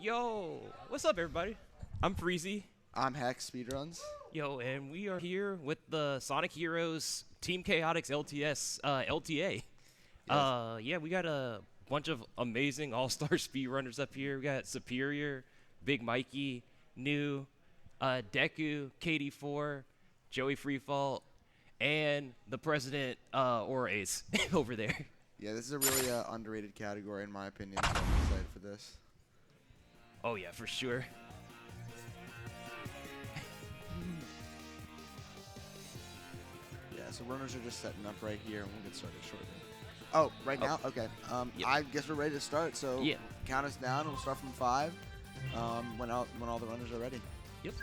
Yo, what's up, everybody? I'm Freezy. I'm Hex Speedruns. Yo, and we are here with the Sonic Heroes Team Chaotix LTS LTA. Yes. Yeah, we got a bunch of amazing all-star speedrunners up here. We got Superior, Big Mikey, New, Deku, KD4, Joey Freefault, and the president or Ace over there. Yeah, this is a really underrated category in my opinion, so I'm excited for this. Oh yeah, for sure. Yeah, so runners are just setting up right here, and we'll get started shortly. Oh, right now? Okay. Yep. I guess we're ready to start, so Yeah. count us down. We'll start from 5 when all the runners are ready. Yep.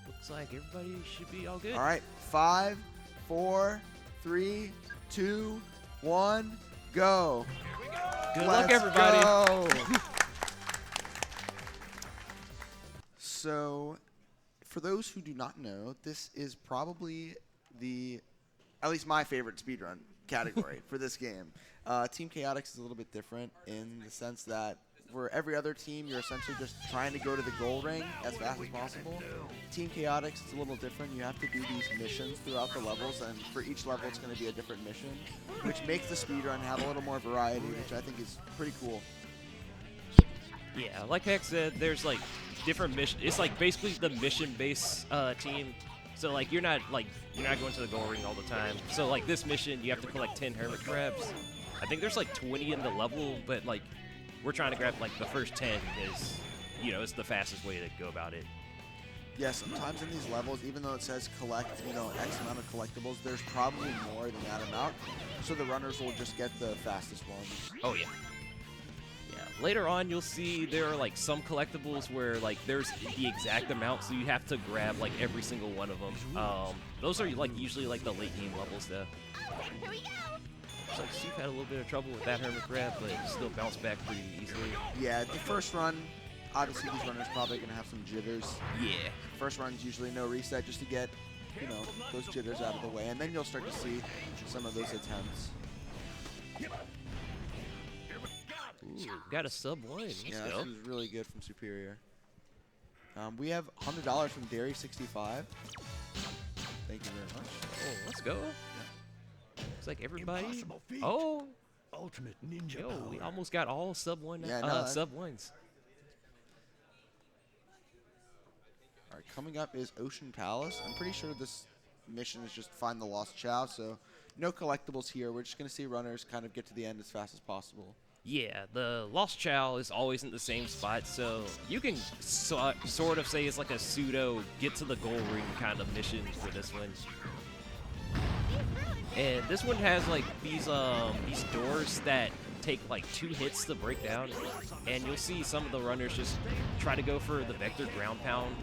Looks like everybody should be all good. All right, 5, 4, 3, 2, 1, go. Good luck, Let's everybody. go. So, for those who do not know, this is probably at least my favorite speedrun category for this game. Team Chaotix is a little bit different in the sense that for every other team, you're essentially just trying to go to the goal ring as fast as possible. Team Chaotix is a little different. You have to do these missions throughout the levels, and for each level, it's going to be a different mission, which makes the speedrun have a little more variety, which I think is pretty cool. Yeah, like Hex said, there's like different mission. It's like basically the mission-based team. So like you're not going to the goal ring all the time. So like this mission, you have to collect 10 hermit crabs. I think there's like 20 in the level, but like we're trying to grab like the first 10 because it's the fastest way to go about it. Yeah, sometimes in these levels, even though it says collect, X amount of collectibles, there's probably more than that amount. So the runners will just get the fastest ones. Oh yeah. Yeah. Later on, you'll see there are like some collectibles where like there's the exact amount, so you have to grab like every single one of them. Those are like usually like the late game levels though. Here we go. So Steve had a little bit of trouble with that hermit crab, but still bounced back pretty easily. Yeah, the first run, obviously these runners probably going to have some jitters. Yeah. First run's usually no reset just to get, those jitters out of the way, and then you'll start to see some of those attempts. Ooh, got a sub 1. Let's Yeah, go. this is really good from Superior. We have $100 from Dairy65. Thank you very much. Oh, let's go. Looks like everybody. Impossible feat. Oh, Ultimate ninja yo, power. we almost got all sub 1. Yeah, no, sub 1s. All right, coming up is Ocean Palace. I'm pretty sure this mission is just find the lost Chow, so no collectibles here. We're just going to see runners kind of get to the end as fast as possible. Yeah, the Lost Chow is always in the same spot, so you can sort of say it's like a pseudo get to the goal ring kind of mission for this one. And this one has like these doors that take like 2 hits to break down, and you'll see some of the runners just try to go for the vector ground pound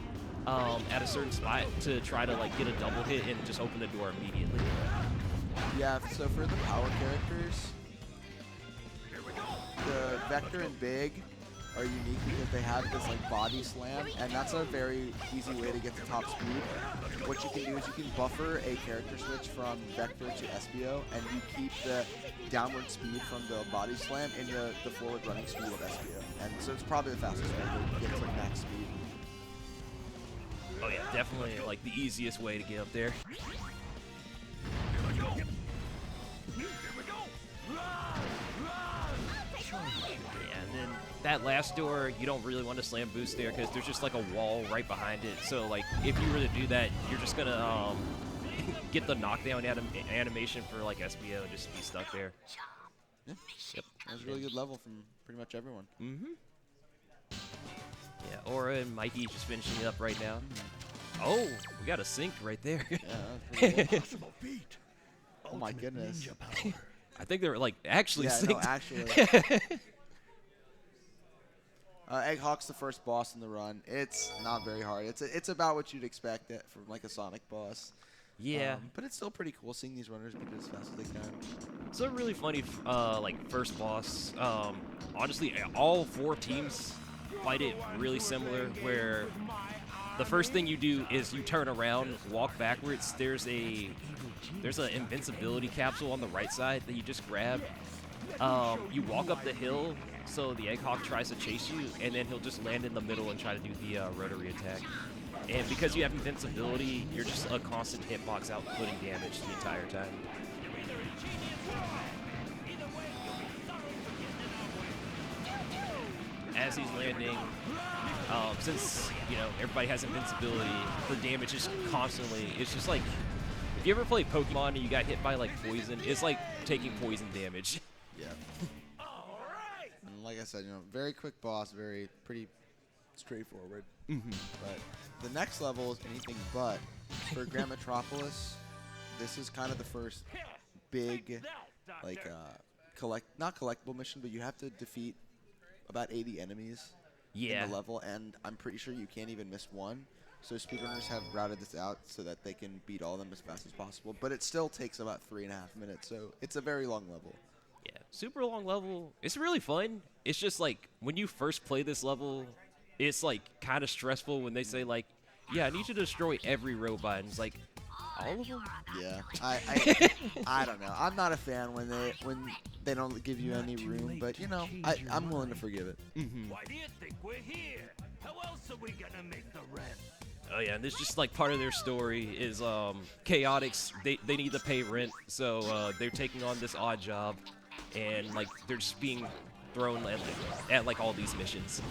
at a certain spot to try to like get a double hit and just open the door immediately. Yeah, so for the power characters, the Vector and Big are unique because they have this like body slam, and that's a very easy way to get to top speed. What you can do is you can buffer a character switch from Vector to SBO, and you keep the downward speed from the body slam in the forward running speed of SBO. And so it's probably the fastest way to get to like max speed. Oh yeah, definitely like the easiest way to get up there. Yeah, and then that last door, you don't really want to slam boost there because there's just like a wall right behind it. So like if you were to do that, you're just gonna get the knockdown animation for like SBO and just be stuck there. Yeah. Yep. That was a really good level from pretty much everyone. Mm-hmm. Yeah, Aura and Mikey just finishing it up right now. Oh, we got a sync right there. Yeah, that was pretty good. Impossible feat. Oh my Ultimate goodness. ninja power. I think they're like actually Yeah, synced. no, actually. Egg Hawk's the first boss in the run. It's not very hard. It's about what you'd expect it from like a Sonic boss. Yeah. But it's still pretty cool seeing these runners beat it as fast as they can. It's a really funny, like, first boss. Honestly, all 4 teams fight it really similar, where the first thing you do is you turn around, walk backwards. There's an invincibility capsule on the right side that you just grab. You walk up the hill so the Egg Hawk tries to chase you, and then he'll just land in the middle and try to do the rotary attack. And because you have invincibility, you're just a constant hitbox outputting damage the entire time. As he's landing, since, you know, everybody has invincibility, the damage is constantly, it's just like, if you ever play Pokemon and you got hit by, like, poison, it's like taking poison damage. Yeah. And like I said, you know, very quick boss, pretty straightforward. But the next level is anything but. For Grand Metropolis, this is kind of the first big, like, not collectible mission, but you have to defeat about 80 enemies in the level, and I'm pretty sure you can't even miss one. So speedrunners have routed this out so that they can beat all of them as fast as possible, but it still takes about 3.5 minutes, so it's a very long level. Yeah, super long level. It's really fun. It's just like when you first play this level, it's like kind of stressful when they say like, yeah, I need you to destroy every robot, and it's like, all of them? Yeah, I don't know. I'm not a fan when they don't give you any room, but you know, I'm willing to forgive it. Why do you think we're here? How else are we gonna make the rent? Oh yeah, and this is just like part of their story is Chaotix, they need to pay rent, so they're taking on this odd job, and like they're just being thrown at like all these missions.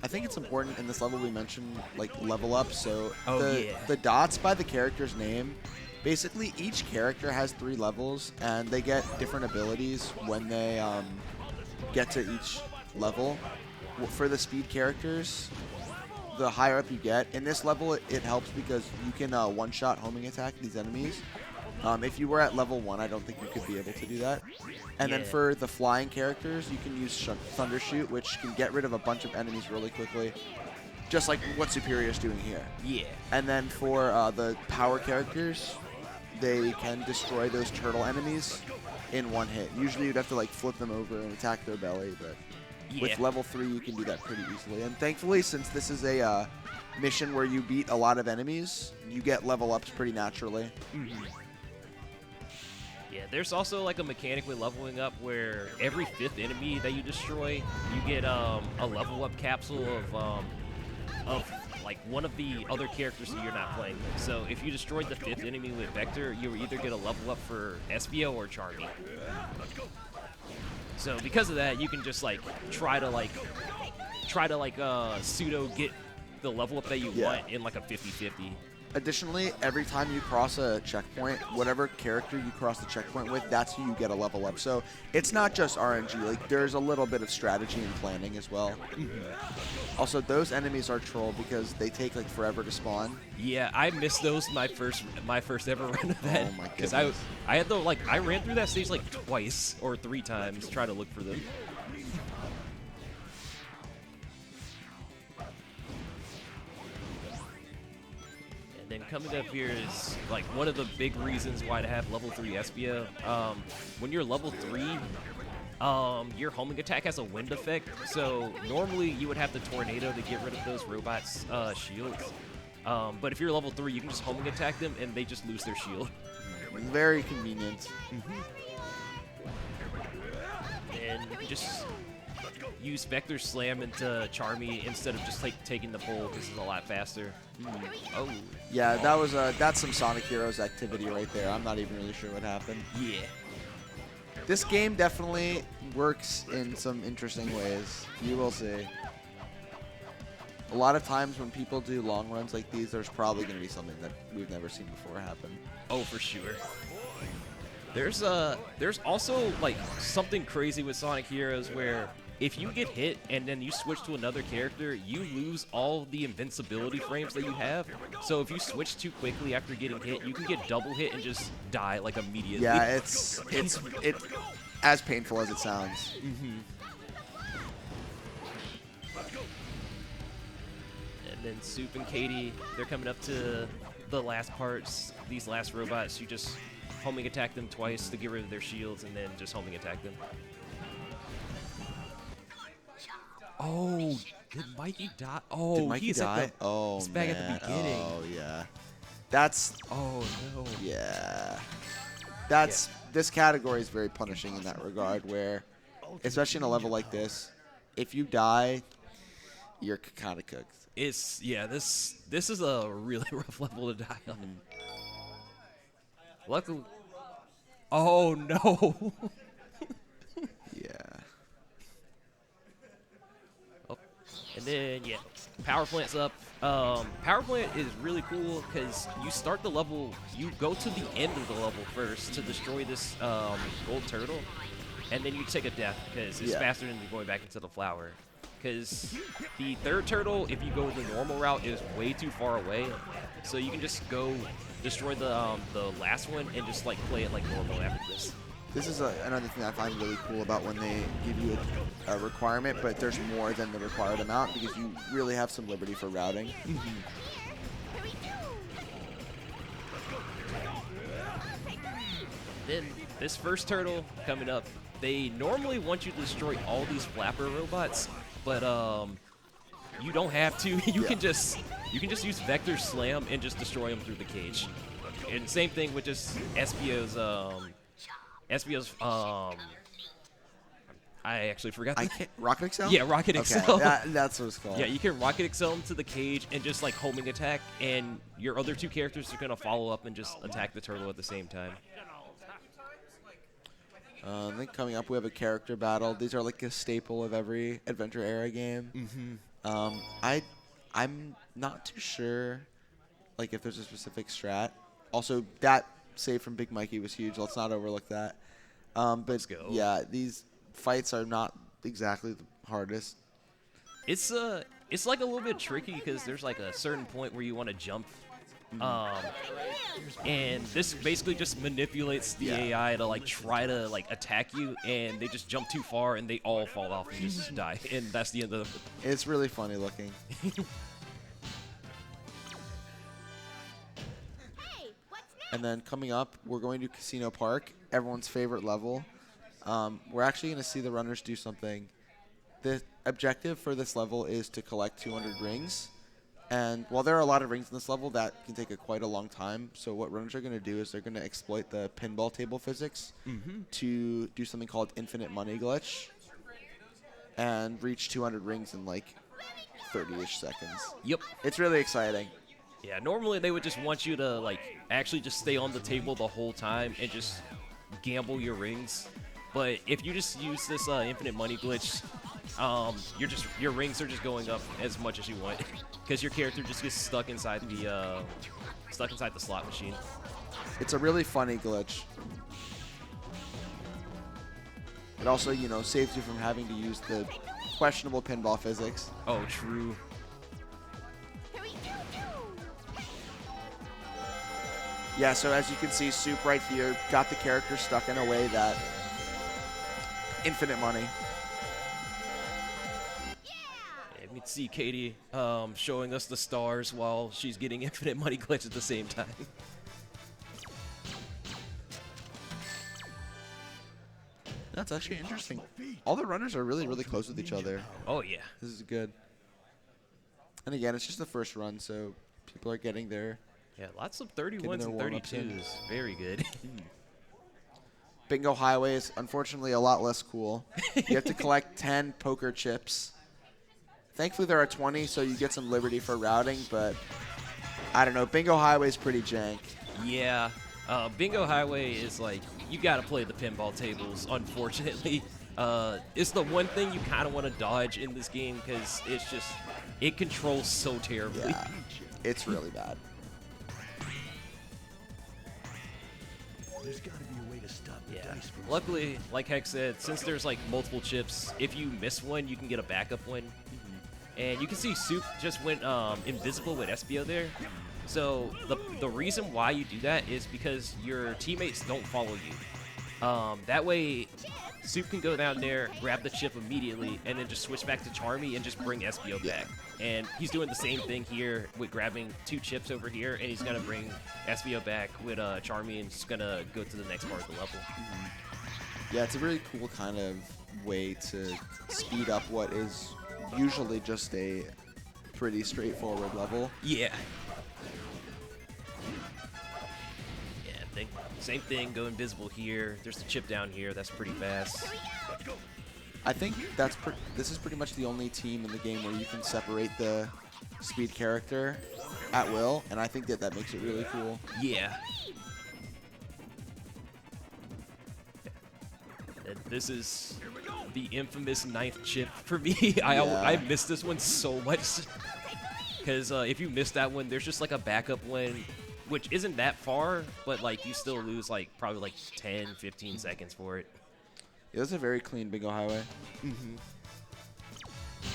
I think it's important in this level we mentioned like level up. So Oh, the dots by the character's name, basically each character has 3 levels, and they get different abilities when they get to each level. For the speed characters, the higher up you get, in this level it helps because you can one-shot homing attack these enemies. If you were at level 1, I don't think you could be able to do that. And then for the flying characters, you can use Thunder Shoot, which can get rid of a bunch of enemies really quickly, just like what Superior's doing here. Yeah. And then for the power characters, they can destroy those turtle enemies in one hit. Usually you'd have to like flip them over and attack their belly, but with level 3 you can do that pretty easily. And thankfully, since this is a mission where you beat a lot of enemies, you get level ups pretty naturally. Yeah, there's also like a mechanic with leveling up where every 5th enemy that you destroy, you get a level up capsule of like one of the other characters that you're not playing with. So if you destroyed the 5th enemy with Vector, you either get a level up for Espio or Charmy. So because of that, you can just like try to pseudo get the level up that you want in like a 50-50. Additionally, every time you cross a checkpoint, whatever character you cross the checkpoint with, that's who you get a level up. So it's not just RNG. Like, there's a little bit of strategy and planning as well. Also, those enemies are troll because they take like forever to spawn. Yeah, I missed those my first ever run of that. Oh my Because goodness. I had I ran through that stage like twice or 3 times trying to look for them. And then coming up here is like one of the big reasons why to have level 3 Espia. When you're level 3, your homing attack has a wind effect, so normally you would have the tornado to get rid of those robots' shields. But if you're level 3, you can just homing attack them and they just lose their shield. Very convenient. And just use Vector Slam into Charmy instead of just taking the pull because it's a lot faster. Oh. Yeah, that's some Sonic Heroes activity right there. I'm not even really sure what happened. Yeah. This game definitely works in some interesting ways. You will see. A lot of times when people do long runs like these, there's probably going to be something that we've never seen before happen. Oh, for sure. There's also like something crazy with Sonic Heroes where if you get hit and then you switch to another character, you lose all the invincibility frames that you have. So if you switch too quickly after getting hit, you can get double hit and just die like immediately. Yeah, it's as painful as it sounds. And then Soup and Katie, they're coming up to the last parts. These last robots, you just homing attack them twice to get rid of their shields and then just homing attack them. Oh, did Mikey die? Oh, Did Mikey he's die? At the, Oh, he's back man. at the beginning. Oh, yeah. That's... Oh, no. Yeah. This category is very punishing in that regard, where especially in a level like this. If you die, you're kind of cooked. It's this is a really rough level to die on. Luckily, oh no. Yeah. Oh, and then power plant's up. Power plant is really cool because you start the level, you go to the end of the level first to destroy this gold turtle, and then you take a death because it's faster than going back into the flower. Because the third turtle, if you go the normal route, is way too far away, so you can just go destroy the last one and just like play it like normal after this. This is another thing I find really cool about when they give you a requirement, but there's more than the required amount because you really have some liberty for routing. Then this first turtle coming up, they normally want you to destroy all these flapper robots, but you don't have to. You can just use Vector Slam and just destroy them through the cage. And same thing with just SBO's I actually forgot. Rocket Excel? Yeah, Rocket Excel. That's what it's called. Yeah, you can Rocket Excel them to the cage and just like homing attack, and your other two characters are gonna follow up and just attack the turtle at the same time. I think coming up we have a character battle. These are like a staple of every adventure era game. I'm not too sure like if there's a specific strat. Also, that save from Big Mikey was huge. Let's not overlook that. But Let's go. Yeah, these fights are not exactly the hardest. It's like a little bit tricky because there's like a certain point where you want to jump, and this basically just manipulates the AI to like try to like attack you, and they just jump too far and they all fall off and just die, and that's the end of it. It's really funny looking. And then coming up, we're going to Casino Park, everyone's favorite level. We're actually going to see the runners do something. The objective for this level is to collect 200 rings. And while there are a lot of rings in this level, that can take quite a long time. So what runners are going to do is they're going to exploit the pinball table physics to do something called infinite money glitch and reach 200 rings in like 30-ish seconds. Yep. It's really exciting. Yeah, normally they would just want you to like actually just stay on the table the whole time and just gamble your rings. But if you just use this infinite money glitch, your rings are just going up as much as you want because your character just gets stuck inside the slot machine. It's a really funny glitch. It also, saves you from having to use the questionable pinball physics. Oh, true. Yeah, so as you can see, Soup right here got the character stuck in a way that infinite money. Yeah, we can see Katie showing us the stars while she's getting infinite money glitch at the same time. That's actually interesting. All the runners are really, really close with each other. Oh, yeah. This is good. And again, it's just the first run, so people are getting there. Yeah, lots of 31s and 32s. Very good. Bingo Highway is unfortunately a lot less cool. You have to collect 10 poker chips. Thankfully, there are 20, so you get some liberty for routing, but I don't know. Bingo Highway is pretty jank. Yeah. Bingo Highway is like, you got to play the pinball tables, unfortunately. It's the one thing you kind of want to dodge in this game because it's just, it controls so terribly. Yeah, it's really bad. There's got to be a way to stop the dice from Luckily, like Hex said, since there's like multiple chips, if you miss one, you can get a backup one. And you can see Soup just went invisible with SBO there. So the reason why you do that is because your teammates don't follow you. That way, Soup can go down there, grab the chip immediately, and then just switch back to Charmy and just bring SBO back. And he's doing the same thing here with grabbing 2 chips over here, and he's going to bring SBO back with Charmy and just going to go to the next part of the level. Yeah, it's a really cool kind of way to speed up what is usually just a pretty straightforward level. Yeah. Same thing, go invisible here. There's the chip down here. That's pretty fast. I think this is pretty much the only team in the game where you can separate the speed character at will, and I think that makes it really cool. Yeah. And this is the infamous ninth chip for me. I missed this one so much. Because if you miss that one, there's just like a backup one, which isn't that far, but like you still lose like probably like 10, 15 seconds for it. Yeah, this is a very clean bingo highway.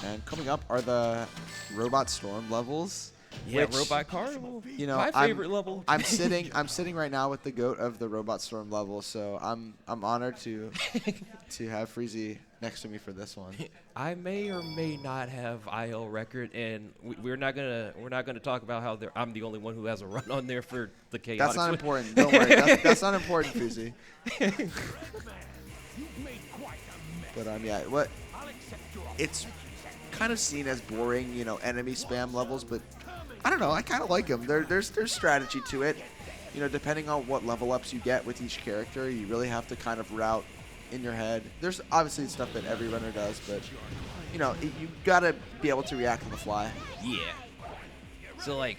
And coming up are the Robot Storm levels. Yeah, which, Robot Carnival. You know, my favorite level. I'm sitting right now with the goat of the Robot Storm level, so I'm honored to have Freezy next to me for this one. I may or may not have IL record, and we're not gonna talk about how I'm the only one who has a run on there for the chaotic. That's not important. Don't worry. That's not important, Freezy. But yeah, it's kind of seen as boring, you know, enemy spam levels, but I don't know. I kind of like them. There's strategy to it. You know, depending on what level ups you get with each character, you really have to kind of route in your head. There's obviously stuff that every runner does, but you know, you gotta be able to react on the fly. Yeah. So like,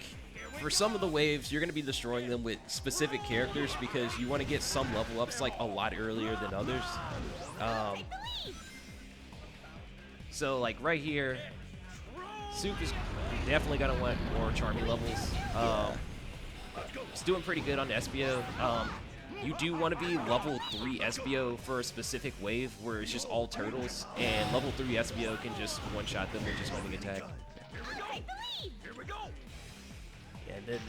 for some of the waves, you're gonna be destroying them with specific characters because you want to get some level ups like a lot earlier than others. So like right here, Soup is definitely gonna want more Charmy levels. It's doing pretty good on SBO. You do want to be level 3 SBO for a specific wave where it's just all turtles, and level 3 SBO can just one-shot them with just homing attack. And then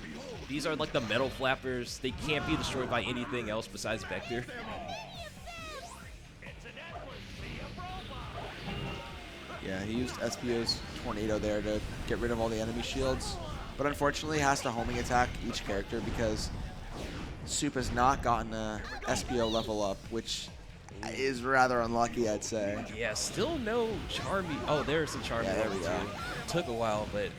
these are like the metal flappers. They can't be destroyed by anything else besides Vector. Yeah, he used SBO's Tornado there to get rid of all the enemy shields, but unfortunately has to homing attack each character because Soup has not gotten a SBO level up, which is rather unlucky, I'd say. Yeah, still no Charmy. Oh, there's some Charmy there level we go. too. Took a while, but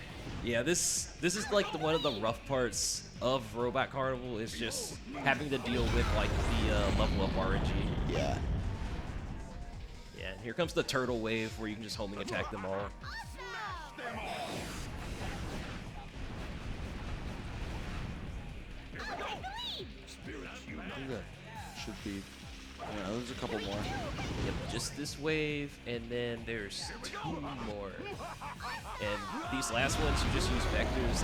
yeah, this is like one of the rough parts of Robot Carnival is just having to deal with like the level up RNG. Yeah. Yeah, and here comes the turtle wave where you can just homing attack them all. Should be. Yeah, there's a couple more. Yep, just this wave, and then there's 2 more. And these last ones, you just use Vector's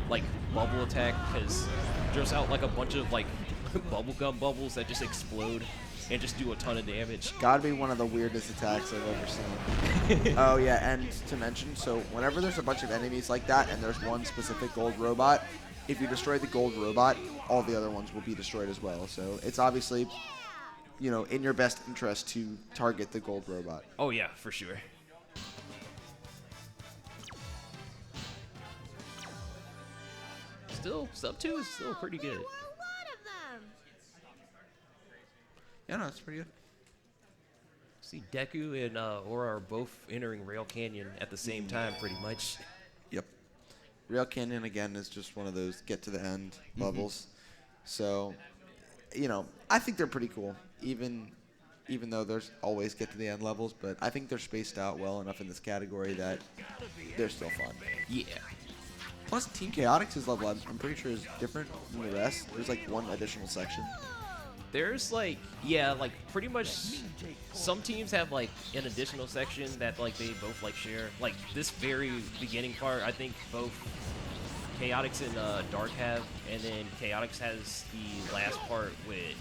like bubble attack, because there's out like a bunch of like bubblegum bubbles that just explode and just do a ton of damage. Gotta be one of the weirdest attacks I've ever seen. Oh yeah, and to mention, so whenever there's a bunch of enemies like that and there's one specific gold robot, if you destroy the gold robot, all the other ones will be destroyed as well. So it's obviously, you know, in your best interest to target the gold robot. Oh yeah, for sure. Still, sub 2 is still pretty good. Yeah, no, it's pretty good. See, Deku and Aura are both entering Rail Canyon at the same time, pretty much. Yep. Rail Canyon, again, is just one of those get to the end levels. So, you know, I think they're pretty cool, even though there's always get to the end levels, but I think they're spaced out well enough in this category that they're still fun. Yeah. Plus, Team Chaotix' level, I'm pretty sure, is different than the rest. There's like one additional section. There's like, yeah, like pretty much some teams have like an additional section that like they both like share. Like this very beginning part, I think both Chaotix and Dark have, and then Chaotix has the last part with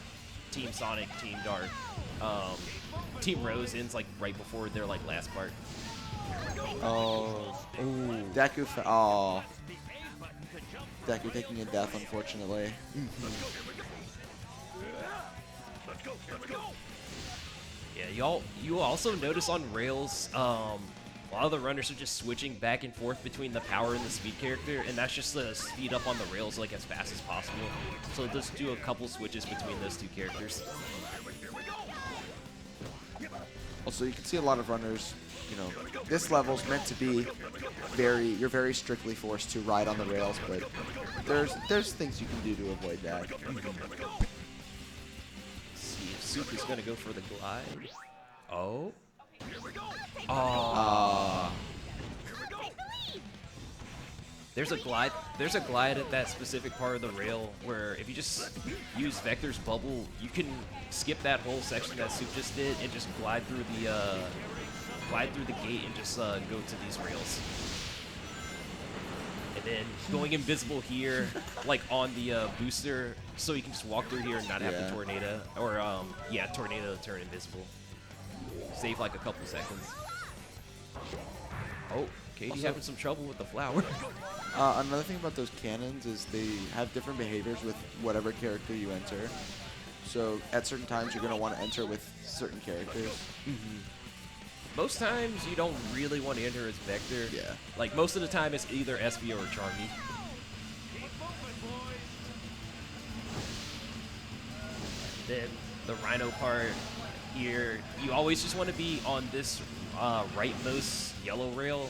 Team Sonic, Team Dark. Team Rose ends like right before their like last part. Oh, Deku. Oh, Deku taking a death, unfortunately. Yeah, you also notice on rails, a lot of the runners are just switching back and forth between the power and the speed character, and that's just to speed up on the rails like as fast as possible. So just do a couple switches between those 2 characters. Also, you can see a lot of runners, you know, this level's meant to be you're very strictly forced to ride on the rails, but there's things you can do to avoid that. See if Soup is gonna go for the glide. Oh. Oh. There's a glide. There's a glide at that specific part of the rail where if you just use Vector's bubble, you can skip that whole section that Soup just did and just glide through the gate and just go to these rails. And then going invisible here, like on the booster, so you can just walk through here and not have the tornado, or tornado turn invisible. Save like a couple seconds. Oh, Katie having some trouble with the flower. Another thing about those cannons is they have different behaviors with whatever character you enter. So at certain times you're going to want to enter with certain characters. Most times you don't really want to enter as Vector. Yeah. Like most of the time it's either SV or Charmy. Then the Rhino part here, you always just want to be on this rightmost yellow rail.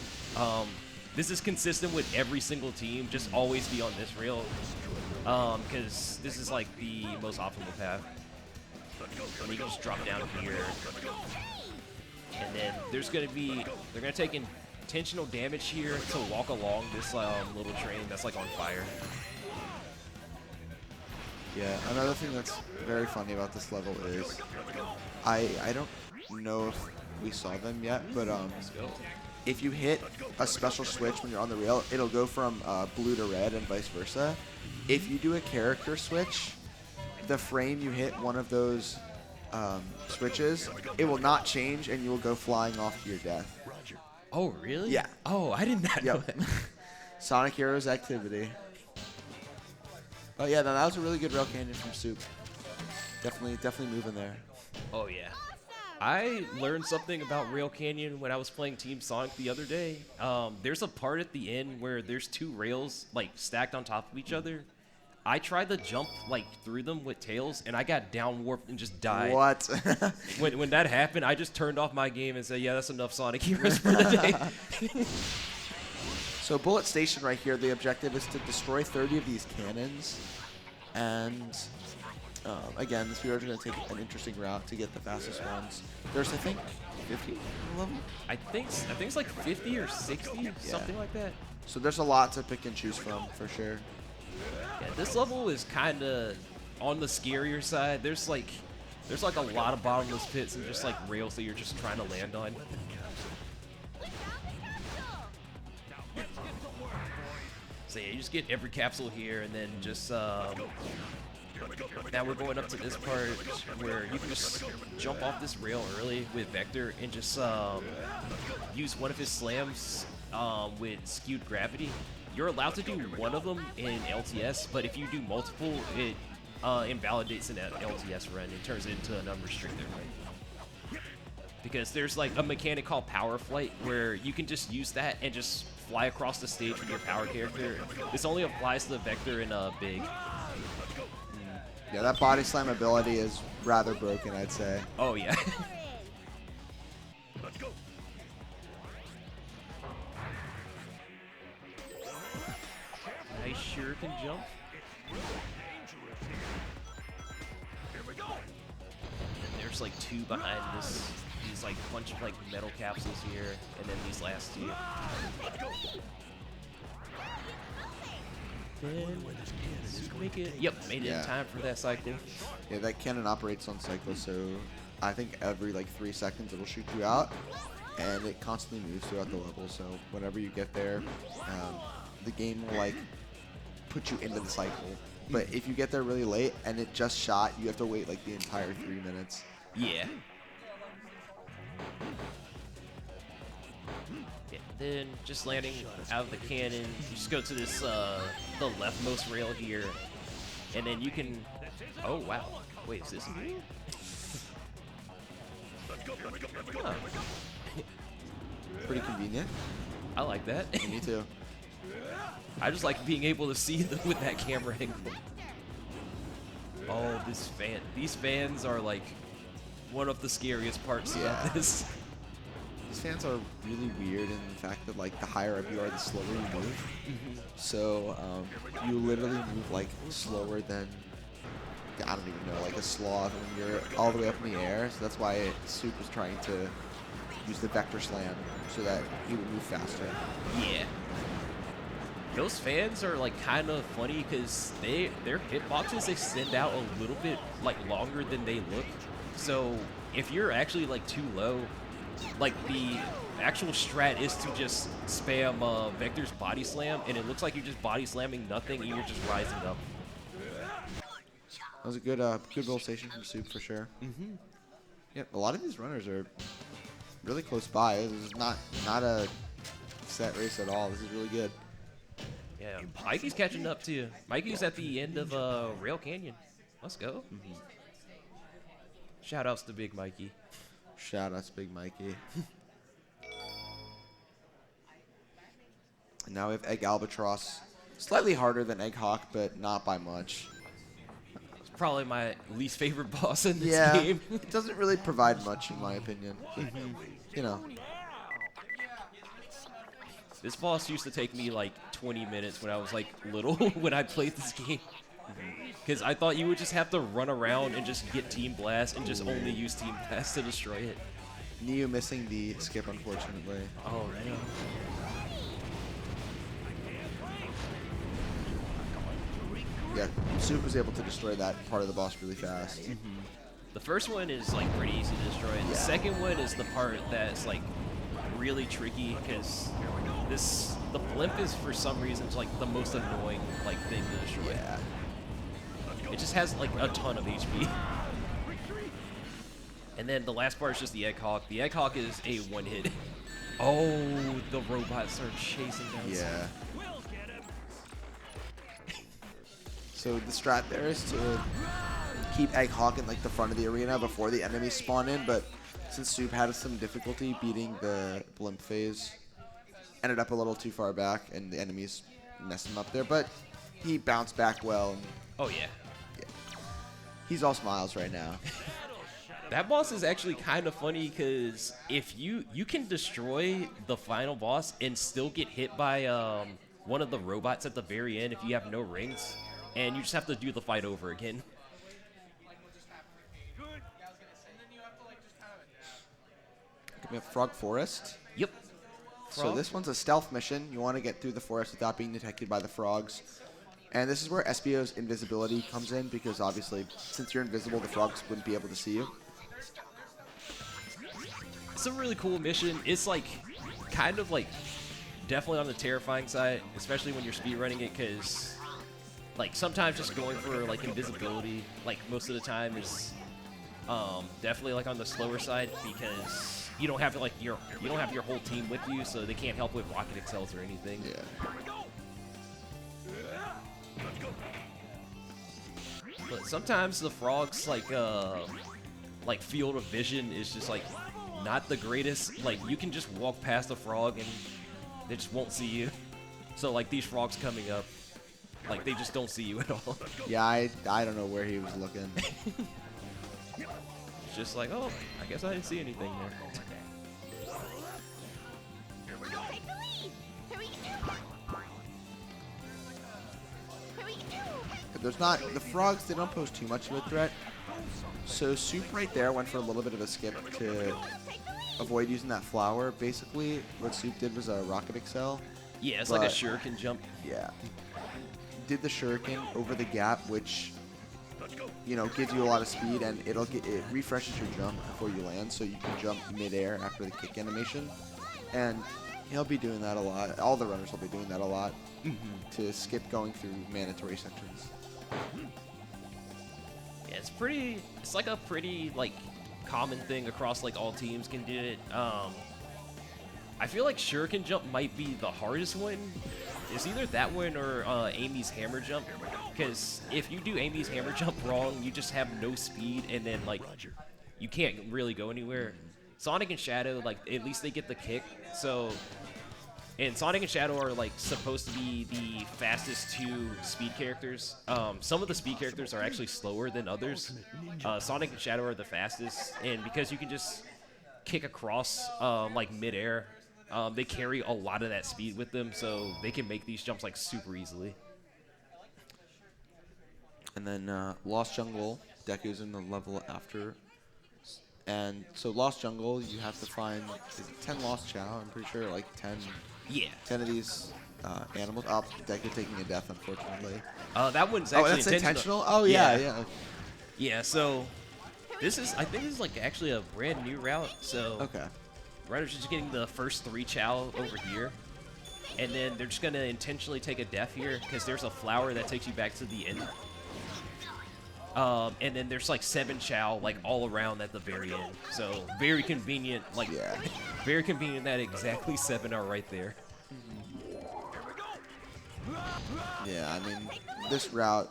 This is consistent with every single team. Just always be on this rail, because this is like the most optimal path. And you can just drop down here, and then there's gonna be they're gonna take intentional damage here to walk along this little train that's like on fire. Yeah, another thing that's very funny about this level is I don't know if we saw them yet, but Let's go. if you hit a special switch when you're on the rail, it'll go from blue to red and vice versa. If you do a character switch, the frame you hit one of those switches, it will not change and you will go flying off to your death. Oh really? Yeah. Oh, I did not know that. Sonic Heroes activity. Oh yeah, no, that was a really good rail canyon from Soup. Definitely moving there. Oh yeah. I learned something about Rail Canyon when I was playing Team Sonic the other day. There's a part at the end where there's two rails like stacked on top of each other. I tried to jump like through them with tails, and I got down warped and just died. What? When that happened, I just turned off my game and said, "Yeah, that's enough Sonic Heroes for the day." So Bullet Station right here, the objective is to destroy 30 of these cannons, and again, the speedrunners are going to take an interesting route to get the fastest ones. There's, I think, 50 in the level? I think it's like 50 or 60, something like that. So there's a lot to pick and choose from, for sure. Yeah, this level is kind of on the scarier side. There's like a lot of bottomless pits and just like rails that you're just trying to land on. So yeah, you just get every capsule here, and then just now we're going up to this part where you can just jump off this rail early with Vector and just use one of his slams with skewed gravity. You're allowed to do one of them in LTS, but if you do multiple, it invalidates an LTS run and turns it into an unrestricted run. Because there's like a mechanic called Power Flight where you can just use that and just fly across the stage with your power character. This only applies to Vector and Big. Yeah, that body slam ability is rather broken, I'd say. Oh yeah. I sure can jump. And there's like two behind these like bunch of like metal capsules here, and then these last two. Then make it. Yep, made it in time for that cycle. Yeah, that cannon operates on cycle, so I think every like 3 seconds it'll shoot you out, and it constantly moves throughout the level. So whenever you get there, the game will like put you into the cycle. But if you get there really late and it just shot, you have to wait like the entire 3 minutes. Yeah. Then just landing out of the cannon, you just go to this the leftmost rail here, and then you can. Oh wow! Wait, is this new? Huh. Pretty convenient. I like that. Me too. I just like being able to see them with that camera angle. Oh, these fans are like one of the scariest parts of this. These fans are really weird in the fact that like the higher up you are, the slower you move. So you literally move like slower than, I don't even know, like a sloth when you're all the way up in the air. So that's why Soup is trying to use the vector slam so that he would move faster. Yeah. Those fans are like kind of funny because their hitboxes extend out a little bit like longer than they look. So if you're actually like too low, like the actual strat is to just spam Vector's body slam, and it looks like you're just body slamming nothing and you're just rising up. That was a good roll station from Soup for sure. Mm-hmm. Yep, a lot of these runners are really close by. This is not a set race at all. This is really good. Yeah, Mikey's catching up to you. Mikey's at the end of Rail Canyon. Let's go. Mm-hmm. Shout outs to Big Mikey. Shout outs, Big Mikey. And now we have Egg Albatross. Slightly harder than Egg Hawk, but not by much. It's probably my least favorite boss in this Yeah, game. it doesn't really provide much in my opinion. But, you know. This boss used to take me like 20 minutes when I was like little when I played this game. Because I thought you would just have to run around and just get Team Blast and just only use Team Blast to destroy it. Neo missing the skip, unfortunately. Oh, no. Yeah, Soup was able to destroy that part of the boss really fast. The first one is like pretty easy to destroy. The Yeah. second one is the part that's like really tricky because the blimp is for some reason like the most annoying like thing to destroy. Yeah. It just has like a ton of HP. And then the last part is just the Egg Hawk. The Egg Hawk is a one hit. Oh, the robots are chasing us. Yeah. So the strat there is to keep Egg Hawk in like the front of the arena before the enemies spawn in, but since Soup had some difficulty beating the blimp phase, ended up a little too far back and the enemies messed him up there, but he bounced back well. And Oh yeah. he's all smiles right now. That boss is actually kind of funny because if you can destroy the final boss and still get hit by one of the robots at the very end if you have no rings, and you just have to do the fight over again. We have Frog Forest. Yep. So Frog? this one's a stealth mission. You want to get through the forest without being detected by the frogs. And this is where SBO's invisibility comes in because obviously since you're invisible, the frogs wouldn't be able to see you. It's a really cool mission. It's like kind of like definitely on the terrifying side, especially when you're speedrunning it, because like sometimes just going for like invisibility, like most of the time is definitely like on the slower side because you don't have like your whole team with you, so they can't help with rocket excels or anything. Yeah. But sometimes the frogs like field of vision is just like not the greatest. Like you can just walk past a frog and they just won't see you. So like these frogs coming up, like they just don't see you at all. Yeah, I don't know where he was looking. It's just like, oh, I guess I didn't see anything there. There's not, the frogs, they don't pose too much of a threat. So Soup right there went for a little bit of a skip to avoid using that flower. Basically, what Soup did was a rocket excel. Yeah, it's like a shuriken jump. Yeah. Did the shuriken over the gap, which, you know, gives you a lot of speed, and it refreshes your jump before you land, so you can jump midair after the kick animation. And he'll be doing that a lot. All the runners will be doing that a lot to skip going through mandatory sections. Yeah, it's like a pretty like common thing across like all teams can do it. I feel like shuriken jump might be the hardest one. It's either that one or Amy's hammer jump, because if you do Amy's hammer jump wrong, you just have no speed and then like you can't really go anywhere. Sonic and Shadow, like at least they get the kick. So and Sonic and Shadow are like supposed to be the fastest two speed characters. Some of the speed characters are actually slower than others. Sonic and Shadow are the fastest, and because you can just kick across like midair, they carry a lot of that speed with them, so they can make these jumps like super easily. And then Lost Jungle, Deku's in the level after And so Lost Jungle, you have to find is it 10 Lost Chow. I'm pretty sure like 10, Yeah. 10 of these animals. Oh, Deku taking a death, unfortunately. That one's Oh, actually that's intentional? Oh, yeah. Yeah, so I think this is like actually a brand new route. So Okay. Riders are just getting the first 3 Chow over here. And then they're just going to intentionally take a death here because there's a flower that takes you back to the end. And then there's like 7 Chow like all around at the very end. So very convenient, like very convenient that exactly 7 are right there. Yeah, I mean, this route,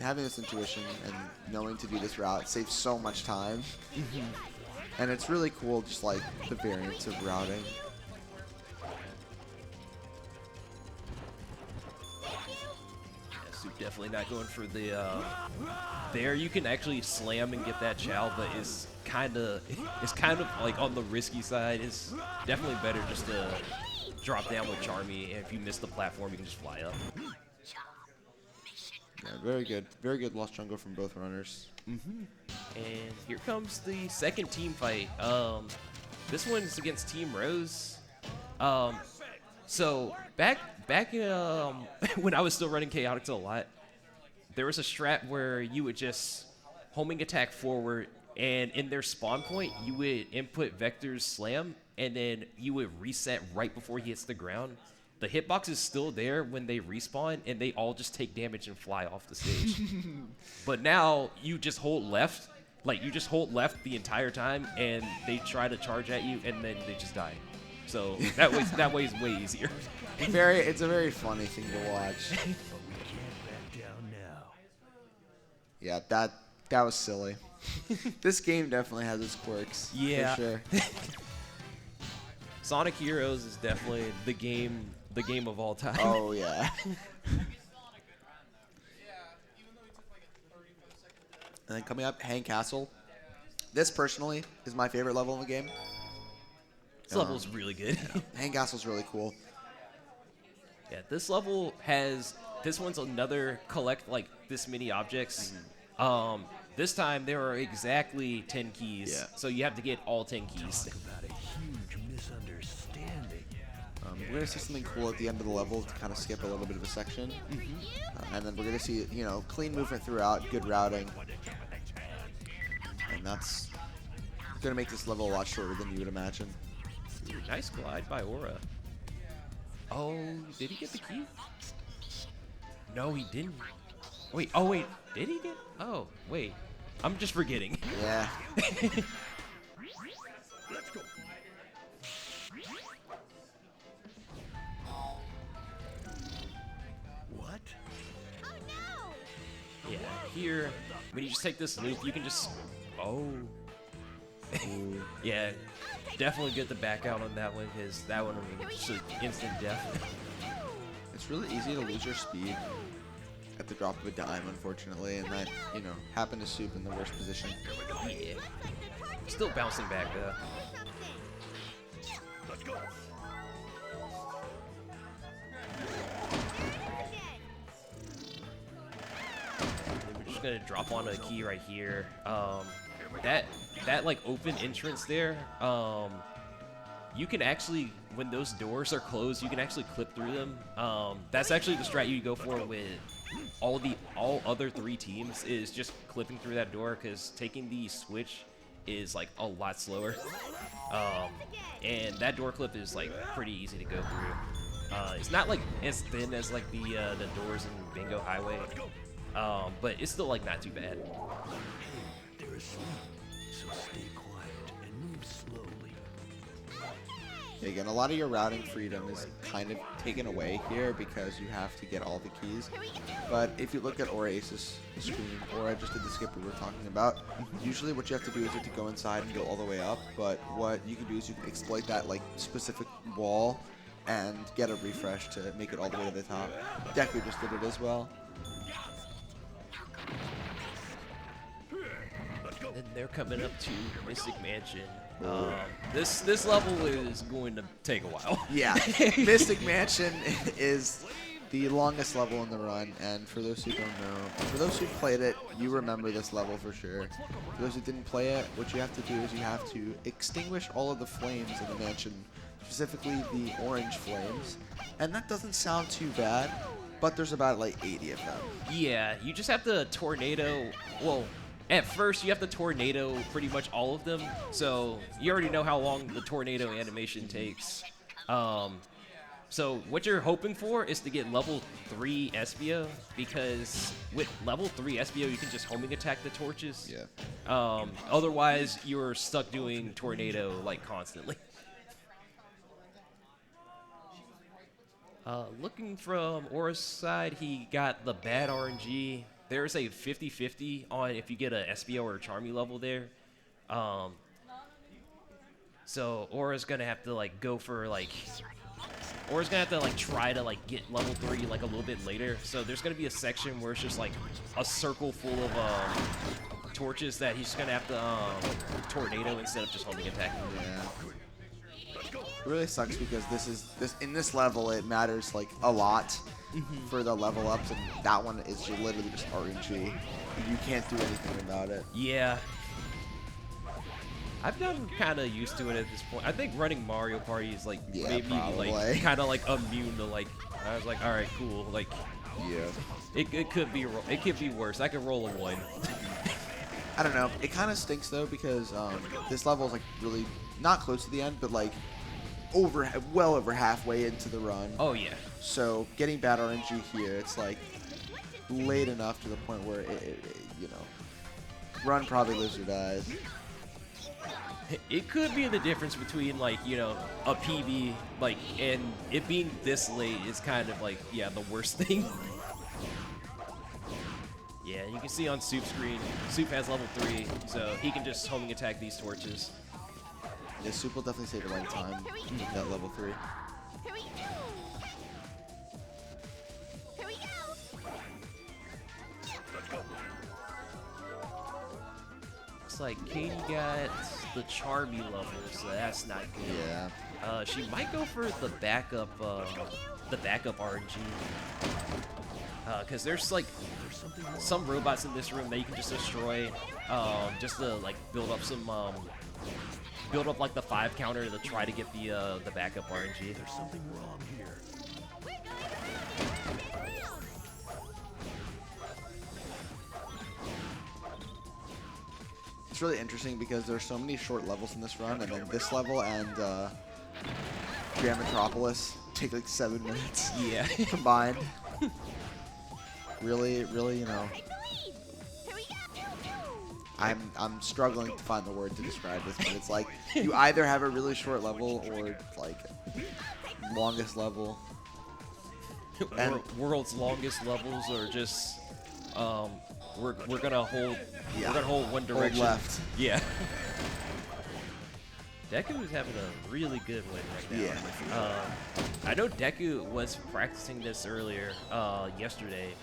having this intuition and knowing to do this route saves so much time. And it's really cool, just like the variance of routing. So definitely not going for the there. You can actually slam and get that Chow, but it's kind of like on the risky side. It's definitely better just to drop down with Charmy, and if you miss the platform, you can just fly up. Yeah, very good Lost Jungle from both runners. And here comes the second team fight. This one's against Team Rose. So back when I was still running Chaotix a lot, there was a strat where you would just homing attack forward, and in their spawn point, you would input Vector's slam, and then you would reset right before he hits the ground. The hitbox is still there when they respawn, and they all just take damage and fly off the stage. But now you just hold left, like you just hold left the entire time, and they try to charge at you, and then they just die. So that way is way easier. It's a very funny thing to watch. But we can't back down now. Yeah, that was silly. This game definitely has its quirks. Yeah. For sure. Sonic Heroes is definitely the game of all time. Oh yeah. And then coming up, Hang Castle. This personally is my favorite level in the game. This level is really good. Hang Castle's really cool. Yeah, this level this one's another collect like this many objects. This time there are exactly 10 keys. Yeah. So you have to get all 10 keys. Talk about a huge misunderstanding. We're going to see something cool at the end of the level to kind of skip a little bit of a section. And then we're going to see, clean movement throughout, good routing. And that's going to make this level a lot shorter than you would imagine. Ooh, nice glide by Aura. Oh, did he get the key? No, he didn't. Wait, did he get? Oh, wait. I'm just forgetting. Yeah. Let's go. What? Yeah, here, when you just take this loop, you can just... Oh. Yeah, definitely get the back out on that one, because that one, I mean, just an instant death. It's really easy to lose your speed at the drop of a dime, unfortunately, and that, happened to Soup in the worst position. Yeah. Still bouncing back, though. Let's go. We're just gonna drop on a key right here. That like open entrance there, you can actually, when those doors are closed, you can actually clip through them. That's actually the strat you go for with all other 3 teams, is just clipping through that door, because taking the switch is like a lot slower. And that door clip is like pretty easy to go through. It's not like as thin as like the doors in Bingo Highway, but it's still like not too bad. They're asleep, so stay quiet and move slowly. Again, a lot of your routing freedom is kind of taken away here because you have to get all the keys. But if you look at Aura Ace's screen, Aura just did the skip we were talking about. Usually what you have to do is you have to go inside and go all the way up, but what you can do is you can exploit that like specific wall and get a refresh to make it all the way to the top. Deku just did it as well. And they're coming up to Mystic Mansion. This level is going to take a while. Yeah, Mystic Mansion is the longest level in the run, and for those who don't know, for those who played it, you remember this level for sure. For those who didn't play it, what you have to do is you have to extinguish all of the flames in the mansion, specifically the orange flames, and that doesn't sound too bad, but there's about like 80 of them. Yeah, you just have to tornado. Well, at first you have to tornado pretty much all of them, so you already know how long the tornado animation takes. So what you're hoping for is to get level 3 Espio, because with level 3 Espio you can just homing attack the torches. Yeah. Otherwise you're stuck doing tornado like constantly. Looking from Aura's side, he got the bad RNG. There's a 50-50 on if you get a Espio or a Charmy level there. So Aura's gonna have to like go for like, Aura's gonna have to like try to like get level 3 like a little bit later. So there's gonna be a section where it's just like a circle full of torches that he's gonna have to tornado instead of just homing attacking. Yeah. It really sucks because in this level it matters like a lot for the level ups, and that one is literally just RNG. You can't do anything about it. Yeah. I've gotten kind of used to it at this point. I think running Mario Party is like maybe like kind of like immune to like. I was like, all right, cool. Like, yeah, it could be worse. I could roll a 1. I don't know. It kind of stinks though because this level is like really not close to the end, but like well over halfway into the run. Oh yeah. So getting bad RNG here, it's like late enough to the point where you know, run probably lives or dies. It could be the difference between like, you know, a PB like and it being this late is kind of like, yeah, the worst thing. Yeah, you can see on Soup's screen, Soup has level 3, so he can just homing attack these torches. Yeah, Soup will definitely save a lot of time with that level 3. Looks like Katie got the Charmy level, so that's not good. Yeah. She might go for the backup RNG. Because there's like some robots in this room that you can just destroy, just to like build up some, build up like the 5 counter to try to get the backup RNG. There's something wrong here. It's really interesting because there's so many short levels in this run, and then this level and Grand Metropolis take like 7 minutes. Yeah. Combined. Really, you know. I'm struggling to find the word to describe this, but it's like you either have a really short level or like longest level. And World's longest levels are just we're gonna hold one direction. Hold left. Yeah. Deku is having a really good win right now. Yeah. I know Deku was practicing this earlier yesterday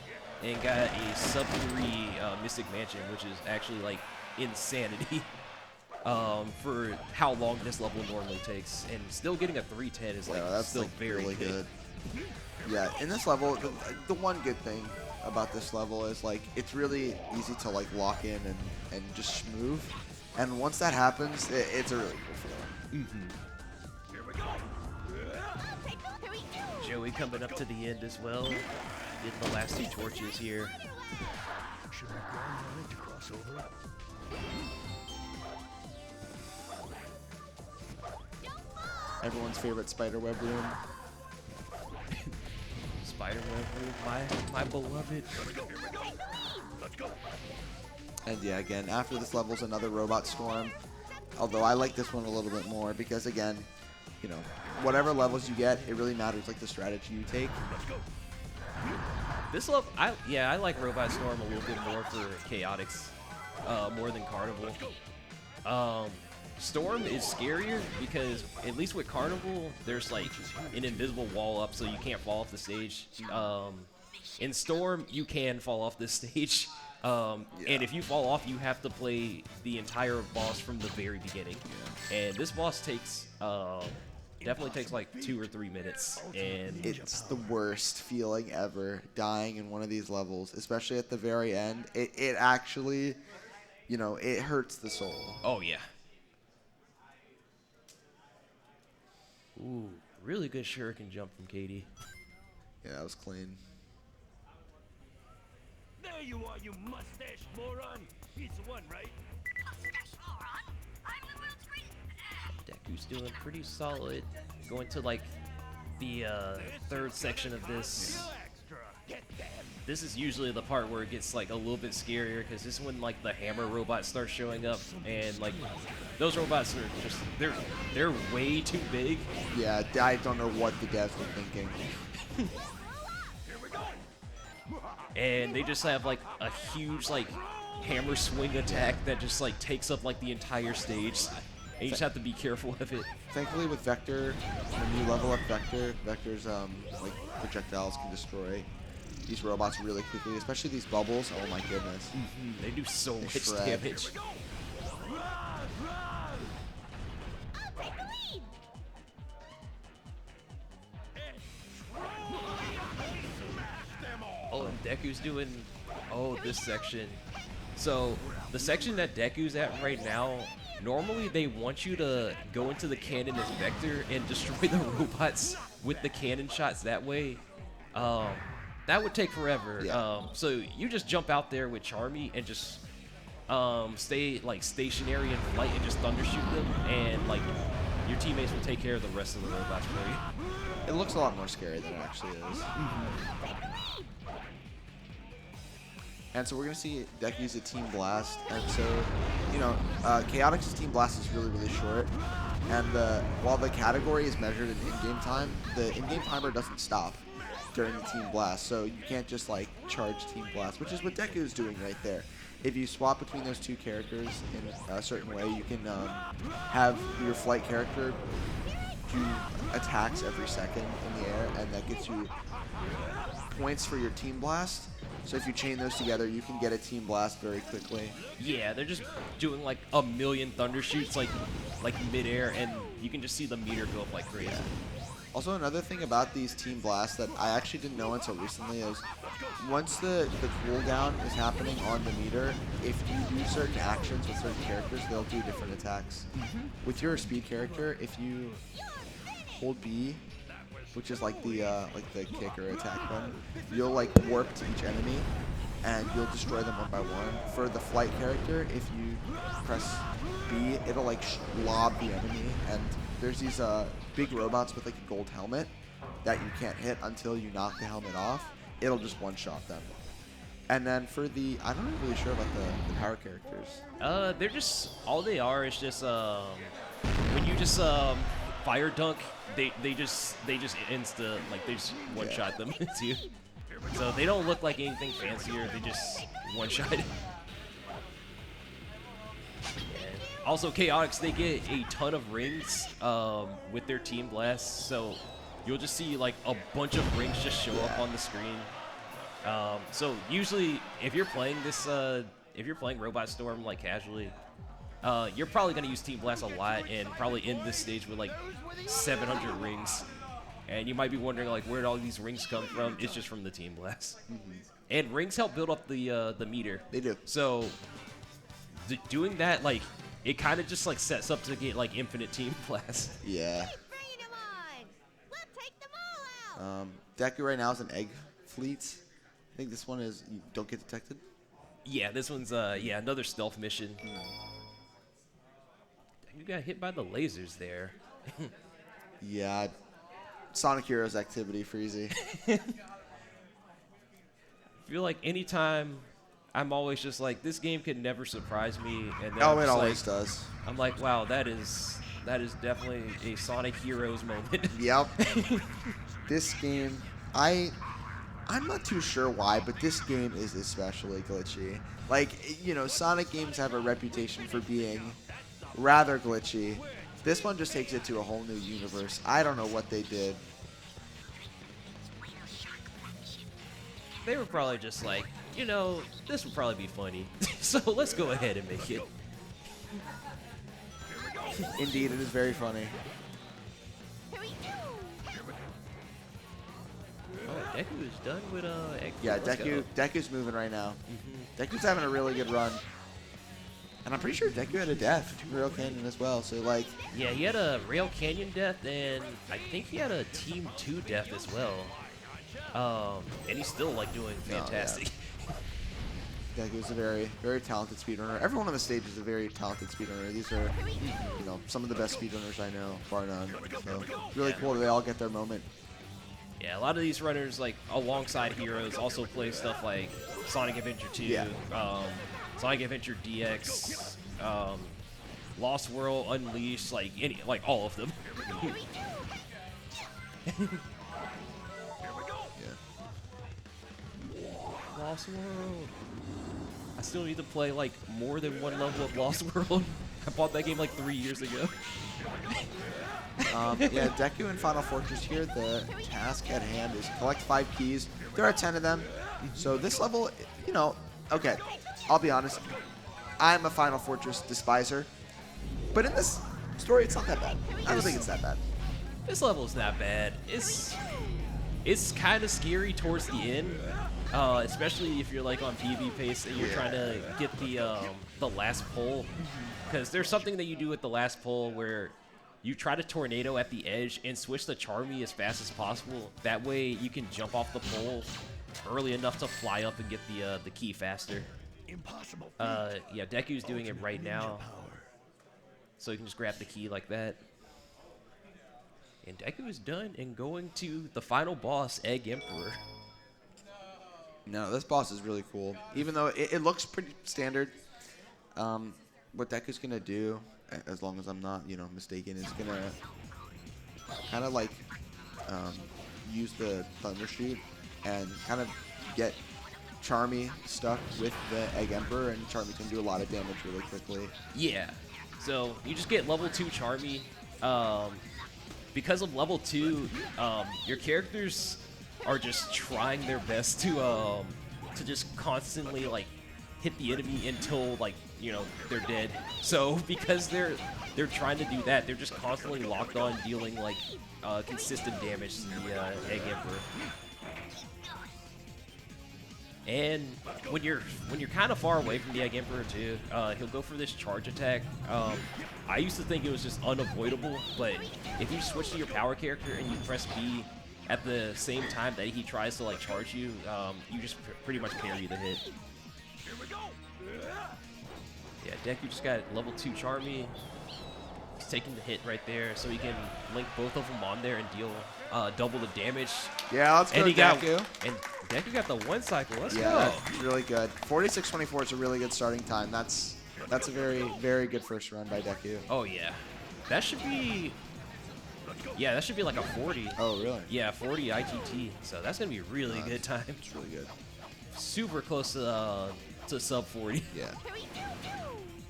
and got a sub 3 Mystic Mansion, which is actually like insanity for how long this level normally takes, and still getting a 310 is like that's still like very really good. Yeah, in this level, the one good thing about this level is like it's really easy to like lock in and just move, and once that happens, it's a really cool feeling. Joey coming up to the end as well. Getting the last 2 torches here. Should I grind on it to cross over? Everyone's favorite spiderweb room. Spider-Man, my beloved. And yeah, again, after this level's another robot storm. Although I like this one a little bit more because again, you know, whatever levels you get, it really matters like the strategy you take. This level, I like Robot Storm a little bit more for Chaotix, more than Carnival. Storm is scarier because at least with Carnival, there's like an invisible wall up, so you can't fall off the stage. In Storm, you can fall off the stage, and if you fall off, you have to play the entire boss from the very beginning. And this boss takes definitely takes like 2 or 3 minutes, and It's the worst feeling ever, dying in one of these levels, especially at the very end. It actually, you know, it hurts the soul. oh yeah. Ooh, really good shuriken jump from Katie. Yeah, that was clean. There you are, you mustache moron. Pizza one, right? Deku's doing pretty solid. Going to like the third section of this. This is usually the part where it gets like a little bit scarier, because this is when like the hammer robots start showing up, and like those robots are just they're way too big. Yeah, I don't know what the devs were thinking. And they just have like a huge like hammer swing attack that just like takes up like the entire stage. And you just have to be careful of it. Thankfully, with Vector, when you level up Vector's like projectiles can destroy these robots really quickly, especially these bubbles. Oh my goodness. They do so much shred. damage. Oh, and Deku's doing, this section. So, the section that Deku's at right now, normally they want you to go into the cannon as Vector and destroy the robots with the cannon shots that way. That would take forever. Yeah. So you just jump out there with Charmy and just stay like stationary in flight and just thundershoot them, and like your teammates will take care of the rest of the robots for you. It looks a lot more scary than it actually is. And so we're going to see Deku use a Team Blast. And so, you know, Chaotix's Team Blast is really, really short. And while the category is measured in in-game time, the in-game timer doesn't stop during the Team Blast. So you can't just, like, charge Team Blast, which is what Deku is doing right there. If you swap between those two characters in a certain way, you can have your flight character do attacks every second in the air, and that gets you points for your Team Blast. So if you chain those together, you can get a Team Blast very quickly. Yeah, they're just doing like a million thunder shoots like midair, and you can just see the meter go up like crazy. Yeah. Also, another thing about these Team Blasts that I actually didn't know until recently is once the cooldown is happening on the meter, if you do certain actions with certain characters, they'll do different attacks. With your speed character, if you hold B, which is like the kick or attack button, you'll like warp to each enemy, and you'll destroy them one by one. For the flight character, if you press B, it'll like lob the enemy, and there's these big robots with like a gold helmet that you can't hit until you knock the helmet off. It'll just one-shot them. And then for the, I'm not really sure about the power characters. They're just, all they are is just when you just fire dunk, they just insta, like they just one-shot them too. So they don't look like anything fancier, they just one-shot it. Also, Chaotix, they get a ton of rings with their Team Blast, so you'll just see like a bunch of rings just show up on the screen. So usually, if you're playing this, if you're playing Robot Storm like casually, you're probably gonna use Team Blast a lot, and probably end this stage with like 700 rings. And you might be wondering like where did all these rings come from? It's just from the Team Blast. And rings help build up the meter. They do. So doing that, like, it kind of just like sets up to get like infinite Team Blast. Yeah. Deku right now is an egg fleet. I think this one is you don't get detected. Yeah, this one's yeah, another stealth mission. You got hit by the lasers there. Yeah. Sonic Heroes activity, Freezy. I feel like anytime I'm always just like, this game could never surprise me, and then Oh, it always does. I'm like, wow, that is definitely a Sonic Heroes moment. Yep. This game, I'm not too sure why, but this game is especially glitchy. Like, you know, Sonic games have a reputation for being rather glitchy. This one just takes it to a whole new universe. I don't know what they did. They were probably just like, you know, this would probably be funny, so let's go ahead and make it. Indeed, it is very funny. Oh, Deku is done with egg. Yeah, Let's go. Deku's moving right now. Deku's having a really good run. And I'm pretty sure Deku had a death, Real Canyon as well. So like, Yeah, he had a Rail Canyon death, and I think he had a Team 2 death as well. And he's still like doing fantastic. Deku's a very, very talented speedrunner. Everyone on the stage is a very talented speedrunner. These are, you know, some of the best speedrunners I know, bar none. So it's really cool that they all get their moment. Yeah, a lot of these runners, like alongside Heroes, also play stuff like Sonic Adventure 2, Yeah. Sonic Adventure DX, Lost World, Unleashed, like all of them. Lost World. I still need to play like more than one level of Lost World. I bought that game like 3 years ago. Yeah, Deku and Final Fortress here. The task at hand is collect 5 keys. There are 10 of them. So this level, you know, okay, I'll be honest. I'm a Final Fortress despiser. But in this story, it's not that bad. I don't think it's that bad. This level is not bad. It's kind of scary towards the end, especially if you're like on PB pace and you're trying to get the last pull, because there's something that you do with the last pull where you try to tornado at the edge and switch the Charmy as fast as possible. That way you can jump off the pole early enough to fly up and get the key faster. Impossible. Yeah, Deku's doing it right now, so you can just grab the key like that. And Deku is done and going to the final boss, Egg Emperor. No, this boss is really cool. Even though it looks pretty standard, what Deku's gonna do, as long as I'm not, you know, mistaken, is gonna kind of like use the Thunder Shoot and kind of get Charmy stuck with the Egg Emperor, and Charmy can do a lot of damage really quickly. Yeah, so you just get level 2 Charmy. Because of level 2, your characters are just trying their best to just constantly like hit the enemy until like, you know, they're dead. So because they're trying to do that, they're just constantly locked on dealing like consistent damage to the Egg Emperor. And when you're kind of far away from the Egg Emperor too, he'll go for this charge attack. I used to think it was just unavoidable, but if you switch to your power character and you press B at the same time that he tries to like charge you, you just pretty much parry the hit. Yeah, Deku just got level 2 Charmy. He's taking the hit right there, so he can link both of them on there and deal double the damage. Yeah, let's go, And Deku. And Deku got the 1 cycle. Let's go. That's really good. 46-24 is a really good starting time. That's a very, very good first run by Deku. Oh yeah, that should be. Yeah, that should be like a 40. Oh, really? Yeah, 40 IGT. So that's gonna be a really good time. It's really good. Super close to sub 40. Yeah.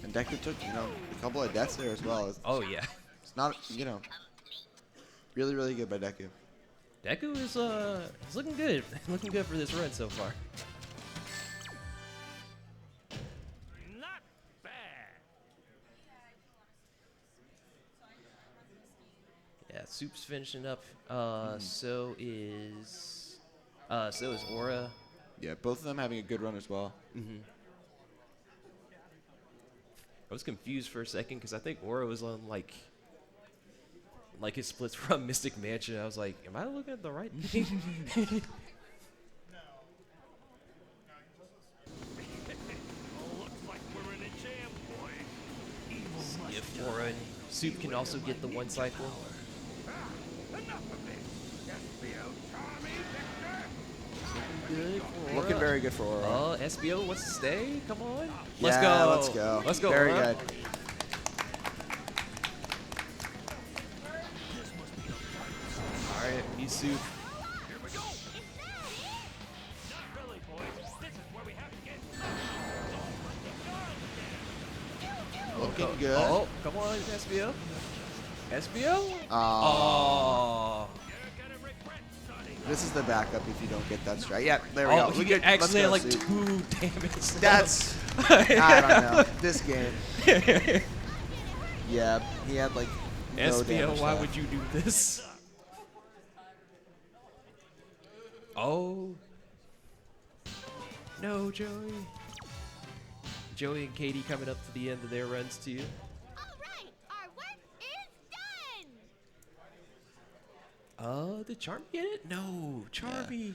And Deku took, you know, a couple of deaths there as well. Oh yeah. It's not, you know, really, really good by Deku. Deku is he's looking good. Looking good for this run so far. Not bad. Yeah, Soup's finishing up. So is Aura. Yeah, both of them having a good run as well. I was confused for a second because I think Aura was on like his splits from Mystic Mansion. I was like, am I looking at the right thing? Looks like we're in a jam, boy. If Aura and Soup can also get the 1 cycle. Enough of this. SBO Charmy Victor. Good for Aura. Looking very good for Aura. SBO wants to stay. Come on. Yeah, Let's go. Let's go. Let's go. Very Aura. good. All right, he's Soup. Here we go. Not really, boys. This is where we have to get. Looking good. Oh, come on, SBO. SBO? Oh. Oh. You're gonna regret, sonny. This is the backup if you don't get that strike. Yeah, there we go. He We get, let's actually go, had like Soup. 2 damage. That's, I don't know. This game. Yeah, he had like no SBO, damage why left. would you do this? Oh. No, Joey. Joey and Katie coming up to the end of their runs too. All right, our work is done. Did Charmy get it? No, Charmy.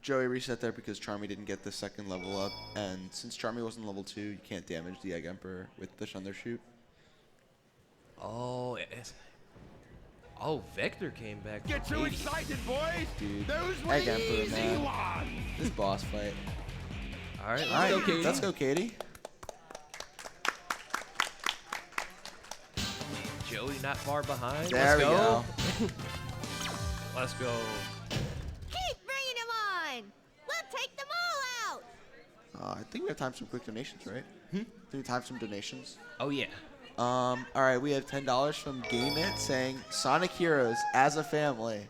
Joey reset there because Charmy didn't get the second level up, and since Charmy wasn't level 2, you can't damage the Egg Emperor with the Thundershoot. Oh, oh, Vector came back. Get from too 80. excited, boys! Dude, Those were Egg the Emperor, easy man. ones! This boss fight. All right, All let's go, right, Katie. let's go, Katie. Joey not far behind. There we go. Let's go. Keep bringing them on. We'll take them all out. I think we have time for some quick donations, right? I think we have time for some donations. Oh yeah. All right, we have $10 from Game It saying Sonic Heroes as a family.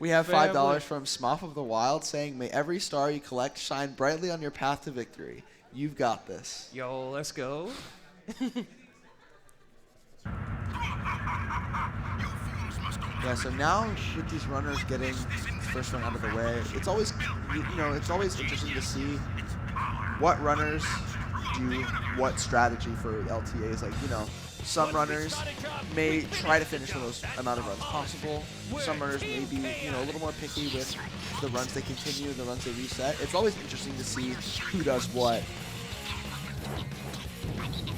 We have $5 Family. from Smough of the Wild saying, may every star you collect shine brightly on your path to victory. You've got this. Yo, let's go. Yeah, so now with these runners getting the first one out of the way, it's always, it's always interesting to see what runners do what strategy for LTAs. Like, some runners may try to finish the most amount of runs possible. Some runners may be, a little more picky with the runs they continue and the runs they reset. It's always interesting to see who does what.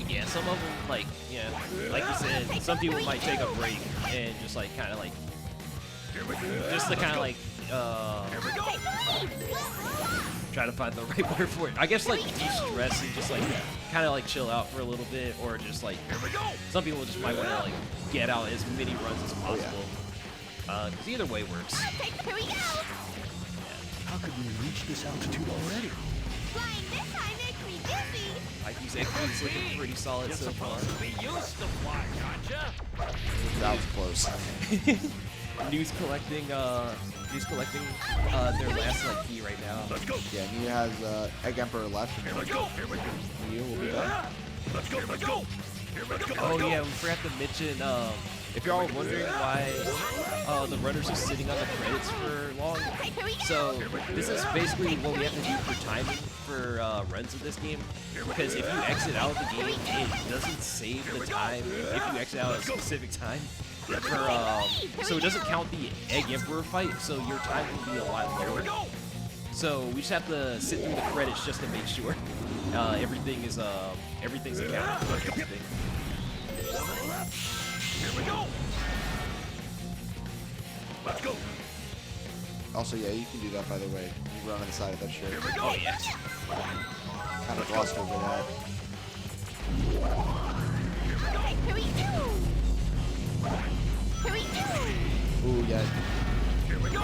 Yeah, some of them, like you said, some people might take a break and just kind of try to find the right word for it. I guess de-stress and just kind of chill out for a little bit, or just some people just might want to get out as many runs as possible. Because either way works. Here we go. How could we reach this altitude already? Flying this high makes me dizzy. Like you said, Queen's looking pretty solid so far. be used to fly, aren't ya? That was close. News collecting their last key right now. Let's go! Yeah, and he has Egg Emperor left. Here we go! Here we go! You will be done. Let's go! Let's go! Here we go! Oh yeah, we forgot to mention, if you're all wondering why the runners are sitting on the credits for long, so this is basically what we have to do for timing for runs of this game. Because if you exit out of the game, it doesn't save the time if you exit out at a specific time. So it doesn't count the Egg Emperor fight, so your time will be a lot lower. So we just have to sit through the credits just to make sure everything's accounted for. Everything. Here we go! Let's go! Also, yeah, you can do that, by the way. You run on the side of that shirt. Oh yeah. Kind of glossed over that. Here we go. Here we go. Ooh, yeah. Here we go!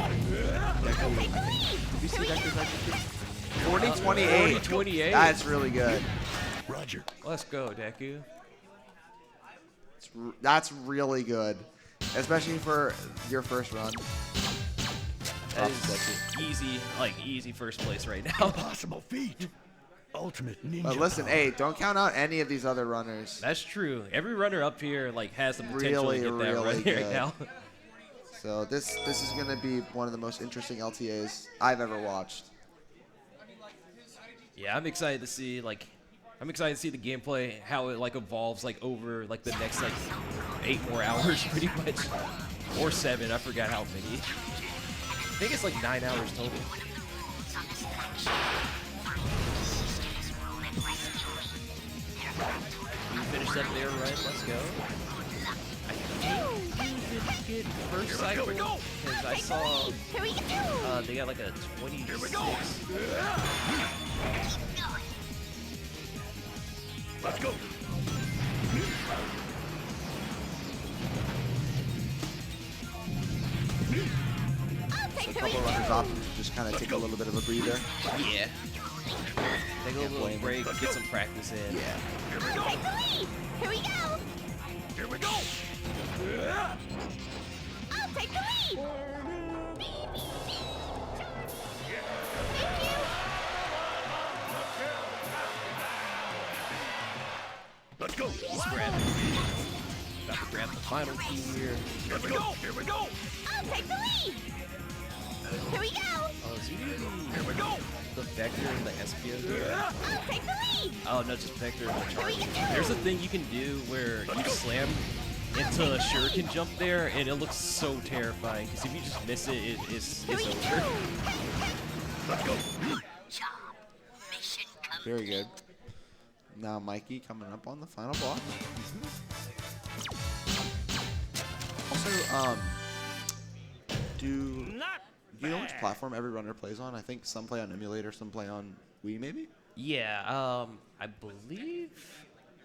Deku. Take the lead. Did you see Deku's execute? 40-28. 40-28. That's really good. Roger. Let's go, Deku. That's really good. Especially for your first run. That Props to Deku. is easy first place right now. Impossible feat. Ultimate ninja. But listen, power. hey, don't count out any of these other runners. That's true. Every runner up here has the potential Really, to get that really run right good. now. So this is going to be one of the most interesting LTAs I've ever watched. Yeah, I'm excited to see the gameplay, how it evolves over the next 8 more hours pretty much, or 7. I forgot how many. I think it's 9 hours total. You finished up there, right? Let's go. I think you did get first cycle because I saw Here we go. they got a 26. Let's go! I'll So take a the couple of lead. runners opted to just kind of take a little bit of a breather. Yeah. Take a little blame break, get some practice in. Yeah. Here we go! Take the lead. Here we go. Here we go! I'll take the lead. Let's go! Let's grab it. About to grab the final key here. Here we go! Here we go! I'll take the lead. Here we go. Oh, is he Here we go! the Vector and the Espio here? I'll take the lead. Oh, no, just Vector and the Here we Charge. go. There's a thing you can do where you slam into a shuriken jump there, and it looks so terrifying, because if you just miss it, it's Here we over. go. Let's go! Very good. Now Mikey coming up on the final block. Also, do you know which platform every runner plays on? I think some play on emulator, some play on Wii, maybe. Yeah, I believe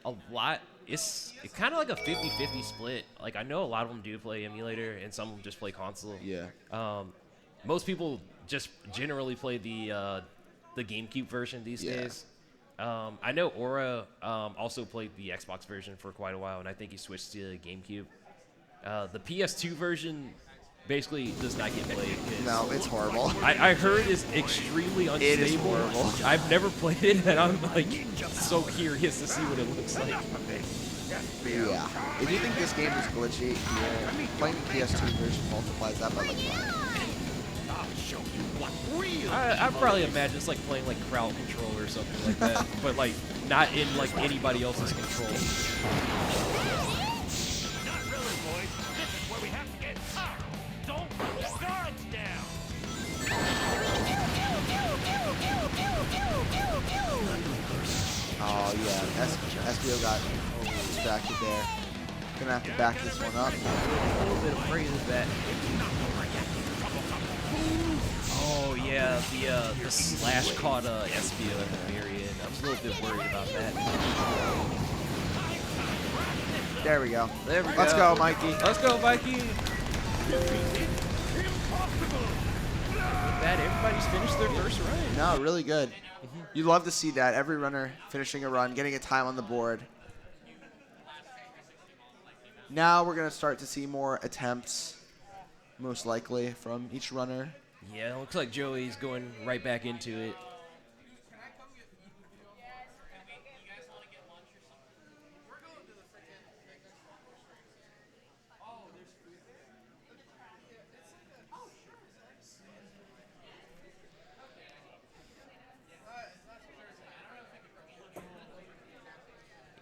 a lot. It's kind of like a 50-50 split. Like, I know a lot of them do play emulator, and some of them just play console. Yeah. Most people just generally play the GameCube version these Yeah. days. I know Aura also played the Xbox version for quite a while, and I think he switched to GameCube. The PS2 version basically does not get played. 'Cause No, it's horrible. I heard it's extremely unstable. It is horrible. I've never played it, and I'm like so curious to see what it looks like. Yeah. If you think this game is glitchy, yeah, playing the PS2 version multiplies that by like 5. I'll show you what real I probably imagine it's like playing like crowd control or something like that, but like not in like anybody else's control. Not really, boys. This is where we have to get up. Don't put the guards down. Oh yeah, SBO got distracted there. Gonna have to back this one up. A little bit afraid of that. Oh yeah, the slash caught Espio at the very end. I was a little bit worried about that. There we go. There we Let's go, Mikey. Let's go, Mikey. That everybody's finished their first run. No, really good. You love to see that. Every runner finishing a run, getting a time on the board. Now we're going to start to see more attempts, most likely, from each runner. Yeah, it looks like Joey's going right back into it.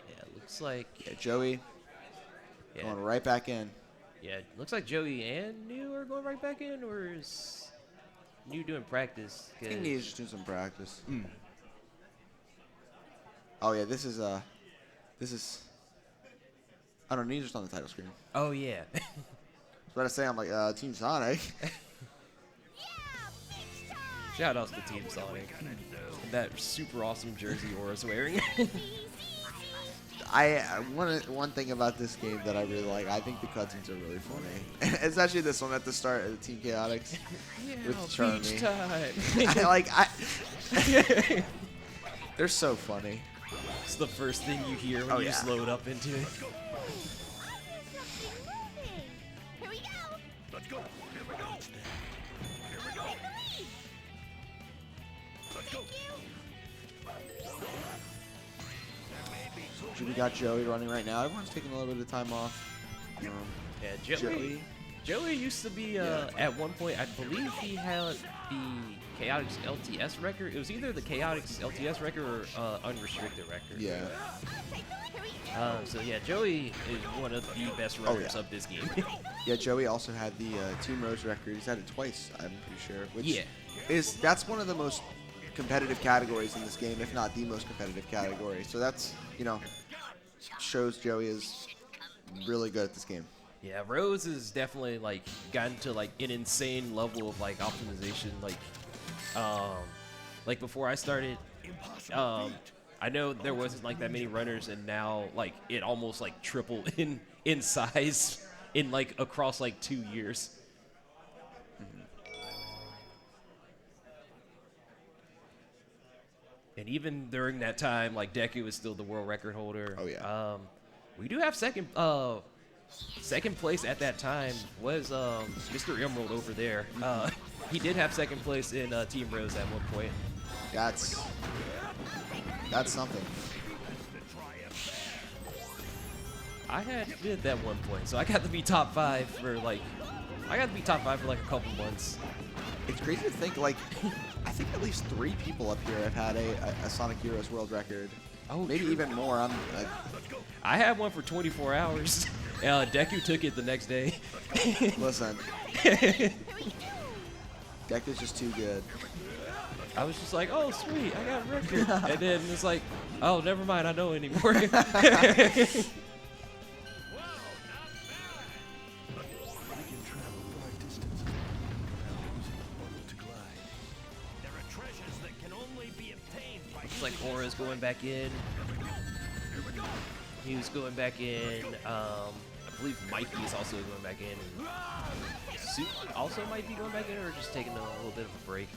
Yeah, it looks like Yeah, Joey yeah, going right back in. yeah, it looks like Joey and New are going right back in, or is New doing practice? I think 'Cause- he's just doing some practice. Oh yeah, this is I don't know, he's just on the title screen. Oh yeah. I was about to say, I'm like, Team Sonic. Shout outs to Team Sonic. And that super awesome jersey Aura's wearing. One thing about this game that I really like, I think the cutscenes are really funny. Especially this one at the start of the Team Chaotix with Charmy. Beach time. They're so funny. It's the first thing you hear when Oh, you yeah. just load up into it. Here we go. Let's go. Here we go. Here we go. Let's go. We got Joey running right now. Everyone's taking a little bit of time off. Yeah, Joey. Joey used to be, at one point, I believe he had the Chaotix LTS record. It was either the Chaotix LTS record or unrestricted record. Yeah. So yeah, Joey is one of the best runners yeah. of this game. Yeah, Joey also had the Team Rose record. He's had it twice, I'm pretty sure. Which Yeah. that's one of the most competitive categories in this game, if not the most competitive category. So that's, shows Joey is really good at this game. Yeah, Rose has definitely like gotten to like an insane level of like optimization. Like before I started, I know there wasn't like that many runners, and now like it almost like tripled in size in like across like 2 years. And even during that time, like Deku was still the world record holder. Oh, yeah. We do have second place at that time was Mr. Emerald over there. He did have second place in Team Rose at one point. That's something. I did at one point, so I got to be top 5 for like, I got to be top 5 for like a couple months. It's crazy to think, like, I think at least 3 people up here have had a Sonic Heroes world record. Oh, maybe true. even more. I had one for 24 hours. Deku took it the next day. Listen, Deku's just too good. I was just like, oh, sweet, I got a record. And then it's like, oh, never mind, I know anymore. Looks like Aura's going back in. He was going back in. I believe Mikey is also going back in. Suit also might be going back in, or just taking a little bit of a break.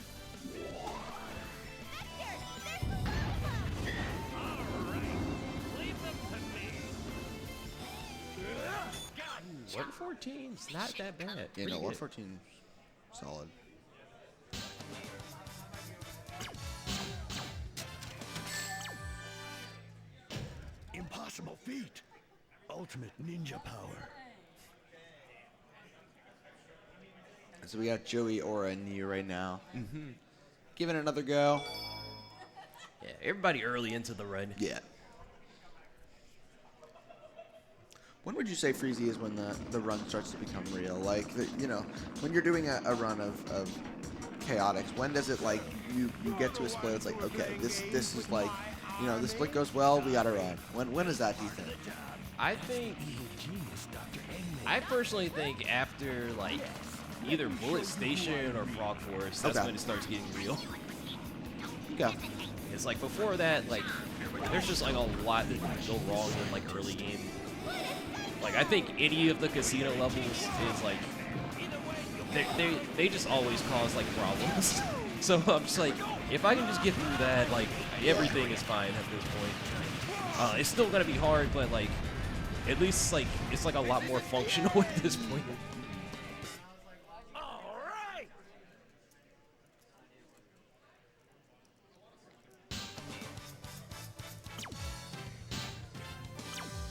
114's not that bad. Yeah, Pretty no, good. 114 solid. Impossible feat. Ultimate ninja power. So we got Joey, Aura, and Nia right now. Give it another go. Yeah, everybody early into the run. Yeah. When would you say Freezy is when the run starts to become real? Like, you know, when you're doing a run of Chaotix, when does it, like, you get to a split, it's like, okay, this is like, you know, the split goes well, we gotta run. When is that, do you think? I personally think after, like, either Bullet Station or Frog Forest, that's when it starts getting real. Okay. It's like, before that, like, there's just, like, a lot that can go wrong in, like, early game. Like, I think any of the casino levels is, like, they just always cause, like, problems. So I'm just like, if I can just get through that, like, everything is fine at this point. It's still gonna be hard, but, like, at least, like, it's, like, a lot more functional at this point.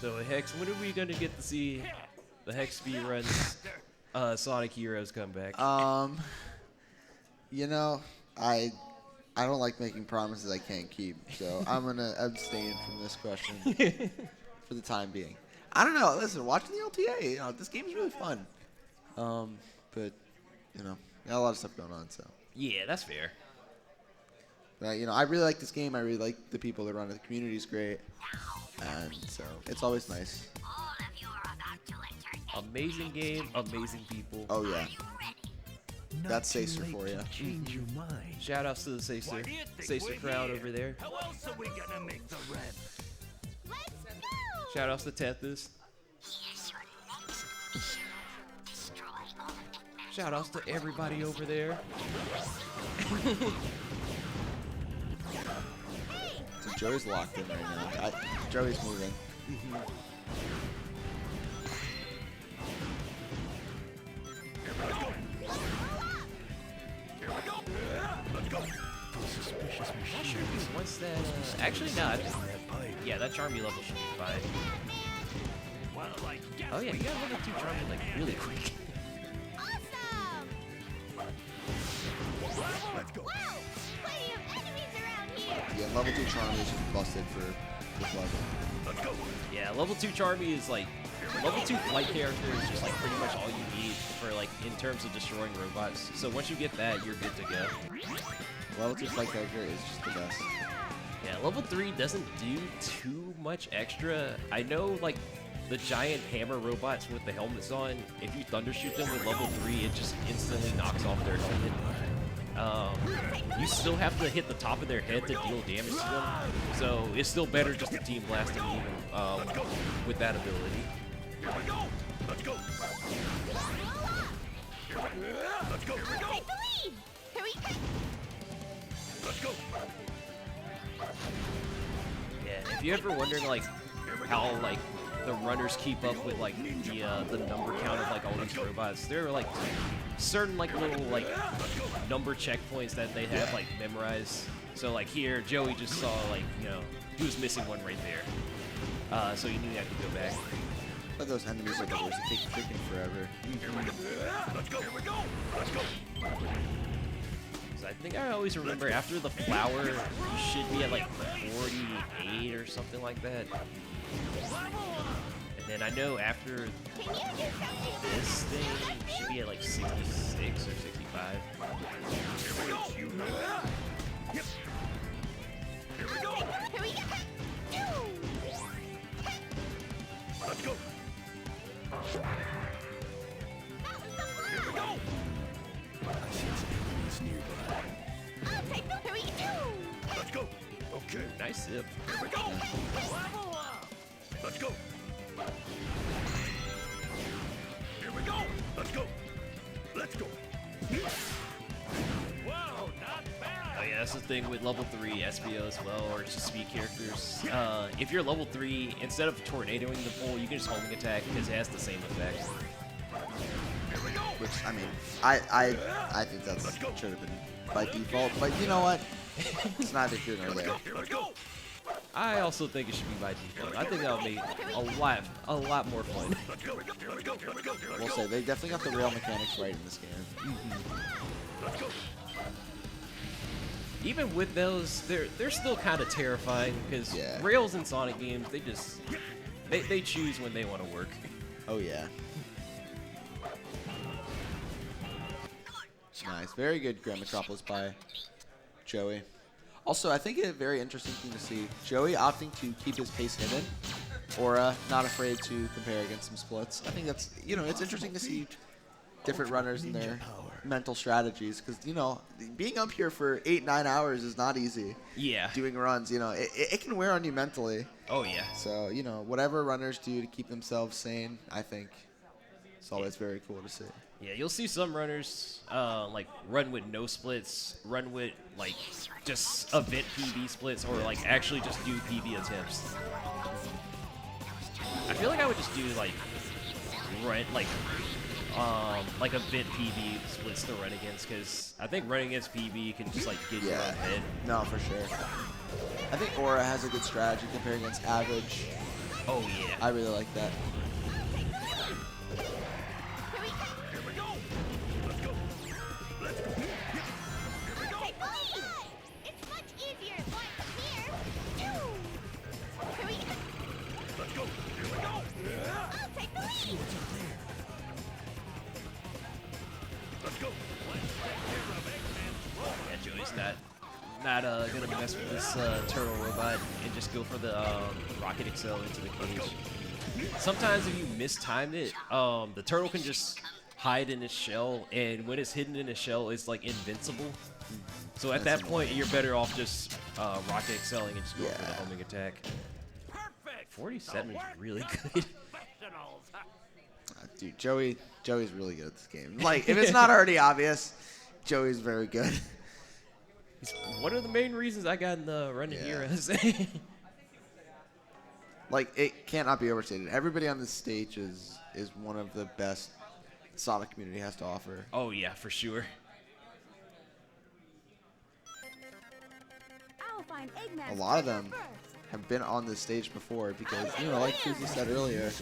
So Hex, when are we gonna get to see the Hex speedruns Sonic Heroes come back? You know, I don't like making promises I can't keep, so I'm gonna abstain from this question for the time being. I don't know. Listen, watching the LTA, you know, this game is really fun. But you know, got a lot of stuff going on, so. Yeah, that's fair. You know, I really like this game. I really like the people that run it. The community is great, and so it's always nice. Amazing game, amazing people. Oh yeah, that's Sacer for you. Change your mind. Shout outs to the Sacer crowd over there. How else are we gonna make the rent? Let's go! Shout outs to Tethys. Shout outs to everybody over there. So Joey's locked in right now. Joey's moving. What's that? Actually, no. Yeah, that Charmy level should be fine. Oh yeah, you got level 2 Charmy like really quick. Awesome! Wow! Plenty of enemies around here! Yeah, level 2 Charm is just busted for this level. Yeah, level 2 Charmy is like, level 2 flight character is just like pretty much all you need for like, in terms of destroying robots. So once you get that, you're good to go. Level 2 flight character is just the best. Yeah, level 3 doesn't do too much extra. I know like the giant hammer robots with the helmets on, if you thundershoot them with level 3, it just instantly knocks off their helmet. You still have to hit the top of their head to deal damage to them, so it's still better just to team blast them even with that ability. Let's go. Take the lead! Here we go! Let's go. Yeah, if you're ever wondering like how like the runners keep up with like the number count of like all these robots, there are like certain like little like number checkpoints that they have like memorized. So like here, Joey just saw like, you know, he was missing one right there, so he knew he had to go back. But those enemies are the worst. They take freaking forever. Let's go. Here we go. Let's go. So I think I always remember after the flower, you should be at like 48 or something like that. And then I know after Can you do something? this thing, you should be at like 66 or 65. Here we go. Yep. Here we go. Here we go. Let's go. Here we go. I'll take them. Here we go. Let's go. Okay. Nice zip. Here we go. Level up. Let's go. Here we go. Let's go. Let's go. Whoa, not bad. Oh yeah, that's the thing with level 3 SBO as well, or just speed characters. If you're level 3, instead of tornadoing the pole, you can just homing attack because it has the same effect. Here we go. Which, I mean, I think that should have been by default. But you know what? It's neither here nor there. Let's go. I also think it should be by default. I think that would make a lot more fun. Let's go. Here we go. Here we go. Here we We'll go. say they definitely got the rail mechanics right in this game. Let's go. Even with those, they're still kind of terrifying because Yeah. rails in Sonic games, they choose when they want to work. Oh yeah. Nice, very good Grand Metropolis by Joey. Also, I think a very interesting thing to see, Joey opting to keep his pace hidden, Aura not afraid to compare against some splits. I think that's, you know, it's interesting to see different runners and their mental strategies, because, you know, being up here for 8-9 hours is not easy. Yeah. Doing runs, you know, it can wear on you mentally. Oh yeah. So, you know, whatever runners do to keep themselves sane, I think it's always very cool to see. Yeah, you'll see some runners like run with no splits, run with like just event PB splits, or like actually just do PB attempts. I feel like I would just do like run like event PB splits to run against, because I think running against PB can just like get you Yeah. ahead. No, for sure. I think Aura has a good strategy compared against average. Oh yeah. I really like that. Here we go. Let's go. Let's go. Here we go. Take the lead. It's much easier going from here. Here we go. Let's go. Here we go. I'll take the lead. Let's go. Let's take care of Eggman. Yeah, Joey's not gonna mess with this turtle robot and just go for the rocket excel into the cage. Sometimes if you mistimed it, the turtle can just hide in its shell, and when it's hidden in its shell, it's like invincible. So at that point, you're better off just rocket excelling and just go for the Yeah. homing attack. Perfect. 47 is The work really of good. professionals. Dude, Joey's really good at this game. Like, if it's not already obvious, Joey's very good. It's one of the main reasons I got in the running Yeah. heroes. Like, it cannot be overstated. Everybody on this stage is one of the best Sonic community has to offer. Oh yeah, for sure. I'll find Eggman's A lot of treasure them first. have been on this stage before because, you know, like Susie said earlier,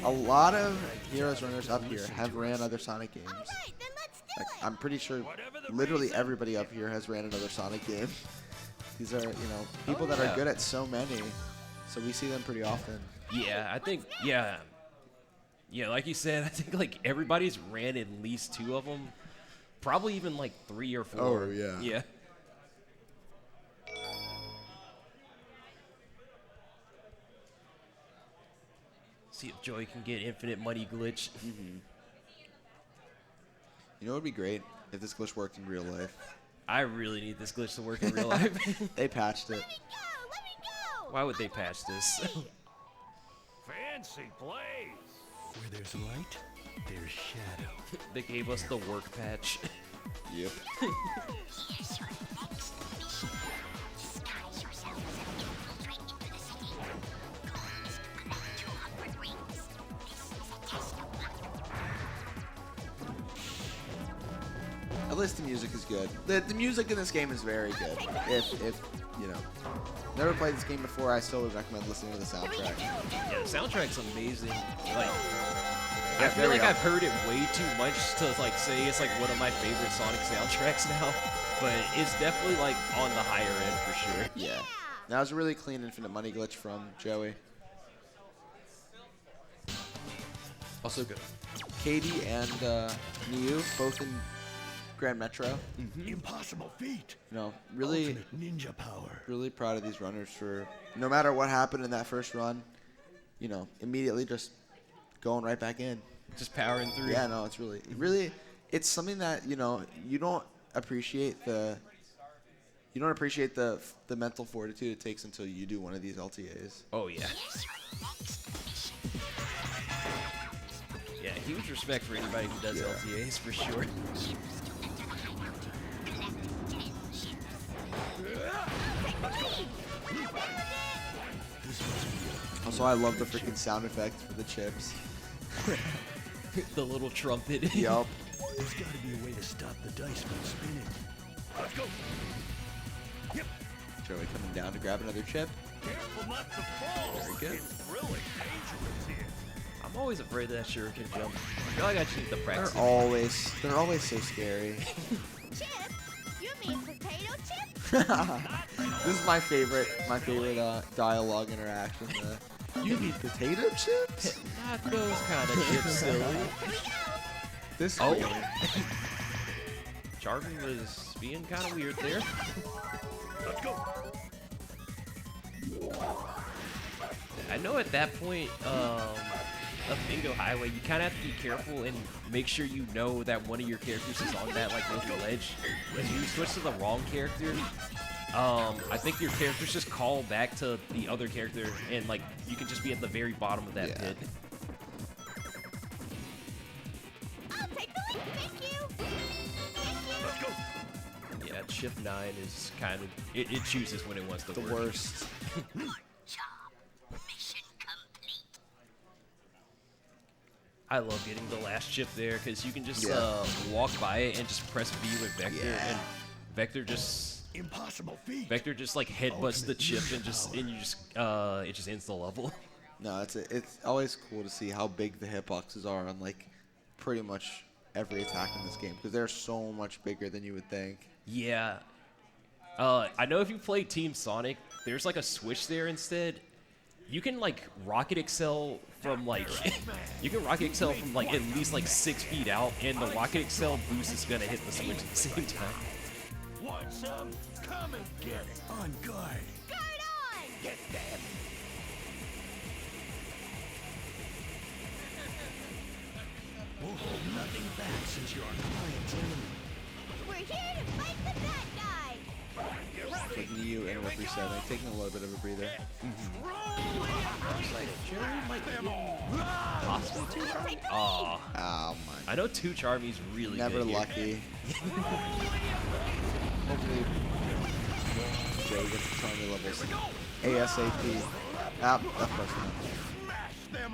a lot of Heroes runners up here have ran other Sonic games. All right, then let's do Like, it. I'm pretty sure Whatever the literally reason. everybody up here has ran another Sonic game. These are, you know, people that yeah. are good at so many, so we see them pretty often. Yeah, I think, yeah, like you said, I think like everybody's ran at least 2 of them, probably even like 3 or 4. Oh, yeah. Yeah. See if Joey can get infinite money glitch. You know what would be great if this glitch worked in real life? I really need this glitch to work in real life. They patched it. Let me go. Why would they patch this? Fancy place. Where there's light, there's shadow. They gave us the work patch. Yep. At least the music is good. The music in this game is very good. If you know, never played this game before, I still would recommend listening to the soundtrack. Yeah, the soundtrack's amazing. Like, Yeah, I feel there we like go. I've heard it way too much to like say it's like one of my favorite Sonic soundtracks now, but it's definitely like on the higher end for sure. Yeah. That was a really clean Infinite Money glitch from Joey. Also, Katie and Niu, both in Grand Metro. Impossible feat. You know, really, Ultimate ninja power. really proud of these runners for no matter what happened in that first run, you know, immediately just going right back in. Just powering through. Yeah, no, it's really, it's something that, you know, you don't appreciate the mental fortitude it takes until you do one of these LTAs. Oh yeah. Yeah, huge respect for anybody who does LTAs for sure. Also, I love the freaking sound effect for the chips. The little trumpet. Yup. There's got to be a way to stop the dice from spinning. Let's go. Joey coming down to grab another chip. Careful not to fall. Very good. It's really dangerous here. I'm always afraid of that shuriken jump. I feel like I just need to practice. They're always so scary. Chip? You mean potato chip? This is my favorite dialogue interaction. You need potato chips? Not those kind of chips, silly. Here we go. This Oh. really- Charlie was being kind of weird there. Let's go. I know at that point of Bingo Highway, you kind of have to be careful and make sure you know that one of your characters is on that like little ledge. If you switch to the wrong character, I think your characters just call back to the other character, and like you can just be at the very bottom of that Yeah. pit. I'll take the lead. Thank you. Thank you. Let's go. Yeah, Shift 9 is kind of it chooses when it wants to the work. worst. I love getting the last chip there because you can just Yeah. walk by it and just press V with Vector, Yeah. and Vector just Impossible feat. like headbutts the Ultimate chip ninja and just power. it just ends the level. No, it's always cool to see how big the hitboxes are on like pretty much every attack in this game because they're so much bigger than you would think. Yeah. I know if you play Team Sonic, there's like a switch there instead. You can like rocket excel from like you can rocket excel from like at least like 6 feet out, and the rocket excel boost is gonna hit the switch at the same time. Want some? Come and get it. On guard. Guard on. Get that. We'll hold nothing back since you're our client's enemy. We're here to fight the bad guy. With Niu and with Reset, I'm taking a little bit of a breather. Possibly 2 Charmy? Aw. Oh my. I know 2 Charmy's really Never good here. lucky. Hopefully, Joey gets the Charmy levels ASAP. Of course not.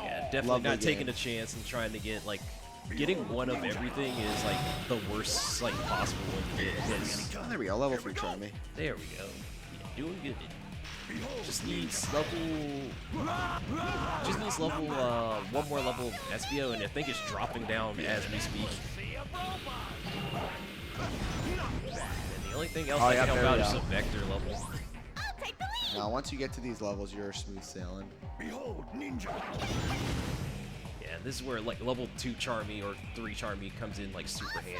Yeah, definitely Lovely not taking game. a chance and trying to get like getting one of everything is like the worst like possible one to get. 'cause- Oh, there we go. Level 3 Charmy. There we go. Yeah, doing good. Just needs level. Just needs level. One more level of SBO, and I think it's dropping down as we speak. And the only thing else Oh, I yeah, can help there out we is go. the Vector level. I'll take the lead. Now, once you get to these levels, you're smooth sailing. Behold, ninja. Yeah, this is where like level 2 Charmy or 3 Charmy comes in like super handy.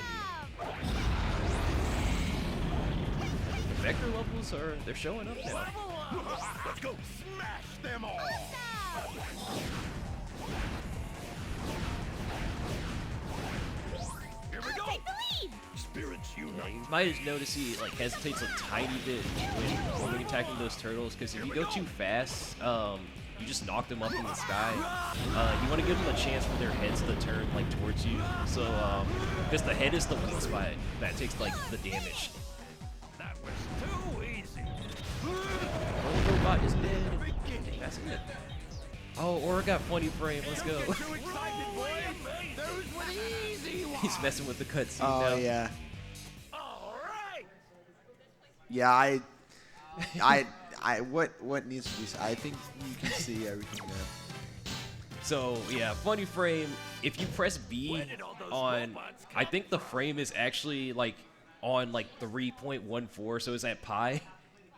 The Vector levels they're showing up now. Let's go. Smash them all. Here we go. Take the lead. Spirits Yeah, unite. you might notice he like hesitates a tiny bit when attacking those turtles because if you go too fast, you just knock them up in the sky. You want to give them a chance for their heads to turn like towards you. So because the head is the weak spot that takes like the damage. That was too easy. Oh, robot is dead. That's it. Oh, Aura got funny frame. Let's go. Too excited, boy. Those were the easy ones. He's messing with the cutscene Oh now. yeah. All right. Yeah, What needs to be said? I think you can see everything there. So yeah, funny frame. If you press B on, I think the frame is actually like on like 3.14, so it's at pi.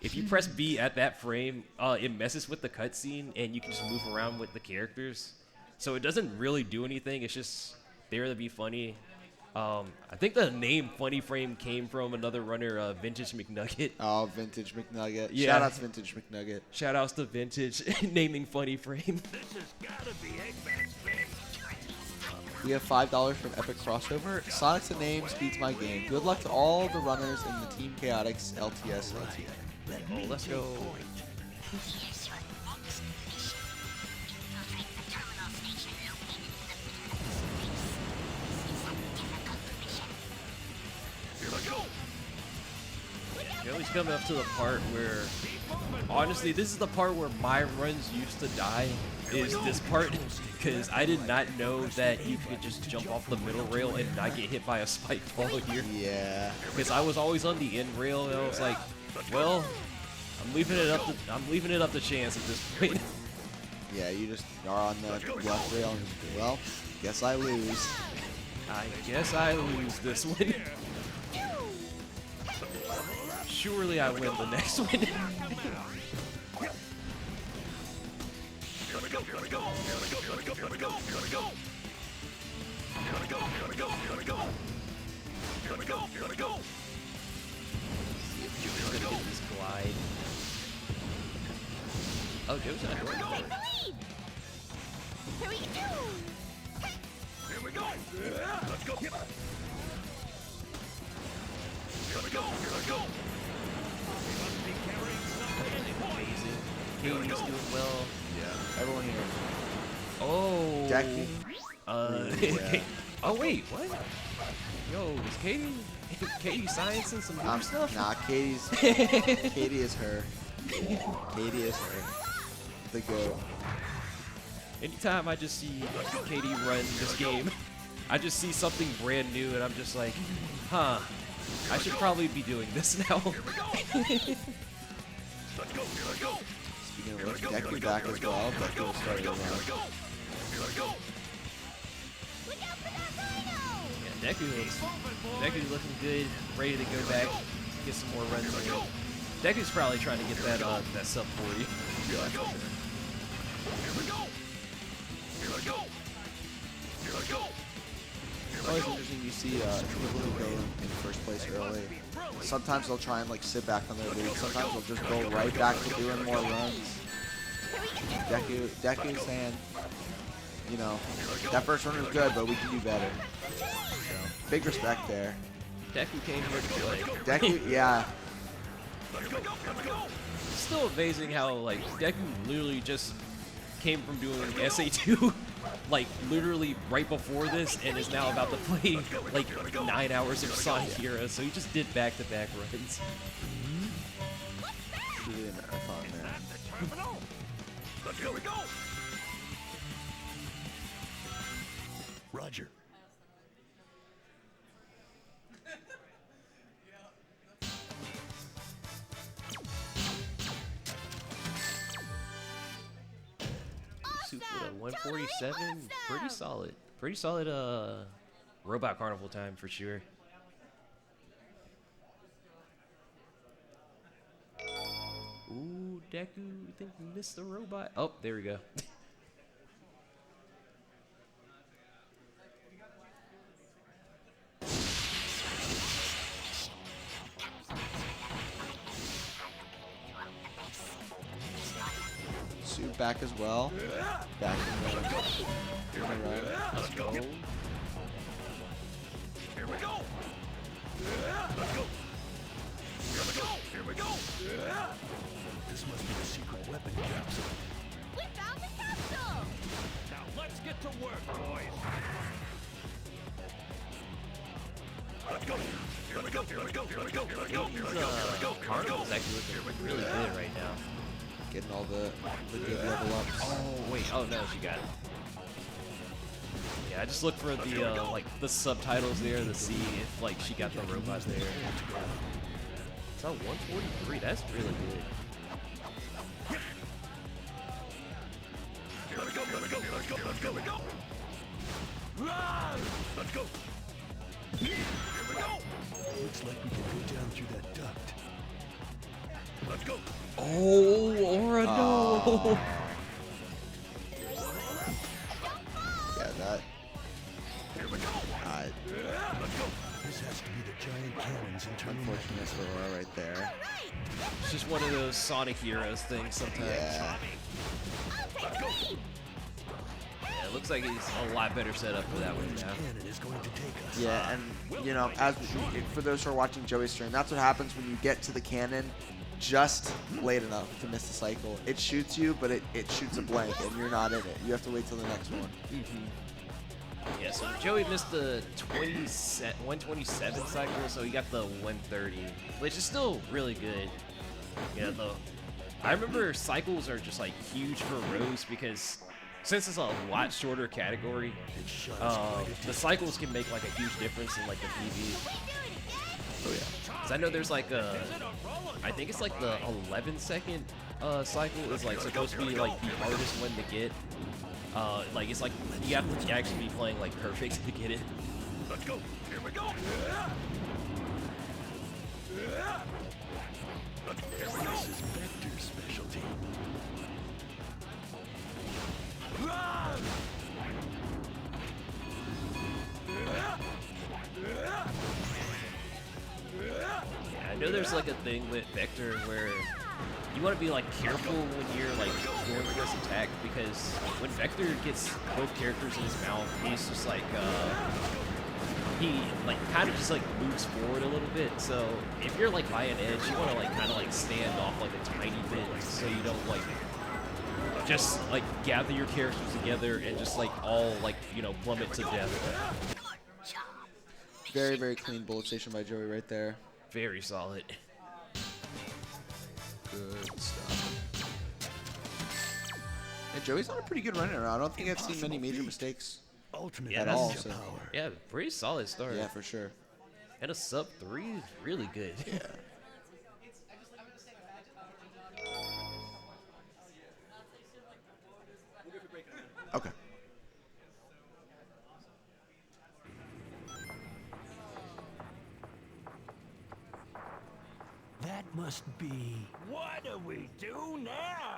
If you press B at that frame, it messes with the cutscene, and you can just move around with the characters. So it doesn't really do anything. It's just there to be funny. I think the name Funny Frame came from another runner, Vintage McNugget. Oh, Vintage McNugget. Yeah. Shout out to Vintage McNugget. Shout outs to Vintage naming Funny Frame. This has gotta be Eggman's thing. We have $5 from Epic Crossover. Sonic's the name, speed's my game. Good luck to all the runners in the Team Chaotix LTS LTA. Oh, let's go. Joey's coming up to the part where, honestly, this is the part where my runs used to die, is this part, because I did not know that you could just jump off the middle rail and not get hit by a spike fall here. Yeah. Because I was always on the end rail, and I was like, well, I'm leaving it up to chance at this point. Yeah, you just are on the left rail and, well, guess I lose. I guess I lose this one. Surely I win the next one. Here we go, here we go, here we go, here we go, here we go, here we go. Here we go, here we go, here we go. Here we go, here we go. Joe's gonna get this glide. Oh, Joe's not doing Take the lead. Here we go. Here we go. Let's go. Here we go, here we go. We must be carrying something. amazing. Katie's doing well. Yeah. Everyone here. Oh. Deku. Yeah. Oh wait, what? Yo, is Katie sciencing some new stuff? Nah, Katie is her. Katie is her. The GOAT. Anytime I just see Katie run this game, I just see something brand new and I'm just like, huh, I should probably be doing this now. Let's go, here we go. Speaking of which, Deku back as well. Deku started to run. Here we go. Look out for that rhino. Yeah, Deku looking good, ready to go back, get some more runs in. Deku's probably trying to get that that sub 40. Here we go. Here we go. Here we go. Here we go. It's always interesting you see people who go in first place early. Sometimes they'll try and like sit back on their lead. Sometimes they'll just go right back to doing more runs. Deku's saying, you know, that first run was good, but we can do better. So, big respect there. Deku came here to play. Deku, yeah. It's still amazing how like Deku literally just came from doing SA2 like literally right before this and is now about to play like 9 hours of Sonic Heroes, so he just did back-to-back runs. Really a marathon there. Terminal. Here we go. Roger. Soup with a 147, pretty solid. Pretty solid Robot Carnival time for sure. Ooh, Deku, I think we missed the robot. Oh, there we go. Soup back as well. Back in the run. Let's go. Here we go. Let's go. Here we go. Here we go. This must be the secret weapon capsule. We found the capsule. Now let's get to work, boys. Let's go. Here we go. Here we go. Here we go. Here we go. Here we go. Here we go. Carnival's actually looking really good right now. Getting all the good level ups. Oh wait, oh no, she got it. Yeah, I just looked for the like the subtitles there to see if like she got the robot there. It's on 143. That's really good. Let's go, let's go, let's go, let's go, let's go. Let's go. Here we go. Looks like we can go down through that duct. Let's go. Oh, Aura, no. Yeah, that. Here we go. Let's go. This has to be the giant cannons in turning back. Unfortunate for Aura right there. It's just one of those Sonic Heroes things sometimes. Yeah. Let's go. Yeah, it looks like he's a lot better set up for that one now. Cannon is going to take us. Yeah, and you know, for those who are watching Joey's stream, that's what happens when you get to the cannon just late enough to miss the cycle. It shoots you, but it shoots a blank, and you're not in it. You have to wait till the next one. Yeah, so Joey missed the 127 cycle, so he got the 130, which is still really good. Yeah, though. I remember cycles are just like huge for Rose because since it's a lot shorter category, the cycles can make like a huge difference in like the PV. Oh yeah. Cause I know there's like I think it's like the 11-second cycle is like supposed to be like the hardest one to get. Like it's like you have to actually be playing like perfect to get it. Let's go. Here we go. This is Vector's specialty. Yeah, I know there's like a thing with Vector where you want to be like careful when you're like going for this attack because when Vector gets both characters in his mouth, he's just like he like kind of just like moves forward a little bit. So if you're like by an edge, you want to like kind of like stand off like a tiny bit so you don't like just like gather your characters together and just like all like, you know, plummet to death. Very, very clean bullet station by Joey right there. Very solid. Good stuff. And Joey's on a pretty good run right now. I don't think I've seen many major mistakes. Ultimate Yeah, at all, ninja so- power. Yeah, pretty solid start. Yeah, for sure. And a sub 3 is really good. Yeah. Okay. That must be. What do we do now?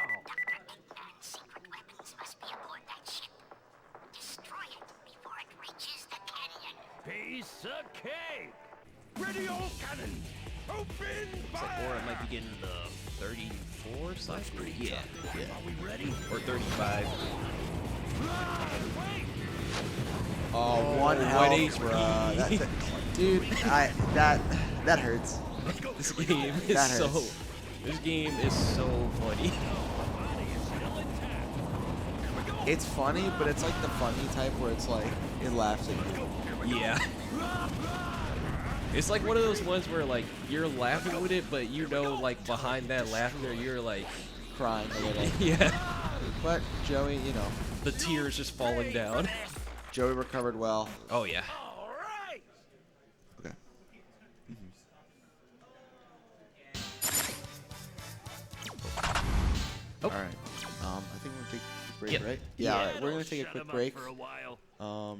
Secret weapons must be aboard that ship. Destroy it before it reaches the canyon. Piece of cake. Ready, all cannons. Open Looks like fire. Aura might be getting the 34 cycle. Yeah. Are we ready? Or 35. Wait. Oh, one health, 1 HP. bruh. Dude, that hurts. This game is That so. hurts. This game is so funny. It's funny, but it's like the funny type where it's like it laughs at you. Yeah. It's like one of those ones where like you're laughing with it, but you know like behind that laughter you're like, Crying a little. yeah, But Joey, you know, the tears just falling down. Joey recovered well. Oh yeah. All right. Okay. Oh. All right. I think we're gonna take a quick break, Yep. right? Yeah. All right. That'll We're gonna take a shut quick 'em up break. for a while.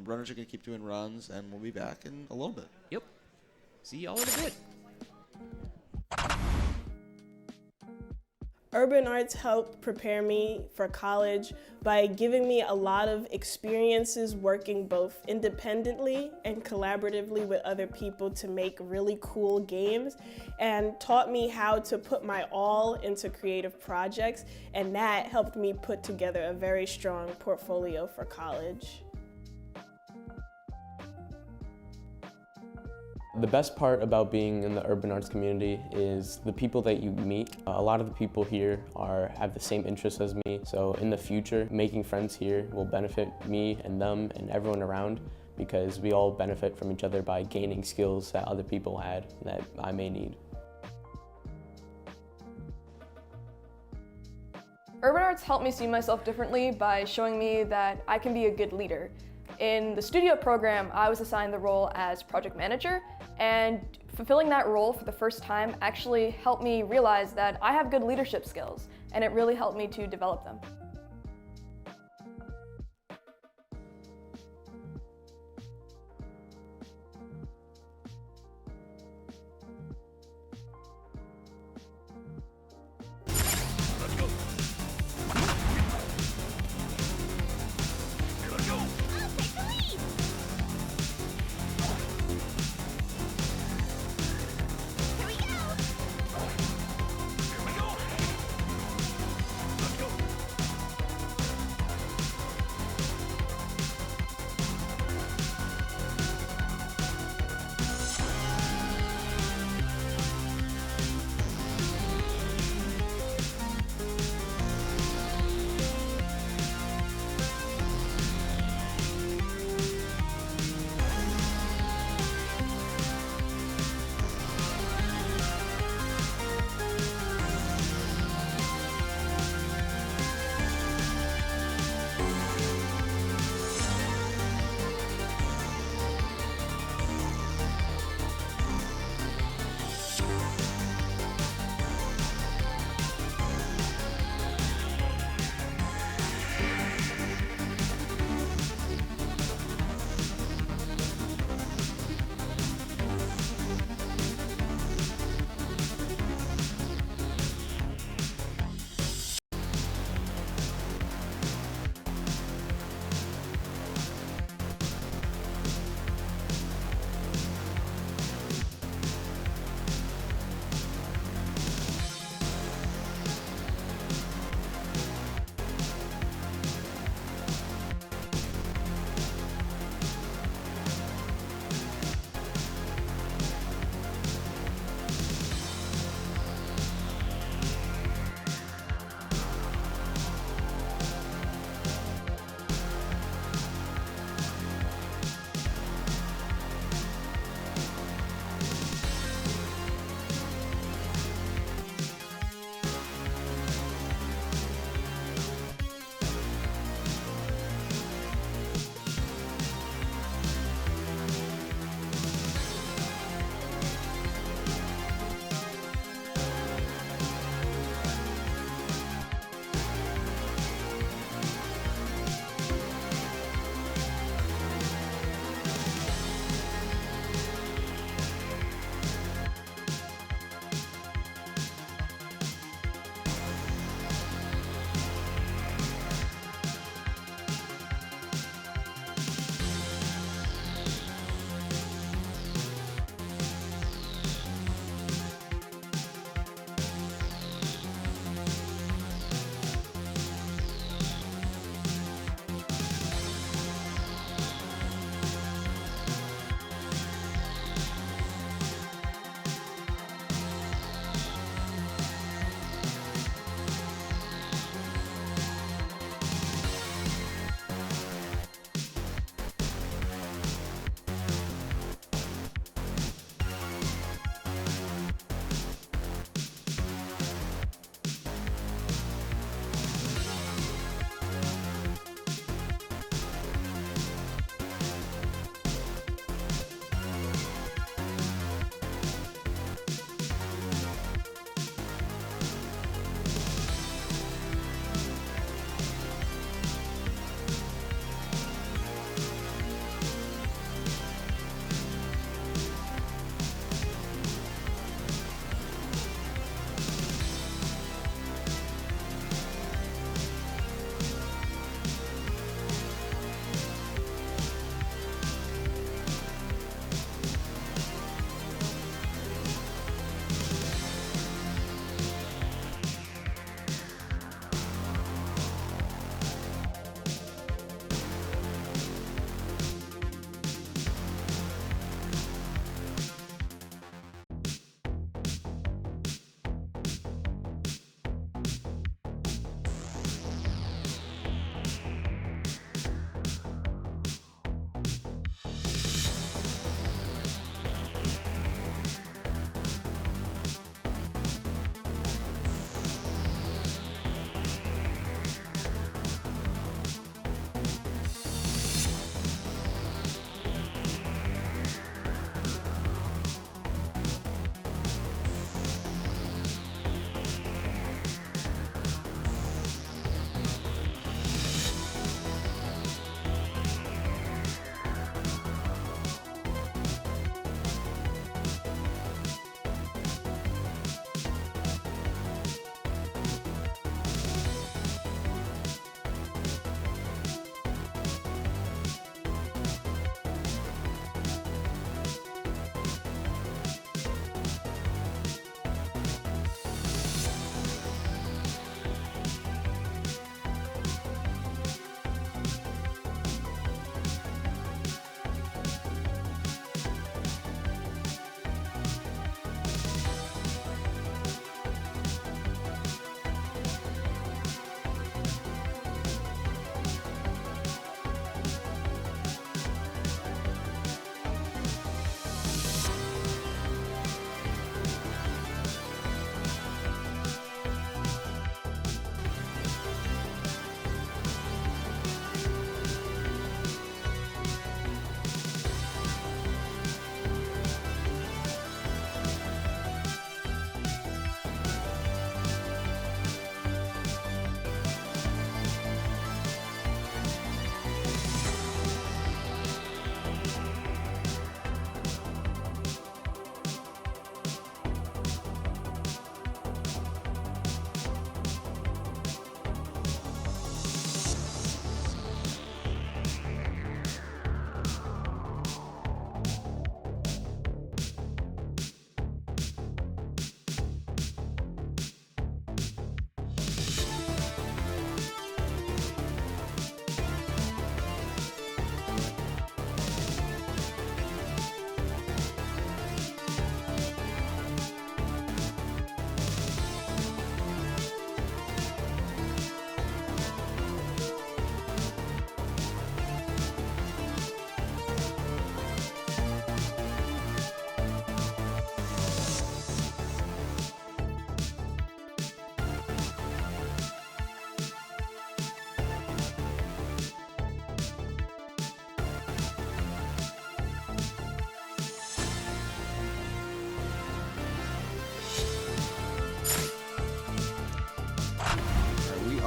Runners are gonna keep doing runs, and we'll be back in a little bit. Yep. See y'all in a bit. Urban arts helped prepare me for college by giving me a lot of experiences working both independently and collaboratively with other people to make really cool games, and taught me how to put my all into creative projects, and that helped me put together a very strong portfolio for college. The best part about being in the urban arts community is the people that you meet. A lot of the people here have the same interests as me, so in the future, making friends here will benefit me and them and everyone around because we all benefit from each other by gaining skills that other people had that I may need. Urban arts helped me see myself differently by showing me that I can be a good leader. In the studio program, I was assigned the role as project manager, and fulfilling that role for the first time actually helped me realize that I have good leadership skills, and it really helped me to develop them.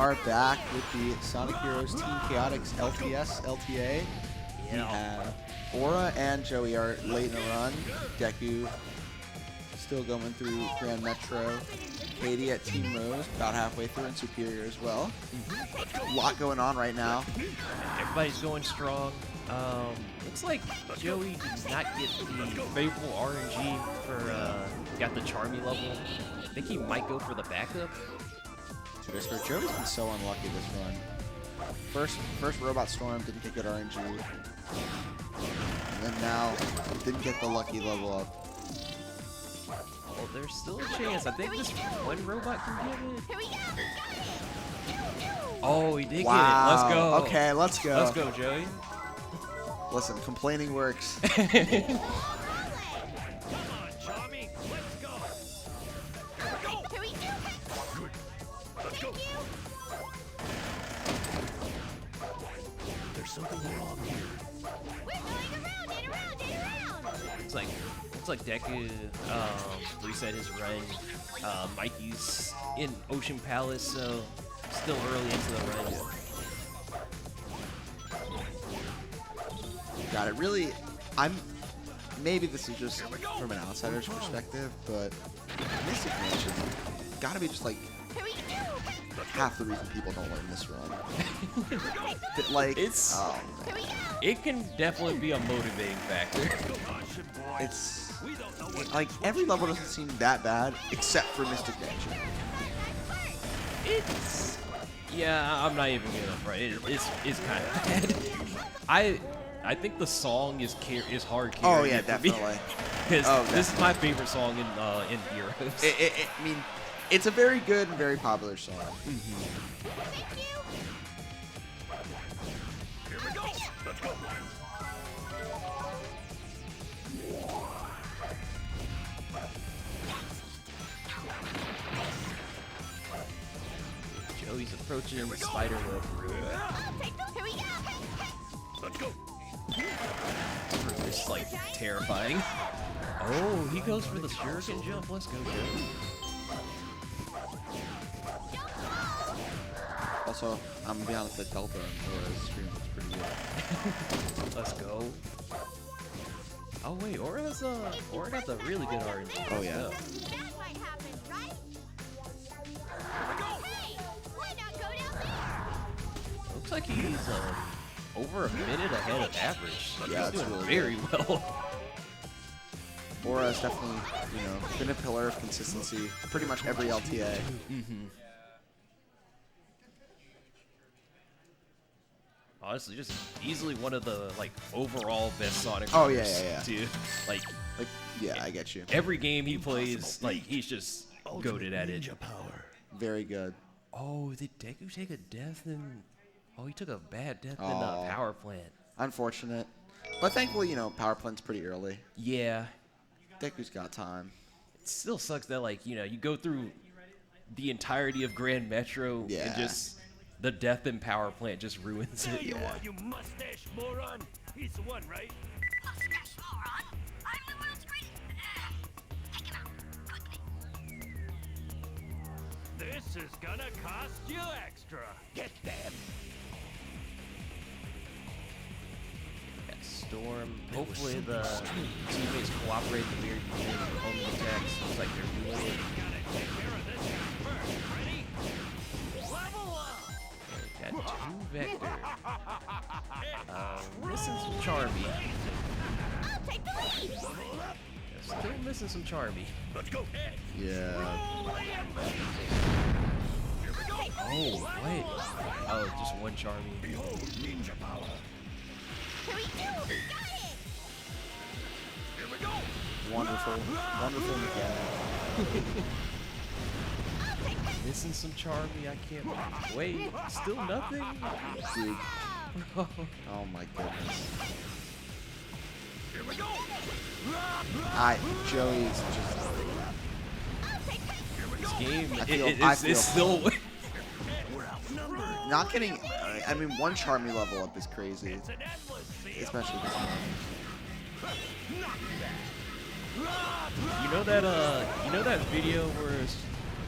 are back with the Sonic Heroes Team Chaotix LTS LTA. We have Aura and Joey are late in the run. Deku still going through Grand Metro. Katie at Team Rose, about halfway through, and Superior as well. A lot going on right now. Everybody's going strong. Looks like Joey did not get the favorable RNG for got the Charmy level. I think he might go for the backup. So Joey's been so unlucky this run. First Robot Storm didn't get good RNG. And then now didn't get the lucky level up. Oh, there's still a chance. I think this one robot can get it. Oh, he did get it. Let's go. Okay, let's go. Let's go, Joey. Listen, complaining works. There's something wrong here. Looks like Deku reset his run. Mikey's in Ocean Palace, so still early into the run. Got it. Really, maybe this is just from an outsider's perspective, but Mystic Mansion gotta be just like half the reason people don't learn this run. Like, It's it can definitely be a motivating factor. it's like every level doesn't seem that bad except for Mystic Mansion. It's I'm not even gonna front. It's kind of bad. I think the song is hard carrying. Oh yeah, it for me. definitely. Because this is my favorite song in Heroes. I mean, it's a very good and very popular song. Joey's approaching the spider web room. Let's go. It's like terrifying. Oh, he goes for the shuriken jump. Let's go, Joey. Also, I'm gonna be honest, the Delta on Aura's stream looks pretty good. Let's go. Oh wait, Aura got the really good RNG. Oh yeah. That might happen, right? Hey, why not go down there? Looks like he's over a minute ahead of average. Yeah, he's that's doing really very well. Aura has definitely, been a pillar of consistency pretty much every LTA. Honestly, just easily one of the overall best Sonic Oh, yeah, runners, yeah, yeah. dude. Like, yeah, I get you. Every game he plays, he's just goated at it. Ninja power. Very good. Oh, did Deku take a death in? Oh, he took a bad death in Aw. the power plant. Unfortunate. But thankfully, power plant's pretty early. Yeah, Deku's got time. it still sucks that you go through the entirety of Grand Metro Yeah. and just the death in power plant just ruins it. You are, you mustache moron. He's the one, right? Mustache moron. I'm the world's greatest. Take him out, quickly. This is gonna cost you extra. Get them. Yeah, Storm. Hopefully the teammates cooperate at the very beginning of the homing attacks. Looks like they're doing it. Gotta take care of this first. Ready? Level up. Got two Vector. Missing some Charmy. I'll take the lead. Still missing some Charmy. Let's go. Yeah. Oh, wait. Oh, just one Charmy. Ninja power. Here we go. Got it. Here we go. Wonderful. Wonderful mechanic. Missing some Charmy. I can't wait. Still nothing. Dude. Oh my goodness. Here we go. Joey's just... This game, I feel- it's still. Not getting... I mean, one Charmy level up is crazy. It's an endless sea. Especially this one. You know that video where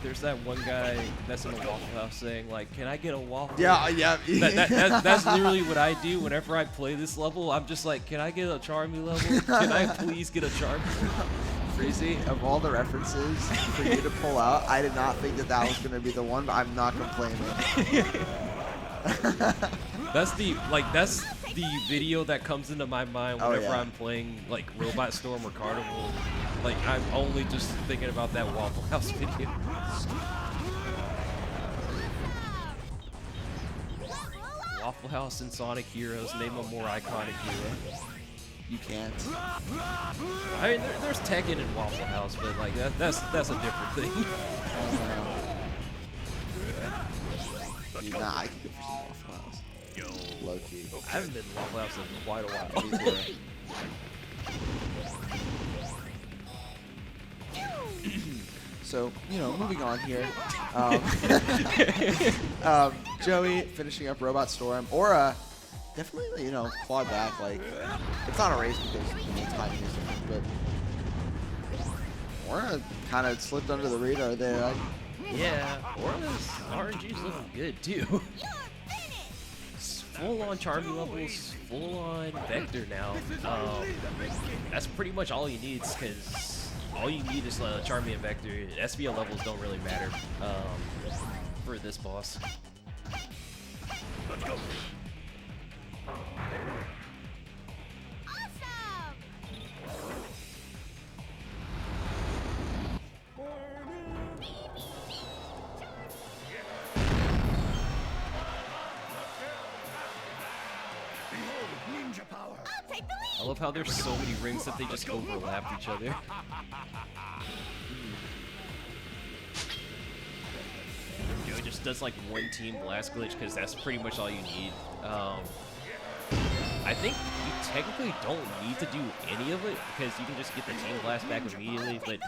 there's that one guy that's in the Waffle House saying like, "Can I get a waffle?" Yeah, yeah. That's literally what I do whenever I play this level. I'm just like, "Can I get a Charmy level? Can I please get a Charmy?" Freezy, of all the references for you to pull out, I did not think that that was going to be the one, but I'm not complaining. That's the video that comes into my mind whenever I'm playing like Robot Storm or Carnival. Like I'm only just thinking about that Waffle House video. Waffle House and Sonic Heroes, name a more iconic hero. You can't. I mean, there's Tekken and Waffle House, but like that's a different thing. Nah, I can go for some Waffle House. Low key. I haven't been to Waffle House in quite a while. So, you know, moving on here. Joey finishing up Robot Storm. Aura, definitely, you know, clawed back. Like, it's not a race because timing is different, but Aura kind of slipped under the radar there. Yeah, Aura's RNG's looking good too. Full on Charmy levels, full on Vector now. That's pretty much all he needs because all you need is Charmy and Vector. SBL levels don't really matter for this boss. Let's go. I love how there's so many rings that they just overlap each other. Joey just does like one team blast glitch because that's pretty much all you need. I think you technically don't need to do any of it because you can just get the team blast back immediately, but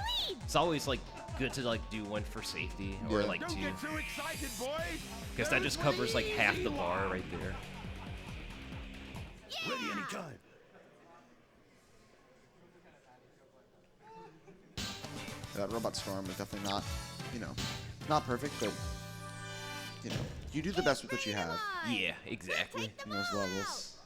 it's always like good to like do one for safety or like two because that just covers like half the bar right there. Ready anytime. That Robot Storm is definitely not, you know, not perfect, but, you know, you do the best with what you have Yeah, exactly. in those levels.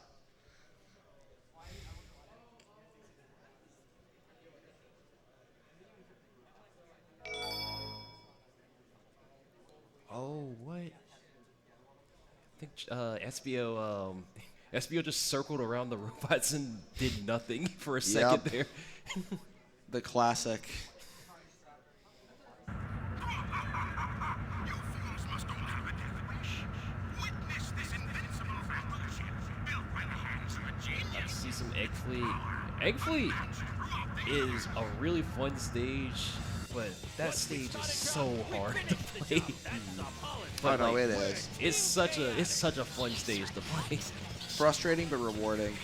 Oh, what? I think SBO SBO just circled around the robots and did nothing for a second there. The classic. Let's see some Egg Fleet. Egg Fleet is a really fun stage, but that stage is so hard to play. But Oh no, like, it is. It's such a fun stage to play. Frustrating but rewarding.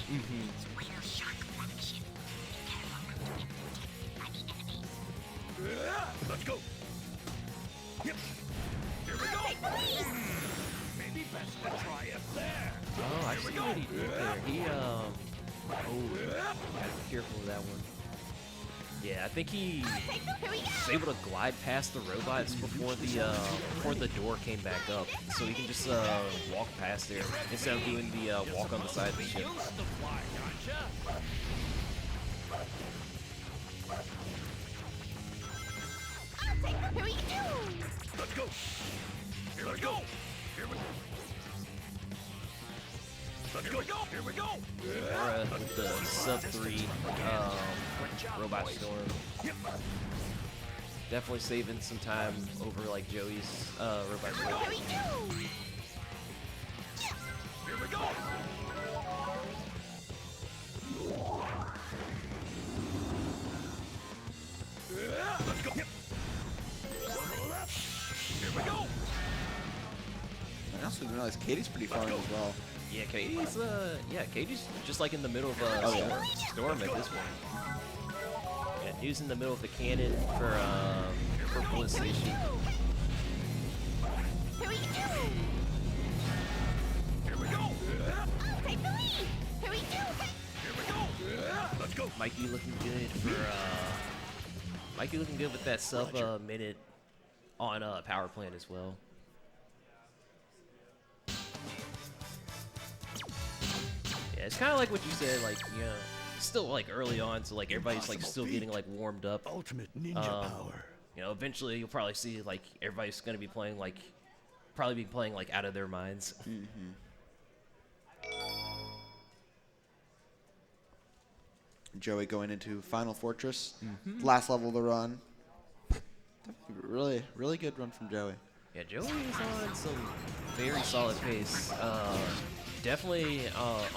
Let's go. Yep. Here we go. Maybe best to try it there. Oh, I see what he did there. He oh, gotta be careful with that one. Yeah, I think he was able to glide past the robots before the door came back up, so he can just walk past there instead of doing the walk on the side of the ship. Let's go. Here we go. Here we go. Let's go. Here we go. Aura with the sub 3 Robot Storm. Definitely saving some time over like Joey's Robot Storm. Here we go. Let's go. Here we go. I also didn't realize Katie's pretty far in as well. Yeah, Katie's just like in the middle of Storm at this point. Yeah, he's in the middle of the cannon for Bullet Station. Here we go. Let's go. Mikey looking good for Mikey looking good with that sub minute on power plant as well. Yeah, it's kind of like what you said, like, you know, still like early on, so like everybody's like still getting like warmed up. Ultimate ninja power. You know, eventually you'll probably see like everybody's gonna be playing like, probably be playing like out of their minds. Joey going into Final Fortress, last level of the run. Really, really good run from Joey. Yeah, Joey is on some very solid pace. Definitely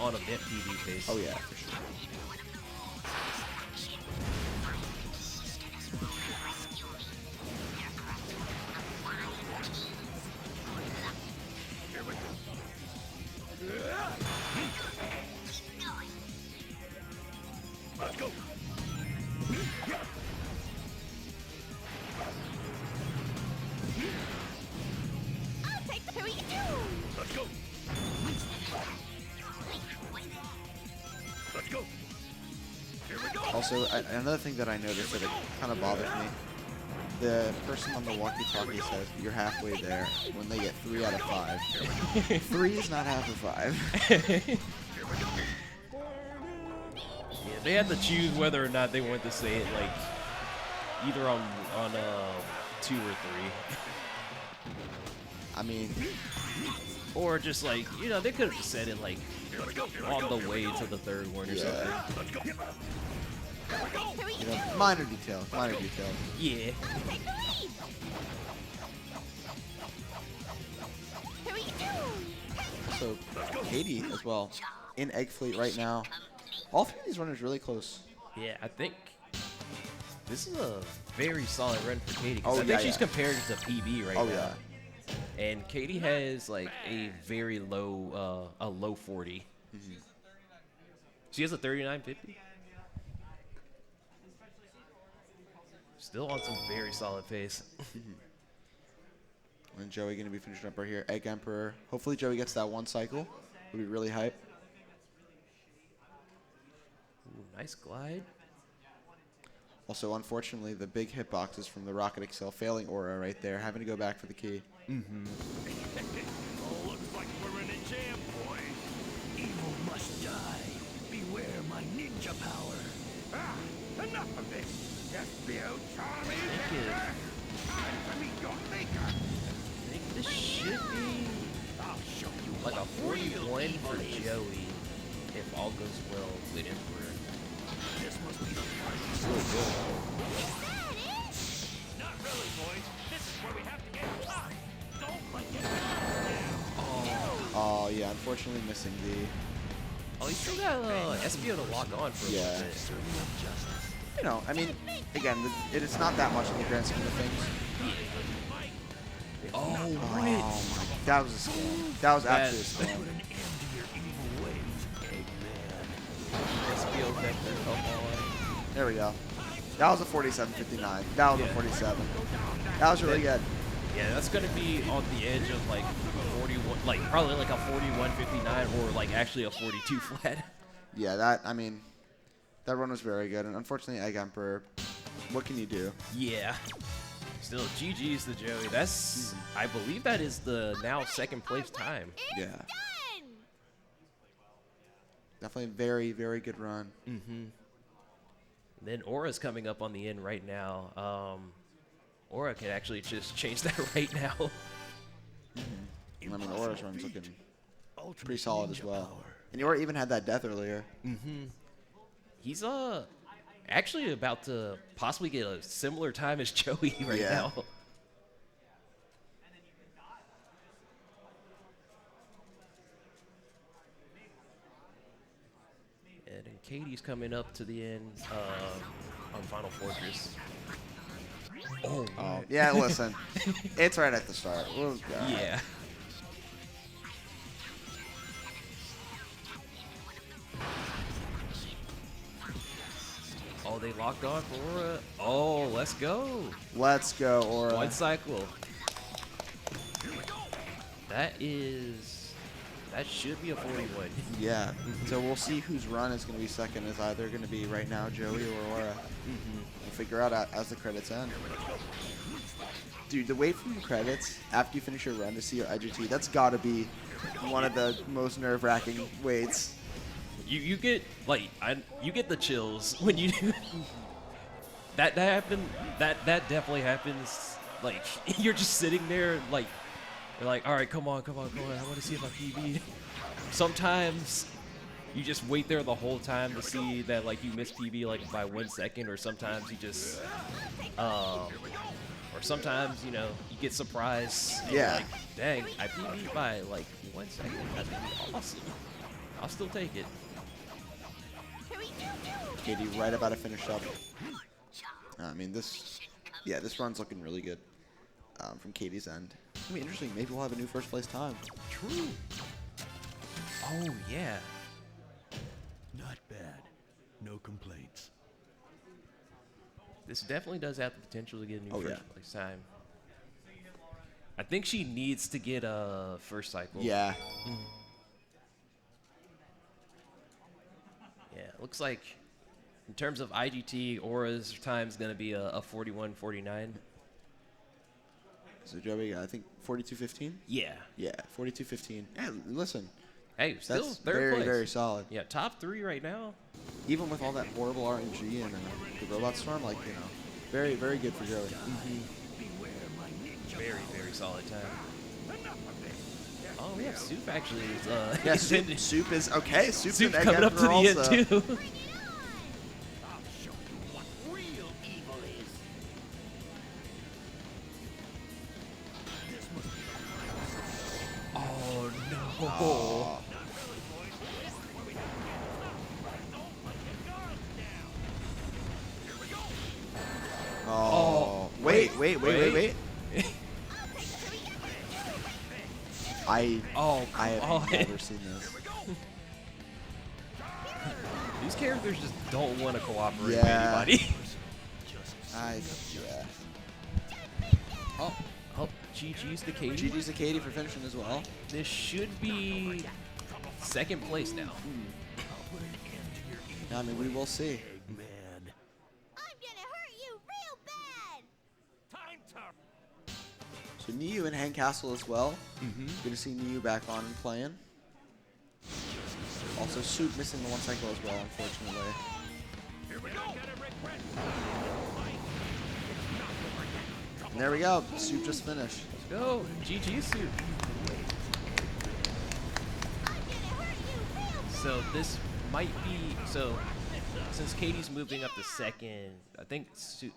on event PB pace. Oh yeah, for sure. Let's go. I'll take the Let's go. Let's go. Here we go. Also, another thing that I noticed that it kind of bothers me, the person on the walkie-talkie says you're halfway there when they get 3 out of 5. 3 is not half of 5. Yeah, they had to choose whether or not they wanted to say it like either on 2 or 3. I mean, or just like, you know, they could have just said it like on the way to the 3rd one or something. Let's go. you know, minor detail, minor detail. Yeah. So, Katie as well, in Egg Fleet right now. All 3 of these runners really close. Yeah, I think this is a very solid run for Katie. Oh, I think she's compared to PB right Oh, now. yeah. And Katie has like a very low, low 40. She has a 39.50. Still on some very solid pace. And Joey going to be finishing up right here. Egg Emperor. Hopefully Joey gets that 1 cycle. Would be really hype. Ooh, nice glide. Also, unfortunately, the big hitboxes from the Rocket Excel failing Aura right there, having to go back for the key. Oh, looks like we're in a jam, boy. Evil must die. Beware my ninja power. Ah, enough of this. SBO Charlie. Time to meet your maker. I think this should be I'll show you like a what real 41 evil for is. Joey if all goes well with Emperor. This must be the It's really good. Not really, boys. This is where we have to get hot. Don't let it Oh, yeah, unfortunately missing the... Oh, he's still got SBO to lock on for a Yeah. little bit. You know, I mean, again, it is not that much in the grand scheme of things. Oh, Oh, what? my, that was a scam. That was actually a scam. Put an end to your evil ways, Eggman. SBO vector, come on. There we go. That was a 47.59. That was a 47. That was really good. Yeah, that's gonna be on the edge of like 41, like probably like a 41.59 or like actually a 42 flat. Yeah, that run was very good. And unfortunately, Egg Emperor, what can you do? Yeah. Still, GG's to Joey. That's, I believe that is the now 2nd place time. Yeah. Definitely a very, very good run. Then Aura's coming up on the end right now. Aura can actually just change that right now. I mean, Aura's run's looking Ultimate pretty solid as ninja well. power. And Aura even had that death earlier. He's actually about to possibly get a similar time as Joey right Yeah. now. And then Katie's coming up to the end on Final Fortress. Oh, Yeah, listen. It's right at the start. We'll go. yeah. Oh, they locked on for Aura. Oh, let's go. Let's go, Aura. 1 cycle. That should be a 41. Yeah. So we'll see whose run is going to be second. Is either going to be right now Joey or Aura. We'll figure out as the credits end. Dude, the wait from the credits after you finish your run to see your IGT, that's gotta be one of the most nerve-wracking waits. You get like you get the chills when you do that happen that definitely happens. Like you're just sitting there like you're like, all right, come on, I want to see if I PB. Sometimes you just wait there the whole time to see that like you miss PB like by 1 second, or sometimes you just or sometimes, you know, you get surprised. And Yeah. You're like, dang, I PB'd by like 1 second. That's awesome. I'll still take it. Katie right about to finish up. I mean, this run's looking really good from Katie's end. It's gonna be interesting. Maybe we'll have a new first place time. True. Oh, yeah. Not bad. No complaints. This definitely does have the potential to get a new Oh, first yeah. place time. I think she needs to get a first cycle. Yeah. Yeah, looks like in terms of IGT, Aura's time is going to be a 41:49. So Joey, I think 42:15. Yeah. Yeah, 42:15. Yeah, listen, Hey, still that's third very place. very solid. Yeah, top 3 right now. Even with all that horrible RNG and the robot storm, like very very good for Joey. Very, very solid time. Oh, yeah, Soup actually is. Yeah, is in- Soup is okay. Soup's Soup's an egg coming up to after the also. end, too. Oh, no. Oh. Oh. Wait. Oh, I come on. have never seen this. These characters just don't want to cooperate Yeah. with anybody. Yeah. Oh, GG's to Katie. GG's to Katie for finishing as well. This should be second place now. I mean, we will see. Man. I'm gonna hurt you real bad! So Niu and Hank Castle as well. Good to see Niu back on and playing. Also, Soup missing the 1 cycle as well, unfortunately. And there we go. Soup just finished. Let's go. GG Soup. So this might be since Katie's moving up to second, I think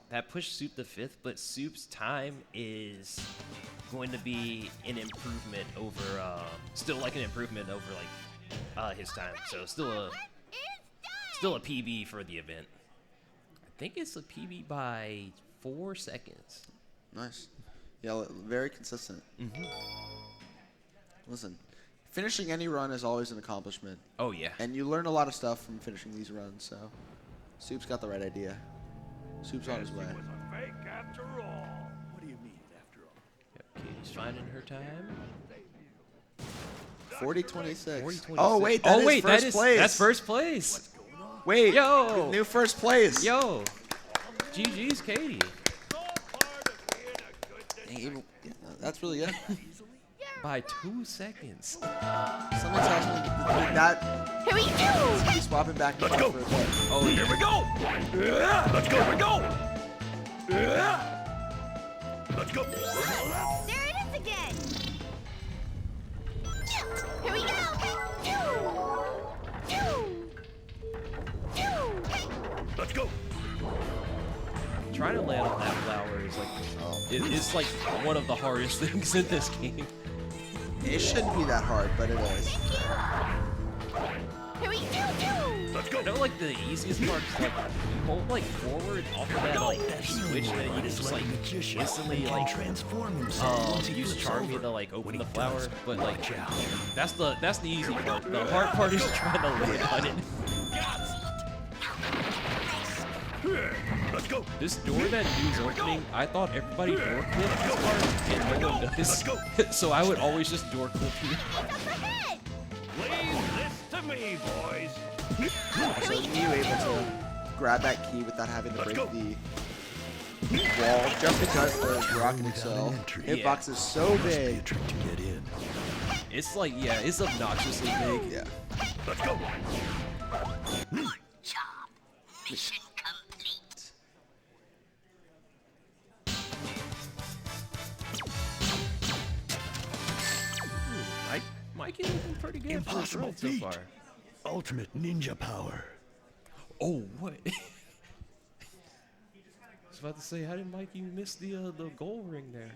that pushed Soup to 5th, but Soup's time is going to be an improvement over still like an improvement over like his time. So still a PB for the event. I think it's a PB by 4 seconds. Nice. Yeah, very consistent. Listen, finishing any run is always an accomplishment. Oh yeah. And you learn a lot of stuff from finishing these runs, so Soup's got the right idea. Soup's on his way. Was a fake after all. What do you mean, after all? Yep, Katie's finding her time. 40-26. 40-26. Oh, wait, first place. That's first place. Wait, Yo. new first place. Yo, GG's Katie. Dang, yeah, that's really good. By 2 seconds. Something tells me that Here we go! he's swapping back and forth for a bit. Oh Here we go! Let's go! Here we go! Let's go! There it is again! Here we go! Let's go! Trying to land on that flower is like, it's like one of the hardest things in this game. It shouldn't be that hard, but it is. Here we go! Let's go! I know like the easiest part is like you hold like forward off of that like switch, and then you can just like instantly like transform himself. use Charmy to like open the flower. But like that's the easy part. The hard part is trying to land on it. Let's go! This door that Niu's opening, I thought everybody door clipped this part, and no one does. Let's go. So I would always just door clip here. Leave this to me, boys! So Niu able to grab that key without having to Let's break go. the wall just because the rocket excel hitbox is so Must be a big. trick to get in. It's like, yeah, it's obnoxiously big. Yeah. Let's go. Good job. Mission complete. Mikey looking pretty good for his Impossible run so feat. far. Ultimate ninja power. Oh, what? I was about to say, how did Mikey miss the gold ring there?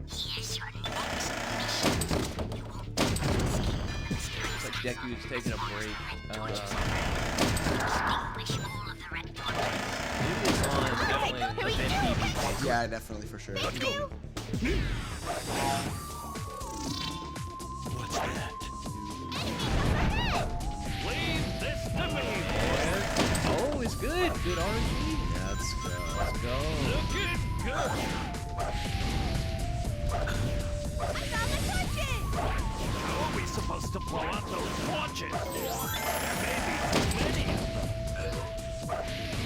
Here's your next mission. You won't be able to escape the mysterious Looks like Deku's taking a break. extinguish all of the red portals. Maybe it's on definitely event PvP. Yeah, definitely for sure. Let's go. What's that? Leave this to me, Oh, it's good. Good RNG. Let's go. Let's go. looking good. How are we supposed to blow out those torches? There may be too many of them.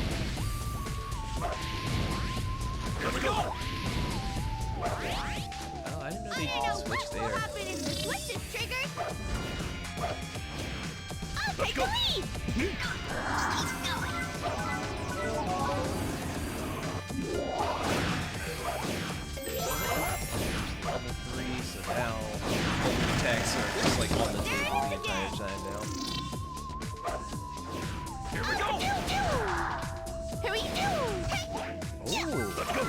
Here we go. Oh, I didn't know they could switch there. Let's go. Level 3, so now attacks are just like on the table the entire time now. Here we go. Oh, Let's go.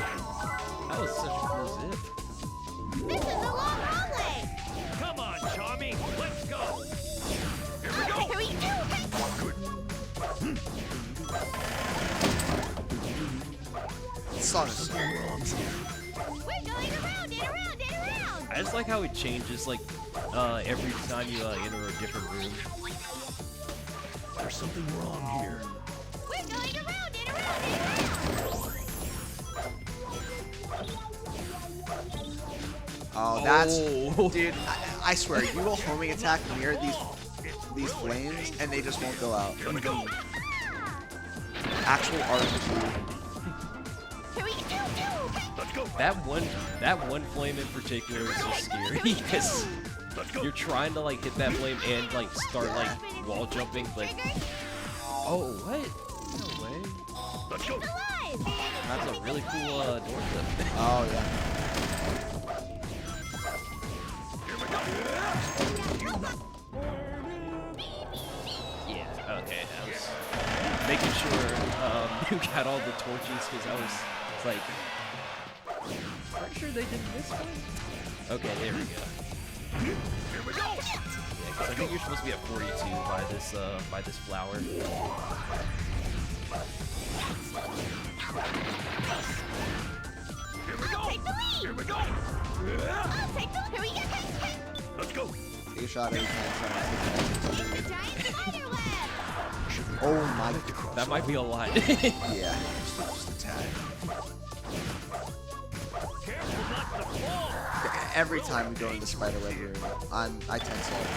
that was such a cool zip. Come on, Charmy. Let's go. Here we go. This song is so I just like how it changes like every time you enter a different room. There's something wrong here. Oh, that's Oh. dude. I swear, you will homing attack near these flames, and they just won't go out. Here we go. Actual RNG. Let's go. That one flame in particular is so scary because Let's go. you're trying to like hit that flame and like start like wall jumping, but oh what? No way. Let's go. That's a really cool door flip. Oh yeah. Here we go. Yeah. Okay. I was making sure you got all the torches because I was like. Pretty sure they didn't miss one. Okay, there we go. Here we go. Yeah, 'cause I think you're supposed to be at 42 by this flower. Here we go. Here we go. Let's go. Take a shot every time. Oh my god. That might be a lot. Yeah. Just a tad. Careful not to fall. Every time we go into the spider web room, I tense up.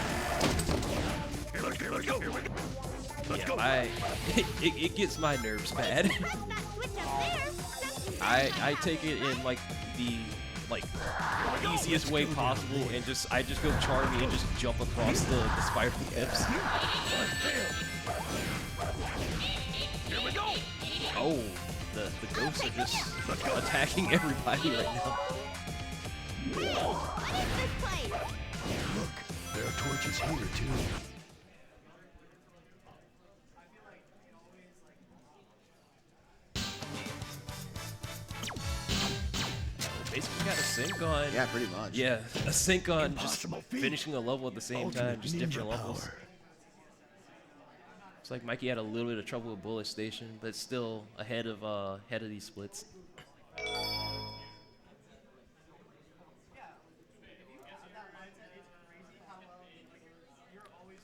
Here we go. Here we go. Let's go. It gets my nerves bad. I take it in like the easiest way possible and I just go Charmy and just jump across the spider webs. Here we go. Oh, the ghosts are just attacking everybody right now. Look, there are torches here too. Basically got a sync on. Yeah, pretty much. Yeah, a sync on just Impossible feat. finishing a level at the same time, Ultimate just different ninja levels. power. It's like Mikey had a little bit of trouble with Bullet Station, but still ahead of these splits.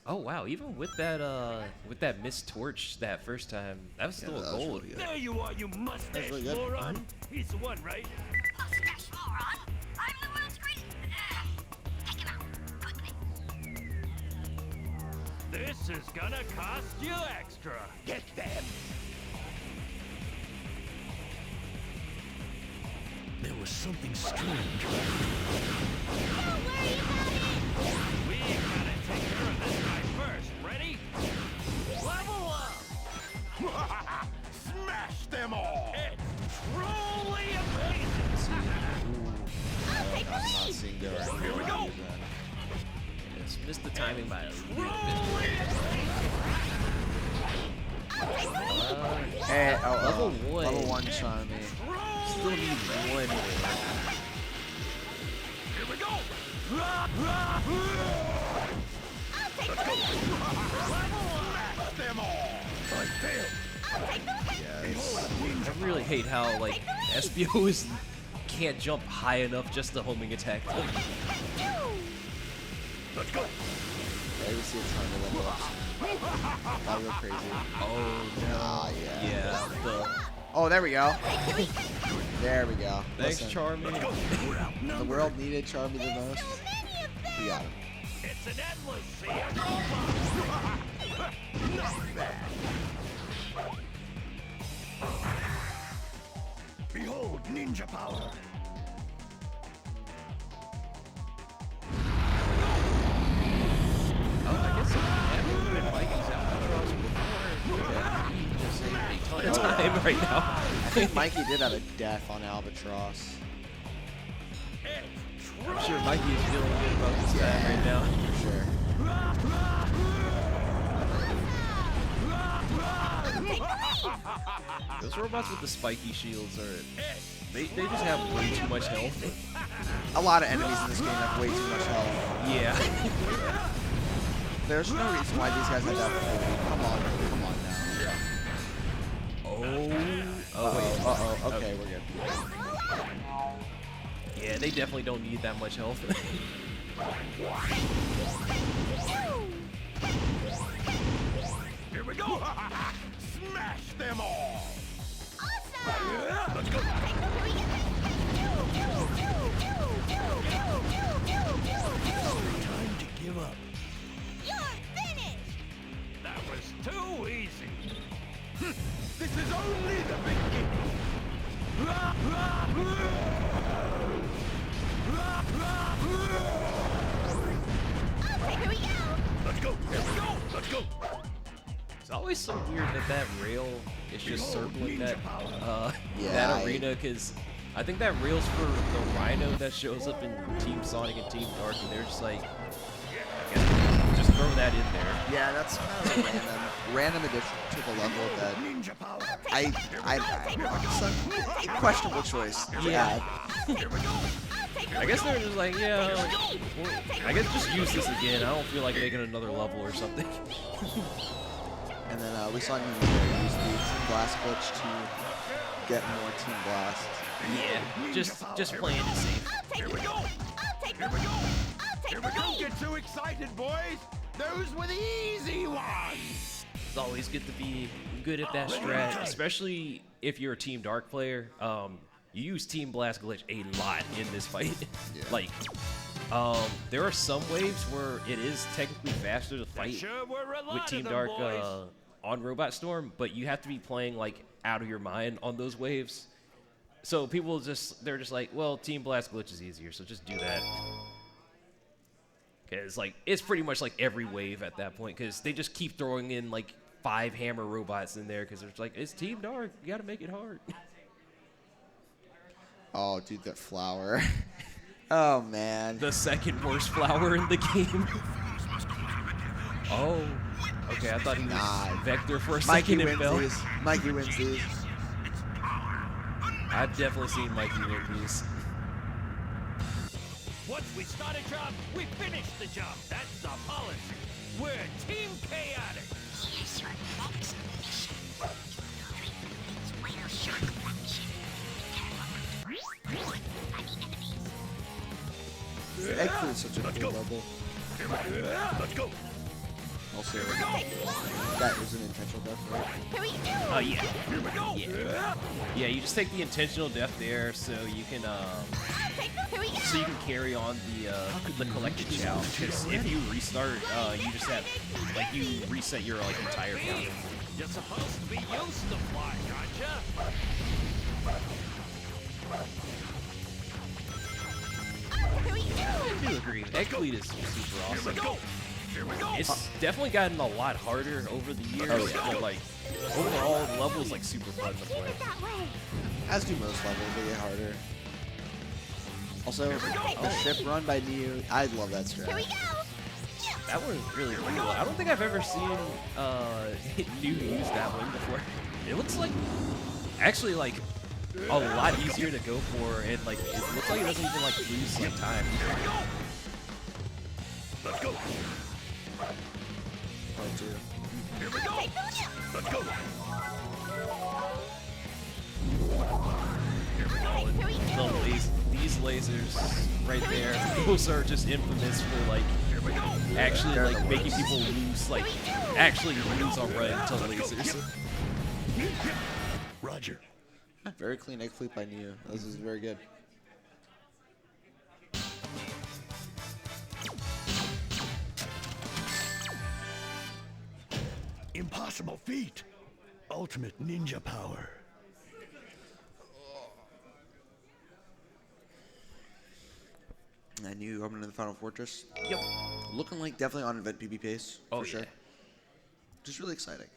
Oh wow! Even with that missed torch that first time, that was still that a was gold. really good. There you are, you mustache really good. moron. He's the one, right? Mustache moron. I'm the world's greatest. This is gonna cost you extra. Get them. There was something strange. Don't worry about it! We gotta take care of this guy first. Ready? Level up! Smash them all! It's truly amazing! I'll take the Not lead! seeing the right Here we go. use that. Just missed the timing by a little bit. I'll take the lead! Hey, Level one. Level 1 Charmy. Still need one more. Here we go! I'll take the lead! Smash them all! I failed. I'll take the lead! I really hate how like SBO can't jump high enough just to homing attack them. Let's go! Yeah, you see a ton of level ups. That'll go crazy. Oh no. Ah, yeah. Yeah. The Oh, there we go. There we go. thanks, Listen, Charmy. the world needed Charmy the most. So many of them! We got him. It's an endless sea of robots! Not bad. Behold, ninja power. I guess after the Vikings Albatross before, just a ton of time right now. I think Mikey did have a death on Albatross. I'm sure Mikey is feeling good about this guy right now. For sure. Those robots with the spiky shields are they just have way too much health. A lot of enemies in this game have way too much health. Yeah. There's no reason why these guys have that ability. Come on now. Oh wait. Uh-oh. Okay, we're good. Yeah, they definitely don't need that much health. Here we go! Smash them all! Awesome! Let's go! Time to give up. You're finished! That was too easy! This is only the beginning! Okay, here we go! Let's go! Here we go! Let's go! It's always so weird that rail is just circling that Yeah, that arena, because I think that rail's for the Rhino that shows up in Team Sonic and Team Dark, and they're just like, just throw that in there. Yeah, that's kind of a random addition to the level that Ninja power. it's a questionable choice to Yeah. add. I guess they're just like, yeah, well, I guess just use this again. I don't feel like making another level or something. And then we saw Nintendo use the Team Blast glitch to get more Team Blast. Yeah, just playing it safe. Here we go! Here we go! Here we go! Don't get too excited, boys! Those were the easy ones! It's always good to be good at that strat, especially if you're a Team Dark player. You use Team Blast glitch a lot in this fight. Yeah. Like, there are some waves where it is technically faster to fight Sure were a lot with of Team them, Dark boys. on Robot Storm, but you have to be playing like out of your mind on those waves. So people they're just like, well, Team Blast glitch is easier, so just do that. Cause like it's pretty much like every wave at that point, cause they just keep throwing in like 5 hammer robots in there, cause it's like it's Team Dark, you gotta make it hard. Oh, dude, that flower. Oh, man. The second worst flower in the game. Oh, okay, I thought he was Nah. Vector for a Mikey second and wins fell. these. Mikey wins these. I've definitely seen Mikey win these. Once we start a job, we finish the job. That's the policy. We're Team Chaotic. Here's your next mission. It's whale shark function. Be careful. By the enemies. Egg Food is such a Let's cool go. level. Let's go. Also, that was an intentional death, right? Here we go! Oh yeah, Here we go. yeah. You just take the intentional death there, so you can so you can carry on the collected chow. Because if you restart, you just have like you reset your like entire counter. You're supposed to be used to flying, aren't you? I do agree. Egg Fleet is super awesome. It's definitely gotten a lot harder over the years, but like overall, the level is like super fun to play. As do most levels, they get harder. Also, the ship run by Neo, I love that strat. That one is really cool. I don't think I've ever seen New use that one before. It looks like actually like a lot easier to go for, and like it looks like it doesn't even like lose like time. Let's go. Here we go. Let's go. These lasers right there, those are just infamous for like actually like making people lose, like actually lose on run to lasers. Roger. Very clean egg fleet by Neo. This is very good. Impossible feat. Ultimate ninja power. And you coming into the Final Fortress. Yep. Looking like definitely on event PB pace, Oh, for sure. yeah. Just really exciting.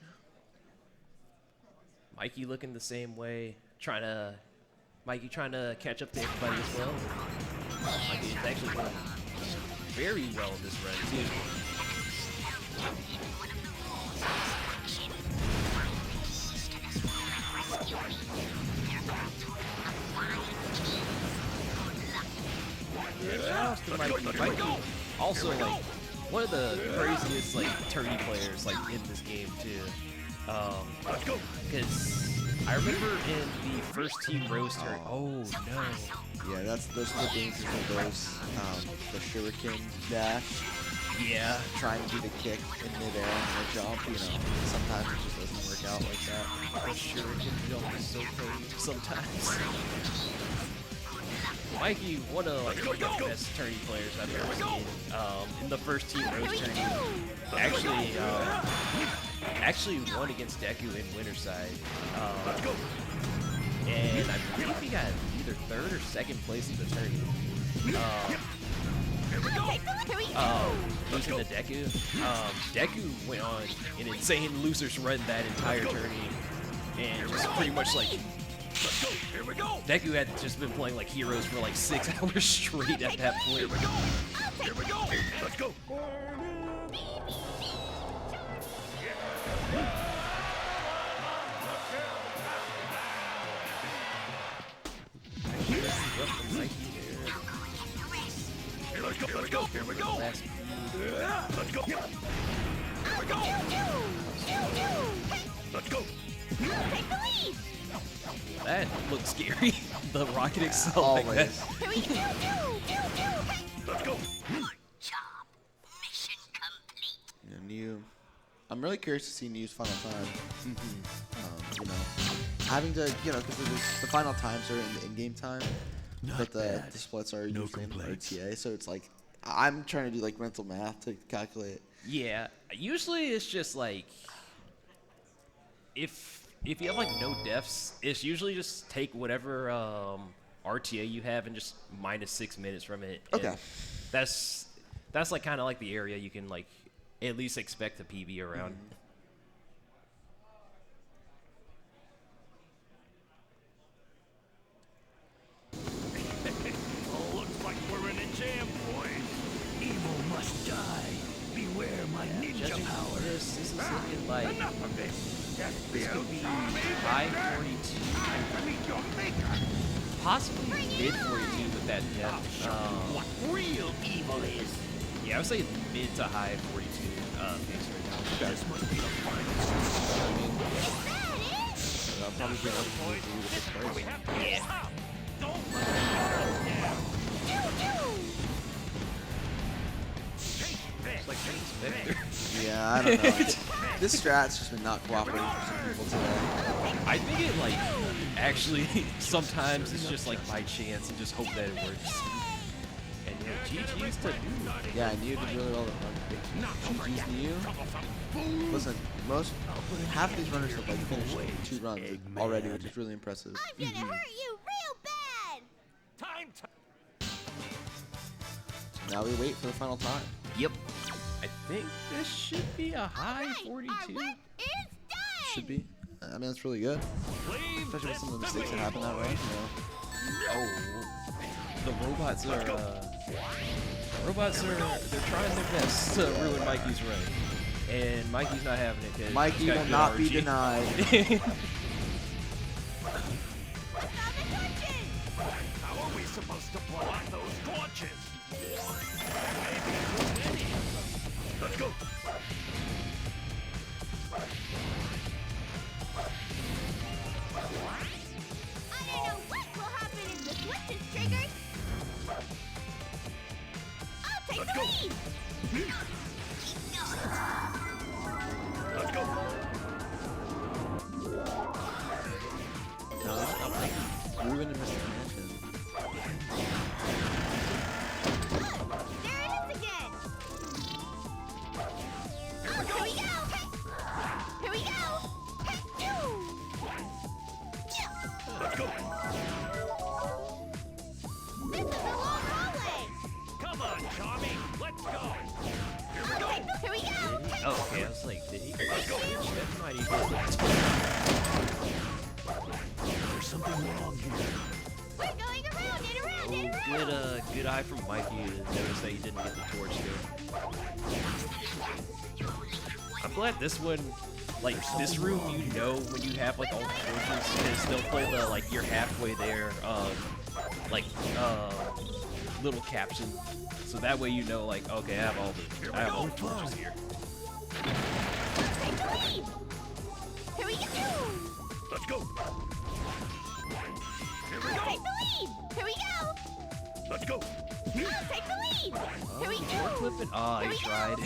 Mikey looking the same way, Mikey trying to catch up to everybody as well. Mikey's actually doing very well in this run too. Yeah, shout outs to Mikey. Mikey also like one of the craziest like tourney players like in this game too. Let's go. Because I remember in the first Team Rose turn. Oh no. Yeah, those are the dangers of those. The shuriken dash, Yeah. trying to do the kick in midair and the jump. You know, sometimes it just doesn't work out like that. The shuriken jump is so crazy sometimes. Mikey, one of like the best tourney players I've ever seen. In the first Team Rose tourney, actually won against Deku in Winterside. And I believe he got either third or second place in the tourney. Losing to Deku. Deku went on an insane loser's run that entire tourney, and just pretty much like Here we go. Deku had just been playing like heroes for like 6 hours straight at that point. Here we go. Here we go. Let's go. Here, let's go. Let's go. Here we go. Last Let's go. Here we go. Let's go. that looked scary. The rocket excel like that. Always. Let's go. Job. Mission complete. Yeah, Neo. I'm really curious to see Neo's final time. You know, having to, you know, because the final times are in the in-game time, Not but the bad. splits are No usually in complaints. RTA. So it's like I'm trying to do like mental math to calculate. Yeah, usually it's just like if you have like no deaths, it's usually just take whatever RTA you have and just minus 6 minutes from it. And Okay. That's like kind of like the area you can like at least expect a PB around. Oh, looks like we're in a jam, boys. Evil must die. Beware my ninja Judging from power. this is looking like Enough of this. Just this could be Tommy high Baker. 42, I meet your maker. possibly mid 42 with that I'll death. show you what real evil is. Yeah, I would say mid to high 42 pace right now. This must be the final. I'll probably get up to the first. We have to get out. Don't let it go down. Take Like this. Vector. Yeah, I don't know. This strat's just been not cooperating for some people today. I think it like actually, sometimes it's just like by chance and just hope that it works. And yeah, GG's to Noob. Yeah, and you did really well to run. GG's to you. Listen, half these runners have like finished 2 runs already, which is really impressive. I'm gonna hurt you real bad! Time to Now we wait for the final time. Yep. I think this should be a high Our 42. work is done! Should be. I mean, that's really good. leave Especially with this some of the to mistakes that me. happened that way. You know. Oh, the robots are, they're trying their best to ruin Mikey's run. And Mikey's not having it, because Mikey will not be denied. How are we supposed to blow out those torches? Maybe too many. Let's go. I don't know what will happen if the switch is triggered! I'll take Let's the go. lead! Let's go. No, it's not Mikey. Ruined Mr. Mansion. There it is again! Oh, here we go! Hey! Here we go! Hey, phew! Let's go. This is a long hallway! Come on, Tommy. Let's go. Here we go! Hey, Oh, okay, I was like, did he? That might even. There's something wrong here. we're going around and around and Oh, around! good eye from Mikey to notice that he didn't get the torch there. I'm glad this one, like this room, you know when you have like all the torches, because they'll play the like you're halfway there, little caption, so that way you know like okay, I have all the torches here. Take the lead! Here we go! Let's go. Here we I'll go. take the lead! Here we go! Let's go. I'll take the lead! Here we go! Flipping. Ah, he tried.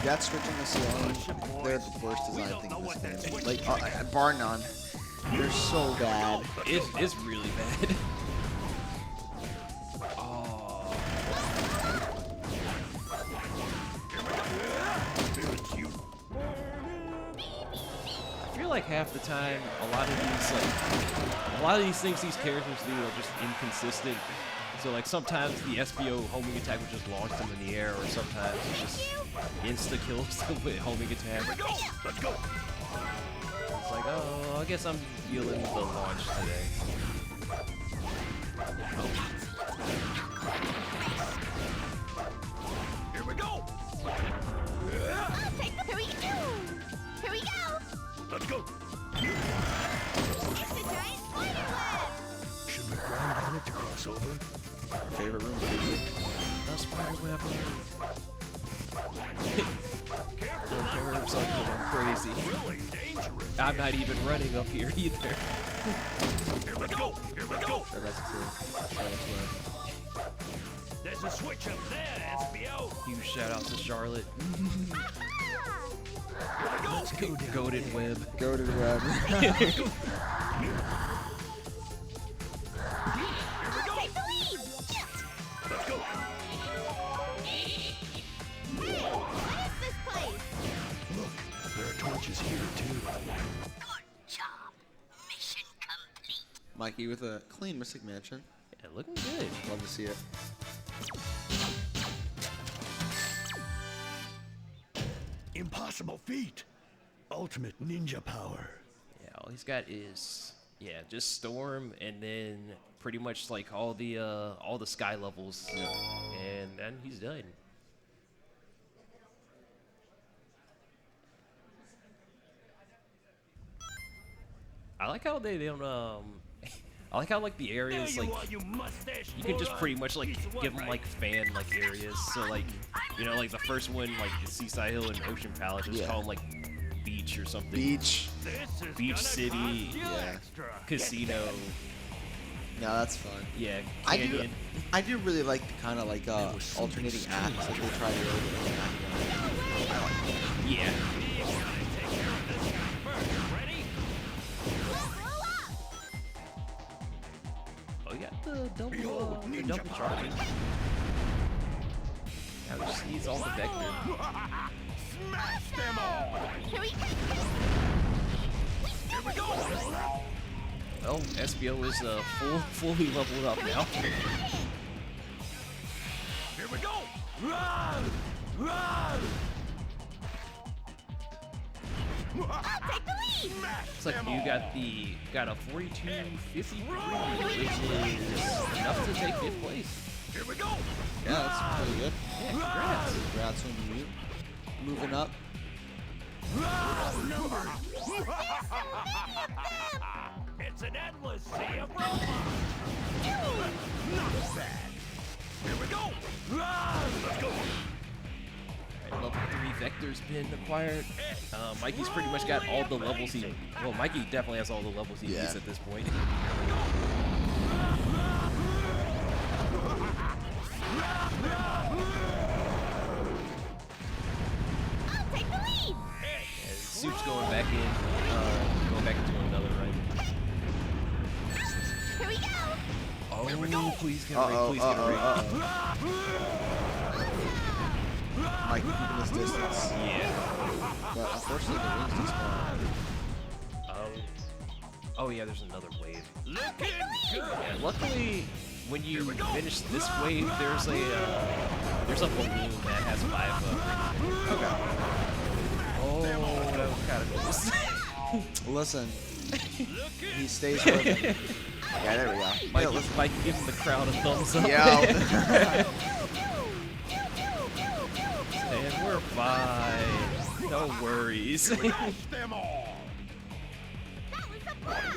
That switching the ceiling, they're the worst design thing in this game. Like, bar none. They're so bad. It's really bad. Oh. I feel like half the time, a lot of these things these characters do are just inconsistent. So like sometimes the SBO homing attack will just launch them in the air, or sometimes it just insta kills them with homing attack. Let's go. It's like, oh, I guess I'm feeling the launch today. Here we go. I'll take the... Here we go! Here we go! Let's go. It's a giant spider web! Should we grind on it to cross over? Our favorite room, baby. The spider web. Careful. The curves are going crazy. Really dangerous. I'm not even running up here either. Here we go. Here we go. So that's two. Charlotte's Web. There's a switch up there, SBO. Huge shout out to Charlotte. Let's go down. Goated web. Go to the web. I'll take the lead! Let's go. Hey! What is this place? Look, there are torches here too. Good job. Mission complete. Mikey with a clean Mystic Mansion. Yeah, looking good. Love to see it. Impossible feat. Ultimate ninja power. Yeah, all he's got is just storm, and then pretty much like all the sky levels, and then he's done. I like how they don't I like how like the areas like you mustache you can just moron. pretty much like Piece of give what, them right? like fan like areas. So like like the first one like the Seaside Hill and Ocean Palace, just Yeah. call them like beach or something. Beach. This is Beach gonna City, cost you yeah. extra. Casino, No, that's fun. yeah, I do. canyon. I do really like the kind of like alternating acts that they try to do. I like that. Yeah. We gotta take care of this guy first. Ready? Blow up! the double charging. Now he just needs all the vector. Smash them all! Here we go! Well, SBO is fully leveled up now. Here we go! Run! Run! Take the lead! Smash Looks like them you all! got a 42.53, which is enough to take 5th place. Here we go! Yeah, that's pretty good. Yeah, congrats. Congrats on you. Moving up. It's an endless sea of robots! Not bad! Here we go! Run! Let's go! Alright, level 3 vector's been acquired. Mikey's pretty much got all the levels he... Well, Mikey definitely has all the levels he needs at this point. I'll take the lead! And Soup's going back into another run. Here we go! Oh, please get a ring, please get a ring. Mike keeping his distance. Yeah. But unfortunately, the ring's too small. Oh yeah, there's another wave. Looking good! Yeah, luckily, when you finish this wave, there's a balloon that has 5 Okay. Oh, that was kind of close. Listen, he stays with it. Yeah, there we go. Mike giving the crowd a thumbs up. Yeah. And we're fine. No worries. Smash them all! That was a blast!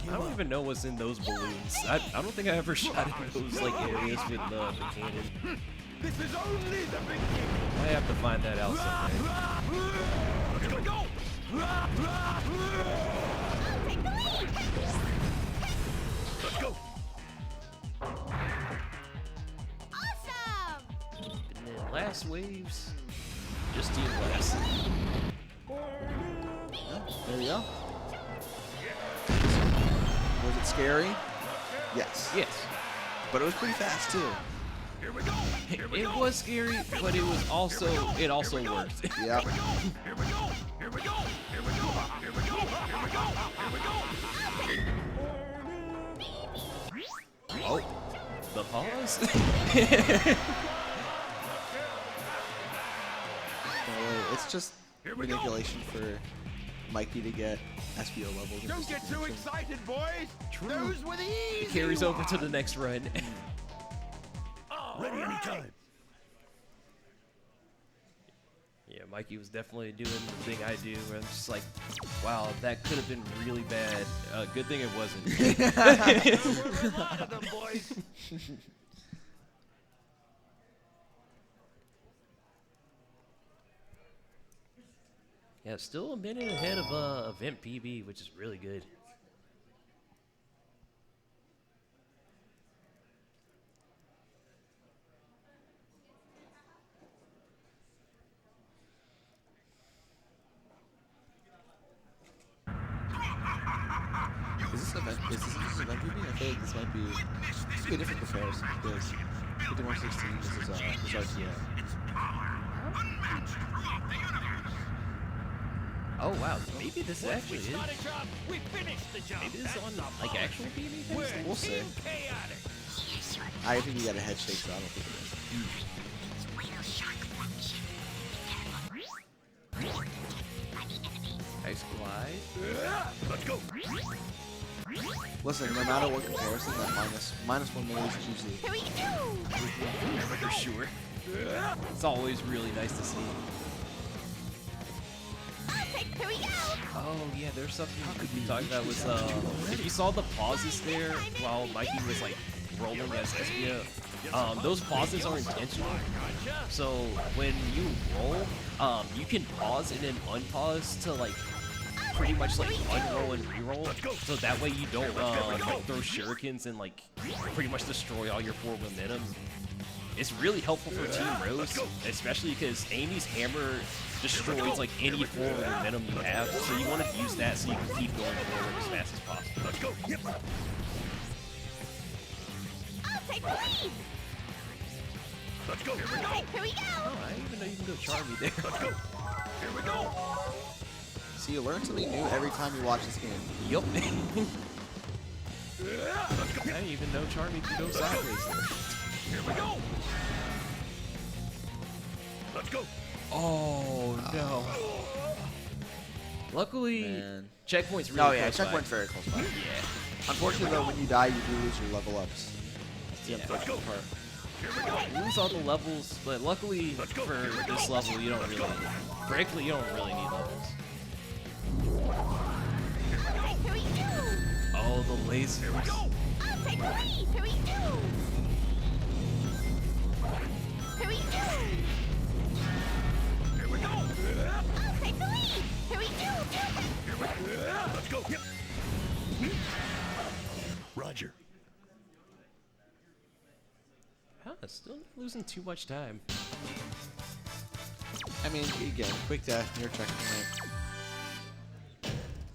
I don't even know what's in those balloons. I don't think I ever shot in those like areas with the cannon. This is only the beginning! I have to find that out someday. Here we go! Take the lead! Let's go! Awesome! And then last waves, just team class. There we go. Was it scary? Yes. Yes. But it was pretty fast too. Here we go! Here we It go! was scary, but it also worked. Yeah. Here we go! Here we go! Here we go! Here we go! Here we go! Here we go! Here we go! Oh, the pause. It's just manipulation for Mikey to get SBO levels. Don't get too excited, boys! True. Those were the easy It carries over to ones. the next run. Ready anytime. Yeah, Mikey was definitely doing the thing I do, where I'm just like, wow, that could have been really bad. Good thing it wasn't. We're a lot of them, boys. Yeah, still a minute ahead of event PB, which is really good. Is this event PB? I feel like this might be a different comparison because 5116 is RTM. Oh wow, maybe this actually is. Got a job. We finished the job. Maybe this is on like actual PB things. We'll see. Chaotic. I think you got a head shake, so I don't think it is. Nice glide. Let's go. Listen, no matter what comparison, that minus 1 million is usually. Here we go! For sure. It's always really nice to see. Here we go! Oh yeah, there's something we could be talking about was if you saw the pauses there while Mikey was like rolling as SBO, those pauses are intentional. So when you roll, you can pause and then unpause to like pretty much like unroll and reroll. So that way you don't like throw shurikens and like pretty much destroy all your forward momentum. it's really helpful for Team Rose, especially because Amy's hammer destroys like any form of momentum you have. So you want to use that so you can keep going forward as fast as possible. Let's go. Yep. I'll take the lead. Let's go. Here we go. Okay, here we go. Oh, I didn't even know you can go Charmy there. Let's go. Here we go. See, you learn something new every time you watch this game. Yup. I didn't even know Charmy could go sideways there. Here we go. Let's go. Oh no. Luckily, Man. checkpoint's really Oh yeah, close by. checkpoint's very close by. Yeah. Unfortunately though, when you die, you do lose your level ups. That's the Yeah. unfortunate part. Here we go. You lose all the levels, but luckily Let's go. for Here we this go. level, you don't really. Frankly, you don't really need levels. Okay, here we go. Oh, the lasers. Here we go. I'll take the lead. Here we go. Here we go. Here we go. I'll take the lead. Here we go. Here we go. Let's go. Yep. Roger. Huh, still not losing too much time. I mean, again, quick death near checkpoint.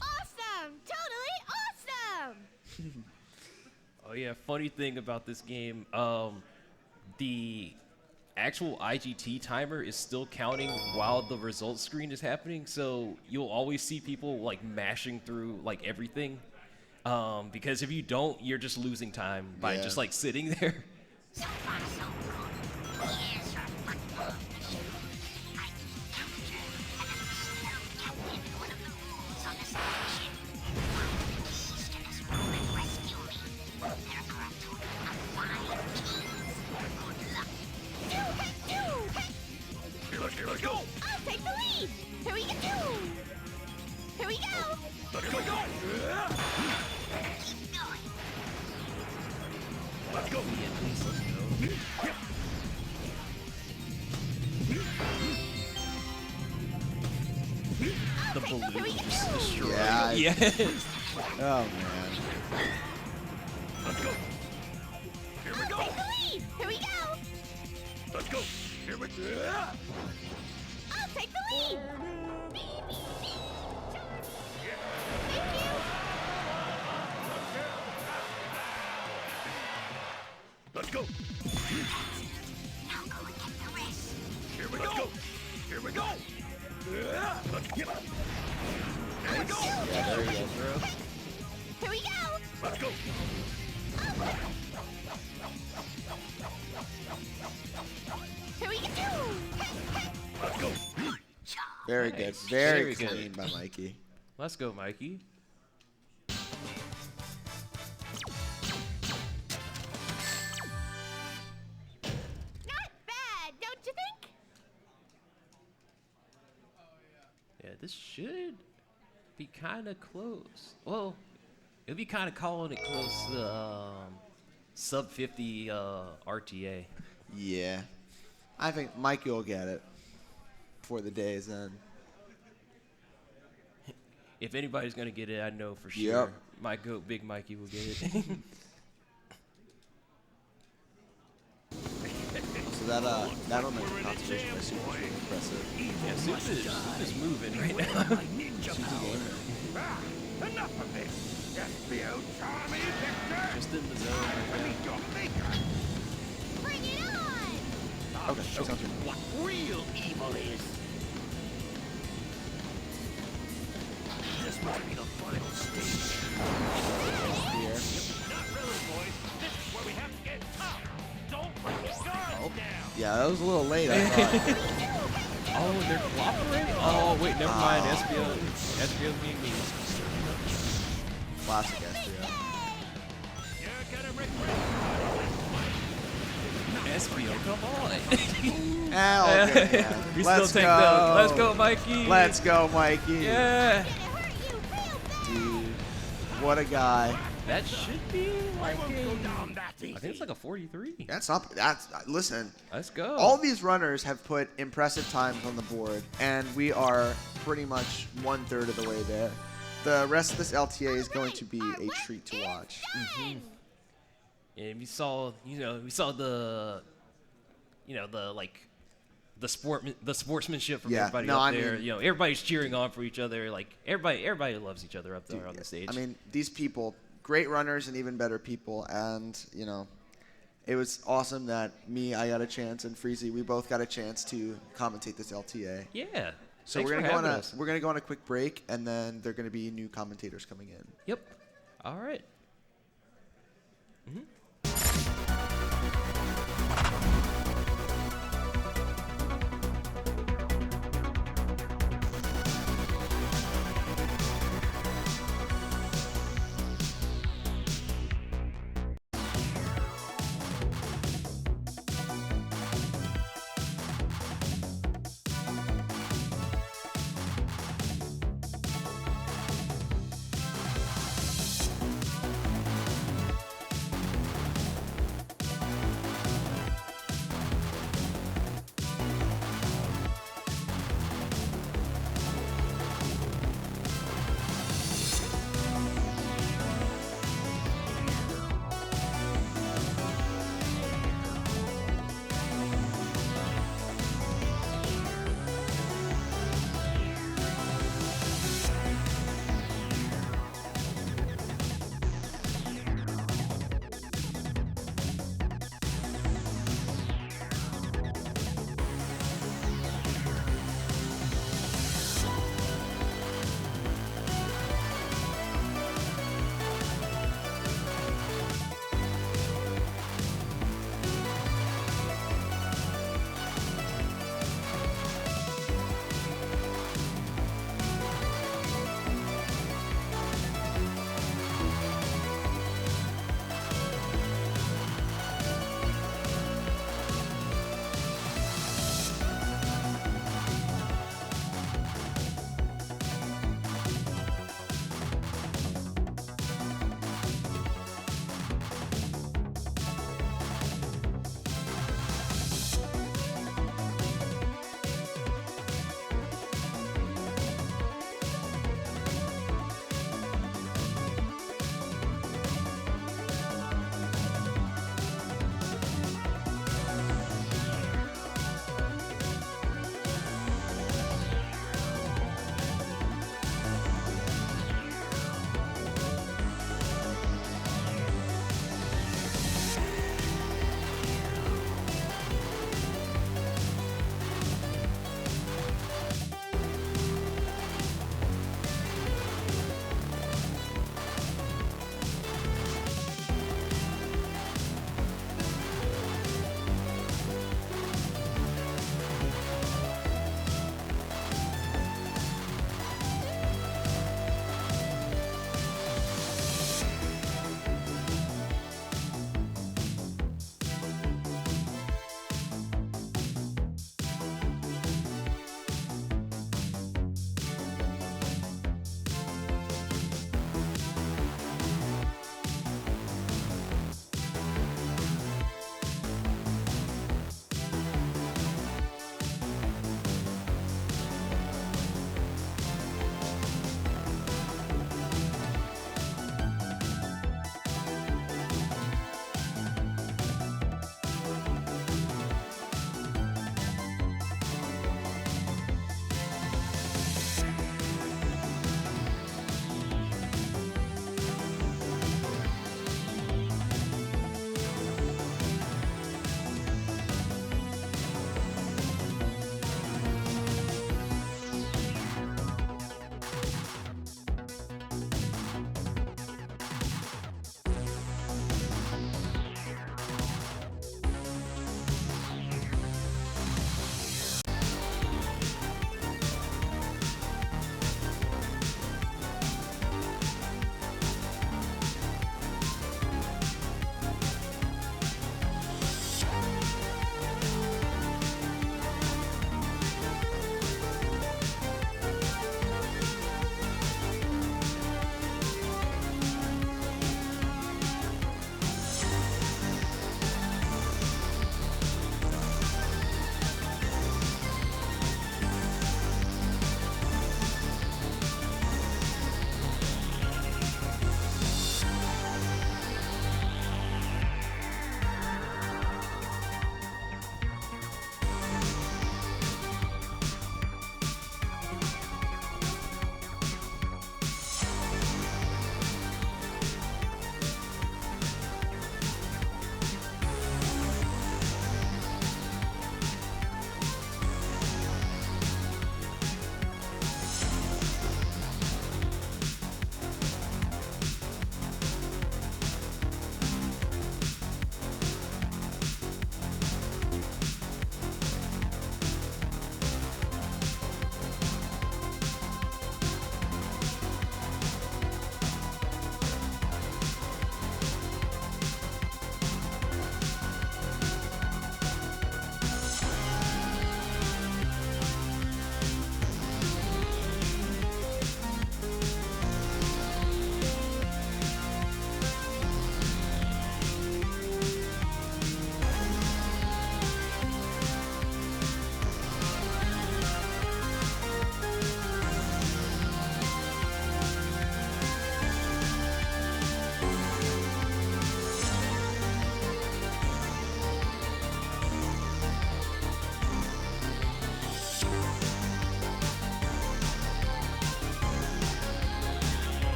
Awesome. Totally awesome. Oh yeah, funny thing about this game, the actual IGT timer is still counting while the results screen is happening, so you'll always see people like mashing through like everything. Because if you don't, you're just losing time by Yeah. just like sitting there. So far, so good. Here's your football mission. I capture and captain one of the rules on this mission. Find the keys to this room and rescue me. There are a total of 5 keys. Good luck. Let's go. I'll take the lead. Here we go. Here we go. Let's go. Keep going. Let's go. At least let's go. Yep. The balloon just destroyed. Yeah, Yes. Oh man. Let's go. Here we go. Take the lead. Here we go. Let's go. Here we go. I'll take the lead. Beep, beep, beep. Thank you. Let's go. Now go and get the rest. Here we go. Here we go. Let's get it. Here we go. Yeah, there you go, bro. Here we go. Let's go. Here we go. Let's go. Very good. Nice. Very Very good. clean by Mikey. Let's go, Mikey. Not bad, don't you think? Yeah, this should be kind of close. Well, it'll be kind of calling it close to sub 50 RTA. Yeah. I think Mikey will get it before the day is end. If anybody's gonna get it, I know for sure. Yep. My goat, Big Mikey, will get it. So that element of conservation by Super is really impressive. Yeah, Soup is moving right now. Enough of this. SBO Charmy Victor. Just in the zone right Meet your maker. Bring it on! Okay, that sounds good. What real evil is. This must be the final stage. Here. Not really, boys. This is where we have to get tough. Don't let your guards down. Yeah, that was a little late, I thought. Oh, they're cooperating? Oh, wait, never mind. SBO's being mean. Classic SBO. You're gonna regret SBO, come on. Ah, okay, yeah. We Let's still take go. those. Let's go, Mikey. Let's go, Mikey. Yeah. Gonna hurt you real bad! Dude, what a guy. That should be like Go a, down that easy. I think it's like a 43. Listen, Let's go. all these runners have put impressive times on the board, and we are pretty much 1/3 of the way there. The rest of this LTA is going to be a treat to watch. And we saw the the sportsmanship from Yeah, everybody no, up I there. mean- You know, everybody's cheering on for each other. Like everybody loves each other up there on the stage. I mean, these people, great runners and even better people, and you know, it was awesome that I got a chance, and Freezy, we both got a chance to commentate this LTA. yeah. So Thanks we're for gonna go on having a us. we're gonna go on a quick break, and then there are gonna be new commentators coming in. Yep. All right.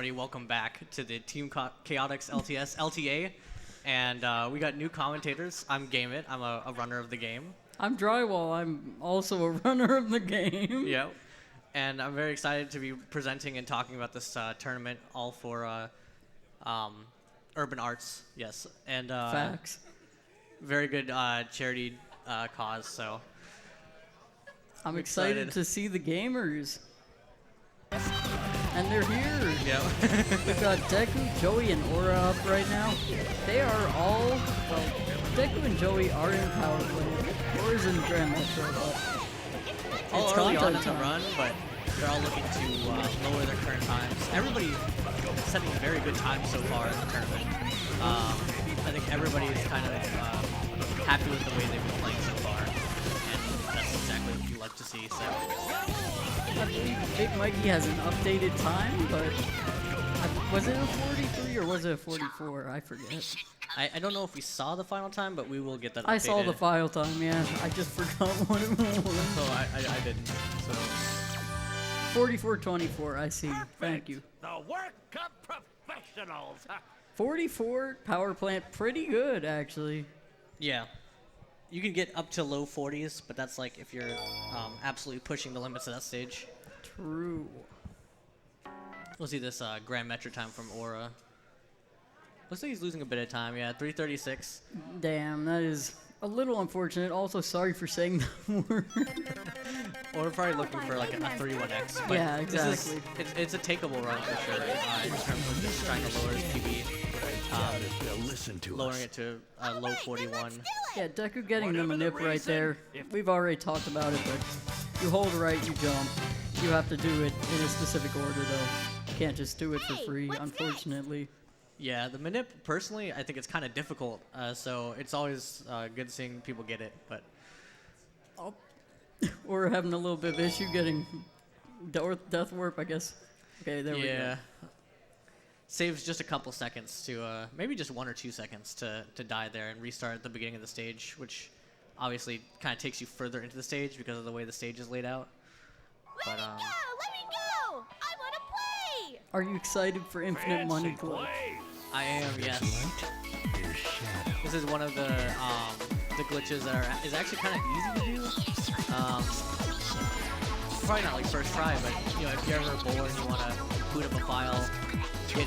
everybody. Welcome back to the Team Chaotix LTS LTA. And we got new commentators. I'm Gameit. I'm a runner of the game. I'm Drywall. I'm also a runner of the game. Yep. And I'm very excited to be presenting and talking about this tournament, all for urban arts. Yes. And Facts. very good charity cause. So I'm excited to see the gamers. And they're here. Yeah. We've got Deku, Joey, and Aura up right now. They are all, well, Deku and Joey are in power play. Aura's in Grand Metro, but all it's early on in the time. run, but they're all looking to lower their current times. Everybody's setting very good times so far in the tournament. I think everybody is kind of happy with the way they've been playing so far, and that's exactly what you like to see. So I believe Big Mikey has an updated time, but was it a 43 or was it a 44? I forget. I don't know if we saw the final time, but we will get that updated. I saw the final time, yeah. I just forgot what it was. So I didn't. So 44-24, I see. Thank you. The work of professionals. 44 power plant, pretty good actually. yeah. You can get up to low 40s, but that's like if you're absolutely pushing the limits of that stage. True. We'll see this Grand Metro time from Aura. Looks like he's losing a bit of time. Yeah, 336. Damn, that is a little unfortunate. Also, sorry for saying the word. Or probably looking for like a 31x. But Yeah, exactly. This is, it's a takeable run for sure in terms of just trying to lower his PB. Listen to Lowering us. it to a low 41. Yeah, Deku getting the manip right there. We've already talked about it, but you hold right, you jump. You have to do it in a specific order, though. You can't just do it for free, unfortunately. Yeah, the manip, personally, I think it's kind of difficult. So it's always good seeing people get it. But Or having a little bit of issue getting death warp, I guess. Okay, there we go. yeah. Saves just a couple seconds to, maybe just 1 or 2 seconds to die there and restart at the beginning of the stage, which obviously kind of takes you further into the stage because of the way the stage is laid out. But, Let me go! I want to play! Are you excited for Infinite Money Glitch? I am, yes. This is one of the glitches that is actually kind of easy to do. Probably not like first try, but you know, if you're ever bored and you want to boot up a file, get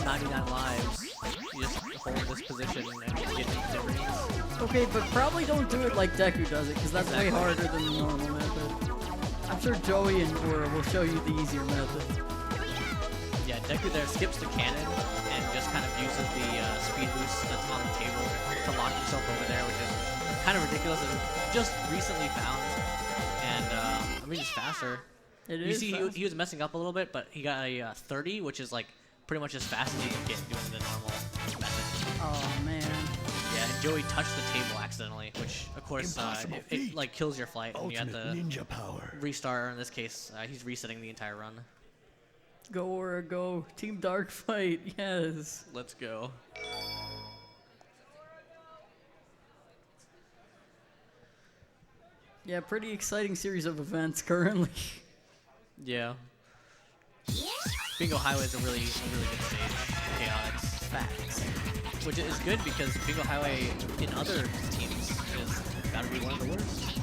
99 lives, you just hold this position and get instant rings. Okay, but probably don't do it like Deku does it, because that's way harder than the normal method. I'm sure Joey and Aura will show you the easier method. Yeah, Deku there skips the cannon and just kind of uses the speed boost that's on the table to lock himself over there, which is kind of ridiculous and just recently found. And, I mean, it's faster. It You is see, fast. he was messing up a little bit, but he got a 30, which is like pretty much as fast as you can get doing the normal method. Oh, man. Yeah, and Joey touched the table accidentally, which of course it like kills your flight, and you have Ultimate to ninja power. restart. Or in this case, he's resetting the entire run. Go, Aura, go. Team Dark fight, yes. Let's go. Yeah, pretty exciting series of events currently. Yeah. Bingo Highway is a really good stage. Chaotix. Facts. Which is good because Bingo Highway in other teams is gotta be one of the worst.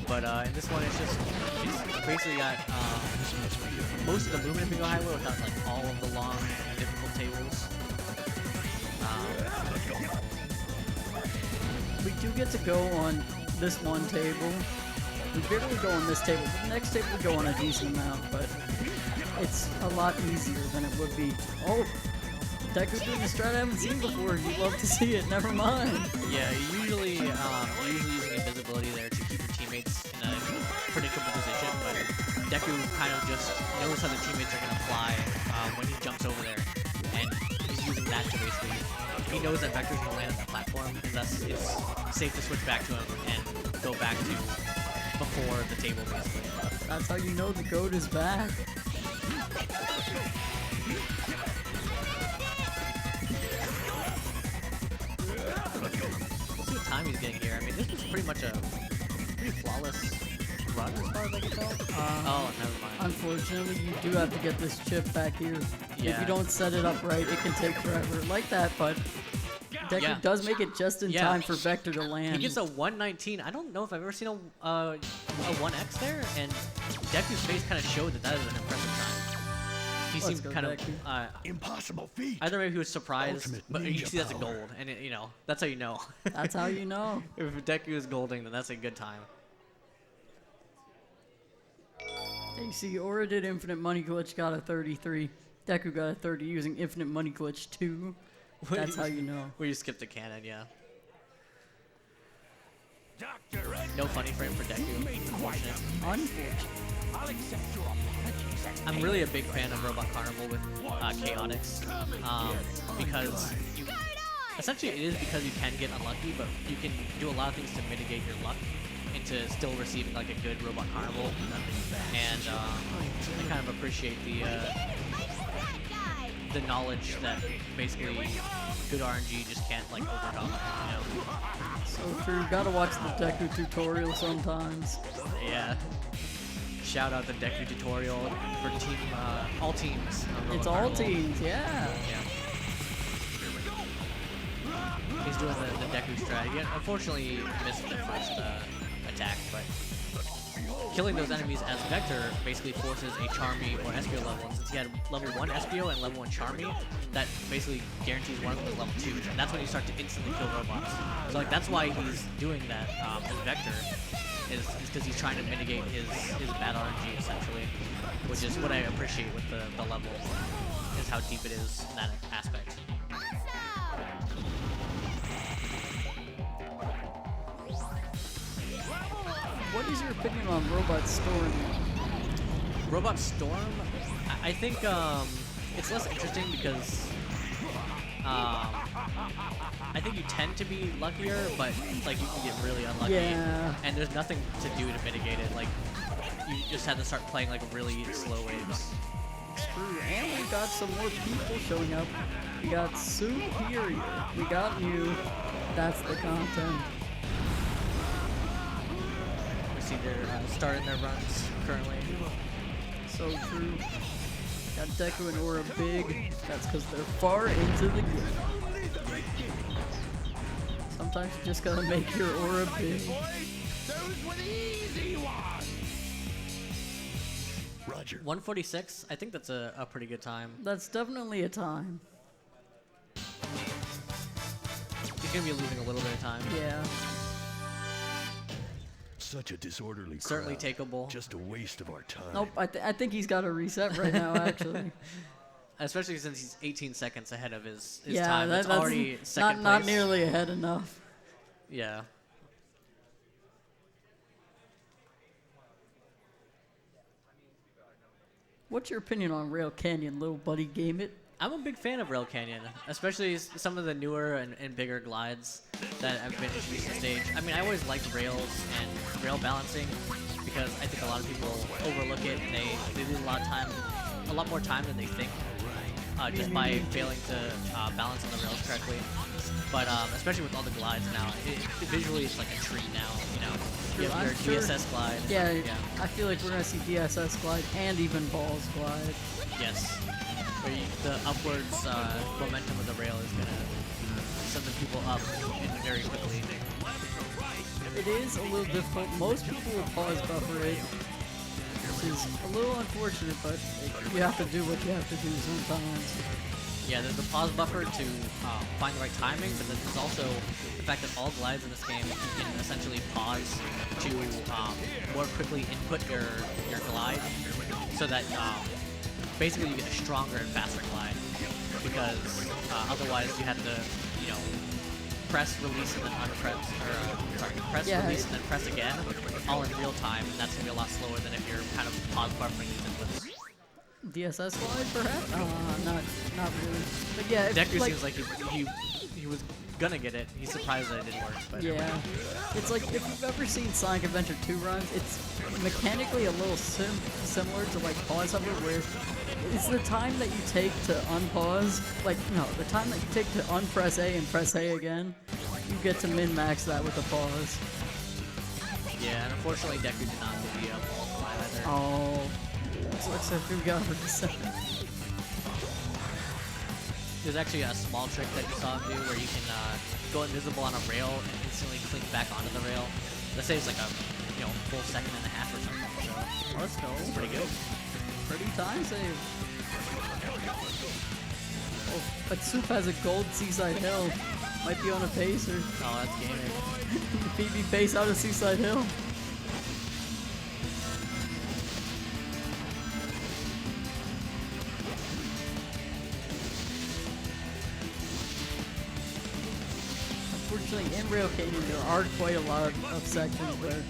But in this one, it's basically got most of the movement in Bingo Highway without like all of the long and difficult tables. We do get to go on this one table. We barely go on this table, but the next table we go on a decent amount, but it's a lot easier than it would be. Oh, Deku doing a strat I haven't seen before. You'd love to see it, never mind. Yeah, usually using invisibility there to keep your teammates in a predictable position, but Deku kind of just knows how the teammates are gonna fly when he jumps over there, and he's using that to basically. He knows that Vector's gonna land on that platform, and thus it's safe to switch back to him and go back to before the table, basically. That's how you know the goat is back. Let's see what time he's getting here. I mean, this was pretty much a pretty flawless run as far as I can tell. Oh, never mind. Unfortunately, you do have to get this chip back here. If Yeah. you don't set it up right, it can take forever. Like that, but Deku Yeah. does make it just in Yeah. time for Vector to land. He gets a 119. I don't know if I've ever seen a 1x there, and Deku's face kind of showed that is an impressive time. He Let's seemed go, kind of Deku. Impossible feat. either maybe he was surprised, Ultimate but you ninja see that's a power. gold, and you know that's how you know. That's how you know. If Deku is golding, then that's a good time. You see, Aura did Infinite Money Glitch, got a 33. Deku got a 30 using Infinite Money Glitch 2. That's how you know. Where you skipped a cannon, yeah. Dr. Ed, No funny frame for Deku. Unfortunate. Unfortunate. I'll accept your apologies. and I'm really a big fan of Robot Carnival with Chaotix, because you, essentially it is because you can get unlucky, but you can do a lot of things to mitigate your luck into still receiving like a good Robot Carnival, and I kind of appreciate the knowledge that basically good RNG just can't like overcome, you know? So true. Gotta watch the Deku tutorial sometimes. Yeah. Shout out the Deku tutorial for team, all teams. on It's Robot all Carnival. teams, yeah. Yeah. He's doing the Deku strat. He unfortunately missed the first attack, but killing those enemies as Vector basically forces a Charmy or Espio level. And since he had level 1 Espio and level 1 Charmy, that basically guarantees one of them is level 2. And that's when you start to instantly kill robots. So like that's why he's doing that as Vector, is because he's trying to mitigate his bad RNG essentially, which is what I appreciate with the level, is how deep it is in that aspect. What is your opinion on Robot Storm? Robot Storm, I think it's less interesting because I think you tend to be luckier, but like you can get really unlucky, Yeah. and there's nothing to do to mitigate it. Like you just have to start playing like really slow waves. It's true. And we got some more people showing up. We got Superior. We got Mew. That's the content. We see they're starting their runs currently. So true. Got Deku and Aura big. That's because they're far into the game. Sometimes you just gotta make your Aura big. those were the easy ones. Roger. 146, I think that's a pretty good time. That's definitely a time. He's gonna be losing a little bit of time. Yeah. Such a disorderly Certainly crowd. takeable. Just a waste of our time. Nope, I think he's got a reset right now, actually. Especially since he's 18 seconds ahead of his Yeah, time. That's already second not place. nearly ahead enough. Yeah. What's your opinion on Rail Canyon, little buddy? Game it? I'm a big fan of Rail Canyon, especially some of the newer and bigger glides that have been introduced to the stage. I mean, I always liked rails and rail balancing because I think a lot of people overlook it and they lose a lot more time than they think, just by failing to balance on the rails correctly. But especially with all the glides now, visually it's like a treat now. You know, you have I'm your sure- DSS glide. Yeah, I feel like we're gonna see DSS glide and even balls glide. Yes. Where the upwards momentum of the rail is gonna send the people up very quickly. It is a little difficult. Most people will pause buffer it, which is a little unfortunate, but you have to do what you have to do sometimes. Yeah, there's the pause buffer to find the right timing, but then there's also the fact that all glides in this game you can essentially pause to more quickly input your glide, so that basically you get a stronger and faster glide. Because otherwise you have to, you know, press, release, and then unpress, or press, release, and then press again, all in real time, and that's gonna be a lot slower than if you're kind of pause buffering these inputs. DSS glide, perhaps? Not really. But yeah, Deku seems like he was gonna get it. He's surprised that it didn't work. But yeah, it's like if you've ever seen Sonic Adventure 2 runs, it's mechanically a little similar to like pause hover, where it's the time that you take to unpause. Like no, the time that you take to unpress A and press A again, you get to min-max that with a pause. Yeah, and unfortunately Deku did not do the wall slide either. Oh, looks like we got her second. There's actually a small trick that you saw him do where you can go invisible on a rail and instantly cling back onto the rail. That saves like a full second and a half or something. So Let's go. it's pretty good. Pretty time save. Oh, but Soup has a gold Seaside Hill. Might be on a pacer. Oh, that's gaming. PB pace out of Seaside Hill. Unfortunately, in Rail Canyon, there are quite a lot of sections where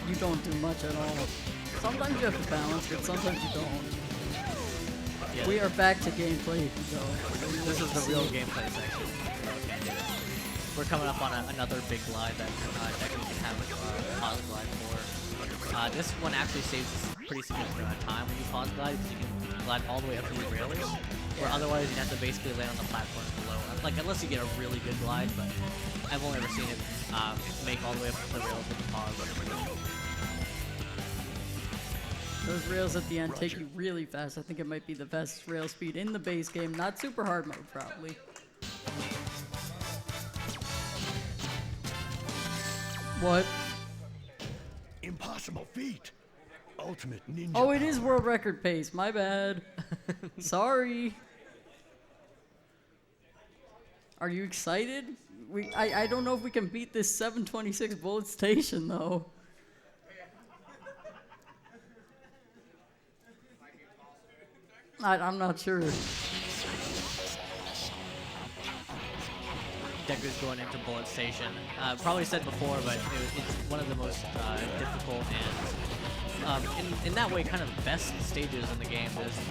you don't do much at all. Sometimes you have to balance, but sometimes you don't. Yeah. We are back to gameplay, though. This is the real gameplay section. We're coming up on another big glide that Deku can have a pause glide for. This one actually saves a pretty significant amount of time when you pause glide because you can glide all the way up to the rails, where otherwise you'd have to basically land on the platform below. Like, unless you get a really good glide, but I've only ever seen it make all the way up to the rails with the pause. Those rails at the end take you really fast. I think it might be the fastest rail speed in the base game. Not super hard mode, probably. What? Impossible feat. Ultimate ninja. Oh, it is world record pace. My bad. Sorry. Are you excited? I don't know if we can beat this 726 bullet station, though. I'm not sure. Deku's going into Bullet Station. Probably said before, but it's one of the most difficult and, in that way, kind of best stages in the game.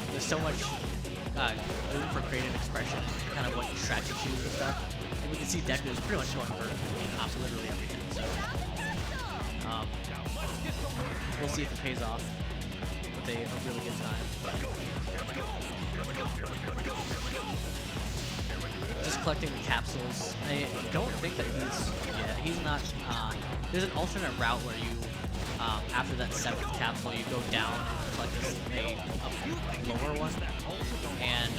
There's so much room for creative expression, kind of what tracks you choose and stuff. And we can see Deku is pretty much going for literally everything. So we'll see if it pays off with a really good time. Just collecting the capsules. I don't think that he's not, there's an alternate route where you, after that 7th capsule, you go down and collect a lower one. And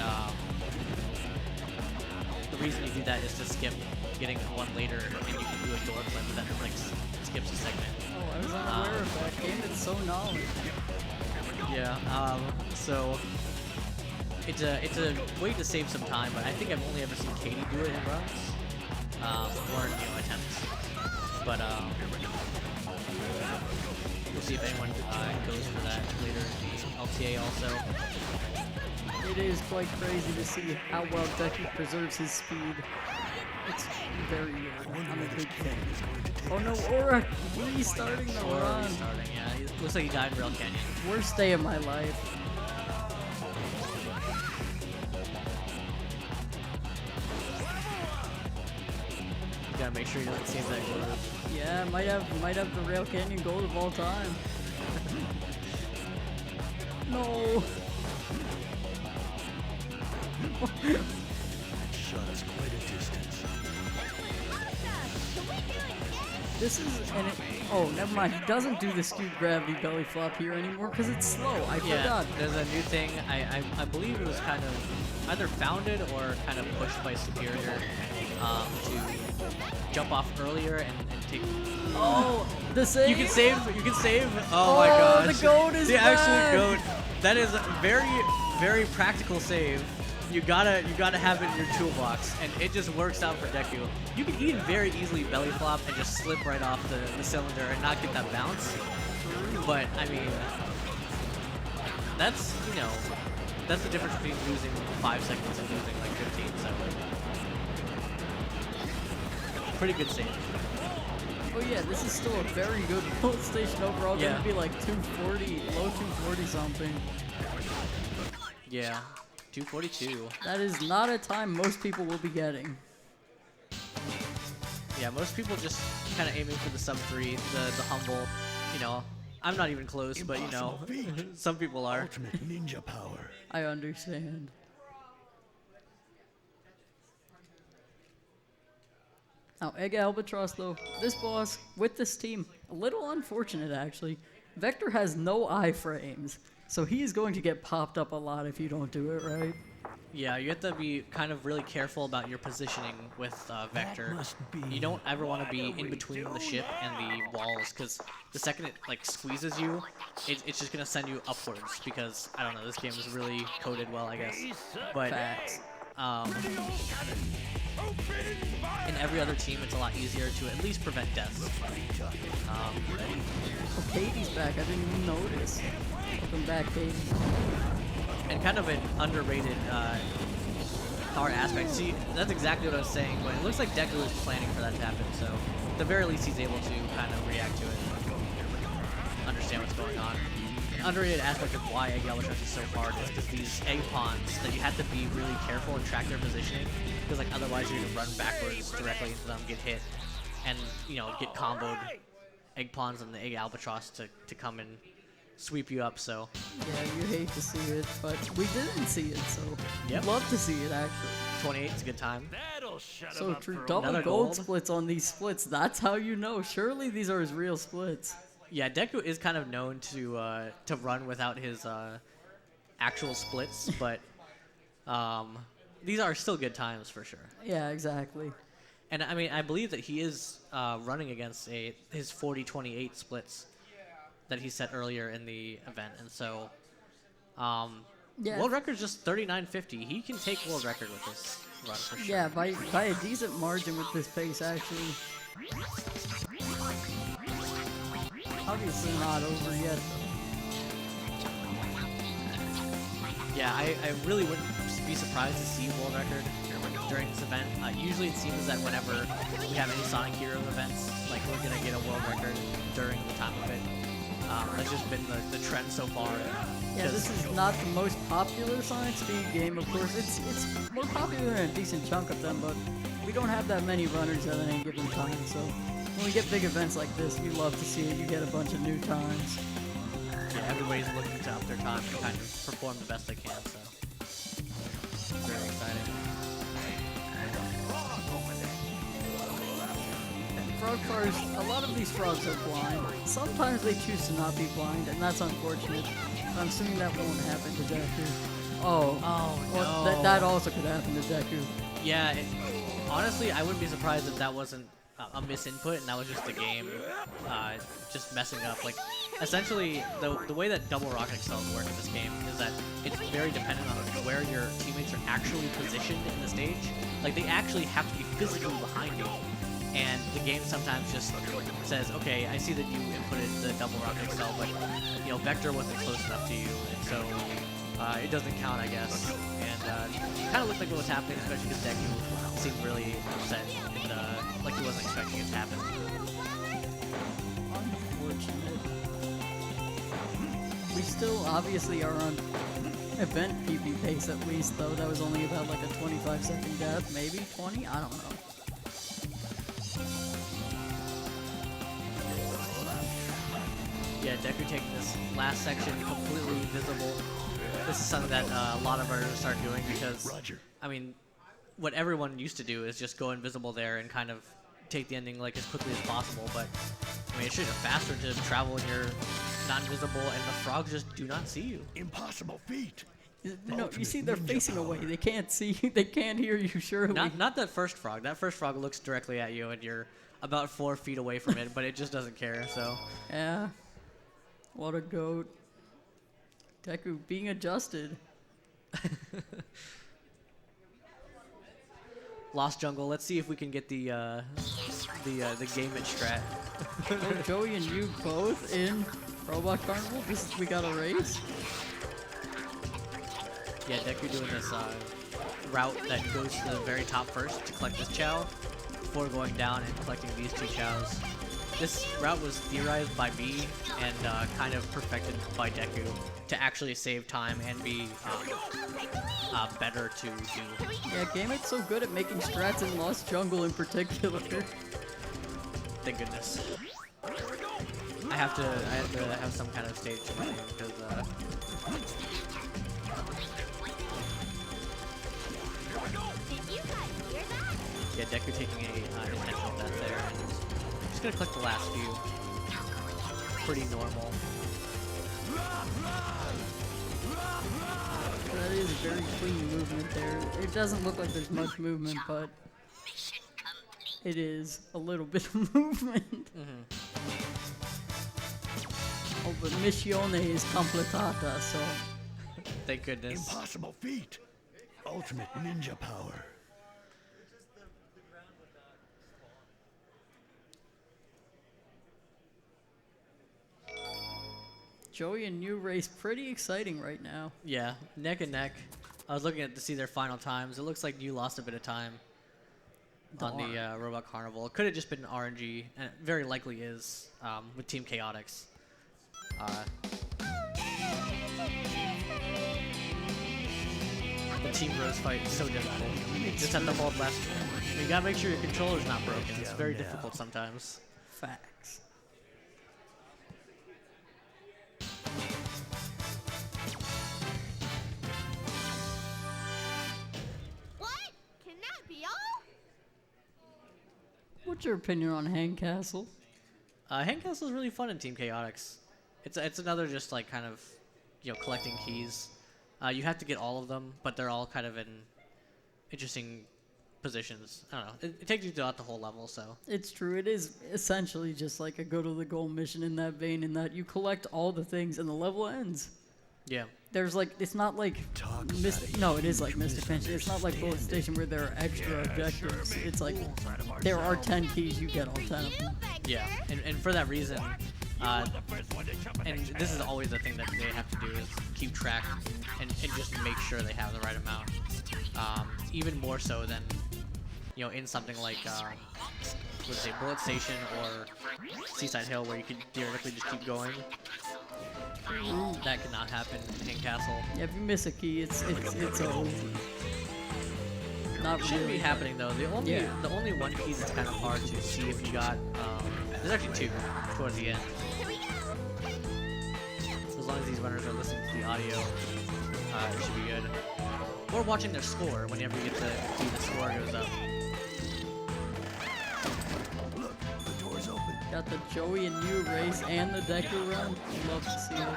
the reason you do that is to skip getting one later, and you can do a door flip that like skips a segment. Oh, I was unaware of that game. It's so knowledge. Yeah, so it's a way to save some time, but I think I've only ever seen Katie do it in runs, or in attempts. But we'll see if anyone goes for that later in LTA also. It is quite crazy to see how well Deku preserves his speed. It's very good. I'm a big fan. Oh no, Aura restarting the run. Restarting, yeah. It looks like he died in Rail Canyon. Worst day of my life. You gotta make sure you don't save that gold. Yeah, might have the Rail Canyon gold of all time. No. Shot us quite a distance. This is oh, never mind. He doesn't do the skewed gravity belly flop here anymore because it's slow. I forgot. There's a new thing. I believe it was kind of either founded or kind of pushed by Superior to jump off earlier and take. Oh, the save. You can save. You can save. Oh my gosh. The goat is the back. actual goat. That is a very practical save. You gotta have it in your toolbox, and it just works out for Deku. You can even very easily belly flop and just slip right off the cylinder and not get that bounce. But I mean, that's that's the difference between losing 5 seconds and losing like 15. So pretty good save. Oh yeah, this is still a very good bullet station overall. Yeah. Gonna be like 240, low 240 something. Yeah. 242. That is not a time most people will be getting. Yeah, most people just kind of aiming for the sub 3, the humble. I'm not even close, but some people are. Ultimate ninja power. I understand. Now, Egg Albatross though, this boss with this team, a little unfortunate actually. Vector has no iframes, so he's going to get popped up a lot if you don't do it right. Yeah, you have to be kind of really careful about your positioning with Vector. You don't ever want to be in between the ship and the walls, because the second it like squeezes you, it's just gonna send you upwards. Because I don't know, this game is really coded well, I guess. But in every other team, it's a lot easier to at least prevent deaths. Ready? Oh, Katie's back. I didn't even notice. Welcome back, Katie. And kind of an underrated power aspect. See, that's exactly what I was saying, but it looks like Deku is planning for that to happen, so at the very least he's able to kind of react to it and understand what's going on. An underrated aspect of why Egg Albatross is so hard is because these egg pawns that you have to be really careful and track their positioning, because like otherwise you're gonna run backwards directly into them, get hit, and you know, get comboed egg pawns and the Egg Albatross to come and sweep you up. So yeah, you hate to see it, but we didn't see it, so yep. Love to see it actually. 28 is a good time. So true. Double gold splits on these splits. That's how you know. Surely these are his real splits. Yeah, Deku is kind of known to run without his actual splits, but these are still good times for sure. Yeah, exactly. And I mean, I believe that he is running against his 40-28 splits that he set earlier in the event, and so yeah. World record's just 39.50. He can take world record with this run for sure. Yeah, by a decent margin with this pace actually. Obviously not over yet though. Yeah, I really wouldn't be surprised to see world record during this event. Usually it seems that whenever we have any Sonic Hero events, like we're gonna get a world record during the time of it. That's just been the trend so far. Yeah, this is not the most popular Sonic Speed game, of course. It's more popular than a decent chunk of them, but we don't have that many runners at any given time, so when we get big events like this, you love to see it. You get a bunch of new times. Yeah, everybody's looking to up their time and kind of perform the best they can, so very exciting. Frog cars, a lot of these frogs are blind. Sometimes they choose to not be blind, and that's unfortunate. I'm assuming that won't happen to Deku. Oh well, no. That also could happen to Deku. Yeah, honestly, I wouldn't be surprised if that wasn't a misinput and that was just the game just messing up. Like, essentially, the way that double rocket accels work in this game is that it's very dependent on where your teammates are actually positioned in the stage. Like, they actually have to be physically behind you. And the game sometimes just says, okay, I see that you inputted the double rocket accel, but you know, Vector wasn't close enough to you, and so it doesn't count, I guess. And it kind of looked like what was happening, especially because Deku seemed really upset and like he wasn't expecting it to happen. Unfortunate. We still obviously are on event PP pace at least, though. That was only about like a 25-second death, maybe 20. I don't know. Yeah, Deku taking this last section completely visible. This is something that a lot of artists start doing because, I mean, what everyone used to do is just go invisible there and kind of take the ending like as quickly as possible. But I mean, it's just faster to travel when you're not invisible and the frogs just do not see you. Impossible feat. No, you see, they're facing away. They can't see you. They can't hear you. Surely. Not that first frog. That first frog looks directly at you, and you're about 4 feet away from it, but it just doesn't care. So. Yeah. What a goat. Deku being adjusted. Lost Jungle. Let's see if we can get the game it strat. Oh, Joey and you both in Robot Carnival? We got a race? Yeah, Deku doing this route that goes to the very top first to collect this Chow before going down and collecting these 2 Chows. This route was theorized by me and kind of perfected by Deku to actually save time and be better to do. Yeah, Game It's so good at making strats in Lost Jungle in particular. Thank goodness. I have to have some kind of stage to my name because yeah, Deku taking a intentional death there. And just gonna collect the last few. pretty normal. That is very clean movement there. It doesn't look like there's much movement, but it is a little bit of movement. Oh, but missione is completata, so... Thank goodness. Impossible feat. Ultimate ninja power. Joey and New race pretty exciting right now. Yeah, neck and neck. I was looking at to see their final times. It looks like you lost a bit of time on the Robot Carnival. It could have just been RNG, and it very likely is with Team Chaotix. The Team Rose fight is so difficult. You just have to hold left. You gotta make sure your controller's not broken. It's very difficult sometimes. Facts. What? Can that be all? What's your opinion on Hang Castle? Hang Castle is really fun in Team Chaotix. It's another just like kind of, collecting keys. You have to get all of them, but they're all kind of in interesting positions. I don't know. It takes you throughout the whole level, so. It's true. It is essentially just like a go to the goal mission in that vein, in that you collect all the things and the level ends. Yeah. There's like, it's not like, no, it is like Mystic Mansion. It's not like Bullet Station where there are extra objectives. It's like, there are 10 keys, you get all 10 of them. Yeah, and for that reason, and this is always the thing that they have to do is keep track and just make sure they have the right amount. Even more so than, in something like, let's say Bullet Station or Seaside Hill where you could theoretically just keep going. That could not happen in Hang Castle. Yeah, if you miss a key, it's over. Not It shouldn't really be happening though. The only one key that's kind of hard to see if you got, there's actually two towards the end. As long as these runners are listening to the audio, it should be good. Or watching their score whenever you get to see the score goes up. Look, the door's open. Got the Joey and New race and the Deku run. Love to see it.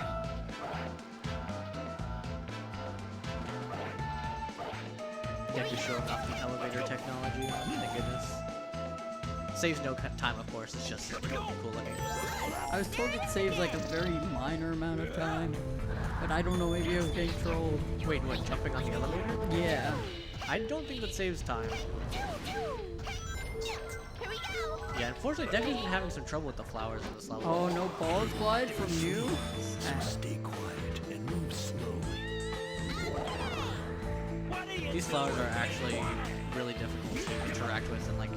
Deku showing off the elevator technology. Thank goodness. Saves no time, of course. It's just really cool looking. I was told it saves like a very minor amount of time, but I don't know, maybe I was getting trolled. Wait, what? Jumping on the elevator? Yeah. I don't think that saves time. Yeah, unfortunately, Deku's been having some trouble with the flowers in this level. Oh, no balls glide from New? Stay quiet and move slowly. These flowers are actually really difficult to interact with and like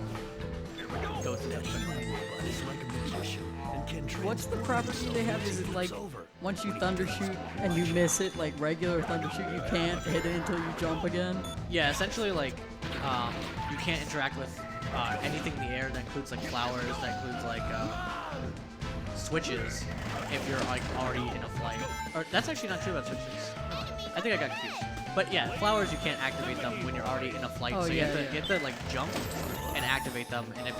go through them quickly. It's like a magician and can What's the property they have? Is it like once you thunder shoot and you miss it, like regular thunder shoot, you can't hit it until you jump again? Yeah, essentially like you can't interact with anything in the air. That includes like flowers. That includes like switches. If you're like already in a flight, or that's actually not true about switches. I think I got confused. But yeah, flowers you can't activate them when you're already in a flight. Oh, so yeah, you have to like jump and activate them. And if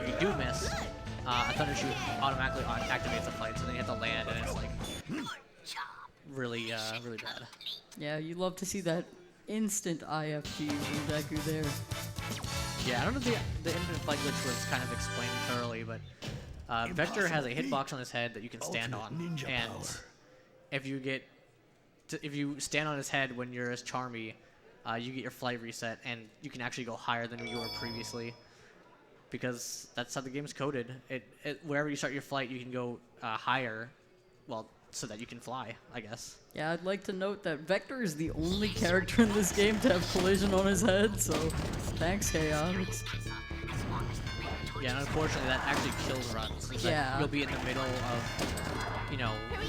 you do miss, a thunder shoot automatically activates the flight. So then you have to land, and it's like really really bad. Yeah, you love to see that instant IFG from Deku there. Yeah, I don't know if the infinite flight glitch was kind of explained thoroughly, but Vector has a hitbox on his head that you can stand on, and if you stand on his head when you're as Charmy, you get your flight reset, and you can actually go higher than you were previously, because that's how the game's coded. Wherever you start your flight, you can go higher, well, so that you can fly, I guess. Yeah, I'd like to note that Vector is the only character in this game to have collision on his head, so thanks, Chaotix. Yeah, and unfortunately, that actually kills runs. Yeah. You'll be in the middle of,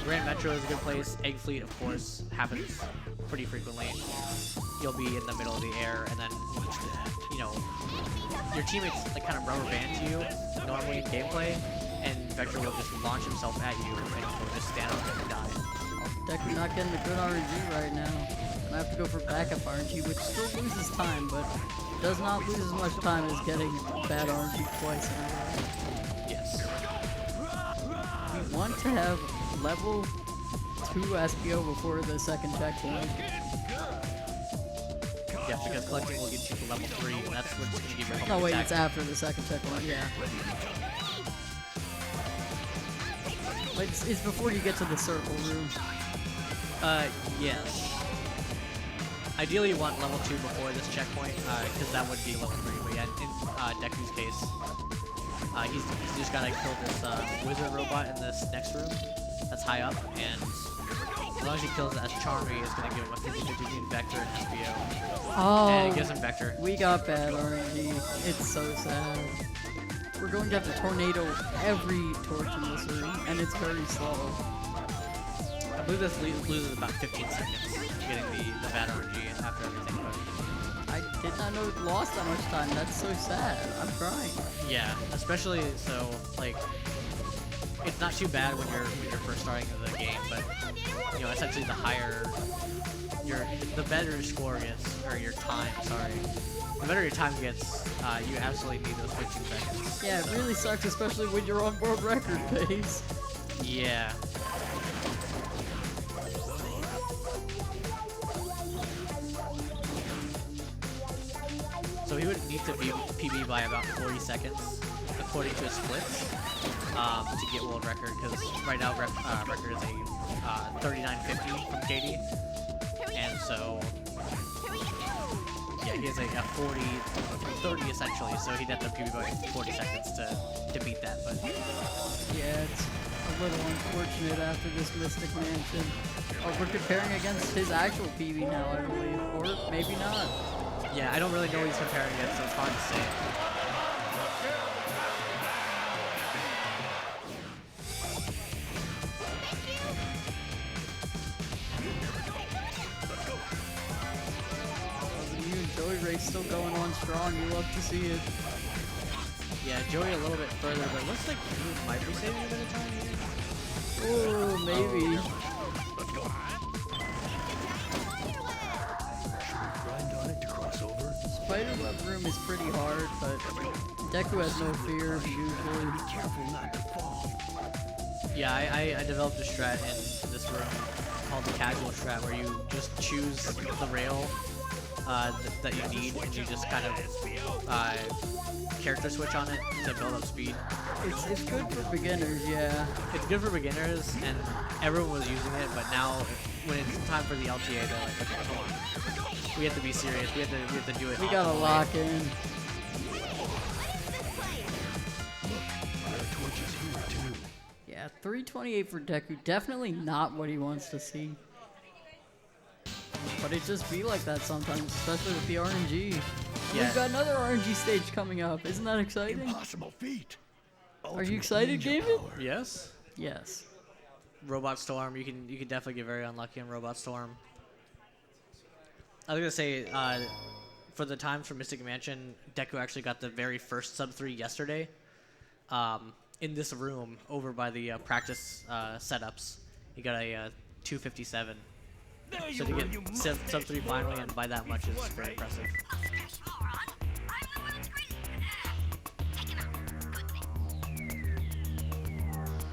Grand Metro is a good place. Egg Fleet, of course, happens pretty frequently. You'll be in the middle of the air, and then, your teammates like kind of rubber band you normally in gameplay, and Vector will just launch himself at you, and you'll just stand on it and die. Deku not getting the good RNG right now. I have to go for backup RNG, which still loses time, but does not lose as much time as getting bad RNG twice in a row. Yes. He want to have level 2 SPO before the second checkpoint. Yeah, because collecting will get you to level 3, and that's what's going to give you your No, homing wait, attack. it's after the second checkpoint, yeah. But it's before you get to the circle room. Yes. Ideally, you want level 2 before this checkpoint, because that would be level 3. But yeah, in Deku's case, he's just gotta kill this wizard robot in this next room that's high up, and as long as he kills it as Charmy, it's gonna give him a 50-50 between Vector and SBO. Oh, And it gives him Vector. we got bad RNG. It's so sad. We're going to have to tornado every torch in this room, and it's very slow. I believe this loses about 15 seconds getting the bad RNG after everything, but I did not know it lost that much time. That's so sad. I'm crying. yeah, especially so like it's not too bad when you're first starting the game, but you know essentially the better your score gets, or your time, sorry, the better your time gets, you absolutely need those 15 seconds. Yeah, it really sucks, especially when you're on world record pace. Yeah. So he would need to be PB by about 40 seconds, according to his splits, to get world record, because right now record is a 39.50 from KD, and so yeah, he has a 40-30 essentially, so he'd have to PB by 40 seconds to beat that, but Yeah, it's a little unfortunate after this Mystic Mansion. Oh, we're comparing against his actual PB now, I believe, or maybe not. yeah, I don't really know what he's comparing against, so it's hard to say. You and Joey Ray still going on strong. You love to see it. Yeah, Joey a little bit further, but it looks like he might be saving a bit of time here. Oh, maybe. Grind on it to cross over. Spiderweb room is pretty hard, but Deku has no fear usually. Be careful not to fall. Yeah, I developed a strat in this room called the casual strat, where you just choose the rail that you need, and you just kind of character switch on it to build up speed. It's good for beginners, yeah. It's good for beginners, and everyone was using it, but now when it's time for the LTA, they're like, okay, come on, we have to be serious. We have to do it. We off gotta the lock way. in. There are torches here too. Yeah, 328 for Deku. Definitely not what he wants to see. But it just be like that sometimes, especially with the RNG. Yeah. We've got another RNG stage coming up. Isn't that exciting? Impossible feat. Are you excited, David? Yes. Yes. Robot Storm, you can definitely get very unlucky in Robot Storm. I was gonna say, for the times for Mystic Mansion, Deku actually got the very first sub 3 yesterday, in this room over by the practice setups. He got a 257. So to get sub 3 finally and by that much is very impressive.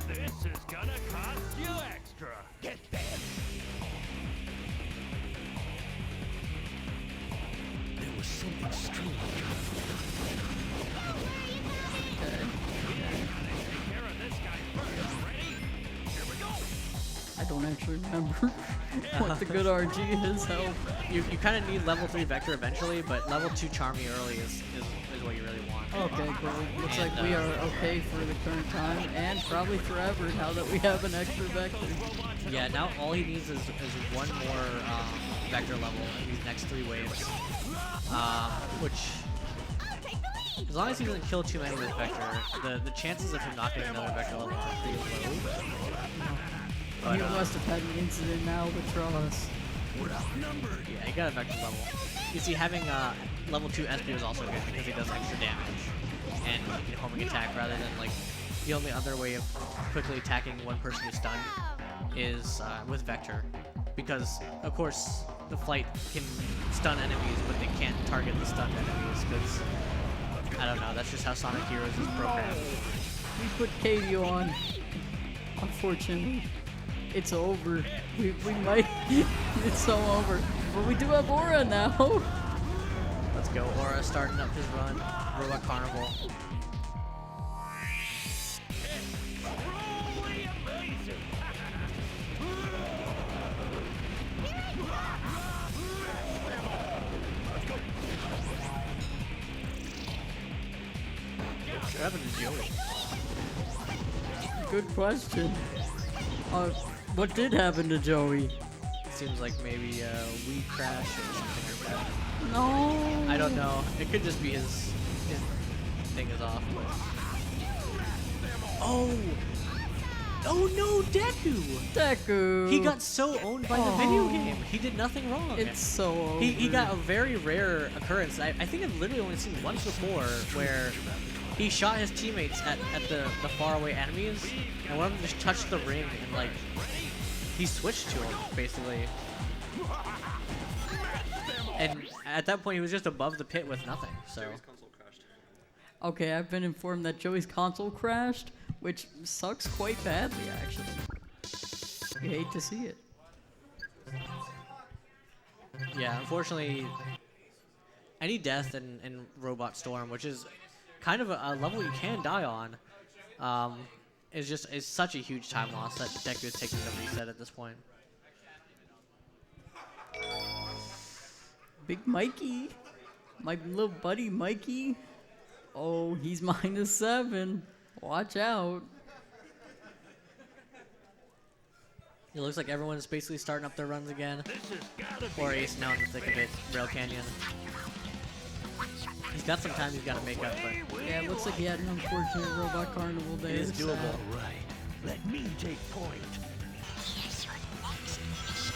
This is gonna cost you extra. Get that. There was something strange. Take care of this guy first. Ready? Here we go. I don't actually remember what the good RNG is. Help. You kind of need level 3 Vector eventually, but level 2 Charmy early is what you really want. Okay, cool. Looks And, like we are okay for the current time and probably forever now that we have an extra vector. Yeah, now all he needs is one more Vector level in these next 3 waves. Which, as long as he doesn't kill too many with Vector, the chances of him not getting another Vector level are pretty low. But, You must have had an incident now with Tross. yeah, he got a Vector level. You see, having level 2 SP is also good because he does extra damage and you can homing attack rather than like the only other way of quickly attacking one person who's stunned is with Vector, because of course the flight can stun enemies but they can't target the stunned enemies because I don't know, that's just how Sonic Heroes is programmed. We put Katie on. Unfortunately, it's over. We might. It's so over. But we do have Aura now. Let's go. Aura starting up his run. Robot Carnival. Truly amazing. What happened to Joey? Good question. What did happen to Joey? Seems like maybe a weed crash or something like that. No. I don't know. It could just be his thing is off. But... Oh! Oh no, Deku! Deku. He got so owned by the video game. He did nothing wrong. It's so over. He got a very rare occurrence. I think I've literally only seen once before where he shot his teammates at the faraway enemies, and one of them just touched the ring and like he switched to him basically. And at that point he was just above the pit with nothing. So Okay, I've been informed that Joey's console crashed, which sucks quite badly, actually. I hate to see it. yeah, unfortunately, any death in Robot Storm, which is kind of a level you can die on, is such a huge time loss that Deku is taking the reset at this point. Big Mikey. My little buddy Mikey. Oh, he's -7. Watch out. It looks like everyone's basically starting up their runs again. This has gotta be Or Ace now in the thick of it. Rail Canyon. He's got some time he's got to make up, but Yeah, it looks like he had an unfortunate Robot Carnival day. it is doable. All right. Let me take point. Here's your next mission.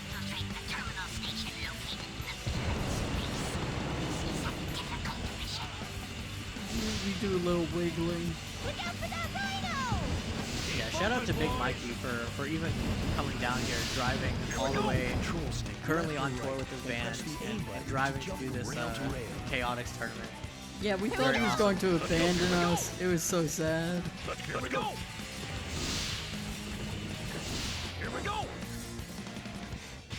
Infiltrate the terminal station located in the space. This is a difficult mission. We do a little wiggling. Look out for that rhino! Yeah, shout out to Big Mikey for even coming down here, driving all the way, currently on tour with his band, and driving to do this Chaotix tournament. Yeah, we thought he was going to abandon us. It was so sad. Here we go. Here we go.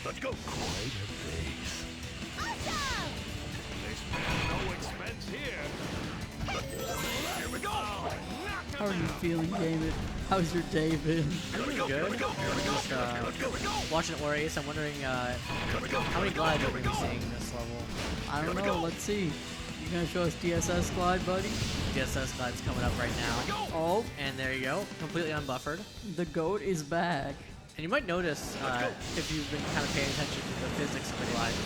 Let's go. Quite a face. Awesome! They spare no expense here. Here we go. How are you feeling, David? How's your day been? I'm doing good. Just watching Or Ace, I'm wondering how many glides are we going to be seeing in this level. I don't know. Let's see. You gonna show us DSS glide, buddy? DSS glide's coming up right now. Oh, And there you go, completely unbuffered. the goat is back. And you might notice, if you've been kind of paying attention to the physics of the glide, it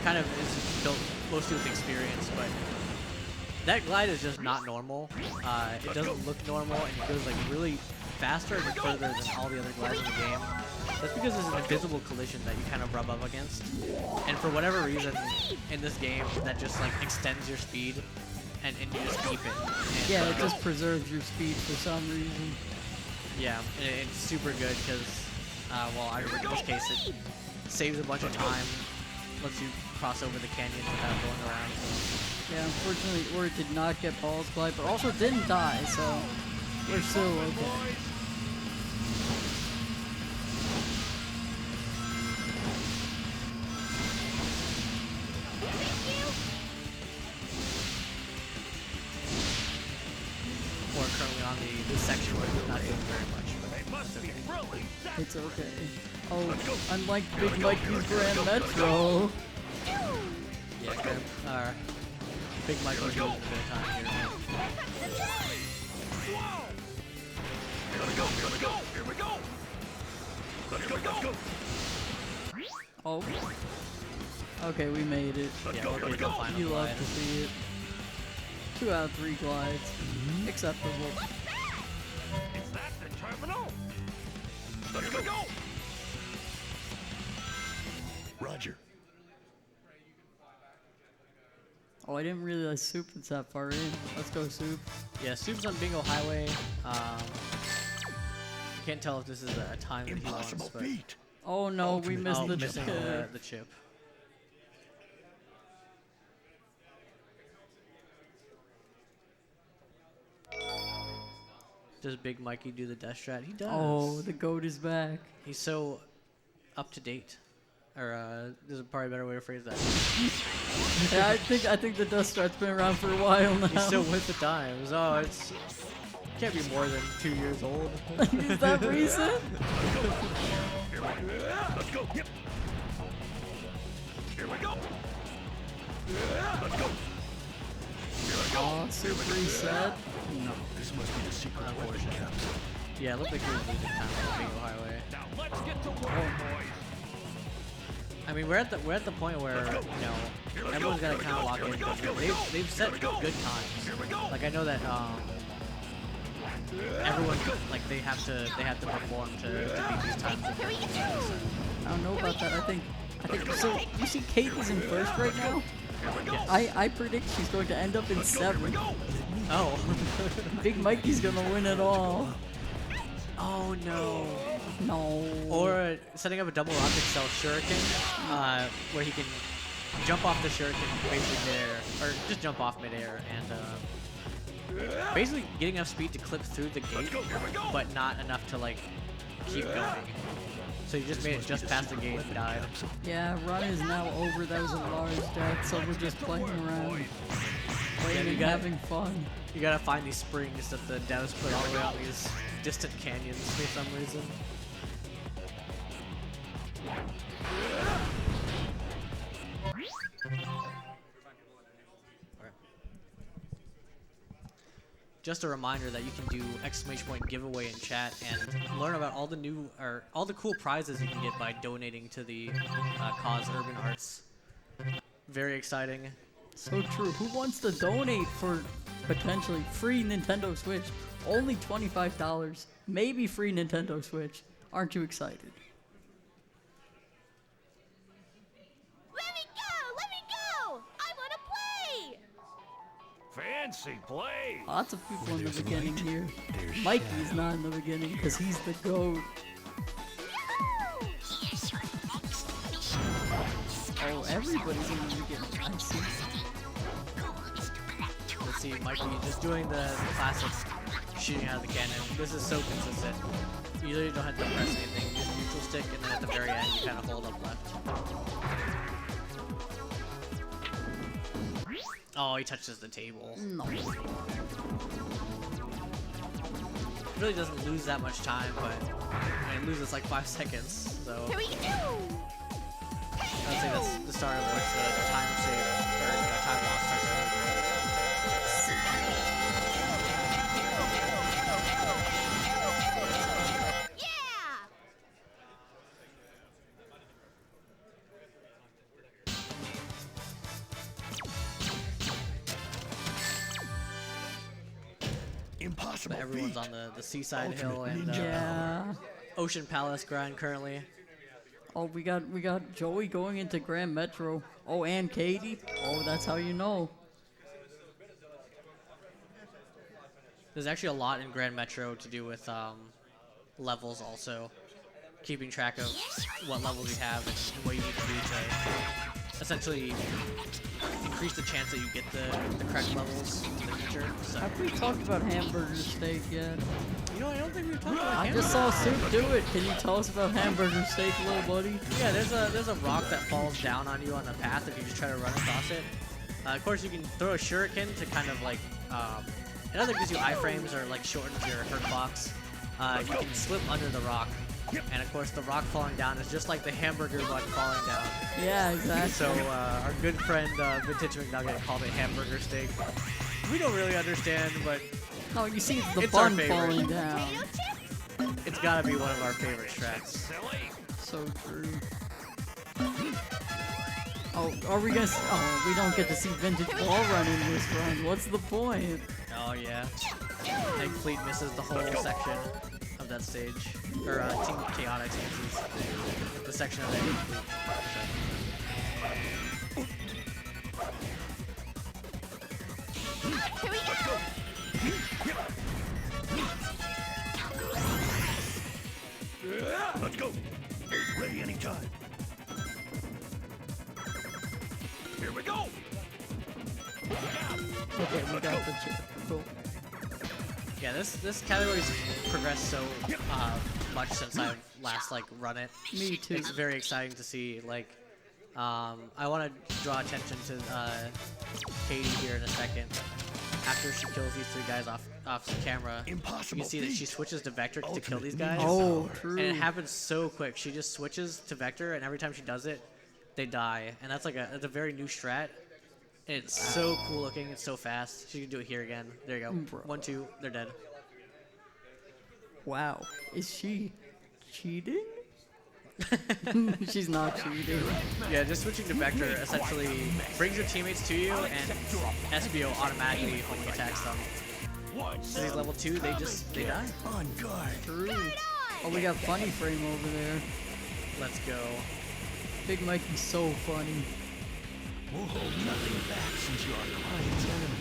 kind of is built mostly with experience, but that glide is just not normal. It doesn't look normal, and it goes like really faster and further than all the other glides in the game. That's because there's an invisible collision that you kind of rub up against. And for whatever reason, in this game, that just like extends your speed, and you just keep it. And, Yeah, it just preserves your speed for some reason. yeah, and it's super good because, well, in this case, it saves a bunch of time, lets you cross over the canyon without going around. Yeah, unfortunately, Ori did not get Ball's glide, but also didn't die, so we're still okay. Or currently on the section where it's not doing very much. But They must be really It's okay. Oh, unlike Big Mikey's Grand Metro. yeah, Big Michael is losing a bit of time here. Here we go. Here we go. Here we go. Let's go. Let's go. Oh. Okay, we made it. Yeah, we'll get the final You love glide. to see it. 2 out of 3 glides. Acceptable. Is that the terminal? Let's go. Roger. Oh, I didn't realize Soup was that far in. Let's go, Soup. Yeah, Soup's on Bingo Highway. I can't tell if this is a time that he wants, Impossible but feat. Oh no, we missed the missing chip. the chip. Does Big Mikey do the death strat? He does. Oh, the goat is back. He's so up to date. Or there's probably a better way to phrase that. Yeah, I think the death strat's been around for a while now. He's still with the times. Oh, it's can't be more than 2 years old. Is that recent? Let's go. Yep. Here we go. Let's go. Oh, super reset. No, this must be the secret weapon capsule. Yeah, it looked like he was losing time on the Bingo Highway. Now let's get to work, boys. I mean, we're at the point where everyone's got to kind of lock in. They've set good times. Like I know that everyone they have to perform to beat these times. I don't know about that. I think so. You see, Kate is in first right now. Yes. I predict she's going to end up in 7th. Oh. Big Mikey's gonna win it all. Oh no. No. Or setting up a double rocket cell shuriken, where he can jump off the shuriken basically midair, or just jump off midair, and basically getting enough speed to clip through the gate, but not enough to keep going. So you just made it just past the gate and died. Yeah, run is now over. That was a large death, so we're just playing around, playing and having fun. You gotta find these springs that the devs put all the way out in these distant canyons for some reason. Just a reminder that you can do ! giveaway in chat and learn about all the cool prizes you can get by donating to the cause Urban Arts. Very exciting. So true. Who wants to donate for potentially free Nintendo Switch? Only $25. Maybe free Nintendo Switch. Aren't you excited? Let me go! I want to play! Fancy play. Lots of people in the beginning here. Mikey's not in the beginning because he's the GOAT. Here's your next mission. Oh, everybody's in the beginning. I see. Let's see, Mikey just doing the classic shooting out of the cannon. This is so consistent. You literally don't have to press anything. You just neutral stick, and then at the very end, you kind of hold up left. Oh, he touches the table. No. Really doesn't lose that much time, but it loses like 5 seconds. So Here we go! I'd say that's the start of which the time save or time loss starts over. Yeah! Impossible. But everyone's feat. on the seaside Ultimate hill and ninja Yeah. Ocean Palace grind currently. Oh, we got Joey going into Grand Metro. Oh, and Katie. Oh, that's how you know. There's actually a lot in Grand Metro to do with levels also. Keeping track of what levels you have and what you need to do to essentially increase the chance that you get the correct levels in the future. So, Have we talked about hamburger steak yet? you know, I don't think we've talked about I hamburger. just saw Soup do it. Can you tell us about hamburger steak, little buddy? Yeah, there's a rock that falls down on you on the path if you just try to run across it. Of course, you can throw a shuriken to kind of it either gives you iframes or shortens your hurt box. You can slip under the rock, and of course the rock falling down is just like the hamburger bun falling down. Yeah, exactly. So our good friend Vintage McNugget called it hamburger steak. We don't really understand, but No, you see, it's the It's our bun favorite. falling down. it's gotta be one of our favorite strats. Silly. So true. Oh, are we gonna? Oh, we don't get to see Vintage Ball run in this run. What's the point? Oh yeah. Egg Fleet misses the whole section of that stage. Or Team Chaotix misses the section of Egg Fleet. Here we go! Let's go. Ready anytime. Here we go. Okay, we got the chip. Cool. Yeah, this category's progressed so much since I've last like run it. Me too. It's very exciting to see. Like, I want to draw attention to Katie here in a second. After she kills these 3 guys off camera, you can see that she switches to Vector to kill these guys. Oh, true. And it happens so quick. She just switches to Vector, and every time she does it, they die. And that's a very new strat. It's so cool looking. It's so fast. She can do it here again. There you go. Bro. 1, 2, they're dead. Wow. Is she cheating? She's not cheating. Yeah, just switching to Vector essentially brings your teammates to you, and SBO automatically homing attacks them. So he's level 2, they die. On guard. True. Oh, we got Funny Frame over there. Let's go. Big Mikey's so funny. We'll hold nothing back since you're our client's enemy.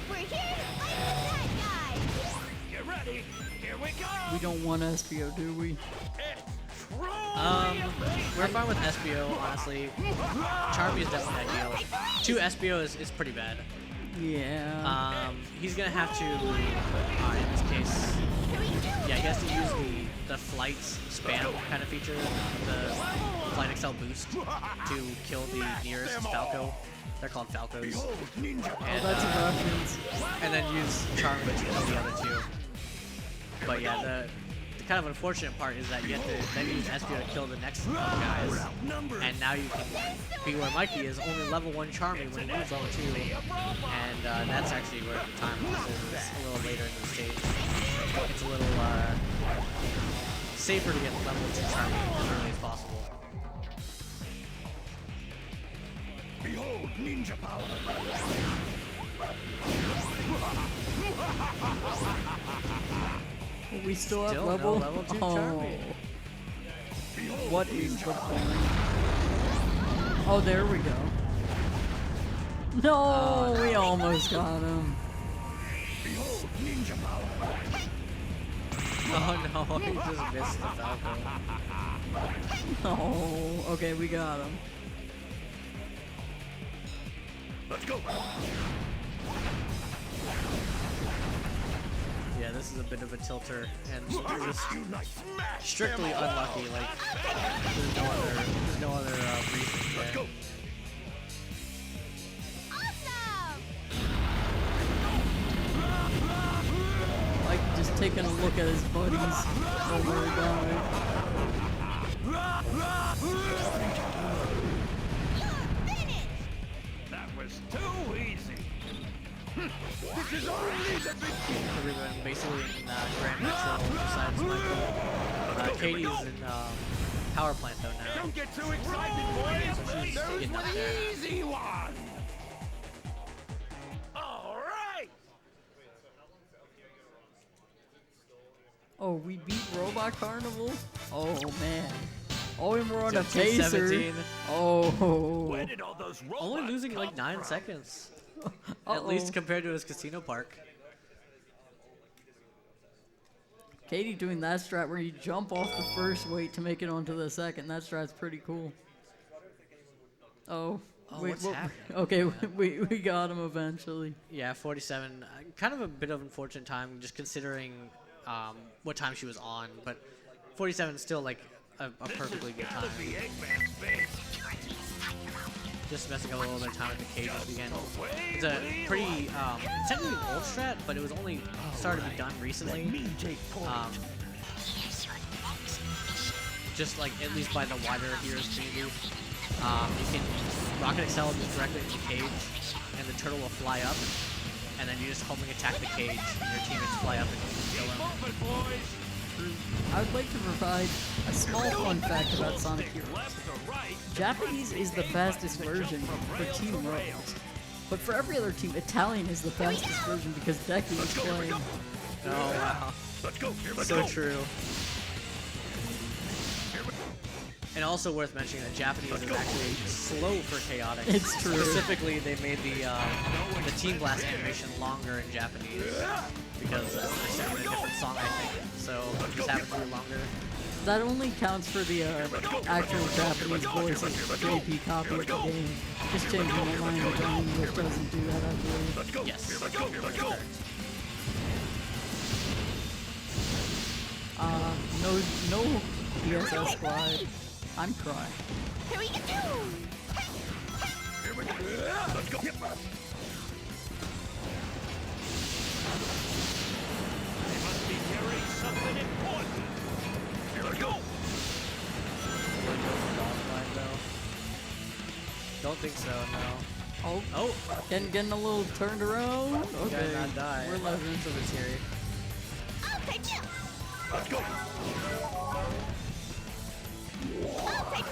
We're here to fight the bad guys. Get ready. Here we go. We don't want SBO, do we? We're fine with SBO, honestly. Charmy is definitely ideal. 2 SBO is pretty bad. Yeah. He's gonna have to, in this case, yeah, he has to use the flight spam kind of feature, the flight excel boost, to kill the nearest Falco. They're called Falcos. And, That's a reference. and then use Charmy to kill the other 2. But yeah, the kind of unfortunate part is that you have to then use SBO to kill the next couple guys, and now you can be where Mikey is, only level 1 Charmy when he moves level 2, and that's actually where the time loss is a little later in the stage. It's a little safer to get level 2 Charmy as early as possible. Behold, ninja power. We still have Still level? no level 2 oh. Charmy. What is the point? Oh, there we go. No, we almost got him. Behold, ninja power. Oh no, he just missed the Falco. Oh, okay, we got him. Let's go. Yeah, this is a bit of a tilter, and just strictly unlucky. Like, there's no other reason. Let's go. Like, just taking a look at his buddies. Oh my god. That was too easy. This is only the beginning. Everyone basically in Grand Metro besides Michael. Katie's in Power Plant though now. Don't get too excited, boys. She's Those getting were up the there. easy ones. All right. Oh, we beat Robot Carnival? Oh man. Oh, and we're on a So pacer. 17. Oh. Where did all those robots Only losing come like 9 from? seconds. Uh-oh. At least compared to his casino park. Katie doing that strat where you jump off the first weight to make it onto the second. That strat's pretty cool. Oh. Oh, wait, what's happening? Okay, we got him eventually. Yeah, 47. Kind of a bit of an unfortunate time, just considering what time she was on. But 47 is still like a perfectly good time. Gotta be Eggman's base. Just messing up a little bit of time at the cages again. It's a pretty, it's technically an old strat, but it was only started to be done recently. Just like at least by the wider Heroes community. You can rocket excel directly into the cage, and the turtle will fly up, and then you just homing attack the cage, and your teammates fly up and kill them. Move it, boys. I would like to provide a small fun fact about Sonic Heroes. Left or right. Japanese is the fastest version for Team Rose. But for every other team, Italian is the fastest version because Deku is playing. Oh wow. Let's go. So true. And also worth mentioning that Japanese is actually slow for chaotic. It's true. Specifically, they made the Team Blast animation longer in Japanese because they're singing a different song, I think. So it just happened to be longer. That only counts for the actual Japanese voice of JP copy of the game. Just changing the language on English doesn't do that, I believe. Yes. Correct. No PSS glide. I'm crying. Here we go. Here we go. Let's go. They must be carrying something important. Here we go. Don't think so, no. Oh, getting a little turned around. Okay, Gotta not die. we're left into this area. I'll take you. Let's go. I'll take you.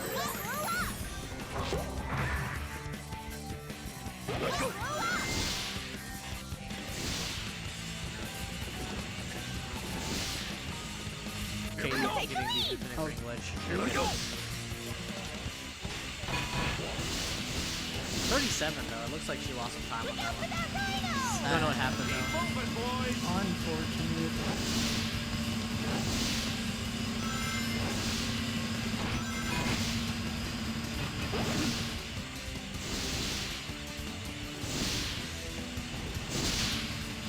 Let's go. Katie's getting the infinite ring glitch. Here we go. 37 though. It looks like she lost some time on that one. I don't know what happened though. Moving, boys. Unfortunate.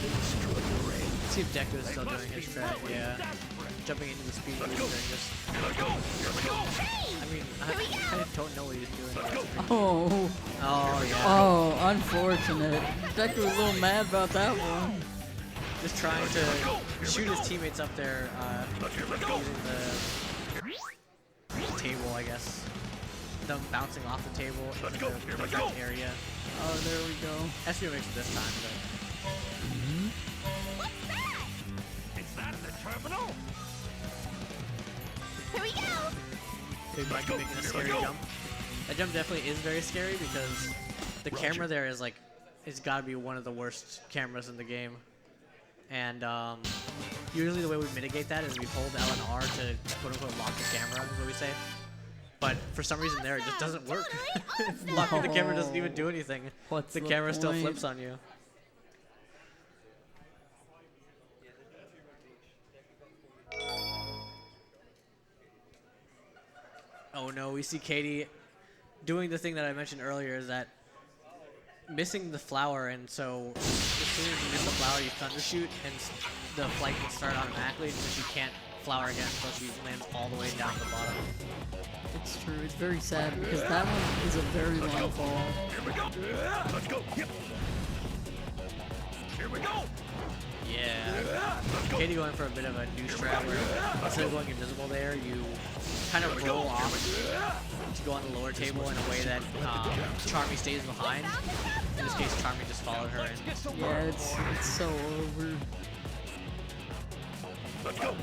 Let's see if Deku is still doing his strat. Yeah. Jumping into the speed boost during this. I mean, I kind of don't know what he's doing. Oh. Oh, yeah. Oh, unfortunate. Deku was a little mad about that one. Just trying to shoot his teammates up there using the table, I guess. Them bouncing off the table into the correct area. Oh, there we go. SU makes it this time, but Is that the terminal? Here we go. Big Mike making a scary jump. That jump definitely is very scary because the camera there is like, it's got to be one of the worst cameras in the game. And usually the way we mitigate that is we hold L and R to quote-unquote lock the camera, is what we say. But for some reason there, it just doesn't work. Locking the camera doesn't even do anything. What's the the camera still point? flips on you. Oh no, we see Katie doing the thing that I mentioned earlier, is that missing the flower, and so as soon as you miss the flower, you thunder shoot, and the flight can start automatically, so she can't flower again until she lands all the way down the bottom. It's true. It's very sad because that one is a very long fall. Here we go. Let's go. Yep. Here we go. Yeah. Katie going for a bit of a new strat where instead of going invisible there, you kind of roll off to go on the lower table in a way that Charmy stays behind. In this case, Charmy just followed her in. Yeah, it's so over. Let's go.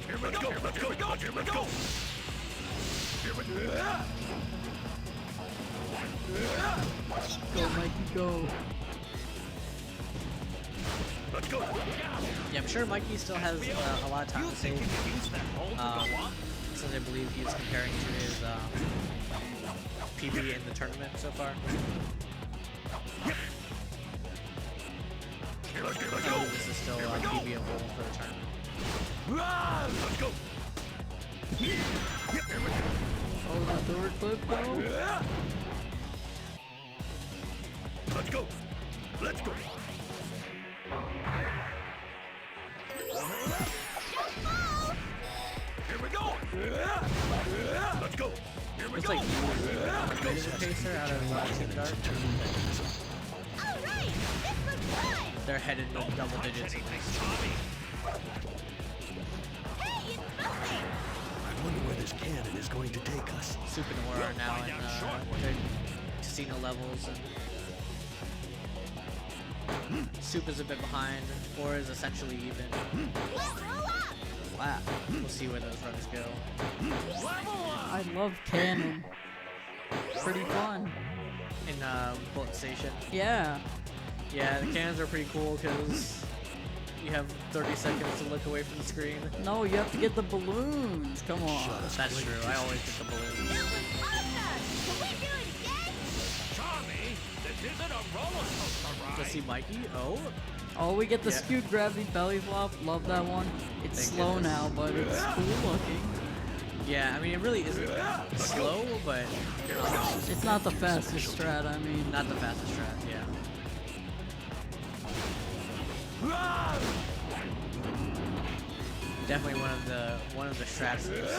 Here we go. Let's go. Here we go. Here we go. Go, Mikey, go. Let's go. Yeah, I'm sure Mikey still has a lot of time to save. Since I believe he's comparing to his PB in the tournament so far. I believe this is still PB at full for the tournament. Let's go. Oh, the door clip, go. Let's go. Let's go. Here we go. Let's go. Here we Looks go. like he was the pacer out of Team Dark. Alright, this looks good. They're headed in double digits in this. Hey, it's moving. I wonder where this cannon is going to take us. Soup and Aura are now in their casino levels. And Soup is a bit behind. Aura is essentially even. Wow. We'll see where those runs go. I love cannon. Pretty fun. In Bullet Station. Yeah. Yeah, the cannons are pretty cool because you have 30 seconds to look away from the screen. No, you have to get the balloons. Come on. That's true. I always get the balloons. That was awesome. Can we do it again? Tommy, this isn't a roller coaster ride. Let's see Mikey. Oh. Oh, we get the Yeah. skewed gravity belly flop. Love that one. It's Thank slow goodness. now, but it's cool looking. Yeah, I mean, it really isn't slow, but It's not the fastest strat, I mean. not the fastest strat, yeah. Definitely one of the strats in this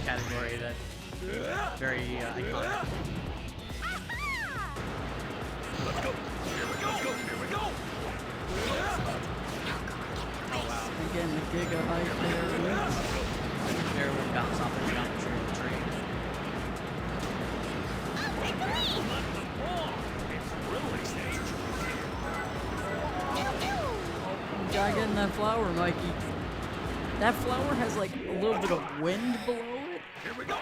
category that very iconic. Let's go. Here we go. Here we go. Oh wow. Again, the giga height there. There would bounce off the geometry of the tree. You gotta get in that flower, Mikey. That flower has like a little bit of wind below it,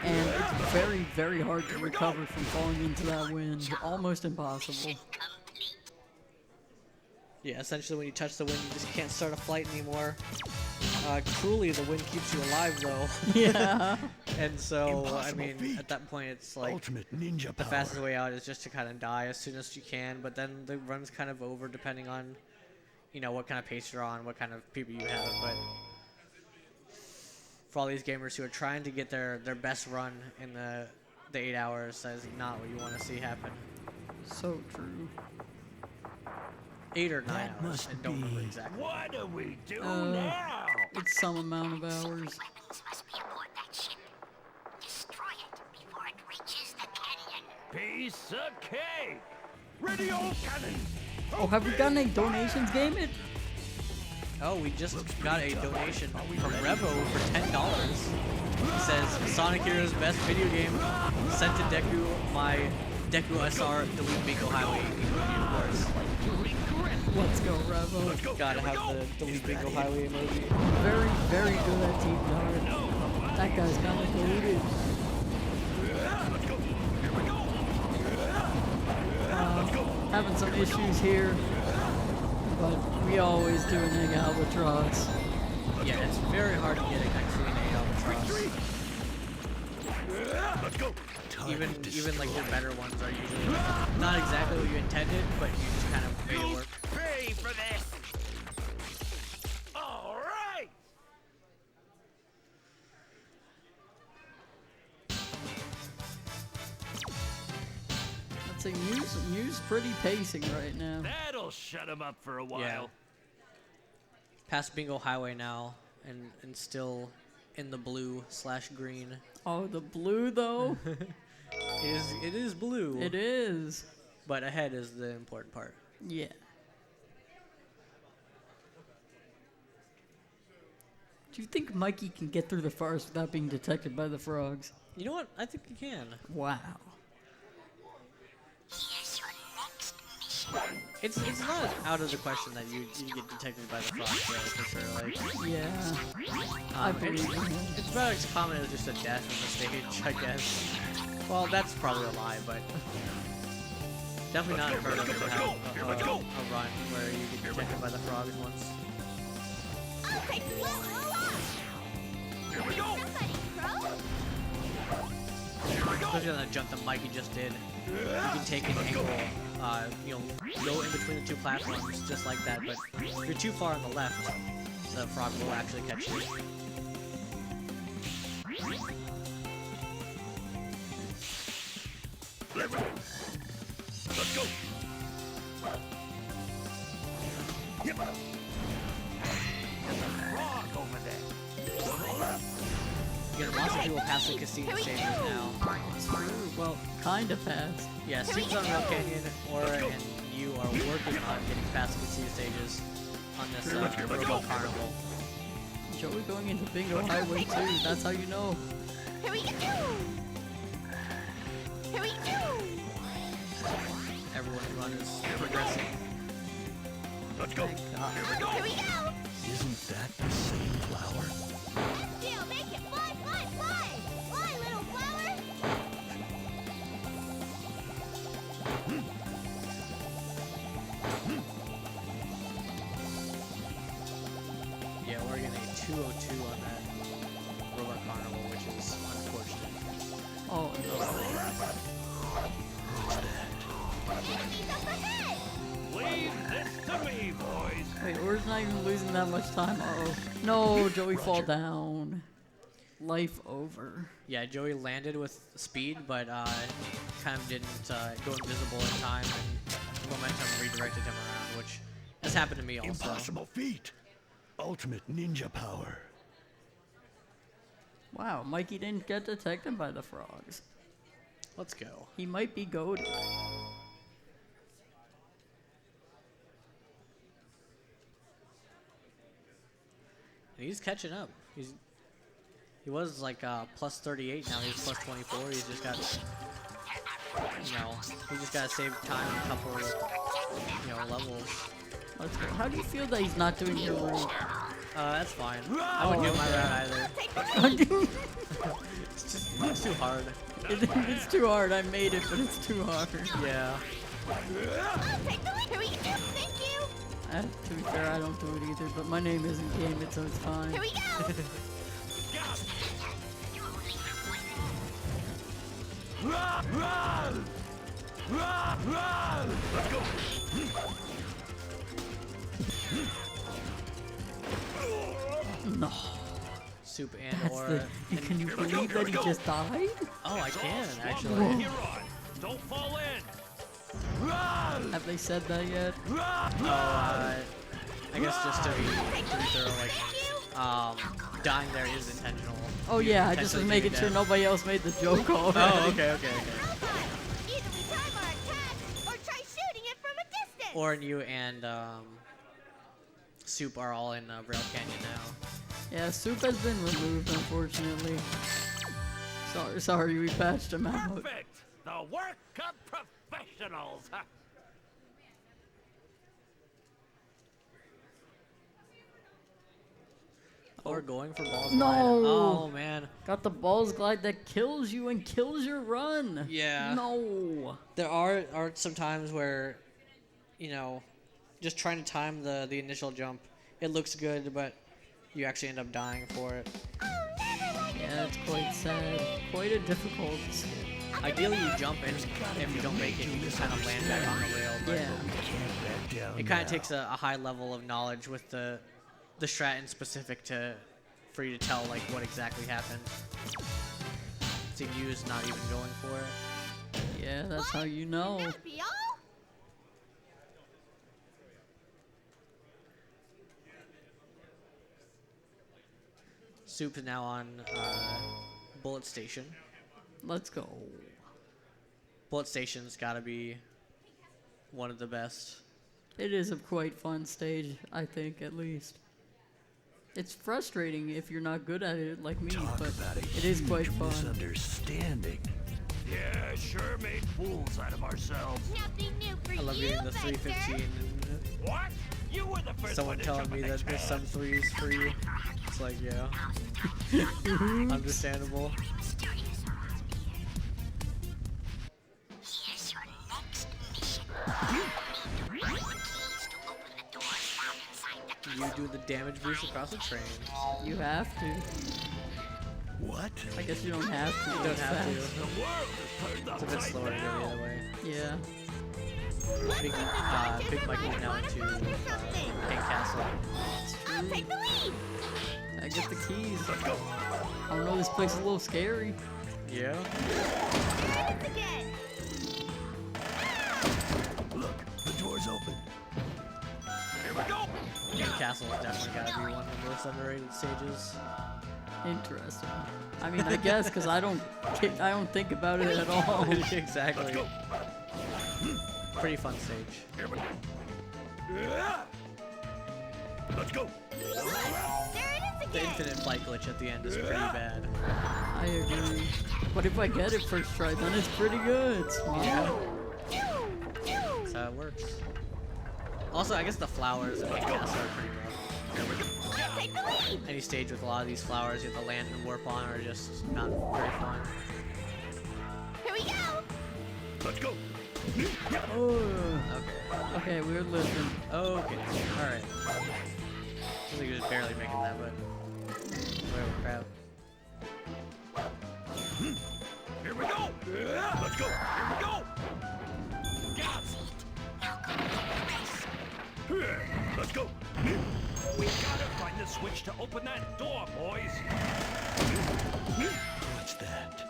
and it's very, very hard to recover from falling into that wind. Almost impossible. Yeah, essentially when you touch the wind, you just can't start a flight anymore. Cruelly, the wind keeps you alive though. Yeah. And so, I Impossible mean, feat. at that point, it's like Ultimate ninja the power. fastest way out is just to kind of die as soon as you can. But then the run's kind of over depending on, you know, what kind of pace you're on, what kind of people you have. But for all these gamers who are trying to get their best run in the 8 hours, that is not what you want to see happen. So true. 8 or 9 That hours. must I don't remember be- exactly. What do we do now? It's some amount of hours. Rebels must be aboard that ship. Destroy it before it reaches the canyon. Piece of cake. Ready, old cannon. Oh, have we gotten any donations, Game It? Oh, we just got a donation from Revo for $10. It says Sonic Heroes best video game. Sent to Deku my Deku SR Delete Bingo Highway emoji, of course. Let's go, Revo. Gotta have the Delete Bingo Highway emoji. Very, very good at Team Guard. That guy's kind of deluded. Having some issues here, but we always do an egg albatross. Yeah, it's very hard to get actually an 8 albatross. Let's go. Even like the better ones are usually not exactly what you intended, but you just kind of made it work. Pay for this. All right. I'd say Mew's pretty pacing right now. That'll shut him up for a while. Yeah. Past Bingo Highway now, and still in the blue/green. Oh, the blue though? It is blue. It is. But ahead is the important part. Yeah. Do you think Mikey can get through the forest without being detected by the frogs? You know what? I think you can. Wow. Here's your next mission. It's not out of the question that you get detected by the frogs, though, for sure. Like, Yeah. I it's, believe in him. it's about as common as just a death on the stage, I guess. Well, that's probably a lie, but definitely not unheard of to have a run where you get detected by the frogs once. Okay, Here we go. Especially on that jump that Mikey just did. You can take an angle, go in between the two platforms just like that, but if you're too far on the left, the frog will actually catch you. Let's go. Yep. Frog over there. You get lots of people passing casino stages now. Well, kinda fast. Yeah, Steve's on Real Canyon, Aura, and you are working on getting past casino stages on this Robot Carnival. Joey going into Bingo Highway too. That's how you know. Here we go. Here we go. Everyone's run is progressing. Let's go. Here we go. Isn't that the same flower? Still make it fly, fly, fly. Fly, little flower. Yeah, we're getting a 202 on that Robot Carnival, which is unfortunate. Oh no. Enemies up ahead. Leave this to me, boys. Wait, we're not even losing that much time. Uh-oh. No, Joey fall down. Life over. Yeah, Joey landed with speed, but kind of didn't go invisible in time, and momentum redirected him around, which has happened to me also. Impossible feat. Ultimate ninja power. Wow, Mikey didn't get detected by the frogs. Let's go. He might be goaded. He's catching up. He was like plus 38. Now he's plus 24. He's just got, he just got to save time a couple, levels. Let's go. How do you feel that he's not doing your route? That's fine. I wouldn't do my route either. It's too hard. It's too hard. I made it, but it's too hard. Yeah. Here we go. Thank you. To be fair, I don't do it either, but my name isn't Gambit, so it's fine. Here we go. Run! Let's go! No. Soup and That's or. can you believe that he just died? Oh, I can actually. You're on. Don't fall in. Run! Have they said that yet? Oh, I guess just to be thorough, like, dying there is intentional. Oh You yeah, I just was intentionally making do sure that. nobody else made the joke already. Oh, okay. Either we time our attack or try shooting it from a distance. Or you and Soup are all in Rail Canyon now. Yeah, Soup has been removed, unfortunately. Sorry, we patched him out. Perfect! The work of professionals! Or going for balls No! glide. Oh, man. Got the balls glide that kills you and kills your run. Yeah. No. There are some times where, just trying to time the initial jump, it looks good, but you actually end up dying for it. Yeah, it's quite sad. Quite a difficult skip. Ideally, you jump, and if you don't make it, you just kind of land back on the rail. But Yeah. it kind of takes a high level of knowledge with the strat in specific for you to tell like what exactly happened. So you is not even going for it. Yeah, that's how you know. That'd be all? Soup is now on Bullet Station. Let's go. Bullet Station's got to be one of the best. It is a quite fun stage, I think, at least. It's frustrating if you're not good at it like me, but it is quite fun. Misunderstanding. Yeah, sure made fools out of ourselves. Nothing new for I love you, reading the Buster. 315 and What? You were the first someone one to telling jump me in that the there's some chance. threes free. It's like, yeah. Understandable. Here's your next mission. You need to find the keys to open the doors found inside the You do the damage boost across the train. You have to. What? I guess you don't have to. You don't it's have fast. to. The world is turned It's a bit upside slower to go the down. other way. Yeah. Big Mike is now into Pink Castle. It's true. Take the lead. I get the keys. I don't know, this place is a little scary. Yeah. There it is again. Look, the door's open. Here we go. Pink Castle has definitely got to be one of the most underrated stages. Interesting. I mean, I guess because I don't think about it at all. Exactly. Pretty fun stage. Here we go. Yeah. Let's go. There it is The again. infinite flight glitch at the end is pretty bad. I agree. But if I get it first try, then it's pretty good. Yeah. That's how it works. Also, I guess the flowers in Pink Castle are pretty rough. Take the lead. Any stage with a lot of these flowers you have to land and warp on are just not very fun. Here we go. Let's go. Oh. Okay. Okay, we're living. Okay. Alright. I think he was barely making that, but whatever crap. Here we go. Yeah. Let's go. Here we go. Gas. Let's go. We gotta find the switch to open that door, boys. What's that?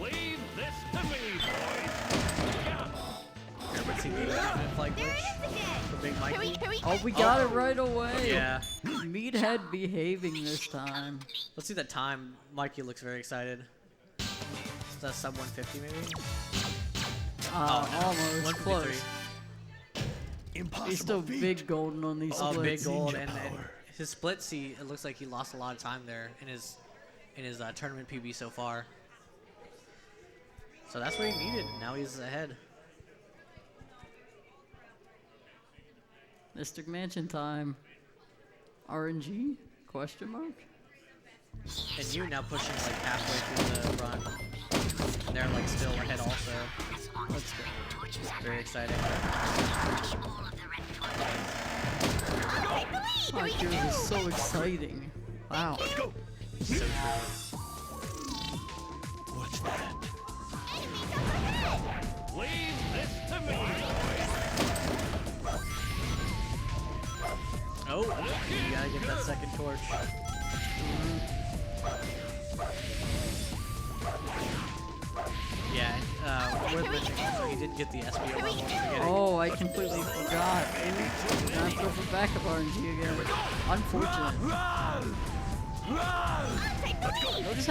Leave this to me, boys. Yeah. Here we see the infinite flight glitch for Big Mikey. Oh, we got it right away. Yeah. Meathead behaving this time. Let's see the time. Mikey looks very excited. Is that sub 150 maybe? Almost 153. close. He's still big golden on these Oh, big splits. gold, and his splits. It looks like he lost a lot of time there in his tournament PB so far. So that's what he needed. Now he's ahead. Mystic Mansion time. RNG? Question mark? And you now pushing like halfway through the run. And they're like still ahead also. Let's go. Very exciting. Oh, dude, this is so exciting. Wow. Let's go. So true. What's that? Leave this to me. Oh, you gotta get that second torch. Yeah, worth mentioning also, he did get the SBO level. Oh, I completely forgot. Now I have to go for backup RNG again. Unfortunate. Notice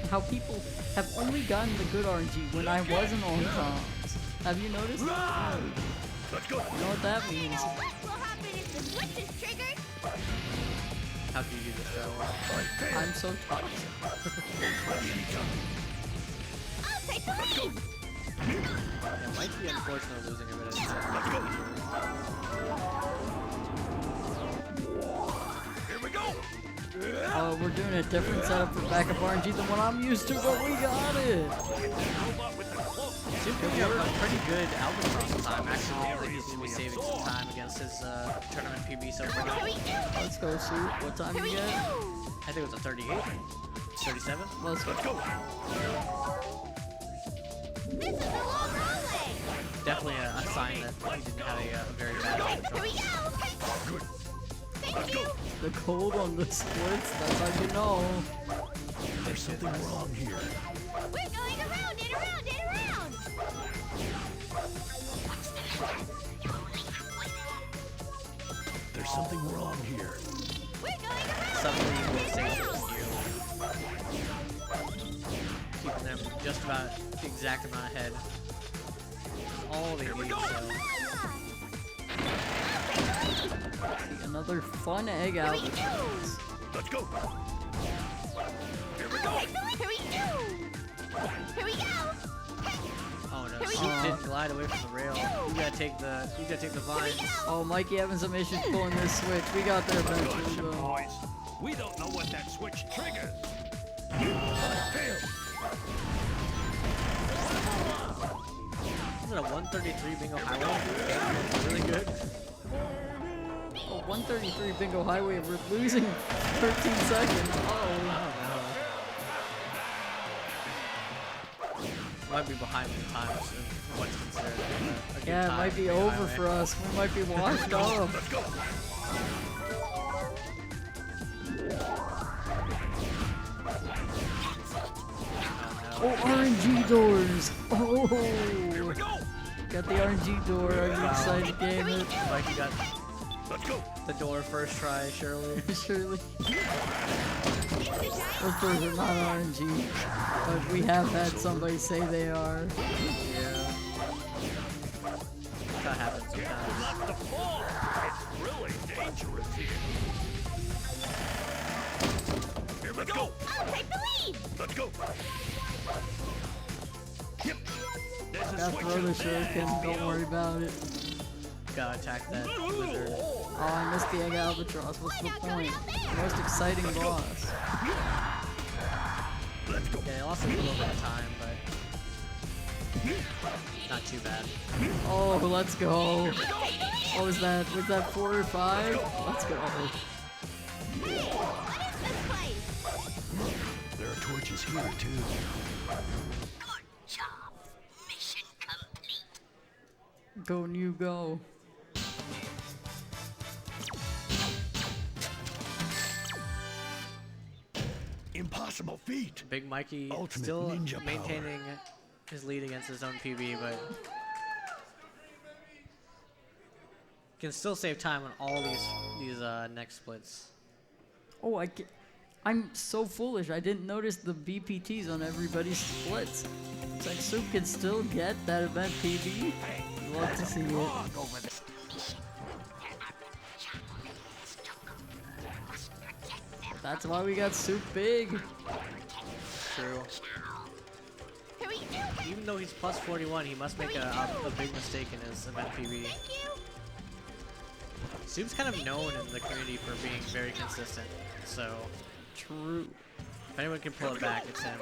how people have only gotten the good RNG when I wasn't on comms. Have you noticed? Let's go. You know what that means? What will happen if the switch is triggered? How can you do this so well? I'm so toxic. I'll take the lead. It might be unfortunate losing a bit of time. Let's go. Here we go. We're doing a different setup for backup RNG than what I'm used to, but we got it. Robot with the cloak. Seems to be a pretty good Albatross time, actually. I think he's going to be saving some time against his tournament PB so far. Let's go, Soup. What time you get? I think it was a 38, 37. Let's go. This is a long runway. Definitely a sign that he didn't have a very bad Here we Albatross. go. Thank you. The cold on the splits, that's how you know. There's something wrong here. We're going around and around and around. There's something wrong here. We're going around. Suddenly you will save you. Keeping them just about the exact amount ahead. All they need, so. Another fun egg out. Let's go. Here we go. Here we go. Oh no, she didn't glide away from the rail. You gotta take the vines. Oh, Mikey having some issues pulling this switch. We got there eventually, Listen, though. boys. We don't know what that switch triggers. Is it a 133 bingo highway? Really good. Oh, 133 Bingo Highway. We're losing 13 seconds. Oh. Might be behind the times of what's considered a good Yeah, it time might be for the over highway. for us. We might be washed up. Let's go. Oh, RNG doors. Oh. Here we go. Got the RNG door. Are you excited, gamer? Like you got Let's go. the door first try, Shirley. Surely. Those doors are not RNG, but we have had somebody say they are. Yeah. That happens sometimes. Not to fall. It's really dangerous here. Here we go. I'll take the lead. Let's go. Yep. There's a Gotta switch throw in the there. shuriken. Don't worry about it. Gotta attack that wizard. Oh, I missed the egg albatross. What's the point? Most exciting boss. Let's go. Yeah, they lost a little bit of time, but not too bad. Oh, let's go. What was that? Was that 4 or 5? Let's go. What is this place? There are torches here, too. Good job. Mission complete. Go, new go. Impossible feat. Big Mikey Ultimate still ninja power. maintaining his lead against his own PB, but Can still save time on all these next splits. Oh, I'm so foolish. I didn't notice the VPTs on everybody's splits. It's like Soup can still get that event PB. Love to see it. That's why we got Soup big. True. Even though he's plus 41, he must make a big mistake in his event PB. Soup's kind of known in the community for being very consistent, so true. If anyone can pull it back, it's him.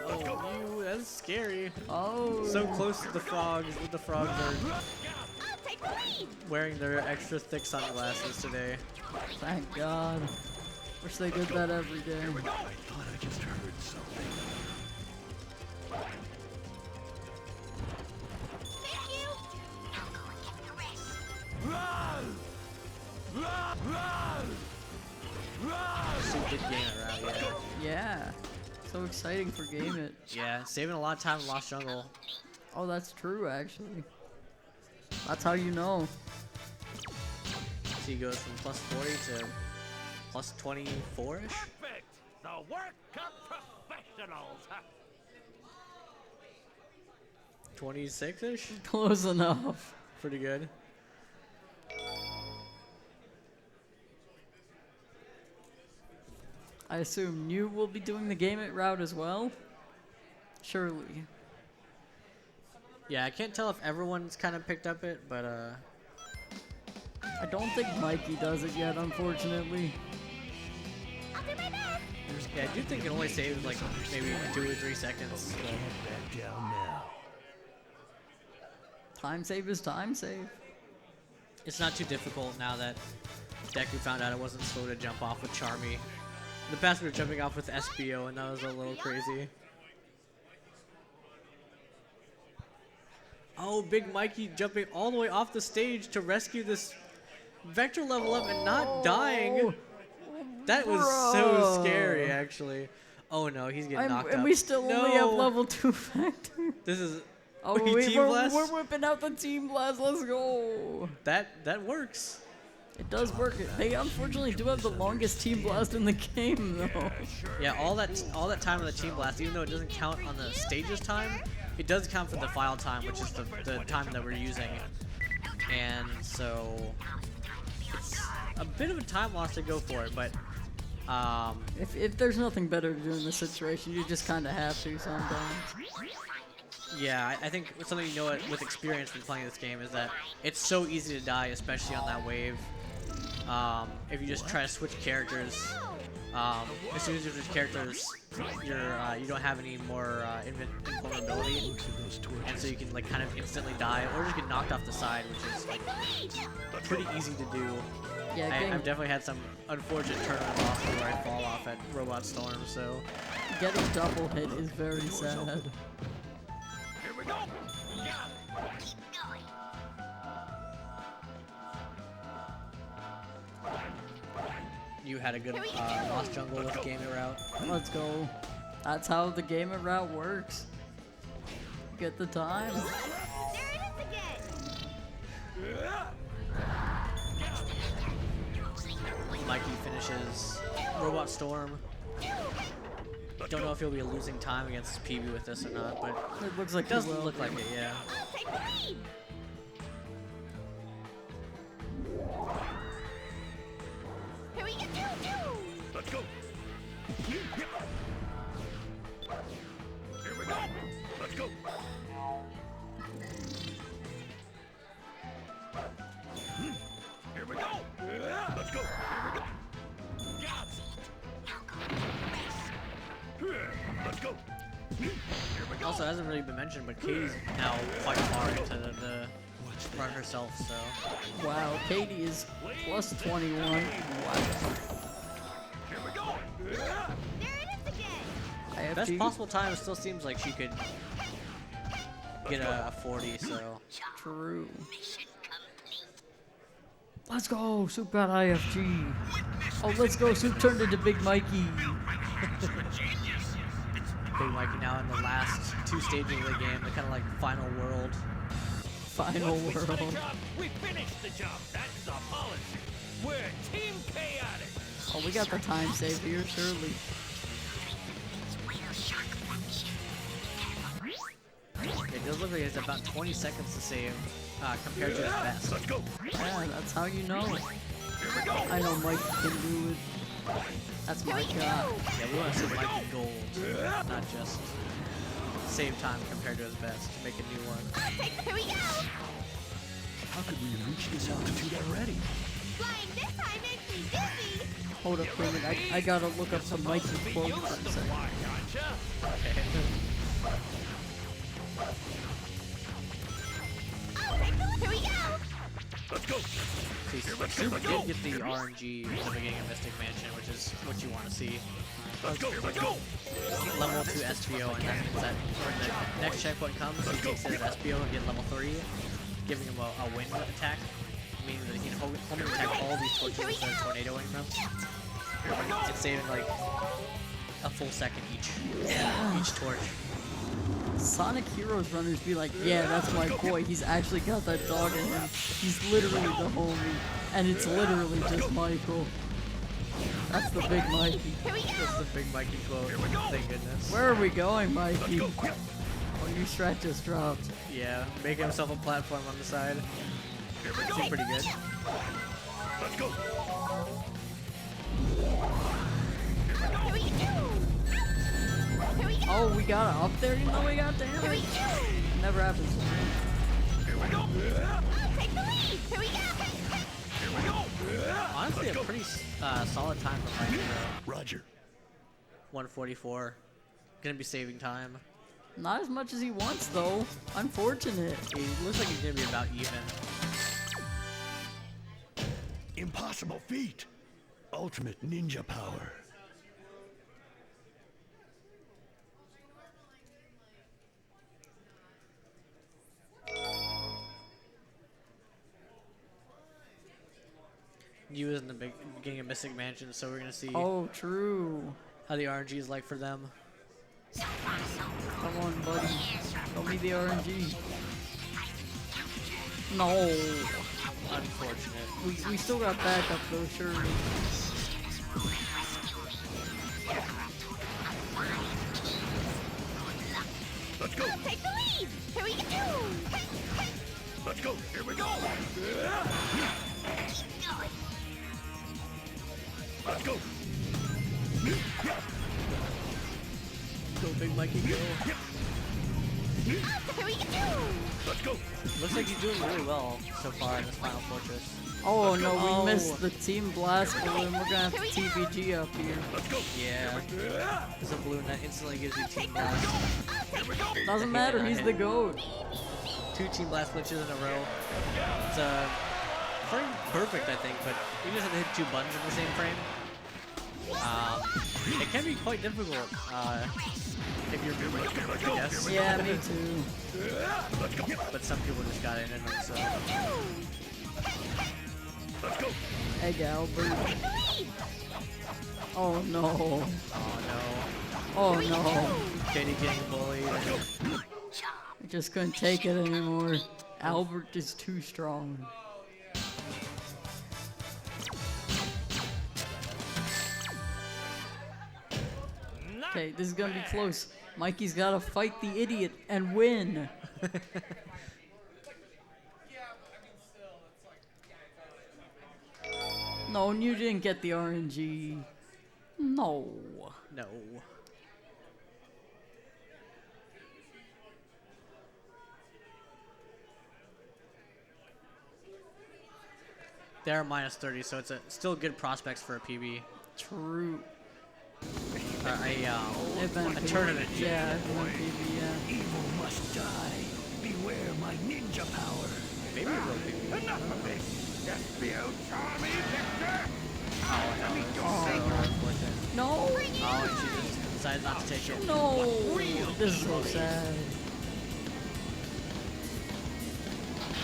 Oh, that's scary. Oh. So close to the frogs, but the frogs are wearing their extra thick sunglasses today. Thank God. Wish they did that every day. I thought I just heard something. Soup did game it around, yeah. Yeah. So exciting for Game It. Yeah, saving a lot of time in Lost Jungle. Oh, that's true, actually. That's how you know. So he goes from plus 40 to plus 24-ish? Perfect! The work of professionals! 26-ish? Close enough. Pretty good. I assume you will be doing the Game It route as well? Surely. Yeah, I can't tell if everyone's kind of picked up it, but I don't think Mikey does it yet, unfortunately. yeah, I do think it only saves like maybe 2 or 3 seconds. So. Back down now. Time save is time save. It's not too difficult now that Deku found out it wasn't slow to jump off with Charmy. In the past we were jumping off with SBO and that was a little crazy. Oh, Big Mikey jumping all the way off the stage to rescue this Vector level up and not dying. That was so scary, actually. Oh no, he's getting knocked and up. we still no. only have level 2 Vector. This is... Oh, Wait, Team Blast? we're whipping out the Team Blast. Let's go. That works. It does work. They unfortunately do have the longest Team Blast in the game, though. Yeah, all that time on the Team Blast, even though it doesn't count on the stages time, it does count for the file time, which is the time that we're using. And so it's a bit of a time loss to go for it, but if there's nothing better to do in this situation, you just kind of have to sometimes. yeah, I think something you know with experience from playing this game is that it's so easy to die, especially on that wave. If you just try to switch characters, as soon as you switch characters, you don't have any more invulnerability, and so you can like kind of instantly die, or just get knocked off the side, which is like pretty easy to do. Yeah, I've definitely had some unfortunate tournament losses where I fall off at Robot Storm, so getting double hit is very sad. Here we go! you had a good Lost Jungle with Game It route. Let's go. That's how the Game It route works. Get the time. Mikey finishes Robot Storm. Don't know if he'll be losing time against PB with this or not, but it looks like it doesn't look like it, yeah. Let's go! Here we go! Let's go! Here we go! Let's go! Let's go! Also, it hasn't really been mentioned, but Katie's now quite far into the run herself, so. Wow, Katie is plus 21. Wow. Here we go! Best possible time still seems like she could get a 40, so. True. Let's go, Soup got IFG. Oh, let's go, Soup turned into Big Mikey. Big Mikey now in the last 2 stages of the game, the kind of like final world. final Once we world. set a job, we finish the job. That's the policy. We're Team Chaotic. Oh, we got the time save here, surely. It does look like it's about 20 seconds to save compared to his best. Let's go. Yeah, that's how you know. Here we go. I know Mike can do it. That's my guy. Yeah, we want to see Mike in gold, not just save time compared to his best to make a new one. Here we go! How could we reach this altitude already? Flying this high makes me dizzy! Hold up, wait a minute. I gotta look up some Mikey quotes for a second. Why, gotcha? Okay. Here we go! Let's go. See, Super did get the RNG in the beginning of Mystic Mansion, which is what you want to see. Let's go. Let's go. Level 2 SBO, and that means that when the next checkpoint comes, he takes it at SBO and get level 3, giving him a wind attack, meaning that he can home attack all these torches instead of tornadoing them. It's saving like a full second each torch. Sonic Heroes runners be like, yeah, that's my boy. He's actually got that dog in him. He's literally the homie. And it's literally just Michael. That's the big Mikey. That's the big Mikey quote. Thank goodness. Where are we going, Mikey? Oh, new strat just dropped. Yeah, making himself a platform on the side. Seems pretty good. Let's go. Oh, we got it up there even though we got damage? Never happens. Here we go. Take the lead! Here we go! Here we go. Honestly, a pretty solid time for Mikey though. Roger. 144. Gonna be saving time. Not as much as he wants, though. Unfortunate. He looks like he's gonna be about even. Impossible feat. Ultimate ninja power. You was in the beginning of Mystic Mansion, so we're gonna see Oh, true. how the RNG is like for them. Come on, buddy. Show me the RNG. No. Unfortunate. We still got backup, though, surely. Let's go. Take the lead! Here we go! Let's go. Here we go. Let's go. Go, big Mikey, go. Here we go! Let's go. Looks like he's doing really well so far in this final fortress. Oh, no, Oh. we missed the team blast balloon. We're gonna have to TBG up here. Let's go. Yeah. There's a balloon that instantly gives you team blast. Doesn't matter, he's the GOAT. 2 team blast glitches in a row. It's frame perfect, I think, but you just have to hit 2 buttons in the same frame. It can be quite difficult if you're good with it, I guess. Yeah, me too. But some people just got in it, so. Let's go. Egg Albert. Oh no. Oh Oh no. no. Katie getting bullied. I just couldn't take it anymore. Albert is too strong. Okay, this is gonna be close. Mikey's gotta fight the idiot and win. No, you didn't get the RNG. No. No. They're minus 30, so it's still good prospects for a PB. True. A tournament. Yeah, event PB, yeah. Evil must die. Beware my ninja power. Maybe a real PB. Enough of this. SBO Charlie Victor. No. Oh, and she just decided not to take it. No. This is so sad.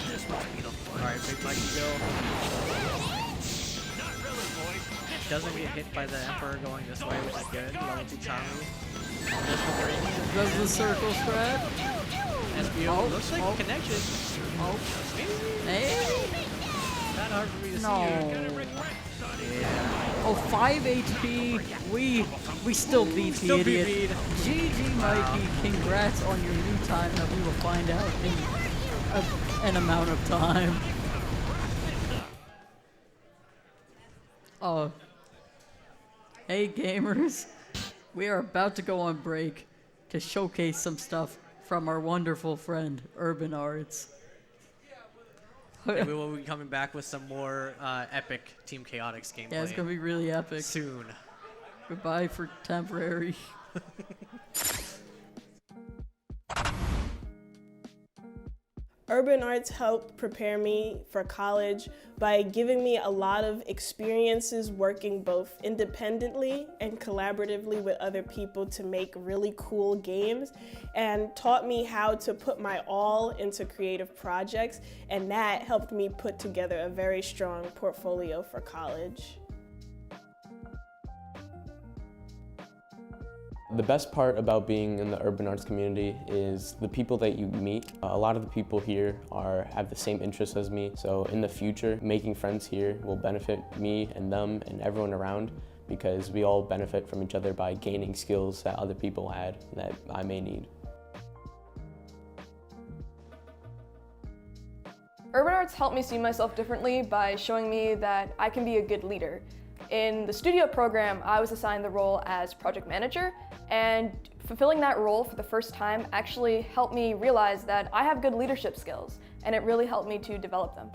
This must be the final. Alright, big Mikey go. Not really, boys. Doesn't get hit by the Emperor going this way, which is good. Level 2 Charlie. Does the circle strat? You Oh, looks like oh. connection. Oh, Maybe hey, not hard for me to no. see. Oh, 5 HP. We still beat the Still beat idiot. Reed. GG, Mikey. Congrats on your new time that we will find out in an amount of time. Oh. Hey, gamers. We are about to go on break to showcase some stuff from our wonderful friend, Urban Arts. And we will be coming back with some more epic Team Chaotix gameplay. Yeah, it's gonna be really epic. Soon. Goodbye for temporary. Urban Arts helped prepare me for college by giving me a lot of experiences working both independently and collaboratively with other people to make really cool games, and taught me how to put my all into creative projects, and that helped me put together a very strong portfolio for college. The best part about being in the urban arts community is the people that you meet. A lot of the people here have the same interests as me, so in the future, making friends here will benefit me and them and everyone around, because we all benefit from each other by gaining skills that other people had that I may need. Urban Arts helped me see myself differently by showing me that I can be a good leader. In the studio program, I was assigned the role as project manager, and fulfilling that role for the first time actually helped me realize that I have good leadership skills, and it really helped me to develop them.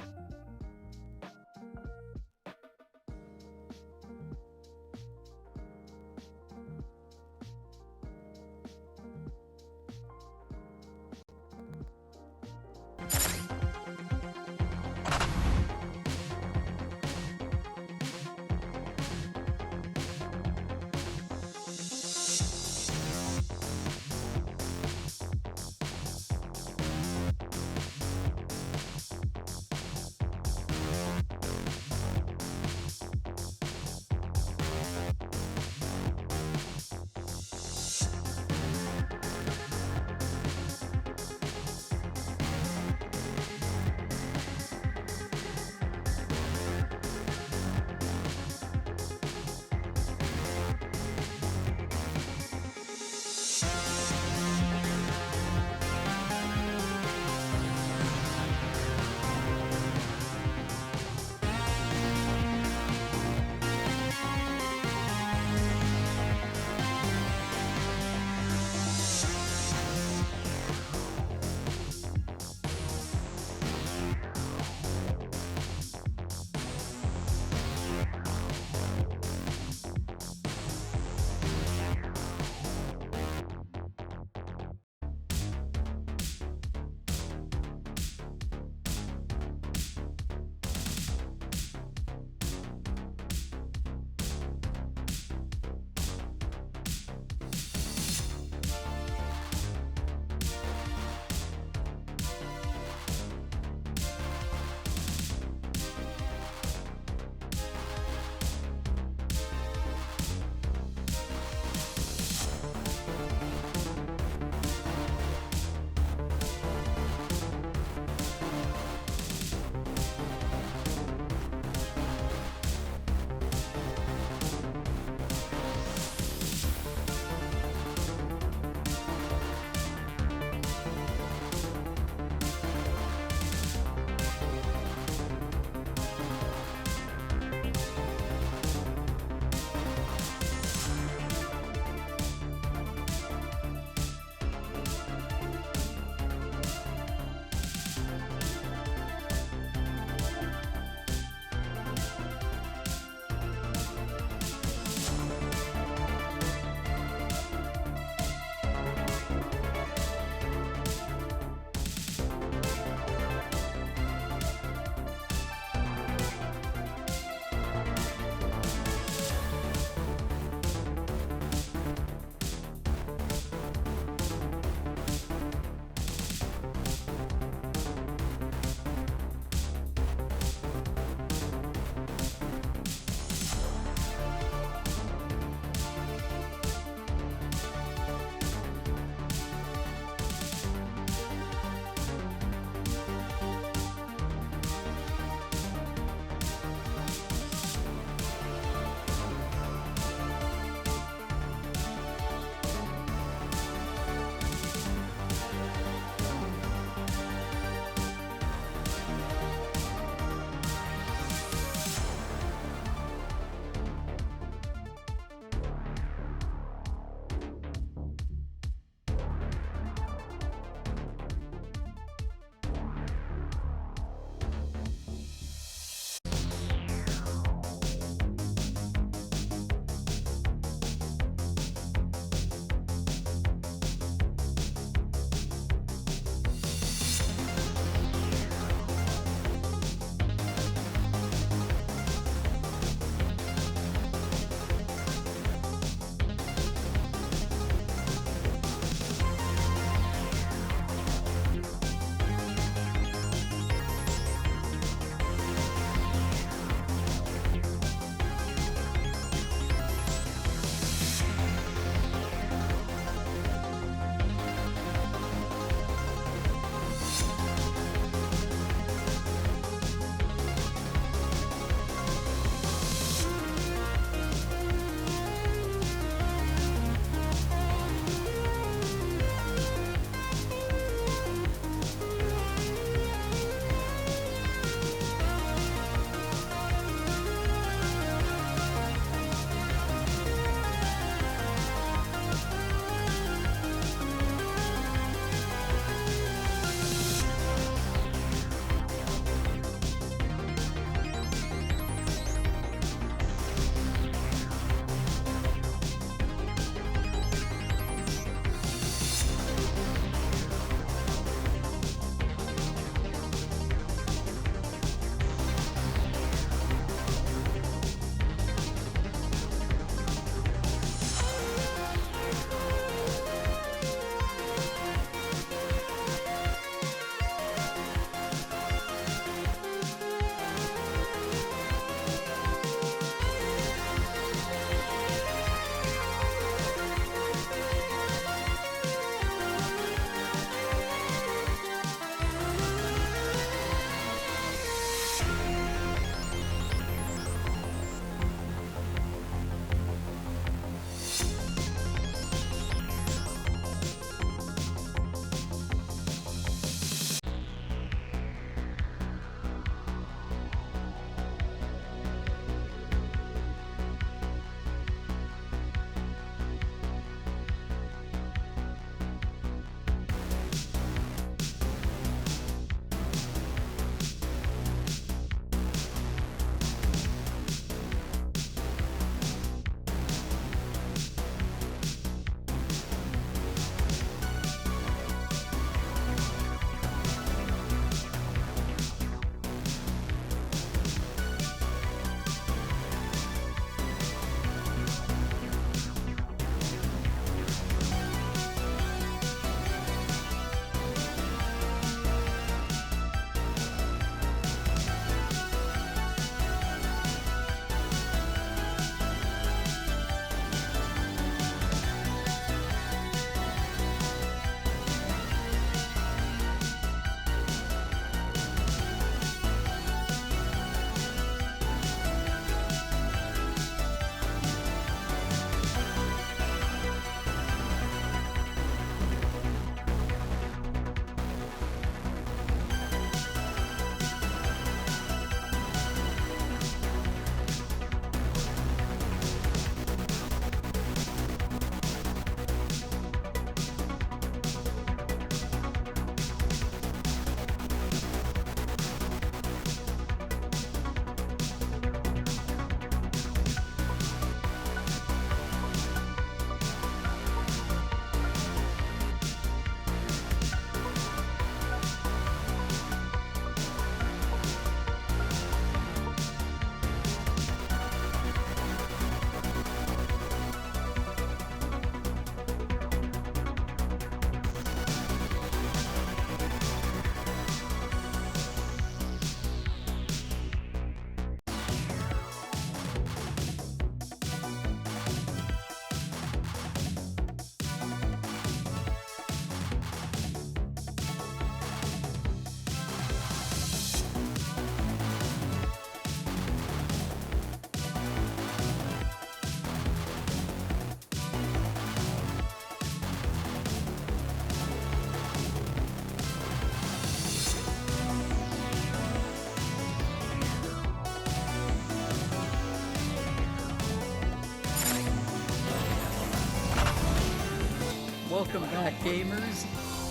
Welcome back, gamers.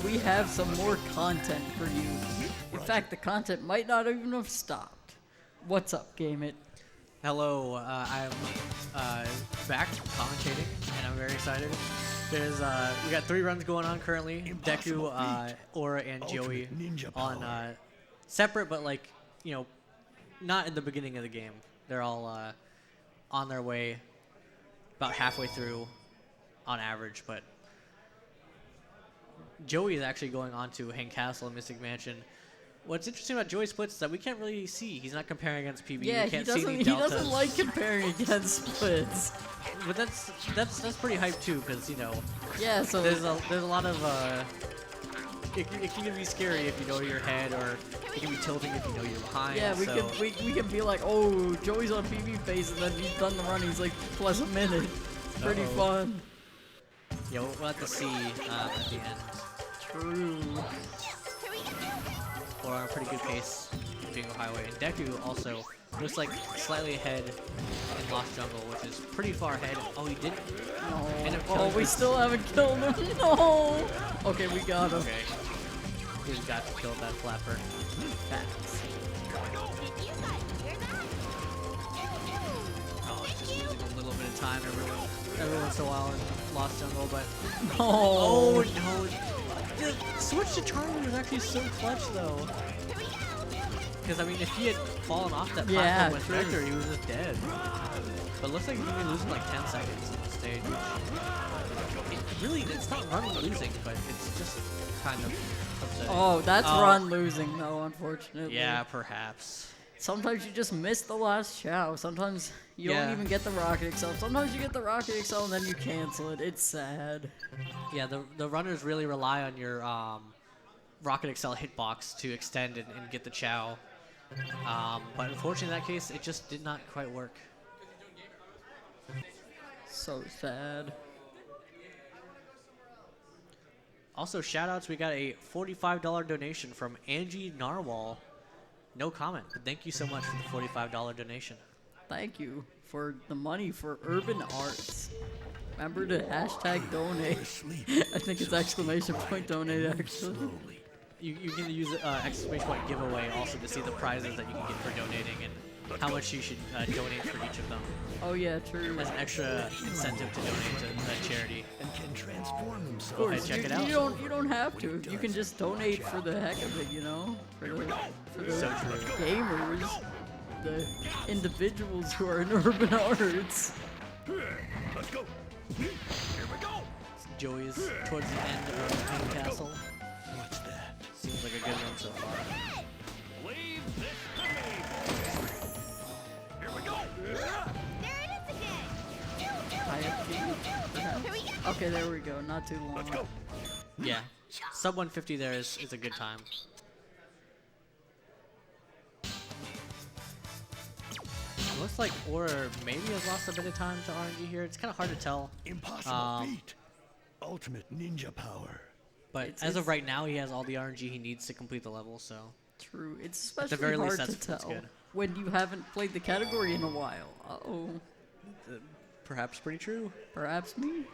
We have some more content for you. In fact, the content might not even have stopped. What's up, Game It? Hello, I'm back commentating, and I'm very excited. There's we got 3 runs going on currently. Deku, Aura, and Joey on separate, but like, you know, not in the beginning of the game. They're all on their way, about halfway through, on average. But Joey is actually going on to Hang Castle and Mystic Mansion. What's interesting about Joey splits is that we can't really see. He's not comparing against PB. Yeah, we can't he see any doesn't deltas. like comparing against splits. But that's pretty hype too, because you know. Yeah, so There's a lot of it can be scary if you know your head, or it can be tilting if you know you're behind. yeah, we so. can be like, oh, Joey's on PB phase, and then he's done the run. He's like plus a minute. Pretty fun. Yeah, we'll have to see at the end. True. We're on a pretty good pace in Bingo Highway, and Deku also looks like slightly ahead in Lost Jungle, which is pretty far ahead. Oh, he didn't. No. End up Oh, killing we his- still haven't killed him. No. Okay, we got him. Okay. He's got to kill that flapper. Facts. Oh, it's just losing a little bit of time every once in a while in Lost Jungle, but Oh. no. The switch to Charlie was actually so clutch though. Because I mean, if he had fallen off that Yeah, platform with true. Vector, he was just dead. But it looks like he's gonna be losing like 10 seconds on the stage. It's not run losing, but it's just kind of upsetting. Oh, that's Oh. run losing though, unfortunately. Yeah, perhaps. Sometimes you just miss the last chow. Sometimes you Yeah. don't even get the Rocket Excel. Sometimes you get the Rocket Excel and then you cancel it. It's sad. Yeah, the runners really rely on your Rocket Excel hitbox to extend and get the chow. But unfortunately, in that case, it just did not quite work. So sad. Also, shoutouts, we got a $45 donation from Angie Narwhal. No comment, but thank you so much for the $45 donation. Thank you for the money for Urban Arts. Remember to hashtag donate. I think it's exclamation point donate actually. You can use exclamation point giveaway also to see the prizes that you can get for donating and how much you should donate for each of them. Oh yeah, true. As an extra incentive to donate to a charity. And can transform Of themselves. Go ahead, course, check you, it out. you don't have to. You can just donate for the heck of it, you know? For the So true. gamers, the individuals who are in Urban Arts. Let's go. Here we go. Joey's towards the end of Hang Castle. What's that? Seems like a good one so far. Leave this to me. Here we go. IFT, perhaps? Okay, there we go. Not too long. Let's go. Yeah. Sub 150 there is a good time. Looks like Aura maybe has lost a bit of time to RNG here. It's kind of hard to tell. Impossible feat. Ultimate ninja power. But as of right now, he has all the RNG he needs to complete the level, so. True. It's At the especially very least, hard to that's tell good. when you haven't played the category in a while. Uh-oh. Perhaps pretty true. Perhaps me?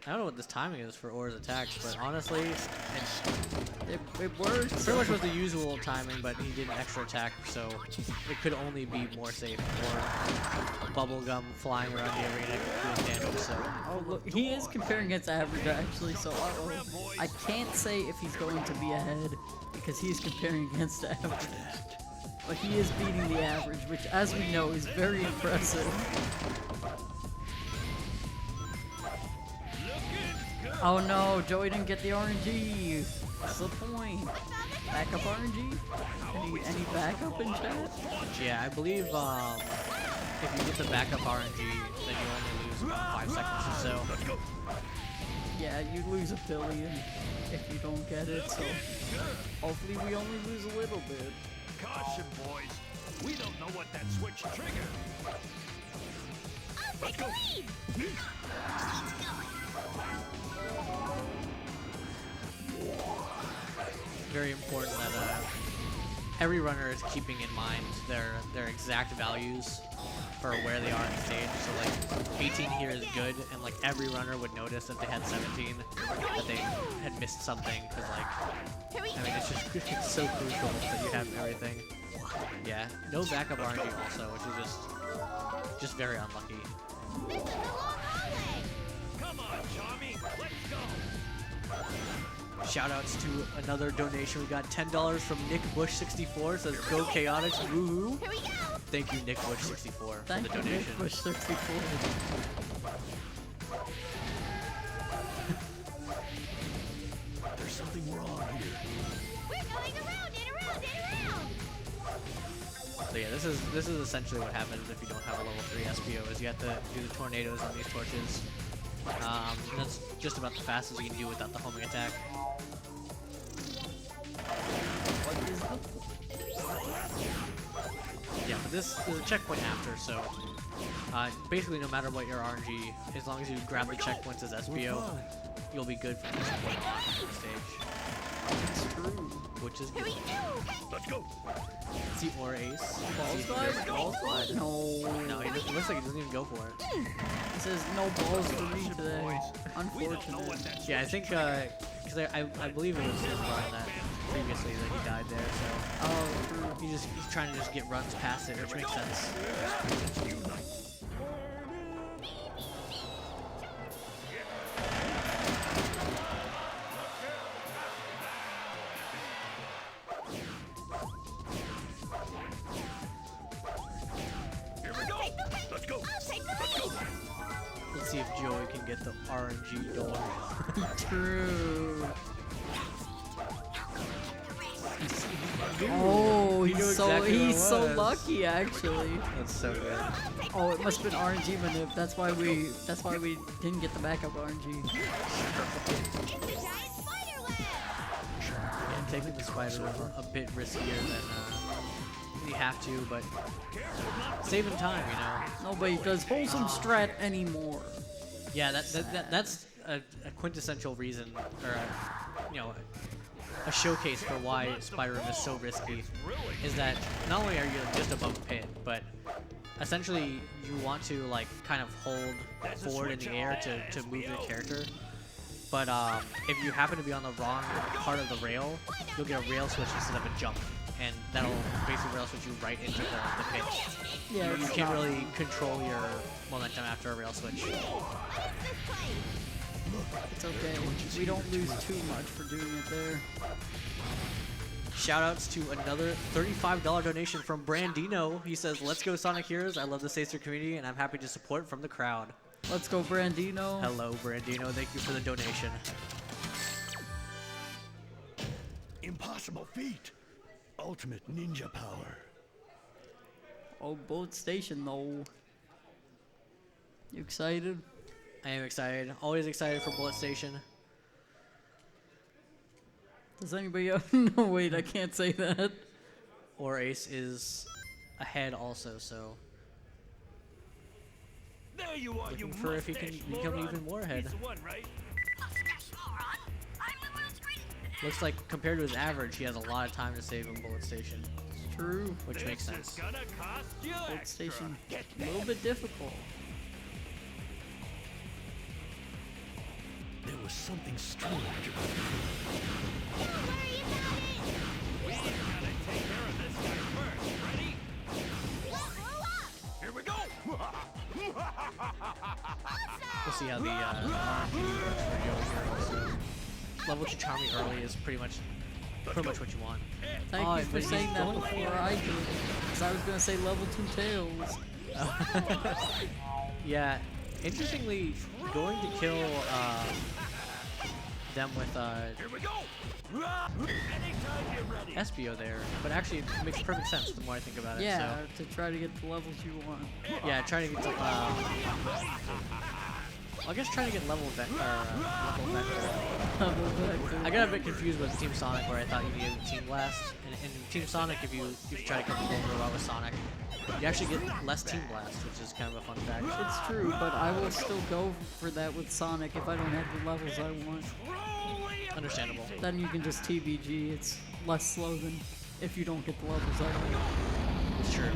I don't know what this timing is for Aura's attacks, but honestly, It works. pretty much was the usual timing, but he did an extra attack, so it could only be more safe. Or bubblegum flying around the arena doing damage, so. Oh, look, he is comparing against average actually, so I can't say if he's going to be ahead because he's comparing against average. But he is beating the average, which as we know is very impressive. Oh no, Joey didn't get the RNG. What's the point? Backup RNG? Any backup in chat? Yeah, I believe if you get the backup RNG, then you only lose about 5 seconds or so. Yeah, you lose a billion if you don't get it, so hopefully we only lose a little bit. Caution, boys. We don't know what that switch triggered. I'll take the lead. Very important that every runner is keeping in mind their exact values for where they are on the stage. So like 18 here is good, and like every runner would notice if they had 17 that they had missed something, because like I mean it's just it's so crucial that you have everything. Yeah, no backup RNG also, which is just very unlucky. This is the long hallway. Come on, Charmy, let's go. Shout outs to another donation. We got $10 from Nick Bush 64. Says go Chaotix, woohoo. Here we go. Thank you, Nick Bush 64 for Thank the you, donation. Nick Bush 64. There's something wrong here. We're going around and around and around. So yeah, this is essentially what happens if you don't have a level 3 SPO, is you have to do the tornadoes on these torches. And that's just about the fastest you can do without the homing attack. Yeah, but this is a checkpoint after, so basically no matter what your RNG, as long as you grab the checkpoints as SPO, you'll be good from this point on the stage. It's true. Which is Here good. we go. Let's go. See or ace. Ball See if he slide? goes- Ball slide? No. No, it looks like he doesn't even go for it. It says no balls for me today. We don't know what Unfortunate. that Yeah, I think, because I believe it was his run that previously that he died there, so Oh, true. he's trying to just get runs past it, which makes sense. Here we go. Let's go. I'll take the lead. Let's see if Joey can get the RNG door. True. I'll go get the rest. Oh, He knew he's so exactly what it he's so was. lucky actually. That's so good. Oh, it must have been RNG manip. That's why we didn't get the backup RNG. It's a giant spider web. Yeah, taking the spider was a bit riskier than you have to, but saving time, you know. Nobody does wholesome strat anymore. Yeah, that's a quintessential reason, or a showcase for why Spyro is so risky. Is that not only are you just above a pit, but essentially you want to like kind of hold forward in the air to move the character. But if you happen to be on the wrong part of the rail, you'll get a rail switch instead of a jump, and that'll basically rail switch you right into the pit. Yeah, You it's can't not- really control your momentum after a rail switch. It's okay. We don't lose too much for doing it there. Shoutouts to another $35 donation from Brandino. He says, "Let's go Sonic Heroes. I love the Sacer community, and I'm happy to support from the crowd." Let's go, Brandino. Hello, Brandino. Thank you for the donation. Impossible feat. Ultimate ninja power. Oh, Bullet Station though. You excited? I am excited. Always excited for Bullet Station. Does anybody else? No, wait, I can't say that. Or Ace is ahead also, so There you are, looking you for if he can mustache become moron. even more ahead. He's the one, right? Mustache moron. I'm the world's greatest. Looks like compared to his average, he has a lot of time to save in Bullet Station, It's true. which makes This sense. is gonna cost you Bullet extra. Station, Get a little bit difficult. There was something strange about Don't worry about it. We gotta take care of this guy first. Ready? Level up. Here we go. We'll see how the RNG works for Joey here also. Level 2 Charmy early is pretty much what you want. Thank Oh, you for but he's saying that going before I did. Because I was going to say level 2 Tails. Yeah, interestingly, going to kill them with Here we go. Anytime you're ready. SBO there, but actually it makes perfect sense the more I think about it. Yeah, to try to get the levels you want. So, yeah, trying to get to, I guess trying to get level vector. Level vector. I got a bit confused with Team Sonic where I thought you needed Team Blast. In Team Sonic, if you try to come over a lot with Sonic, you actually get less Team Blast, which is kind of a fun fact. It's true, but I will still go for that with Sonic if I don't have the levels I want. Understandable. Then you can just TBG. It's less slow than if you don't get the levels I want. It's true.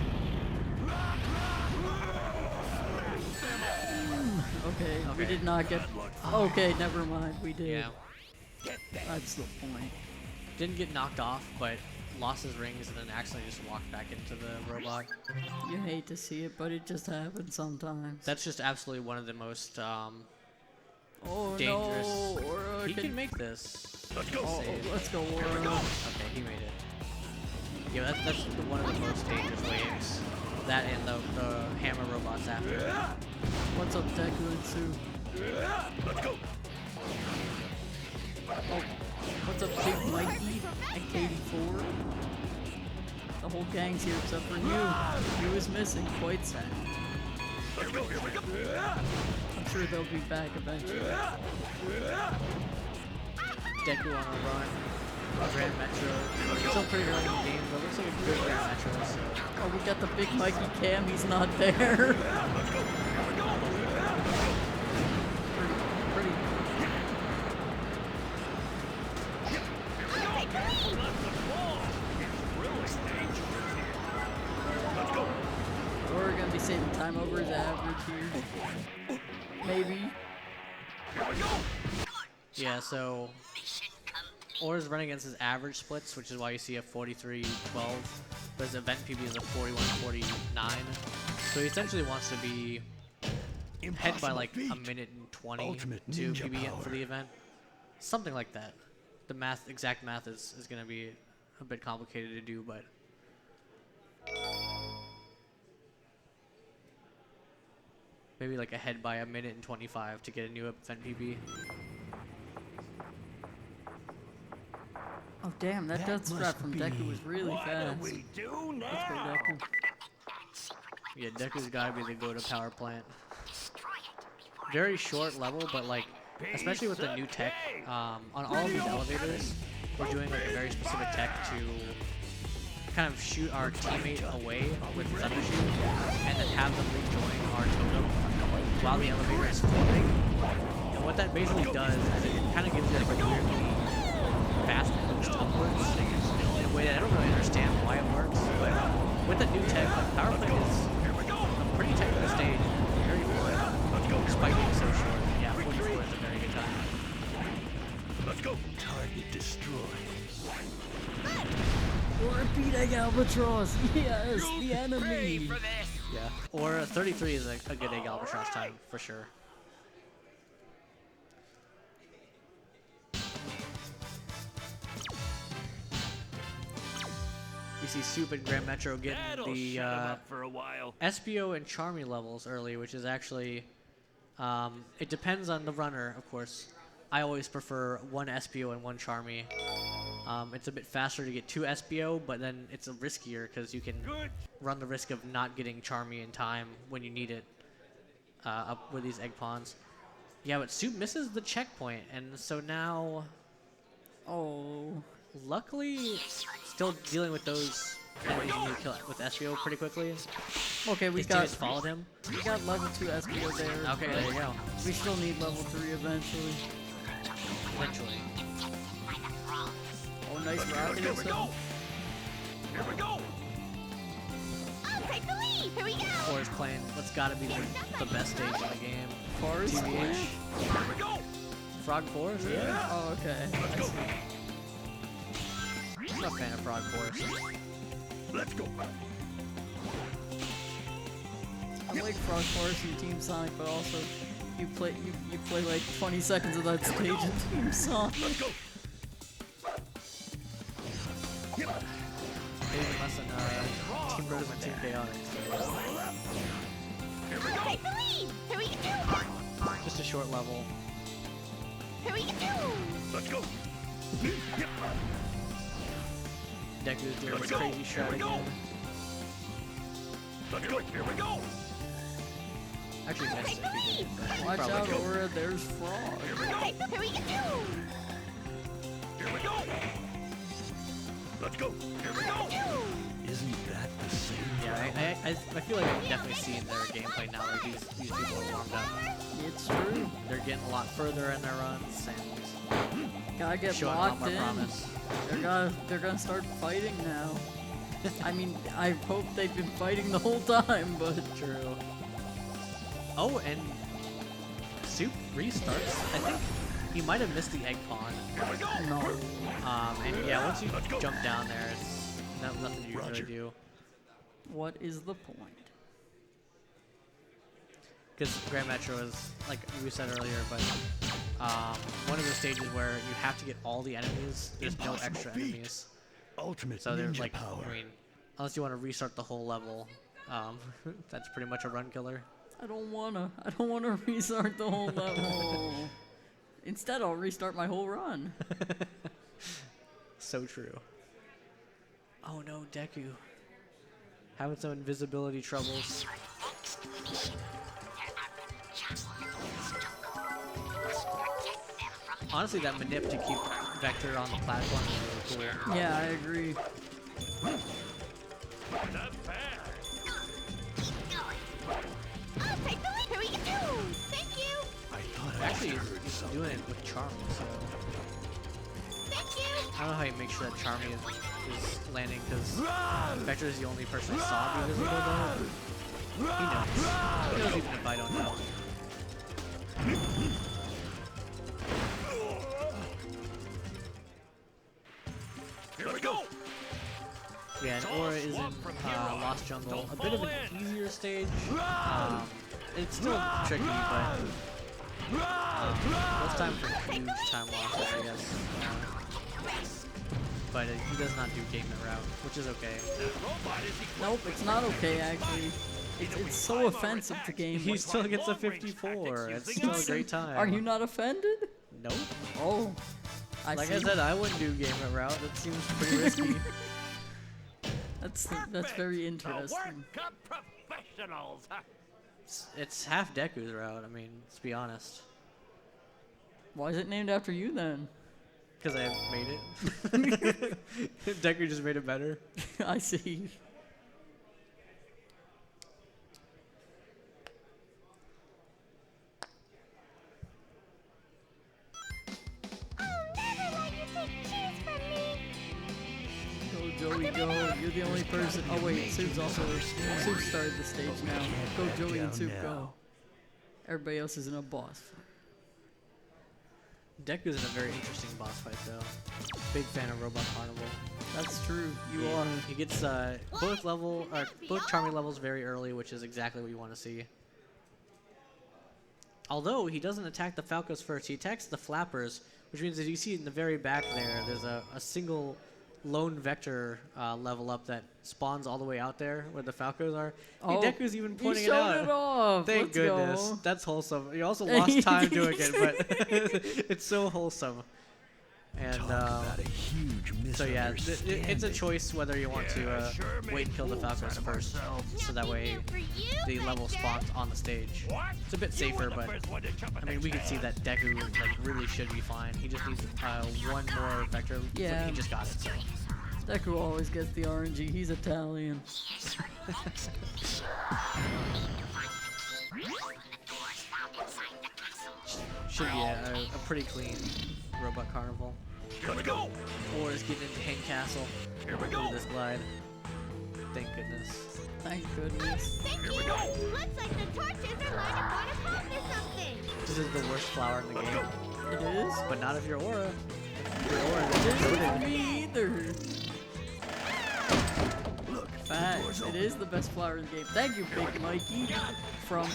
Okay, we Okay. did not get. Okay, never mind. We did. Yeah. That's the point. Didn't get knocked off, but lost his rings and then accidentally just walked back into the robot. You hate to see it, but it just happens sometimes. That's just absolutely one of the most Oh dangerous. no! Aura He can make this. Oh, Save. let's go, Aura. Okay, he made it. Yeah, that's one of the most dangerous waves. That and the hammer robots after. What's up, Deku and Sue? Let's go. Oh, what's up, Big Mikey and Katie Ford? The whole gang's here except for you. You is missing. Quite sad. Let's go. Here we go. I'm sure they'll be back eventually. Deku on a run. Grand Metro. Still pretty early in the game, but looks like a good Grand Metro. So. Oh, we got the Big Mikey cam. He's not there. Pretty. We're gonna be saving time over his average here. Maybe. Yeah, so Aura's running against his average splits, which is why you see a 43-12, but his event PB is a 41-49. So he essentially wants to be ahead by like a minute and 20 Ultimate to ninja PB power. for the event. Something like that. The exact math is going to be a bit complicated to do, but maybe like ahead by a minute and 25 to get a new event PB. Oh damn, that death strap from Deku was really fast. What do we do Let's go, now? Deku. Yeah, Deku's gotta be the go-to power plant. Very short level, but like, especially with the new tech, on all of these elevators, we're doing like a very specific tech to kind of shoot our teammate away with Thunder Shoot, and then have them rejoin our totem while the elevator is floating. And what that basically does is it kind of gives you like a weirdly fast boost upwards in a way that I don't really understand why it works, but with the new tech, like power plant is a pretty technical stage, very fun, despite being so short. Yeah, 44 is a very good time. Let's go. Target destroyed. We're beating Albatross. Yes, the enemy. Yeah, or 33 is a good egg albatross time for sure. You see Soup and Grand Metro getting That'll the shut 'em up for a while. SPO and Charmy levels early, which is actually, it depends on the runner, of course. I always prefer one SPO and one Charmy. It's a bit faster to get two SPO, but then it's a riskier because you can run the risk of not getting Charmy in time when you need it up with these egg pawns. Yeah, but Soup misses the checkpoint, and so now, Oh. luckily, still dealing with those enemies you need to kill with SPO pretty quickly. Okay, we His got teammates followed him. level 2 SPO there. Okay, there you go. We still need level 3 eventually. Eventually. Oh, nice rocket Here we go. itself. Here we go. Oh, take the lead! Here we go! Or is playing what's gotta be the best stage in the game. Forest TBH. Plant? Here we go. Frog Forest? Yeah. Oh, okay. Let's go. I'm not a fan of Frog Forest. Let's go. I like Frog Forest and Team Sonic, but also you play like 20 seconds of that stage in Team Sonic. Let's go. Maybe less than Team Rose and Team Chaotic. So Here we go. Take the lead! Here we go! just a short level. Here we go! Let's go. Deku's doing Here we his go. crazy Here shot we go. again. Let's go. Here we go. Actually missed it. He did, but he Watch probably out, could. Aura, there's Frog. Here we go. Here we go! Here we go. Let's go. Here we go. Isn't that the same? Yeah, I feel like I can definitely see in their gameplay now that these people are warmed up. It's true. They're getting a lot further in their runs and Gotta get showing a lot locked more in. promise. They're gonna start fighting now. I mean, I hope they've been fighting the whole time, but True. Oh, and Soup restarts. I think he might have missed the egg pawn. No. And yeah, once you jump down there, it's nothing you really do. What is the point? Because Grand Metro is, like we said earlier, but one of the stages where you have to get all the enemies. There's no extra enemies. Ultimate So there's ninja like, power. I mean, unless you want to restart the whole level, that's pretty much a run killer. I don't wanna restart the whole level. Instead, I'll restart my whole run. So true. Oh no, Deku. Having some invisibility troubles. Honestly, that manip to keep Vector on the platform is really cool. Yeah, I agree. Not bad. I'll take the lead. Here we go. Thank you. I thought I Actually, heard he's something. doing it with Charmy, so Thank you. I don't know how you make sure that Charmy is landing, because Vector is the only person I saw do visible though. He knows. He knows even if I don't know. Here we go. Yeah, and Aura is in Lost Jungle. A bit of an easier stage. It's still tricky, but it's time for huge time losses, I guess. But he does not do game route, which is okay. Nope, it's not okay actually. It's so offensive to game. He still gets a 54. It's still a great time. Are you not offended? Nope. Oh, Like see. I said, I wouldn't do game route. That seems pretty risky. That's very interesting. Work of professionals. It's half Deku's route. I mean, let's be honest. Why is it named after you then? Because I made it. Deku just made it better. I see. Go Joey, go! You're the only person. Oh wait, Soup's also Soup started the stage now. Go Joey and Soup, go! Everybody else is in a boss. Deku's in a very interesting boss fight, though. Big fan of Robot Carnival. That's true. You are. He gets both Charmy levels very early, which is exactly what you want to see. Although he doesn't attack the Falcos first, he attacks the Flappers, which means that you see in the very back there's a single lone Vector level up that spawns all the way out there where the Falcos are. Oh, Hey, Deku's even pointing he it showed out. it off. Thank Let's goodness. go. That's wholesome. You also lost time doing it, but it's so wholesome. And Talk about a huge so yeah, it's a misunderstanding. choice whether you want to wait and kill the Falcons first, so that way the level spawns on the stage. It's a bit safer, but I mean we can see that Deku like really should be fine. He just needs one more Vector. Yeah. He just got it. So. Deku always gets the RNG. He's Italian. Should be a pretty clean Robot Carnival. Here we go. Or is getting into Hang Castle. Here we go. With this glide. Thank goodness. Thank goodness. Thank you. Looks like the torches are lined up on a path or something. This is the worst flower in the game. It is? But not if you're Aura. If you're Aura, It then isn't you're for good. me either. Facts. It is the best flower in the game. Thank you, Big Mikey, from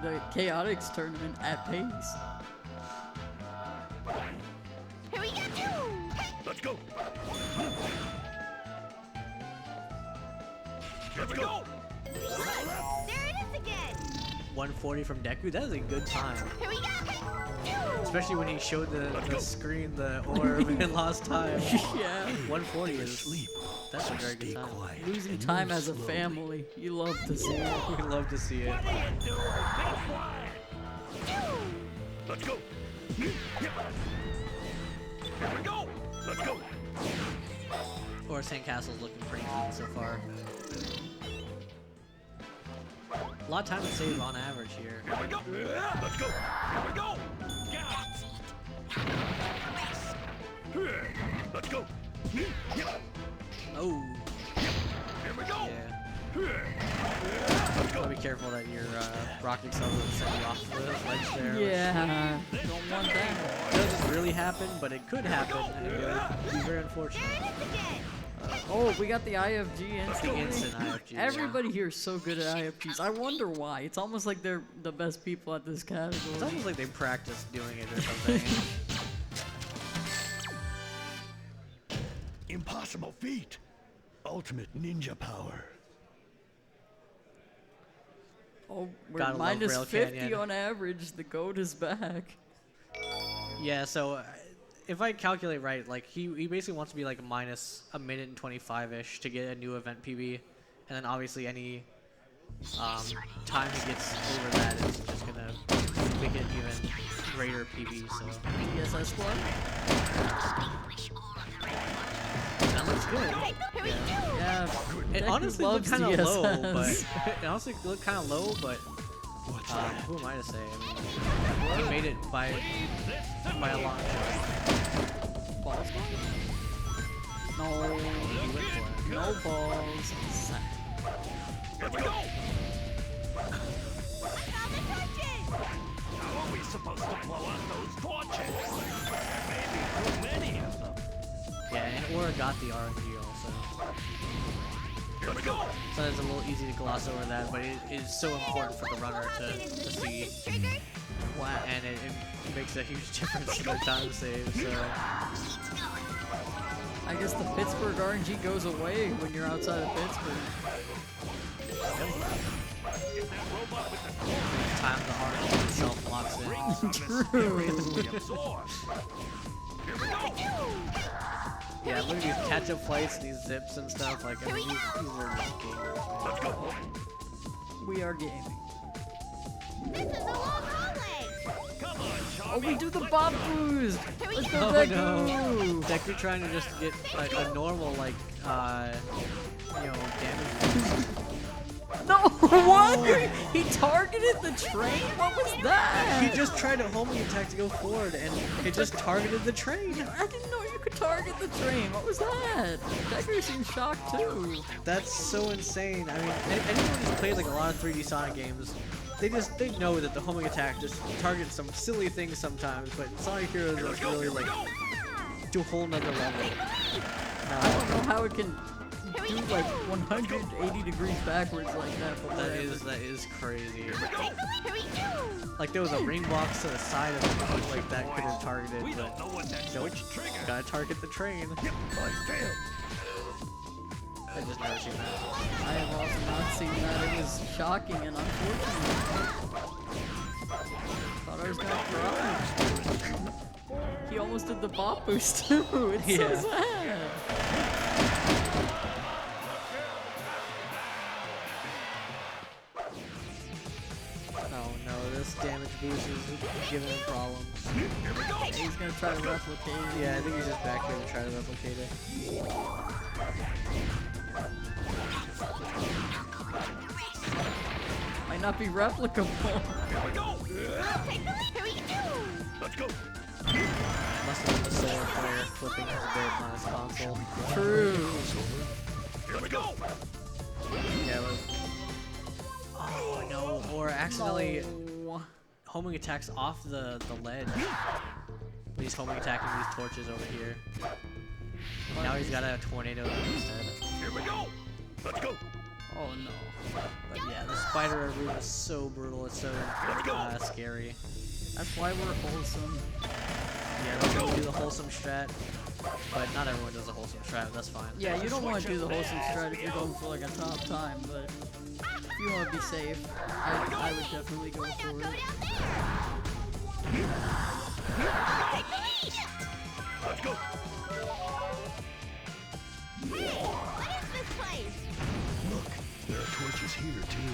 the Chaotix tournament at Pace. Here we go. Let's go. Let's go. Look, there it is again. 140 from Deku, that is a good time. Here we go. Especially when he showed the screen, the orb, and lost time. Yeah. 140 is, that's a very good time. Losing time as a family. You love to see it. We love to see it. What are you doing? Be quiet. Let's go. Here we go. Let's go. Or Sandcastle's looking pretty clean so far. A lot of time to save on average here. Here we go. Let's go. Here we go. Here. Let's go. Oh, Here we go. yeah. Here. Let's go. Gotta be careful that your rocket cell doesn't send you off the ledge there. Yeah, don't want that. It doesn't really happen, but it could happen. It would be very unfortunate. Oh, we got the IFG The instantly. instant IFG. Everybody here is so good at IFGs. I wonder why. It's almost like they're the best people at this category. It's almost like they practice doing it or something. Impossible feat. Ultimate ninja power. Oh, we're Gotta love minus Rail 50 Canyon. on average. The goat is back. Yeah, so if I calculate right, like he basically wants to be like minus a minute and 25-ish to get a new event PB, and then obviously any time he gets over that is just gonna make it even greater PB. So DSS squad. that looks good. Yeah. It Deku honestly looked loves kind of low, DSS. but it honestly looked kind of low, but who am I to say? I mean, he made it by a long shot. Balls? No. He went for it. No balls. Set. Here we go! How are we supposed to blow out those torches? There may be too many of them. Yeah, and Aura got the RNG also. Here we go! So it's a little easy to gloss over that, but it is so important for the runner to see. Wow. And it makes a huge difference in their time save, so. I guess the Pittsburgh RNG goes away when you're outside of Pittsburgh. If that robot with the Each time the RNG itself locks in. scary absorbed. Here we go! Yeah, look at these catch-up flights, these zips and stuff. Like, I mean, these are just gamers. Let's go! We are gaming. This is a long hallway. Come on, Charmy! Oh, we do the Bob boost! Let's go, Oh Deku! no! Deku trying to just get like a normal, like, damage. No, what? He targeted the train? What was that? He just tried a homing attack to go forward, and it just targeted the train. I didn't know you could target the train. What was that? Deku seemed shocked too. That's so insane. I mean, anyone who's played like a lot of 3D Sonic games, they know that the homing attack just targets some silly things sometimes, but Sonic Heroes is really like to a whole nother level. I don't know how it can do like 180 degrees backwards like that, but That is crazy. Like there was a ring box to the side of it, like that could have targeted, We but don't know what that nope, switch triggered. gotta target the train. I just never seen that. I have also not seen that. It was shocking and unfortunate. Thought I was gonna cry. He almost did the bop boost too. It's Yeah. so sad. Oh no, this damage boost is giving him problems. Yeah, he's gonna try to replicate it. Yeah, I think he's just back here to try to replicate it. Might not be replicable. Here we go! Let's go! Must have been the solar player flipping his bit on his console. True. Here we go! Yeah, it was. Oh no, or accidentally No. homing attacks off the ledge. He's homing attacking these torches over here. Now he's got a tornado instead. Here we go! Let's go! Oh no. But yeah, the spider room is so brutal. It's so scary. That's why we're wholesome. Yeah, we're gonna do the wholesome strat, but not everyone does a wholesome strat. That's fine. Yeah, you don't want to do the wholesome strat if you're going for like a top time, but if you want to be safe, I would definitely go for it. Let's go! What is this place? Look, there are torches here too.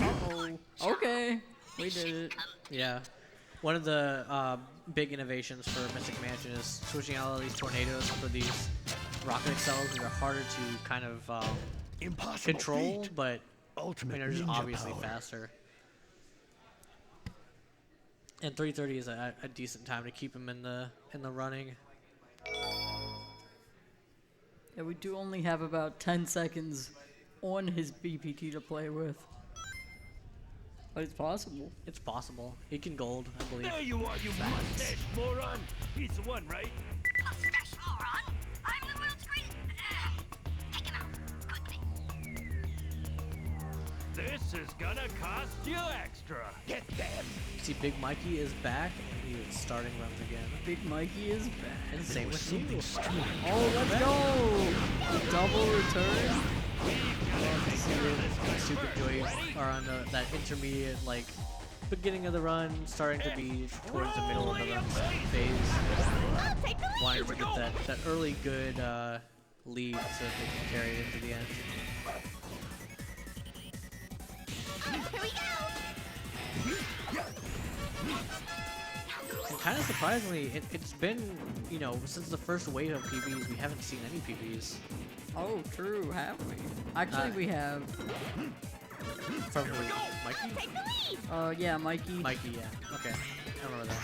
Uh-oh. Okay, we did it. Yeah. One of the big innovations for Mystic Mansion is switching out all these tornadoes for these rocket accels, which are harder to kind of Impossible control, feat. but I Ultimate mean, they're just ninja obviously power. faster. And 3:30 is a decent time to keep him in the running. Yeah, we do only have about 10 seconds on his BPT to play with. But it's possible. It's possible. He can gold, I believe. There you are, you mustache moron. He's the one, right? Mustache moron? I'm the world's greatest. Take him out, quickly. This is gonna cost you extra. Get them. See, Big Mikey is back, and he is starting runs again. Big Mikey is back. And same with you. Oh, let's go! The double return. Love to see it. Super Joy are on that intermediate, like, beginning of the run, starting to be towards the middle of the run phase. I'll take the lead. Wanting to get that early good lead so that they can carry it into the end. Here we go. And kind of surprisingly, it's been, you know, since the first wave of PBs, we haven't seen any PBs. Oh, true, have we? Actually, we have. From who? Mikey? Take the lead. Yeah, Mikey. Mikey, yeah. Okay. I remember that.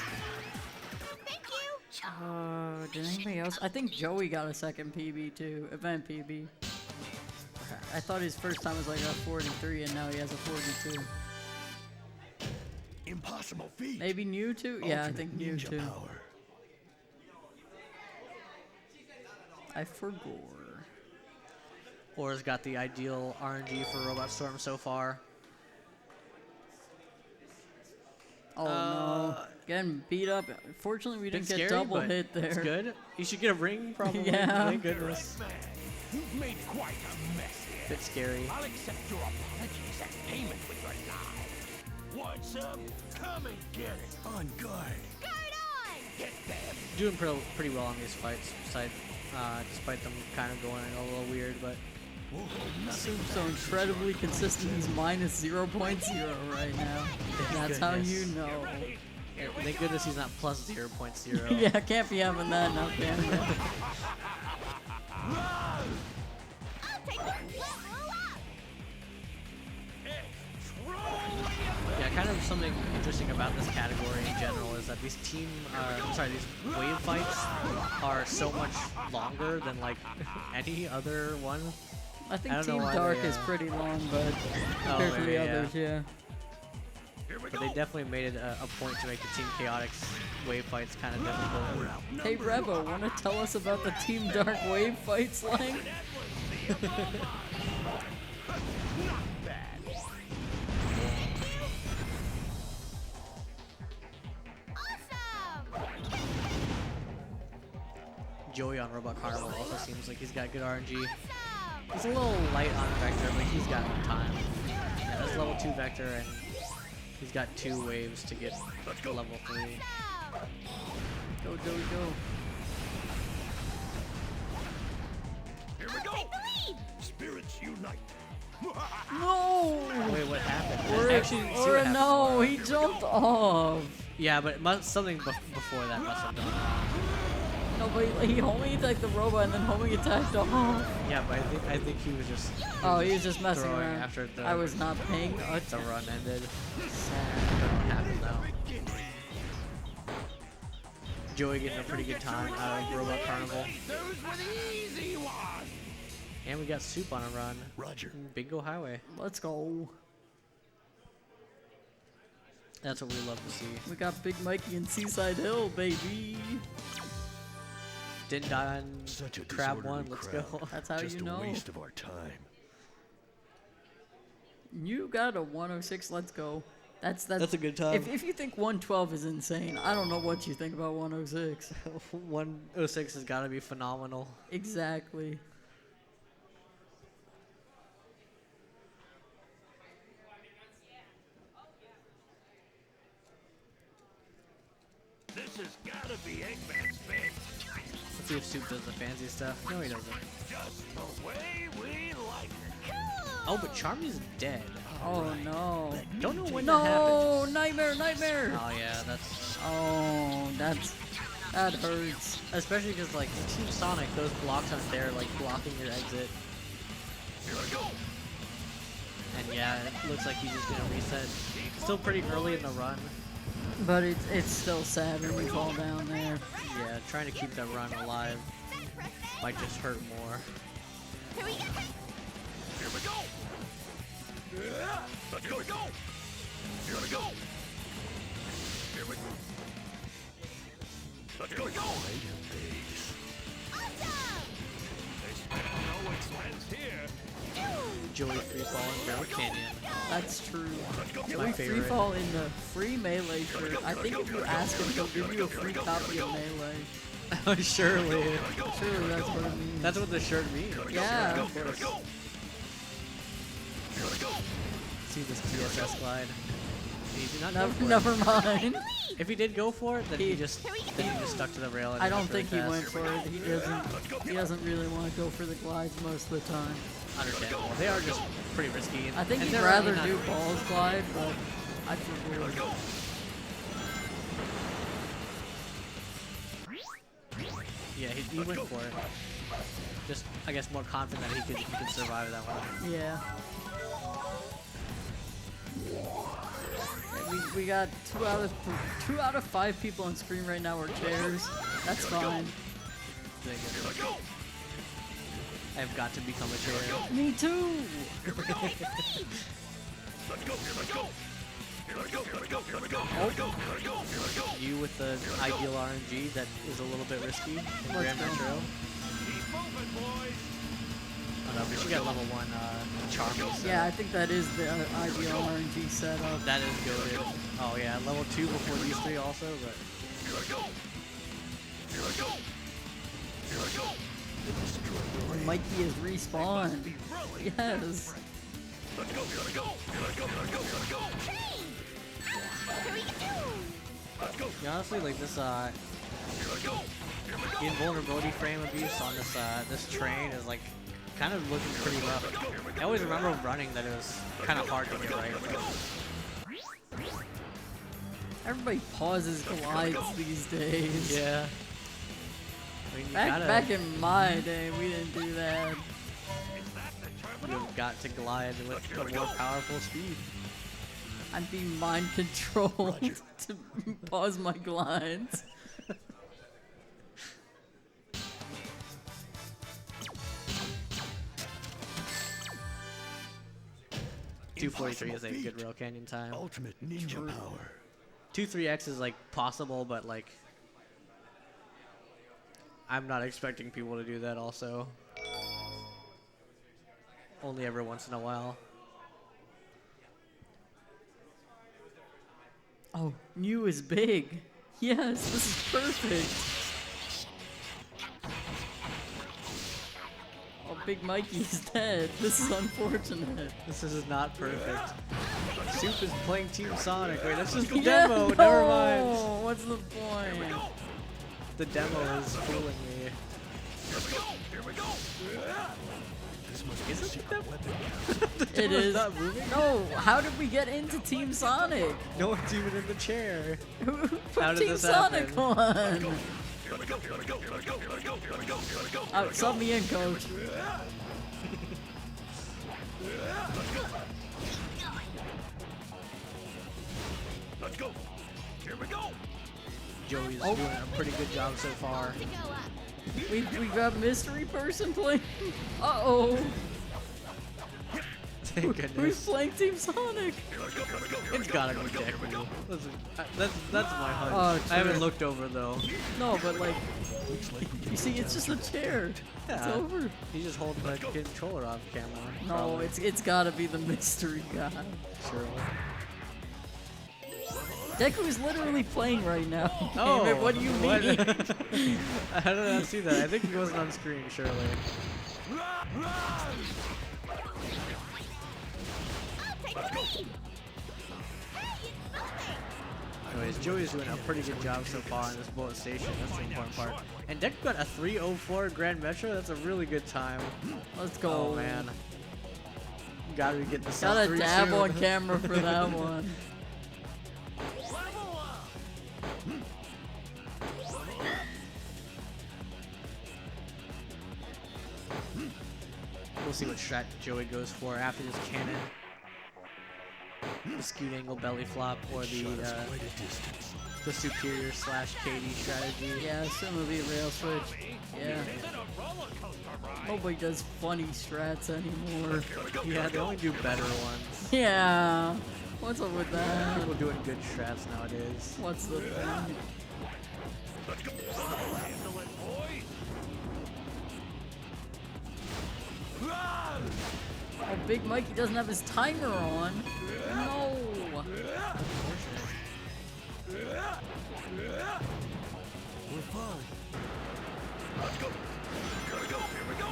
Thank you. Did anybody else? I think Joey got a second PB too, event PB. I thought his first time was like a 43, and now he has a 42. Impossible feat. Maybe new too? Yeah, I think new Ninja too. power. I forgot. Or's got the ideal RNG for Robot Storm so far. Oh no. Getting beat up. Fortunately, we didn't get double hit there. It's good. You should get a ring, probably. Yeah. Thank goodness. You've made quite a mess here. Bit scary. I'll accept your apologies as payment with your life. What's up? Come and get it. On guard. Guard on. Get them. Doing pretty well on these fights, despite them kind of going a little weird, but Seems so incredibly consistent. He's minus 0.0 right now. That's how you know. Thank goodness he's not plus 0.0. Yeah, can't be having that now, can you? I'll take the lead. Yeah, kind of something interesting about this category in general is that these these wave fights are so much longer than like any other one. I think don't know Team why Dark they, is pretty long, but compared to the others, yeah. But they definitely made it a point to make the Team Chaotix wave fights kind of difficult. Hey Revo, want to tell us about the Team Dark wave fights, Lang? Joey on Robot Carnival also seems like he's got good RNG. He's a little light on Vector, but he's got time. Yeah, that's level 2 Vector, and he's got 2 waves to get level 3. Go, Joey, go. Here we go. Spirits unite. No! Wait, what happened? Or, Actually, see what happened. no, he jumped off. Yeah, but something before that must have done. No, but he homing attacked the robot and then homing attacked off. Yeah, but I think he was just. Oh, he was just messing throwing around. after the. I was not paying The attention. run ended. Sad. What happened though? Joey getting a pretty good time out of Robot Carnival. Those were the easy ones. And we got Soup on a run. Roger. Bingo Highway. Let's go. That's what we love to see. We got Big Mikey and Seaside Hill, baby. Didn't die on Such a Crab disorderly 1. Let's crowd. go. That's how Just you know. a waste of our time. You got a 106. Let's go. That's That's a good time. If you think 112 is insane, I don't know what you think about 106. 106 has got to be phenomenal. Exactly. This has gotta be Eggman's fix. Let's see if Soup does the fancy stuff. No, he doesn't. Just the way we like it. Oh, but Charmy's dead. Oh no. Don't know when that happened. No, nightmare. Oh yeah, that's Oh, that hurts. especially because like in Team Sonic, those blocks aren't there, like blocking your exit. Here we go. And yeah, it looks like he's just gonna reset. Still pretty early in the run. But it's still sad when we fall down there. Yeah, trying to keep that run alive might just hurt more. Here we go. Here we go. Let's go. Here we go. Here we go. Here we go. Let's go. They spend no expense here. Joey free fall in Barrel Canyon. That's true. My Joey free favorite. fall in the free melee shirt. I think if you ask him, he'll give you a free copy of melee. Oh, surely. Surely that's what it means. That's what the shirt means. Yeah. Of course. See this TSS glide. He did not go for it. Never mind. If he did go for it, then he just stuck to the rail. And I don't went really think he fast. went for it. He doesn't really want to go for the glides most of the time. Understandable. They are just pretty risky. I think and he'd they're rather really do not- balls glide, but I prefer. Yeah, he went for it. Just, I guess, more confident that he could survive that one. Yeah. We got 2 out of 5 people on screen right now are chairs. That's fine. I've got to become a chair. Me too. You with the ideal RNG that is a little bit risky in Grand go. Metro. Oh no, but you got level 1 Charmy. So Yeah, I think that is the ideal RNG setup. that is goated. Oh yeah, level 2 before these 3 also, but Mikey is respawned. Yes. yeah, honestly, like this the invulnerability frame abuse on this train is like kind of looking pretty rough. I always remember running that it was kind of hard to get right. But Everybody pauses glides these days. yeah. I mean, you Back in my day, we didn't do that. you've got to glide with a more powerful speed. I'm being mind controlled to pause my glides. 243 is a good Rail Canyon time. Ultimate ninja power. 2-3x is like possible, but like I'm not expecting people to do that also. Only every once in a while. Oh, new is big. Yes, this is perfect. Oh, Big Mikey's dead. This is unfortunate. This is not perfect. Soup is playing Team Sonic. Wait, that's just the Yeah, demo. no! Never mind. What's the point? The demo is fooling me. Is it the demo? The It demo's is. not moving? No, how did we get into Team Sonic? No one's even in the chair. Who How put did Team this Sonic happen? on? Sub me in, coach. Let's go. Here we go. Joey's doing a pretty good job so far. We got mystery person playing. Uh-oh. Thank Who's goodness. playing Team Sonic? It's gotta be Deku. That's my hunch. Oh, I haven't true. looked over though. No, but like, you see, it's just a chair. It's Yeah. over. He's just holding the controller off camera. No, probably. it's gotta be the mystery guy. Surely. Deku is literally playing right now. Oh, Damn it, what do you mean? How did I not see that? I think he wasn't on screen, surely. Anyways, Joey's doing a pretty good job so far in this bullet station. That's the important part. And Deku got a 3:04 Grand Metro. That's a really good time. Let's go. Oh man. Gotta get the Got a sub-3 dab soon. on camera for that one. We'll see what strat Joey goes for after this cannon. The skewed angle belly flop or the superior slash KD strategy. Yeah, some of the rail switch. Yeah. Nobody does funny strats anymore. Yeah, they only do better ones. Yeah. What's up with that? People doing good strats nowadays. What's the thing? Let's go. Handle it, boy. Oh, Big Mikey doesn't have his timer on. No. We're fine. Let's go. Gotta go. Here we go.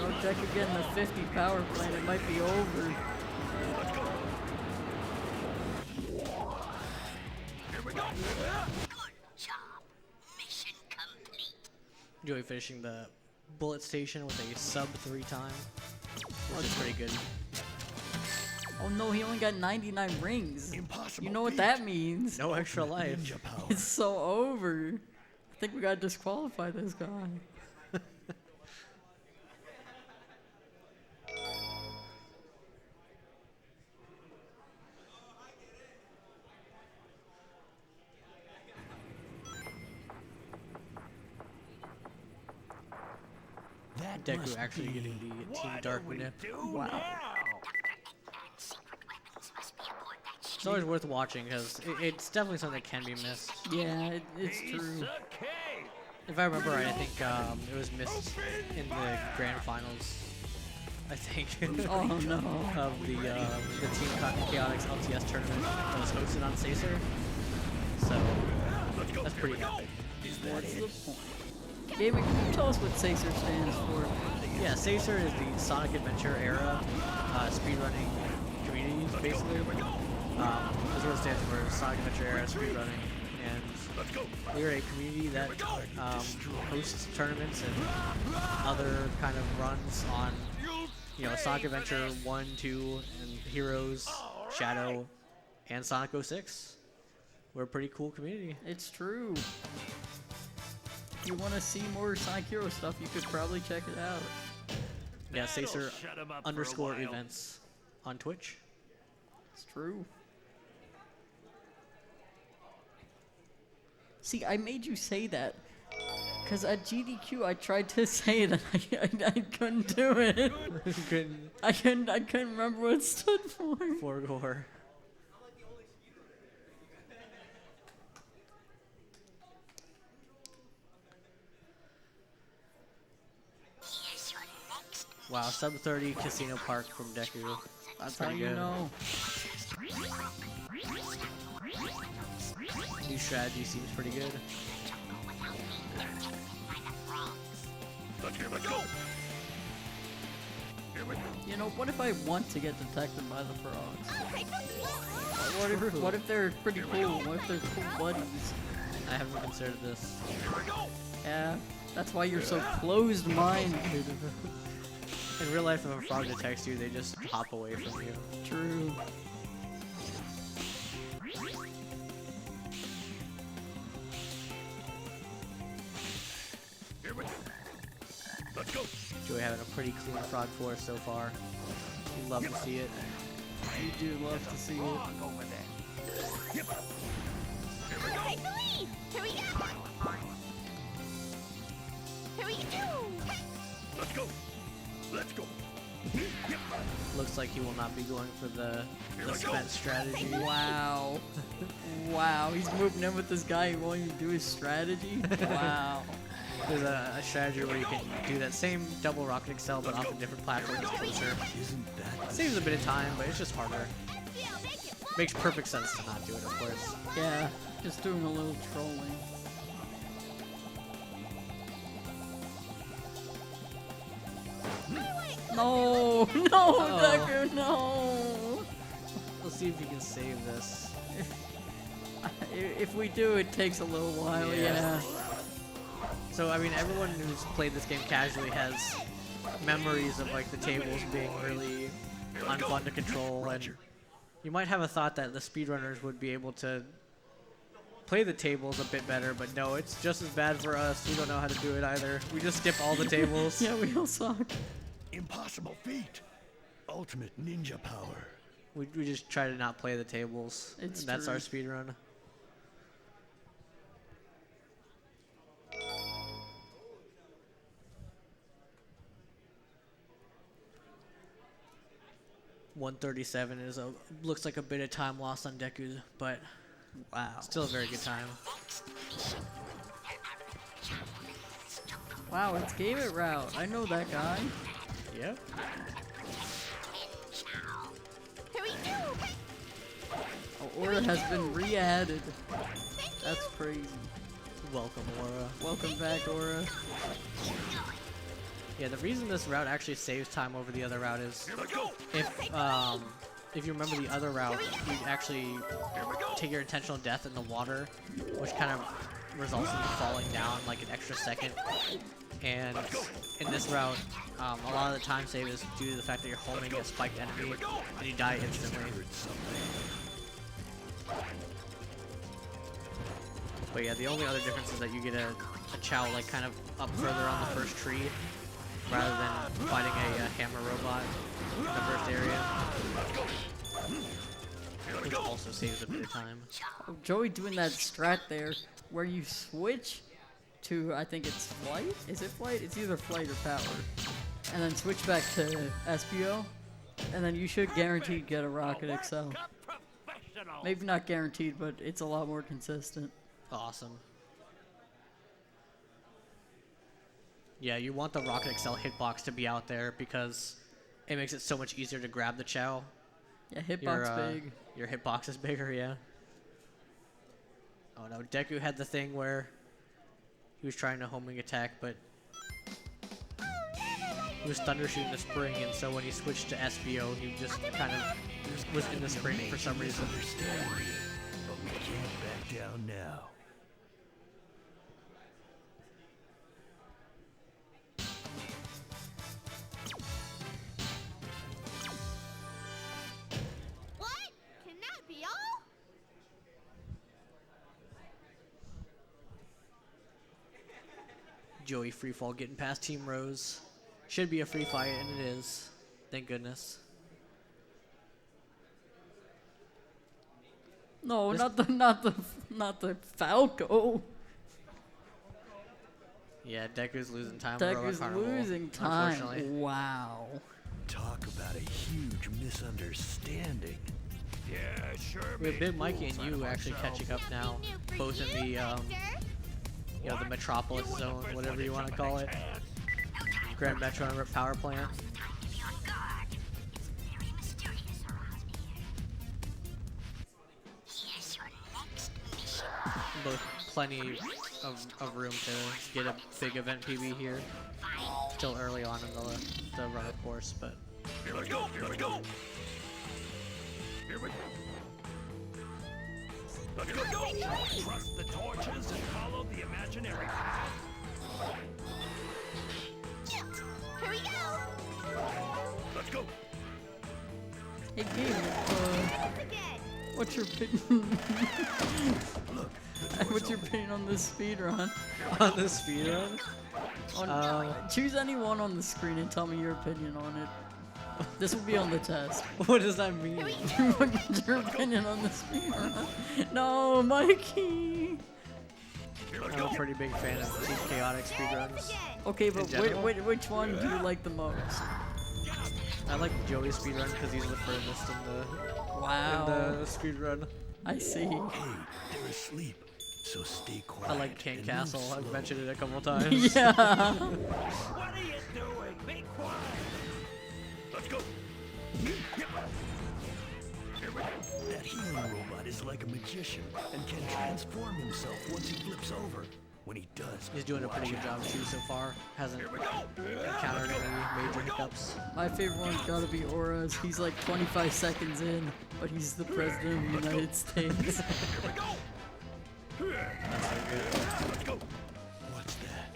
Oh, Deku getting the 50 power plant. It might be over. Let's go. Here we go. Good job. Mission complete. Enjoy finishing the bullet station with a sub 3 time, which is pretty good. Oh no, he only got 99 rings. Impossible. You know what feat. that means? No extra life. Ninja power. It's so over. I think we gotta disqualify this guy. That Deku must actually be- getting the Team What Dark do we Manip. do Wow. now? Secret weapons must be aboard that ship. It's always worth watching because it's definitely something that can be missed. Yeah, it's Piece true. of cake. If I remember right, I think it was missed in the grand finals. I think Oh no. of the Team Chaotix LTS tournament that was hosted on Sacer. So that's pretty epic. What's the point? David, can you tell us what SACER stands for? Yeah, Sacer is the Sonic Adventure era speedrunning community, basically. That's what it stands for, Sonic Adventure era speedrunning. And they're a community that hosts tournaments and other kind of runs on, Sonic Adventure 1, 2, and Heroes, Shadow, and Sonic 06. We're a pretty cool community. It's true. If you want to see more Sonic Hero stuff, you could probably check it out. Yeah, Sacer shut 'em up for a _, while. events on Twitch. It's true. See, I made you say that. Because at GDQ, I tried to say it and I couldn't do it. I couldn't remember what it stood for. For gore. Here's your next Wow, sub 30 Casino Park from Deku. That's how pretty you good. know. New strategy seems pretty good. Let's go. Here we go. You know, what if I want to get detected by the frogs? What if they're pretty cool? What if they're cool buddies? I haven't considered this. Yeah, that's why you're so closed-minded. In real life, if a frog detects you, they just hop away from you. True. Here we go. Let's go. Joey having a pretty clean frog forest so far. You love to see it. You do love to see it. Over there. Yep. Here we go. Take the lead. Here we go. Here we go. Let's go. Let's go. Yep. Looks like he will not be going for the spent strategy. Wow. Wow, he's moving in with this guy who won't even do his strategy? Wow. There's a strategy where you can do that same double rocket excel, but off a different platform that's closer. Isn't that Saves a bit of time, but it's just harder. Makes perfect sense to not do it, of course. Yeah, just doing a little trolling. No, no, Deku, no. Let's see if you can save this. If we do, it takes a little while, yeah. So, I mean, everyone who's played this game casually has memories of, like, the tables being really unfun to control, and you might have a thought that the speedrunners would be able to play the tables a bit better, but no, it's just as bad for us. We don't know how to do it either. We just skip all the tables. Yeah, we all suck. impossible feat? Ultimate ninja power. We just try to not play the tables. It's and that's true. our speedrun. 137 is looks like a bit of time lost on Deku, but Wow. still a very good time. Wow, it's Game It Route. I know that guy. Yep. Oh, Aura has been re-added. That's crazy. Welcome, Aura. Welcome back, Aura. Yeah, the reason this route actually saves time over the other route is if you remember the other route, you actually take your intentional death in the water, which kind of results in you falling down like an extra second. And in this route, a lot of the time save is due to the fact that you're homing a spiked enemy and you die instantly. But yeah, the only other difference is that you get a Chow like kind of up further on the first tree rather than fighting a hammer robot in the first area, which also saves a bit of time. Oh, Joey doing that strat there where you switch to, I think it's flight? Is it flight? It's either flight or power. And then switch back to SPO. And then you should guaranteed get a Rocket XL. Maybe not guaranteed, but it's a lot more consistent. Awesome. Yeah, you want the Rocket XL hitbox to be out there because it makes it so much easier to grab the Chow. Yeah, hitbox big. Your hitbox is bigger, yeah. Oh no, Deku had the thing where he was trying to homing attack, but he was thunder shooting the spring, and so when he switched to SBO, he just kind of was in the spring for some reason. But we can't back down now. What? Can that be all? Joey Freefall getting past Team Rose. Should be a free fight, and it is. Thank goodness. No, This- not the Falco. Yeah, Deku's losing time. Deku's Carnival, losing time. unfortunately. Wow. Talk about a huge misunderstanding. Yeah, sure. We have made Big Mikey and fools out you of actually ourselves. catching up now, both in the you know, the Metropolis zone, whatever you want to call it. Grand Metro and Power Plant. Be on guard. It's very mysterious around here. Here's your next mission. Both plenty of room to get a big event PB here. Still early on in the run, of course, but Here we go. Here we go. Here we go. Let's go. Trust the torches and follow the imaginary path. Here we go. Let's go. Hey, Gabe, Again. what's your opinion? What's your opinion on this speedrun? on the speedrun, Choose anyone on the screen and tell me your opinion on it. This will be on the test. what does that mean? What's your opinion on the speedrun? No, Mikey. I'm a pretty big fan of Team Chaotic speedruns. Okay, but general? which one do you like the most? I like Joey's speedrun because he's the furthest Wow. in the speedrun. I see. Hey, they're asleep, so stay quiet. I like King and Castle. move I've slow. mentioned it a couple times. Yeah. What are you doing? Be quiet. Let's go. That healing robot is like a magician and can transform himself once he flips over. When he does, He's doing a pretty good job too so far. Hasn't encountered any major hiccups. My favorite one's gotta be Aura's. He's like 25 seconds in, but he's the president of the United States. Let's go. what's that?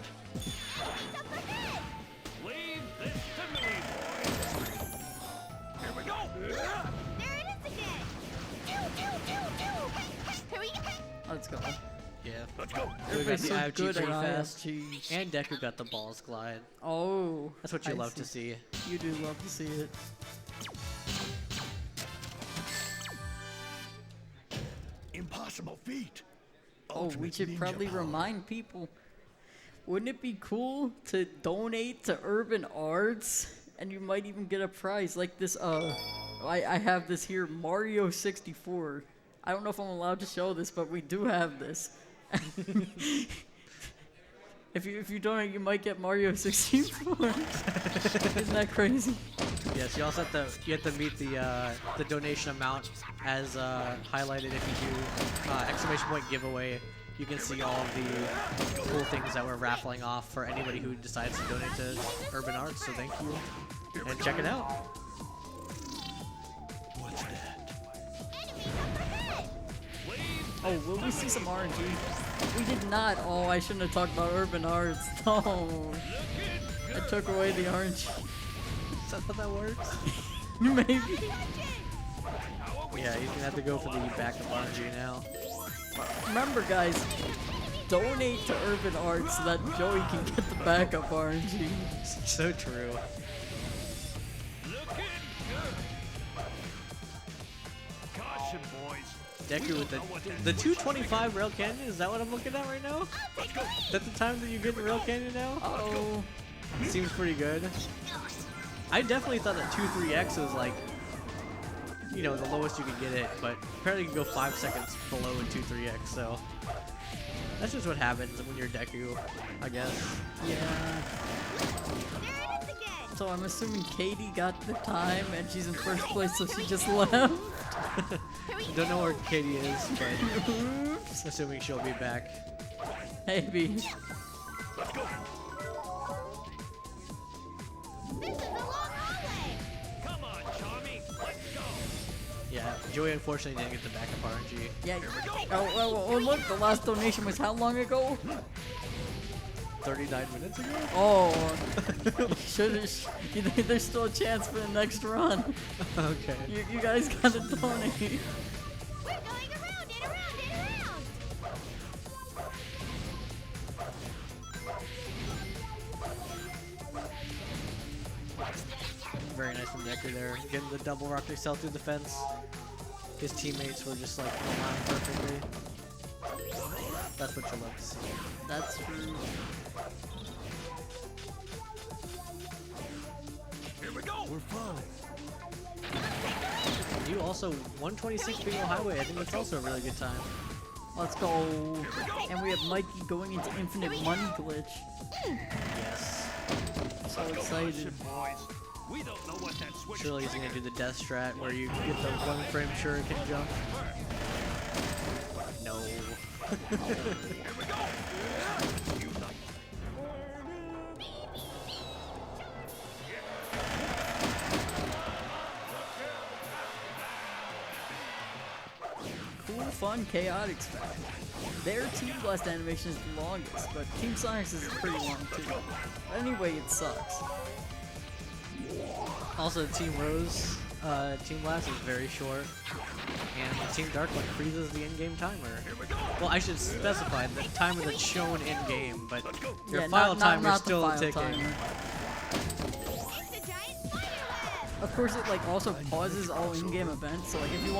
Leave this to me, boys. Here we go. There it is again. Here we go. Let's go. Yeah. Let's go. We got Everybody's the so IFG good at pretty fast. IFG. And Deku got the balls glide. Oh. That's what you I love to see. You do love to see it. Impossible feat. Oh, we Ultimate should ninja probably power. remind people. Wouldn't it be cool to donate to Urban Arts? And you might even get a prize like this I have this here, Mario 64. I don't know if I'm allowed to show this, but we do have this. If you donate, you might get Mario 64. Isn't that crazy? Yes, you also have to meet the donation amount as highlighted if you do exclamation point giveaway. You can see all of the cool things that we're raffling off for anybody who decides to donate to Urban Arts. So thank you, and check it out. What's that? Oh, will we see some RNG? We did not. Oh, I shouldn't have talked about Urban Arts. No. I took away the RNG. Is that how that works? Maybe. Yeah, he's gonna have to go for the backup RNG now. Remember, guys, donate to Urban Arts so that Joey can get the backup RNG. So true. Caution, boys. Deku with the 225 Rail Canyon, is that what I'm looking at right now? Is that the time that you get in Rail Canyon now? Oh, Seems pretty good. I definitely thought that 2-3x was like, you know, the lowest you could get it, but apparently you can go 5 seconds below in 2-3x, so that's just what happens when you're Deku, I guess. yeah. So I'm assuming Katie got the time and she's in first place, so she just left. Don't know where Katie is, but assuming she'll be back. Maybe. This is a long hallway. Come on, Charmy. Let's go. Yeah, Joey unfortunately didn't get the backup RNG. Yeah. Oh, look, the last donation was how long ago? 39 minutes ago? Oh, there's still a chance for the next run. Okay. You guys gotta donate. We're going around and around and around. Very nice from Deku there. Getting the double rock cell through the fence. His teammates were just like in line perfectly. That's what you love to see. That's true. Here we go. We're fine. You also 126 Bingo Highway. I think that's also a really good time. Let's go. And we have Mikey going into infinite money glitch. Yes. So excited. Caution, boys. We don't know what that switch Surely he's gonna do the death strat where you get the 1 frame shuriken jump. No. Cool, fun, chaotic stuff. Their Team Blast animation is the longest, but Team Sonic's is pretty long too. Anyway, it sucks. Also, Team Rose, Team Blast is very short, and Team Dark One freezes the in-game timer. Well, I should specify the timer that's shown in-game, but your Yeah, file not timer's the still file ticking. timer. It's a giant spider web. Of course, it like also pauses all in-game events. So like, if you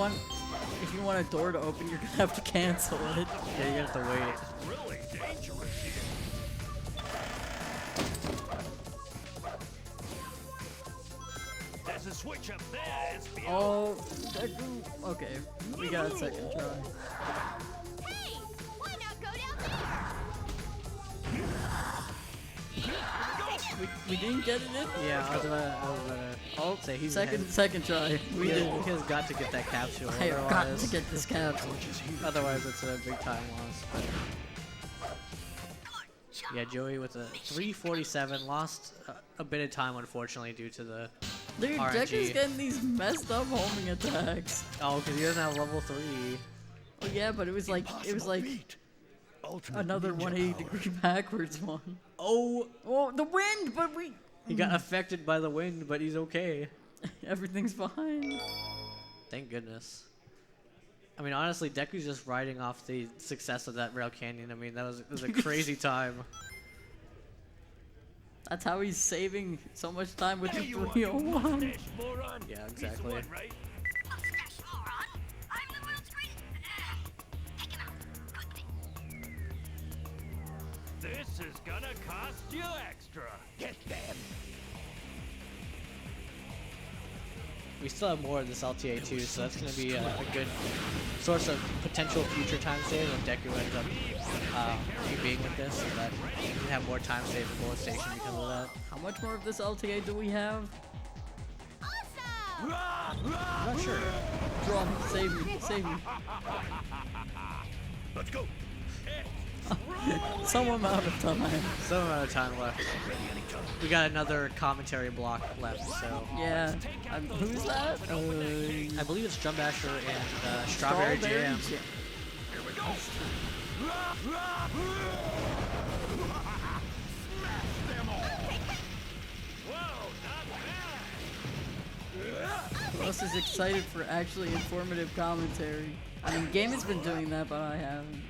want a door to open, you're gonna have to cancel it. Yeah, you have to wait. really dangerous here. There's a switch up there, Espio. Oh, okay. We got a second try. Hey, why not go down We didn't get it in. Yeah, I was gonna I'll say he's Second try. We did. He has got to get that capsule. I have got to Otherwise, get this capsule. otherwise it's a big time loss. But yeah, Joey with a 347 lost a bit of time unfortunately due to the Dude, RNG. Deku's getting these messed up homing attacks. Oh, because he doesn't have level 3. Oh yeah, but it was like Ultimate another ninja 180 power. degree backwards one. Oh, Oh, the wind, but he got affected by the wind, but he's okay. everything's fine. Thank goodness. I mean, honestly, Deku's just riding off the success of that Rail Canyon. I mean, that was a crazy time. That's how he's saving so much time with the There you are, 301. Dash moron. Yeah, He's exactly. the one, right? Mustache moron. I'm the world's greatest. Take him out, quickly. This is gonna cost you extra. Get them. we still have more of this LTA too, so that's going to be a good source of potential future time save if Deku ends up being with this, so that we can have more time save in Bullet Station because of that. How much more of this LTA do we have? I'm not sure. Draw me, save me, save me. Let's go. Some amount of time. Some amount of time left. We got another commentary block left, so. Yeah. Who's that? I believe it's Drum Basher and Strawberry Jam. Here we go. Smash them all. Whoa, not bad. Who else is excited for actually informative commentary? I mean, Game has been doing that, but I haven't.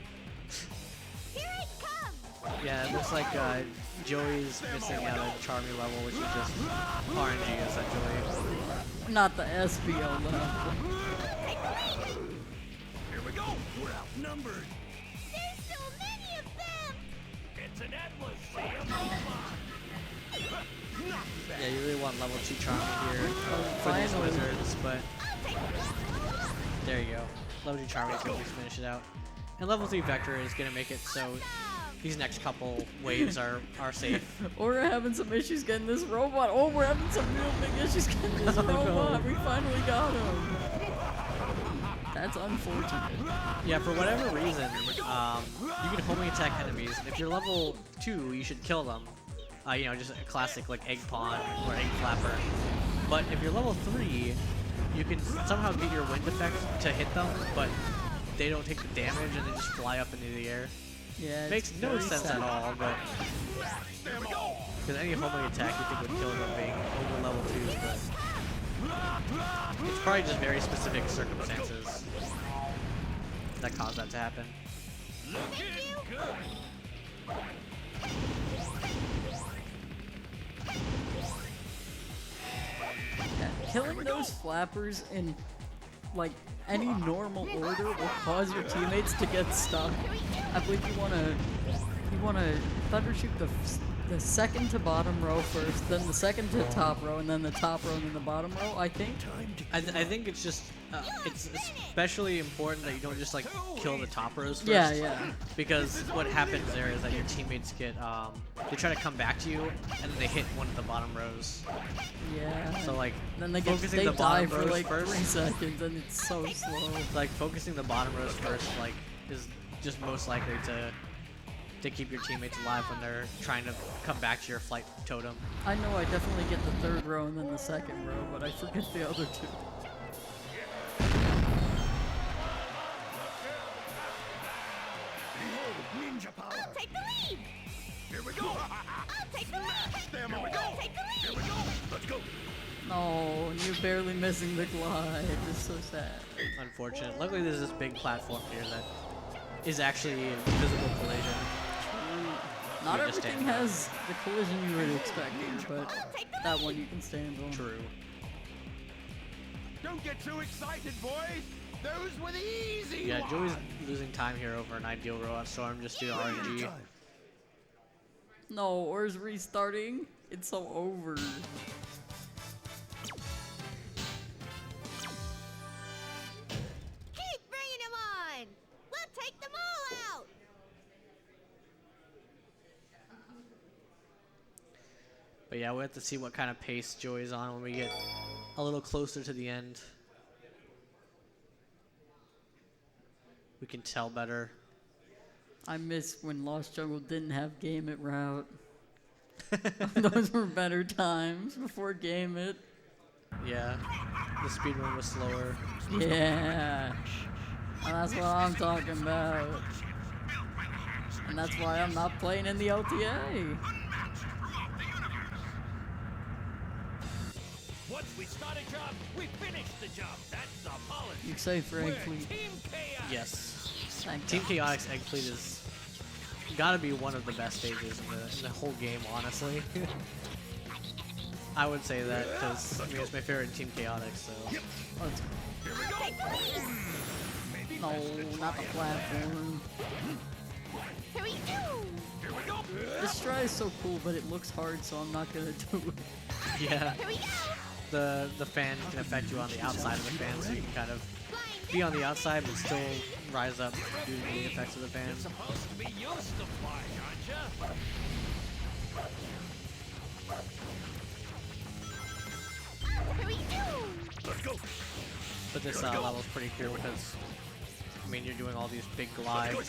Yeah, it looks like Joey's missing out on Charmy level, which is just RNG essentially. Not the SBO level. Here we go. We're outnumbered. There's so many of them! It's an endless sea of Not bad. Yeah, you really want level 2 Charmy here for these finally. wizards, but there you go. Level 2 Charmy can just finish it out. And level 3 Vector is going to make it so these next couple waves are safe. Or we're having some issues getting this robot. Oh, we're having some real big issues getting this robot. We finally got him. That's unfortunate. Yeah, for whatever reason, you can homing attack enemies. If you're level 2, you should kill them. You know, just a classic like egg pawn or egg flapper. But if you're level 3, you can somehow get your wind effect to hit them, but they don't take the damage and they just fly up into the air. Yeah, Makes no very sense sad. at all, but because any homing attack you think would kill them being over level 2s, but it's probably just very specific circumstances that cause that to happen. Yeah, killing those flappers in like any normal order will cause your teammates to get stuck. I believe you wanna thunder shoot the second to bottom row first, then the second to top row, and then the top row, and then the bottom row. I think. I think it's just it's especially important that you don't just like kill the top rows first. Yeah, yeah. Because what happens there is that your teammates get they try to come back to you and then they hit one of the bottom rows. Yeah. So like Then they focusing die the bottom for rows like first. 3 seconds, and it's so slow. Like focusing the bottom rows first like is just most likely to keep your teammates alive when they're trying to come back to your flight totem. I know I definitely get the 3rd row and then the 2nd row, but I forget the other 2. Ninja power. I'll take the lead! Here we go. I'll take the lead! Them all. I'll take the lead! Here we go. Let's go. No, you're barely missing the glide. It's so sad. Unfortunate. Luckily there's this big platform here that is actually invisible collision. Not You just everything stand has the collision you were expecting, but that one you can stand on. True. Don't get too excited, boys. Those were the easy Yeah, ones. Joey's losing time here over an ideal row on Storm just due to RNG. No, Or's restarting. It's so over. Keep bringing them on! We'll take them all out! But yeah, we'll have to see what kind of pace Joey's on when we get a little closer to the end. We can tell better. I miss when Lost Jungle didn't have Game It route. Those were better times before Game It. Yeah, the speedrun was slower. Yeah. And that's what I'm talking about. And that's why I'm not playing in the LTA. Once we start a job, we finish the job. That's the policy. You excited for We're Egg Fleet? Team Chaos. Yes. Thank Team God. Chaotix Egg Fleet is gotta be one of the best stages in the whole game, honestly. I would say that because I mean, it's my favorite Team Chaotix, so. Let's go. No, not the platform. Here we go! This try is so cool, but it looks hard, so I'm not gonna do it. Yeah. Here we go! the fan can affect you on the outside of the fan, so you can kind of be on the outside but still rise up due to the effects of the fan. Supposed to be used to flying, aren't you? Let's go. But this level's pretty cool because, I mean, you're doing all these big glides and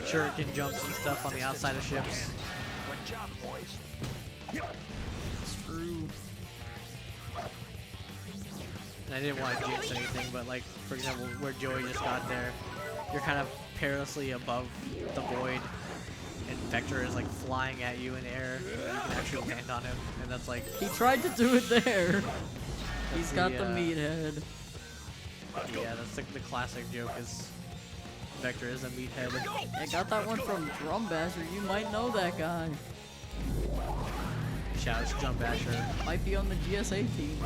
shuriken jumps and stuff on the outside of ships. Good job, boys. It's true. And I didn't want to jinx anything, but like, for example, where Joey just got there, you're kind of perilously above the void, and Vector is like flying at you in air, and you can actually land on him, and that's like... He tried to do it there. He's got the meathead. Yeah, that's like the classic joke is Vector is a meathead. I got that one from Drum Basher. You might know that guy. Shouts Jump Basher. Might be on the GSA team.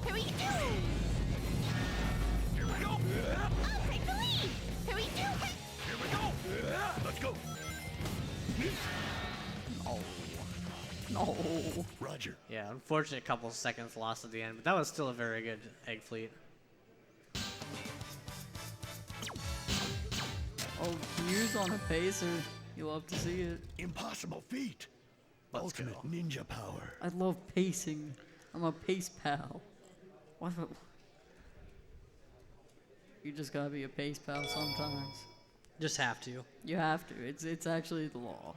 Here we go! Here we go. I'll take the lead! Here we go! Here we go. Let's go. No. Roger. Yeah, unfortunate couple seconds lost at the end, but that was still a very good egg fleet. Oh, Hughes on a pacer. You'll love to see it. Impossible feat. Ultimate ninja power. I love pacing. I'm a pace pal. What? You just gotta be a pace pal sometimes. Just have to. You have to. It's actually the law.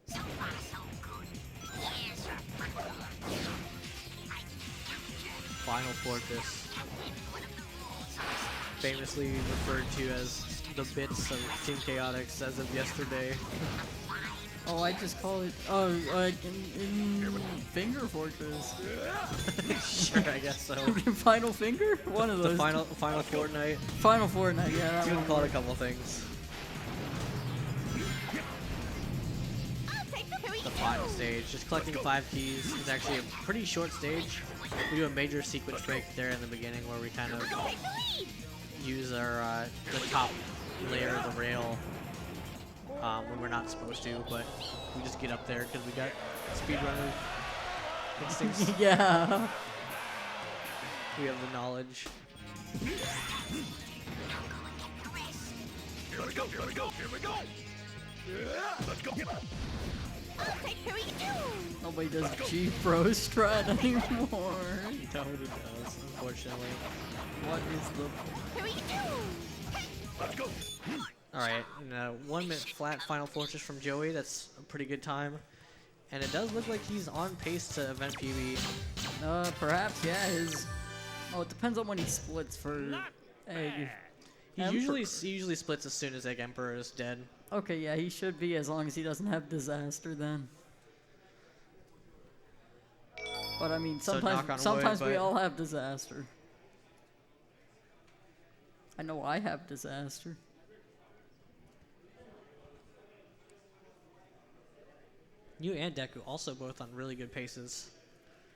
So far, so good. Here's your Final Fortress. Famously referred to as the bits of Team Chaotix as of yesterday. Oh, I just call it. In Finger Fortress. Sure, I guess so. Final Finger? One of those. The final Fortnite. Final Fortnite, yeah. That You can one. call it a couple things. The final stage, just collecting 5 keys. It's actually a pretty short stage. We do a major sequence break there in the beginning where we kind of use our the top layer of the rail when we're not supposed to, but we just get up there because we got speedrunner instincts. Yeah. We have the knowledge. Here we go. Here we go. Here we go. Let's go. Okay, here we go! Nobody does G-Pro strat anymore. Nobody does, unfortunately. What is the... Here we go! Let's go. Alright, 1 minute flat Final Fortress from Joey. That's a pretty good time. And it does look like he's on pace to event PB. Perhaps, yeah, his... Oh, it depends on when he splits for Egg. He usually splits as soon as Egg Emperor is dead. Okay, yeah, he should be as long as he doesn't have disaster then. But I mean, So sometimes knock on wood, we but- all have disaster. I know I have disaster. You and Deku also both on really good paces.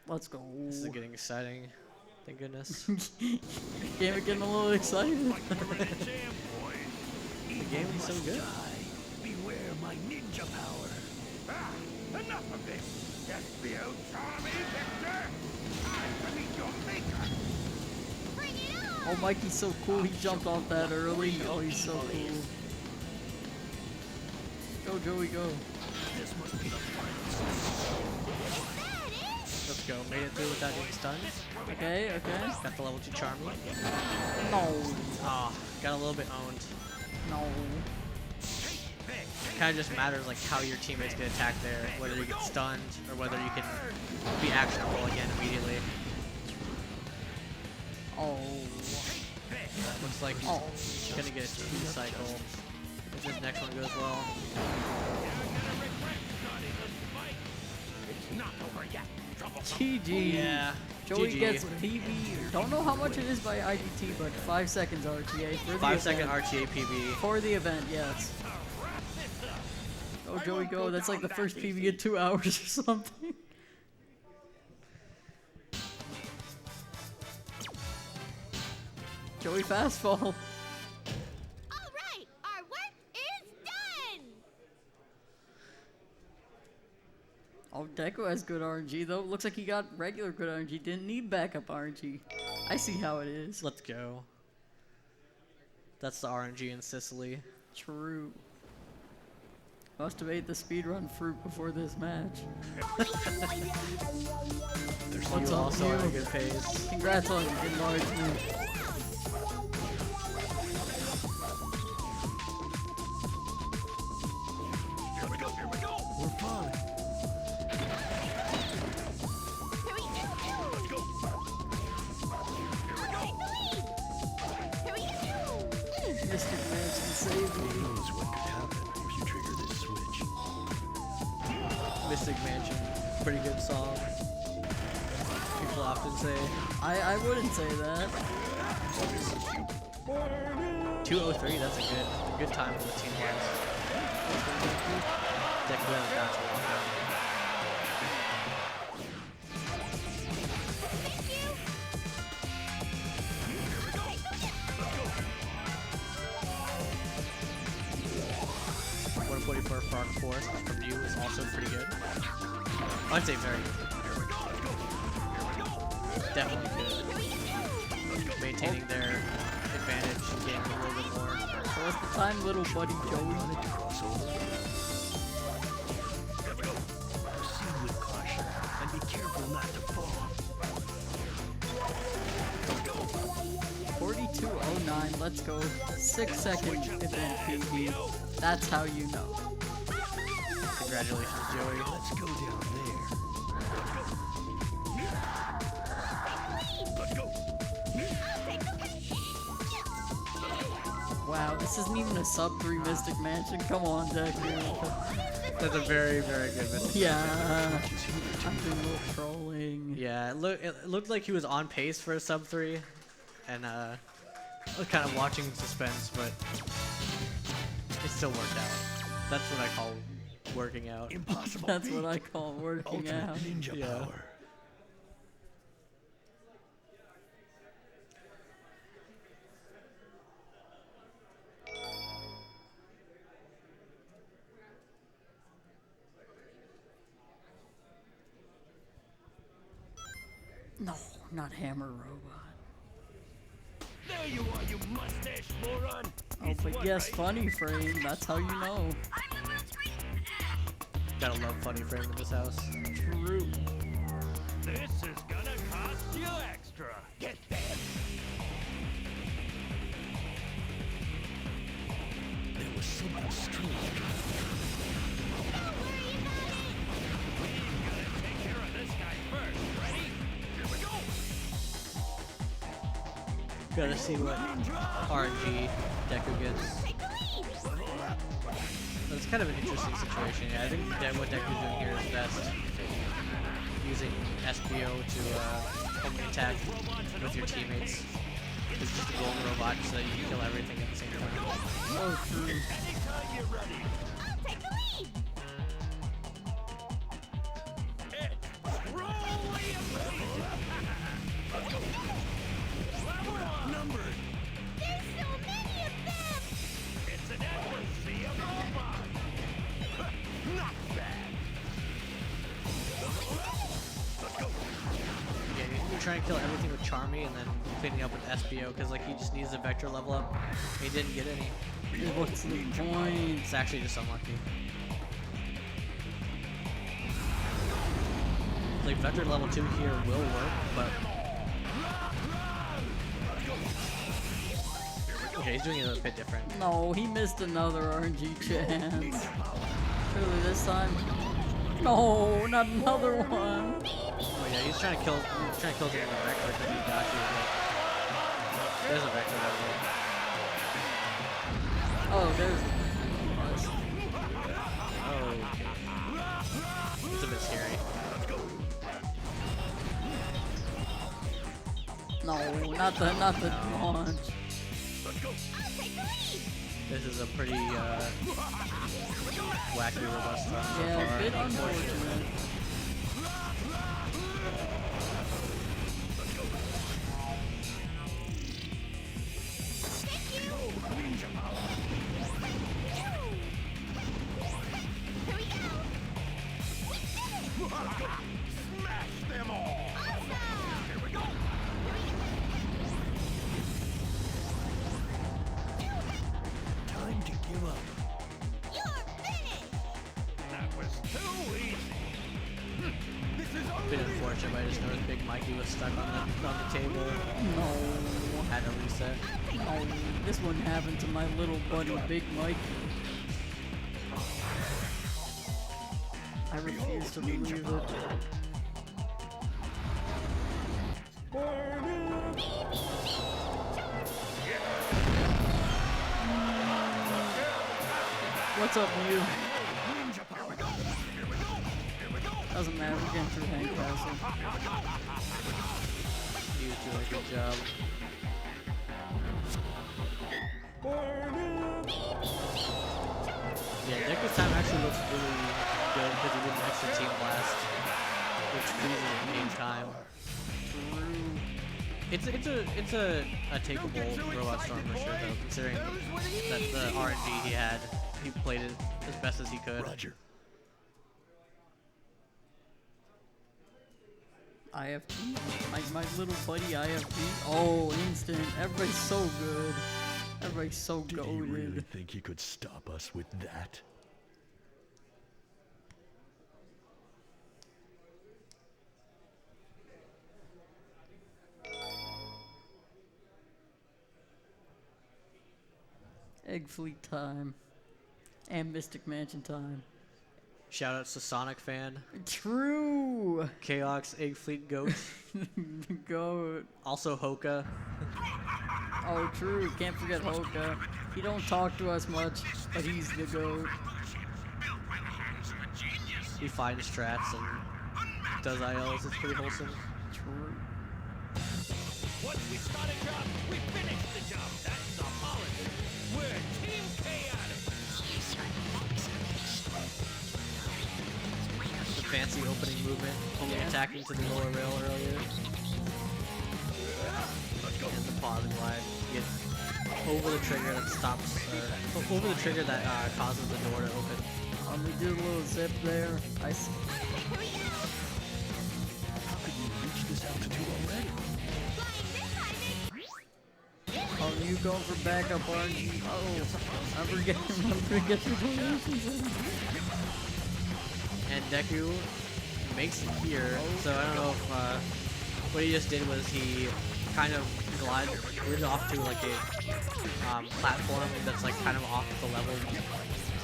Let's go. This is getting exciting. Thank goodness. Getting a little excited. The game is so good. Beware my ninja power. Enough of this. Just be out, Charmy, Victor. I will be your maker. Bring it on! Oh, Mikey's so cool. He jumped off that early. Oh, he's so cool. Go, Joey, go. This must be the final. Let's go. Made it through without getting stunned. Okay, okay. Got the level 2 Charmy. No. Ah, got a little bit owned. No. It kind of just matters like how your teammates get attacked there, whether you get stunned or whether you can be actionable again immediately. Oh. Looks like he's gonna get a 2 cycle if this next one goes well. It's not over yet. TG. Yeah. Joey GG. gets PB. Don't know how much it is by IDT, but 5 seconds RTA for the 5 second event. RTA PB. For the event, yes. Go, Joey, go. That's like the first PB in 2 hours or something. Joey fastball. All right, our work is done! Oh, Deku has good RNG though. Looks like he got regular good RNG. Didn't need backup RNG. I see how it is. Let's go. That's the RNG in Sicily. True. Must have ate the speedrun fruit before this match. What's You up, also at a you? good pace. Congrats on enlargement. We're fine. Mr. Manson saved Who me. knows what could happen if you trigger this switch? Mystic Mansion. Pretty good song. People often say. I wouldn't say that. 203, that's a good time for the team wise. Deku hasn't got to walk out. For Fark Forest from you is also pretty good. I'd say very good. Definitely good. Maintaining their advantage, getting a little bit more. So what's the time, little buddy Joey? Crossover. Proceed with caution and be careful not to fall. 4209, let's go. 6-second event PB. That's how you know. Congratulations, Joey. Let's go down there. Wow, this isn't even a sub 3 Mystic Mansion. Come on, Deku. That's a very, very good mistake. Yeah. I'm doing a little trolling. Yeah, it looked like he was on pace for a sub 3, and I was kind of watching suspense, but it still worked out. That's what I call working out. Impossible. That's what I call working Ultimate out. ninja Yeah. power. No, not Hammer Robot. There you are, you mustache moron. Oh, but yes, Funny Frame. That's how you know. Gotta love Funny Frame in this house. True. This is gonna cost you extra. Get that. There was something strange. Take care of this guy first. Ready? Here we go. Gotta see what RNG Deku gets. But it's kind of an interesting situation. Yeah, I think that what Deku's doing here is best. Using SPO to only attack with your teammates. It's just a golden robot so that you can kill everything at the same time. Oh, true. Anytime you're ready. It's truly amazing. Level up. Numbered. There's so many of them! It's an endless sea of robots. Not bad. Yeah, you're trying to kill everything with Charmy and then cleaning up with SPO because like he just needs a vector level up. He didn't get any. What's the point? It's actually just unlucky. Like vector level 2 here will work, but okay, he's doing it a bit different. No, he missed another RNG chance. Surely this time. No, not another one. Oh yeah, he's trying to kill him with a vector because he got you. But there's a vector level. Oh, there's. Oh, okay. It's a bit scary. No, not the launch. This is a pretty wacky robust run so Yeah, far, a bit unfortunately. unfortunate. Smash them all! Here we go! Time to give up. You're finished! That was too easy. This is Bit unfortunate, but I just noticed Big Mikey was stuck on the table. No. Had to reset. No. This wouldn't happen to my little buddy, Big Mike. I refuse to believe it. What's up, you? Doesn't matter, we're getting through Hank Castle. He was doing a good job. Yeah, Deku's time actually looks really good because he did an extra team blast, which freezes in game time. It's a takeable Robot Storm for sure though, considering that the RNG he had, he played it as best as he could. Roger. IFT? My little buddy IFT? Oh, instant. Everybody's so good. Everybody's so Did he really goated. think he could stop us with that? Egg Fleet time. And Mystic Mansion time. Shout out to Sonic fan, True! Chaos, Egg Fleet Goat, Goat. also Hoka. Oh, true. Can't forget Hoka. He don't talk to us much, but he's the goat. He finds strats and does ILs. It's pretty wholesome. True. Once we start a job, we finish the job. That's the policy. We're Team Chaotic. The fancy opening movement, only attacking to the lower rail earlier. And the pausing line. You get over the trigger that stops, or over the trigger that causes the door to open. We did a little zip there. I see. How could you reach this altitude already? Oh, you going for backup, aren't you? Oh, I'm forgetting your donations in. And Deku makes it here, so I don't know if what he just did was he kind of glided off to like a platform that's like kind of off the level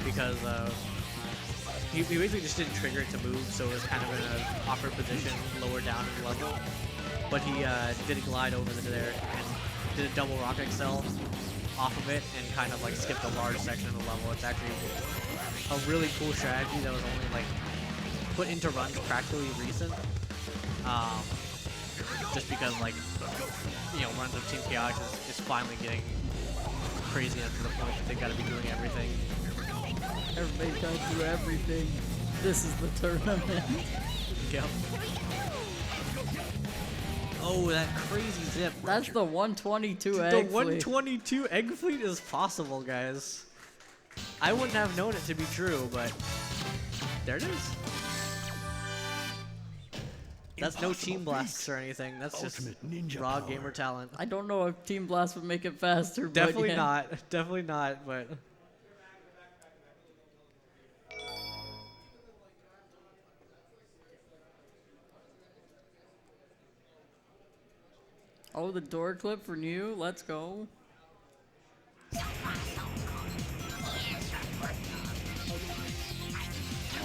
because he basically just didn't trigger it to move, so it was kind of in an awkward position lower down in the level. But he did glide over there and did a double rock excel off of it and kind of like skipped a large section of the level. It's actually a really cool strategy that was only like put into runs practically recent. Just because like, you know, runs of Team Chaotic is finally getting crazy enough to the point that they gotta be doing everything. Everybody gotta do everything. This is the tournament. Yep. Oh, that crazy zip. That's the 122 egg The fleet. 122 egg fleet is possible, guys. I wouldn't have known it to be true, but there it is. That's no team blasts or anything. That's just Ultimate ninja raw power. gamer talent. I don't know if Team Blast would make it faster, Definitely but yeah. not. Definitely not, but... Oh, the door clip for new. Let's go.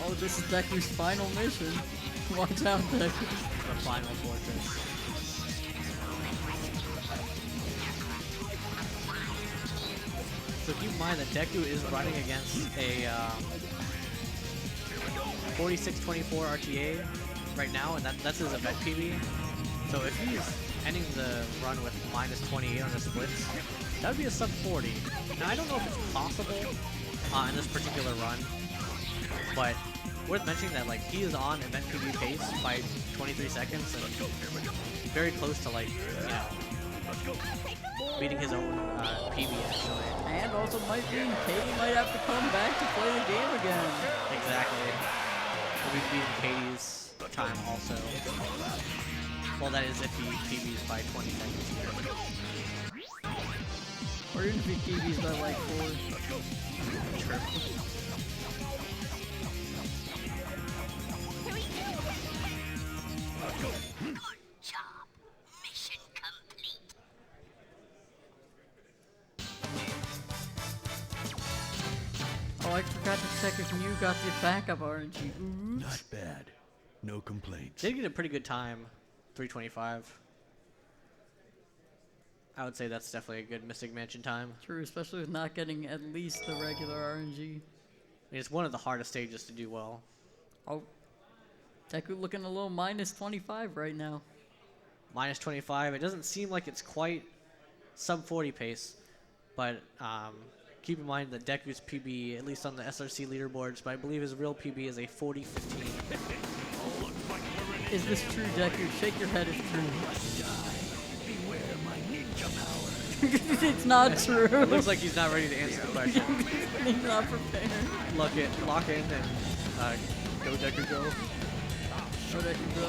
Oh, this is Deku's final mission. Watch out, Deku. The final fortress. So keep in mind that Deku is running against a 4624 RTA right now, and that's his event PB. So if he's ending the run with minus 28 on the splits, that would be a sub 40. Now I don't know if it's possible in this particular run, but worth mentioning that like he is on event PB pace by 23 seconds and very close to like, you know, beating his own PB actually. And also might mean Katie might have to come back to play the game again. Exactly. We'll be beating Katie's time also. Well, that is if he PBs by 20 seconds here. Or even if he PBs by like 4. True. Good job. Mission complete. Oh, I forgot to check if you got the backup RNG. Oops. Not bad. No complaints. Did get a pretty good time, 325. I would say that's definitely a good Mystic Mansion time. True, especially with not getting at least the regular RNG. I mean, it's one of the hardest stages to do well. Oh, Deku looking a little minus 25 right now. Minus 25. It doesn't seem like it's quite sub 40 pace, but keep in mind that Deku's PB, at least on the SRC leaderboards, but I believe his real PB is a 40-15. Is this true, Deku? Shake your head if true. Beware my ninja power. It's not true. It looks like he's not ready to answer the question. He's not prepared. Lock in, and go Deku go. Show Deku go.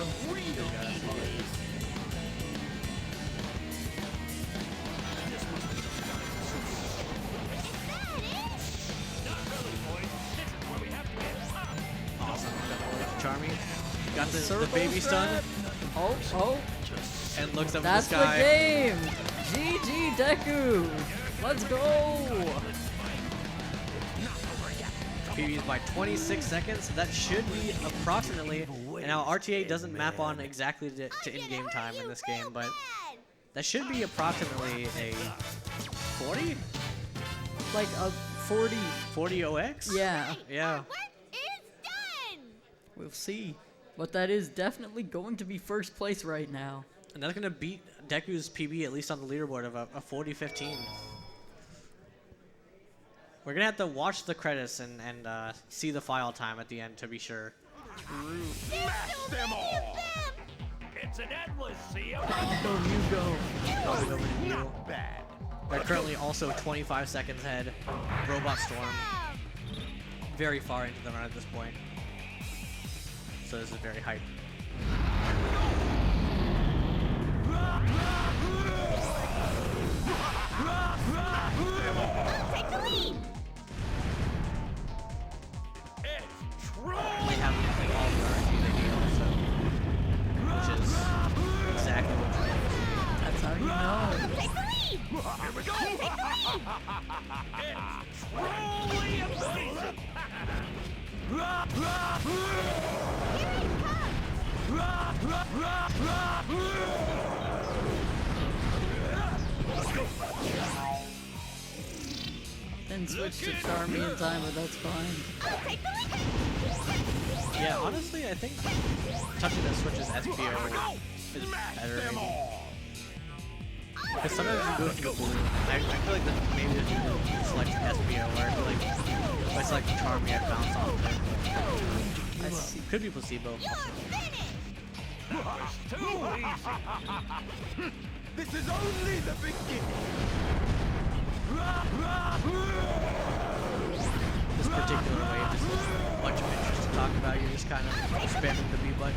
Awesome. Charmy. Got the Circle baby stun. Oh. And looks up That's at the the sky. game. GG Deku. Let's go. PBs by 26 seconds. That should be approximately. And now RTA doesn't map on exactly to in-game time in this game, but that should be approximately a 40? Like a 40. 40 OX? Yeah. Yeah. Work is done. We'll see. But that is definitely going to be first place right now. And that's going to beat Deku's PB, at least on the leaderboard, of a 40-15. We're going to have to watch the credits and see the file time at the end to be sure. Smash them all! It's an endless sea of Go, you go. Probably over to you. not bad. They're currently also 25 seconds ahead. Robot Storm. Very far into the run at this point. So this is very hype. Take the lead. It's true. They have like all the RNG they need also, which is exactly what you need. That's how you know. Take the lead. Here we go. Take the lead. It's truly amazing. Then switch to Charmy in time, but that's fine. Take the lead. Yeah, honestly, I think touching the switches SPO is better. Because sometimes you go to the blue. I feel like that maybe there's a select SPO where I feel like if I select Charmy, I bounce off it. I see. Could be placebo. Too easy. This is only the beginning. This particular wave just is a bunch of interest to talk about. You're just kind of spamming the B button.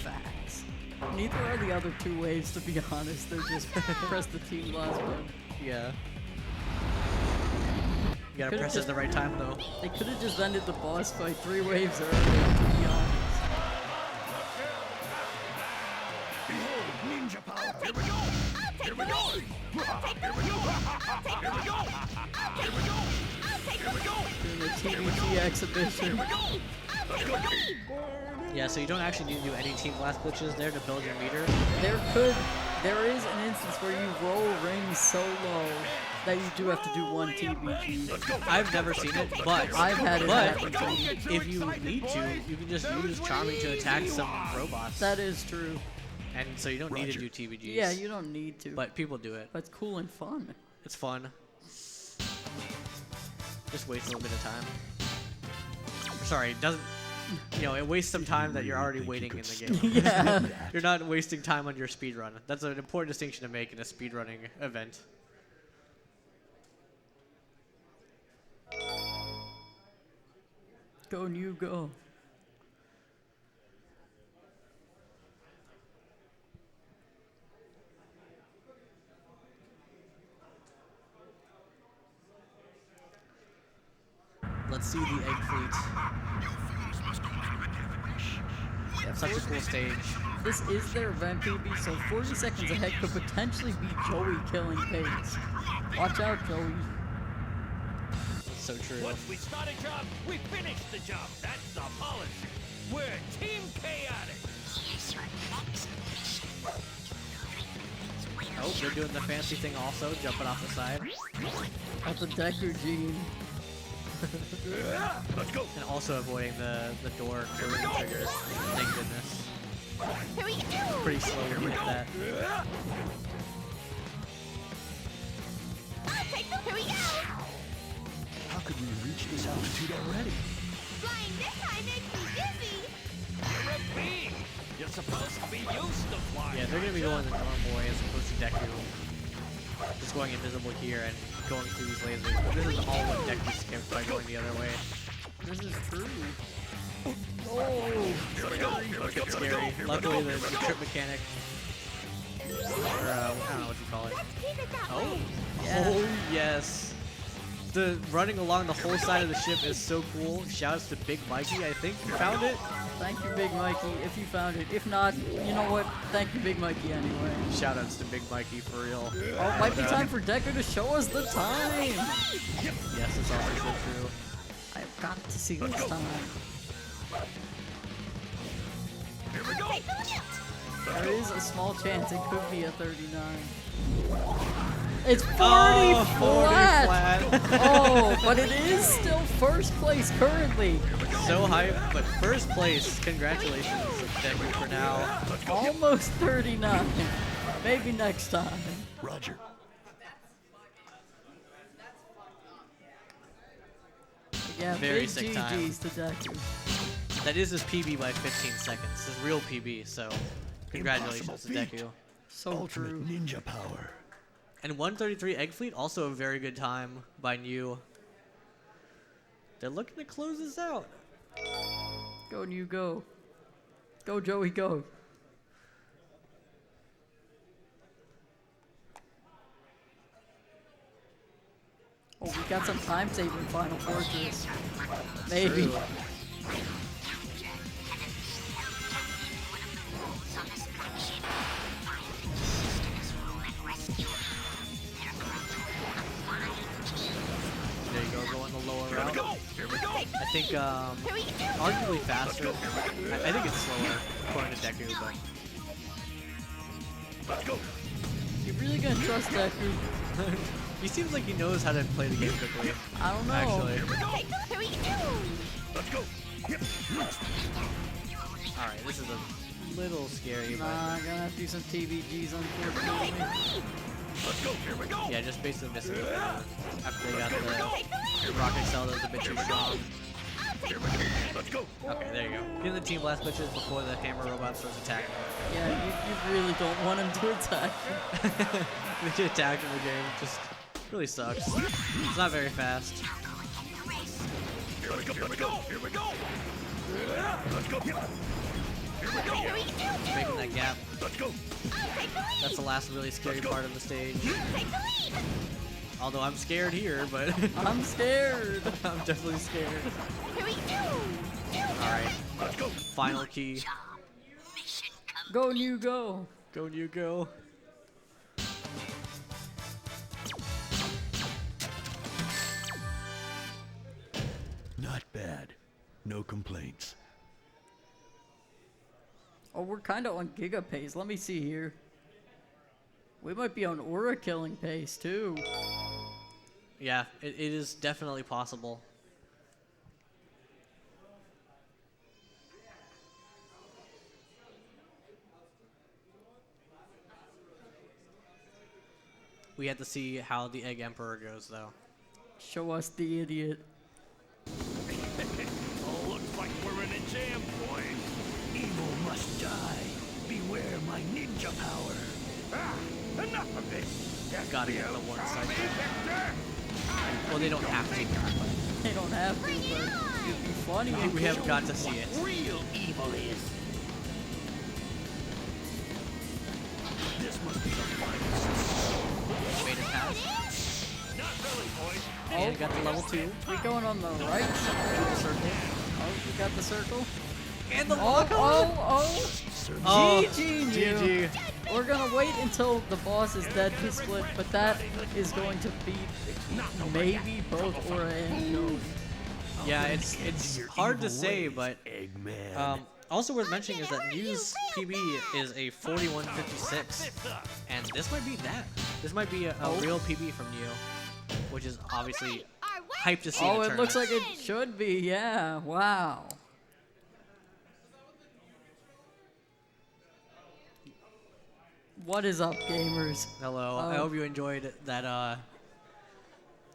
Facts. Neither are the other two waves, to be honest. They're just press the team blast button. Yeah. You gotta Could've press it just- at the right time though. They could have just ended the boss fight 3 waves earlier, to be honest. Behold ninja power. Here we go. Here we go. Here we go. Here we go. Here we go. Here we go. Doing the TBT exhibition. Yeah, so you don't actually need to do any team blast glitches there to build your meter. There is an instance where you roll rings so low that you do have to do 1 TBG. I've never seen it, but I've had it but happen to me. if you need to, you can just use Charming to attack some robots. That is true. And so you don't need to do TBGs. Yeah, you don't need to. But people do it. But it's cool and fun. It's fun. Just waste a little bit of time. Sorry, it doesn't. You know, it wastes some time that you're already waiting in the game. Yeah. You're not wasting time on your speed run. That's an important distinction to make in a speedrunning event. Go, you go. see the egg fleet. Such a cool stage. This is their event, PB, so 40 seconds ahead could potentially be Joey killing Pace. Watch out, Joey. That's so true. Once we start a job, we finish the job. That's the policy. We're Team Chaotic. Here's your next mission. Oh, they're doing the fancy thing also, jumping off the side. That's a Deku gene. Let's go. And also avoiding the door killing triggers. Thank goodness. Here we go. Pretty slow with that. I'll take them. Here we go. How could we reach this altitude already? Flying this high makes me dizzy. You're a bee. You're supposed to be used to flying. Yeah, they're gonna be going the normal way as opposed to Deku. Just going invisible here and going through these lasers. But this is all what Deku skipped by going the other way. This is true. Here we go. It's scary. Luckily, the trip mechanic, or I don't know what you call it. Keep it that Oh, way. oh yes. The running along the whole side of the ship is so cool. Shouts to Big Mikey. I think you found it. Thank you, Big Mikey, if you found it. If not, you know what? Thank you, Big Mikey, anyway. Shoutouts to Big Mikey for real. Oh, it might be time for Deku to show us the time. Yes, it's also so true. I've got to see this time. Here we go. There is a small chance it could be a 39. It's 40 Oh, 40 flat. flat. Oh, but it is still first place currently. So hype, but first place. Congratulations, Deku, for now. Almost 39. Maybe next time. Roger. Yeah, Very big sick GG's to Deku. That is his PB by 15 seconds. His real PB, so congratulations to Impossible feat. Deku. So Ultimate true. ninja power. And 133 Egg Fleet, also a very good time by New. They're looking to close this out. Go, New, go. Go, Joey, go. Oh, we got some time saving Final Fortress. Maybe. True. There you go, going the lower route. Here we go. I think, arguably faster. I think it's slower, according to Deku, but Let's go. You really gonna trust Deku? he seems like he knows how to play the game quickly. I don't know. Actually. Here we go. Let's go. Alright, this is a little scary, Nah, but I'm gonna have to do some TVGs, unfortunately. Let's go. Here we go. yeah, just basically missing it after they got the rocket cell that was a bit too strong. Here we go. Let's go. Okay, there you go. Getting the team blast glitches before the hammer robot starts attacking. Yeah, you really don't want him to attack. They get attacked in the game, just really sucks. It's not very fast. Here we go. Here we go. Here we go. Let's go. Here we go. Making that gap. Let's go. That's the last really scary part of the stage. Although I'm scared here, but I'm scared. I'm definitely scared. Alright, Let's go. final key. Go, New, go. Go, New, go. Not bad. No complaints. Oh, we're kind of on Giga pace. Let me see here. We might be on Aura killing pace, too. Yeah, it is definitely possible. We have to see how the Egg Emperor goes, though. Show us the idiot. Oh, looks like we're in a jam, boys. Evil must die. Beware my ninja power. Ah, enough of this. Gotta get the one side. Victor. Well, they don't have to. They don't have to, but it'd be funny. But we have got to see it. Real evil is. This must be the final. Made it pass. And got the level 2. We going on the right side of the circle. Oh, we got the circle. And the Oh. GG, GG. We're gonna wait until the boss is dead to split, but that is going to be maybe both or and no. Yeah, it's hard to say, but also worth mentioning is that Mew's PB is a 41.56, and this might be that. This might be a real PB from Mew, which is obviously hyped to see. Oh, in it looks like tournaments. it should be. Yeah. Wow. What is up, gamers? Hello. I hope you enjoyed that.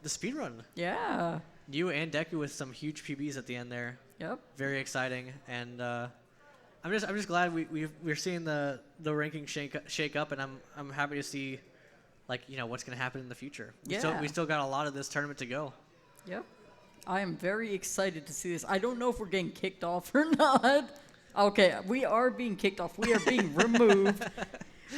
The speedrun. Yeah. You and Deku with some huge PBs at the end there. Yep. Very exciting, and I'm just glad we're seeing the ranking shake up, and I'm happy to see, like, you know, what's gonna happen in the future. We still got a lot of this tournament to go. Yep. I am very excited to see this. I don't know if we're getting kicked off or not. Okay, we are being kicked off. We are being removed.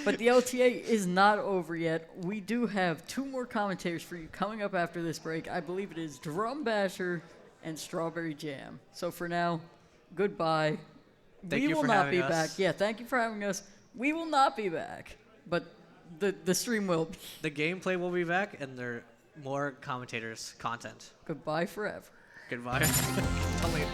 But the LTA is not over yet. We do have 2 more commentators for you coming up after this break. I believe it is Drum Basher and Strawberry Jam. So for now, goodbye. Thank we you will for not having be us. back. Yeah, thank you for having us. We will not be back, but the stream will be. The gameplay will be back, and there are more commentators content. Goodbye forever. Goodbye. Till later.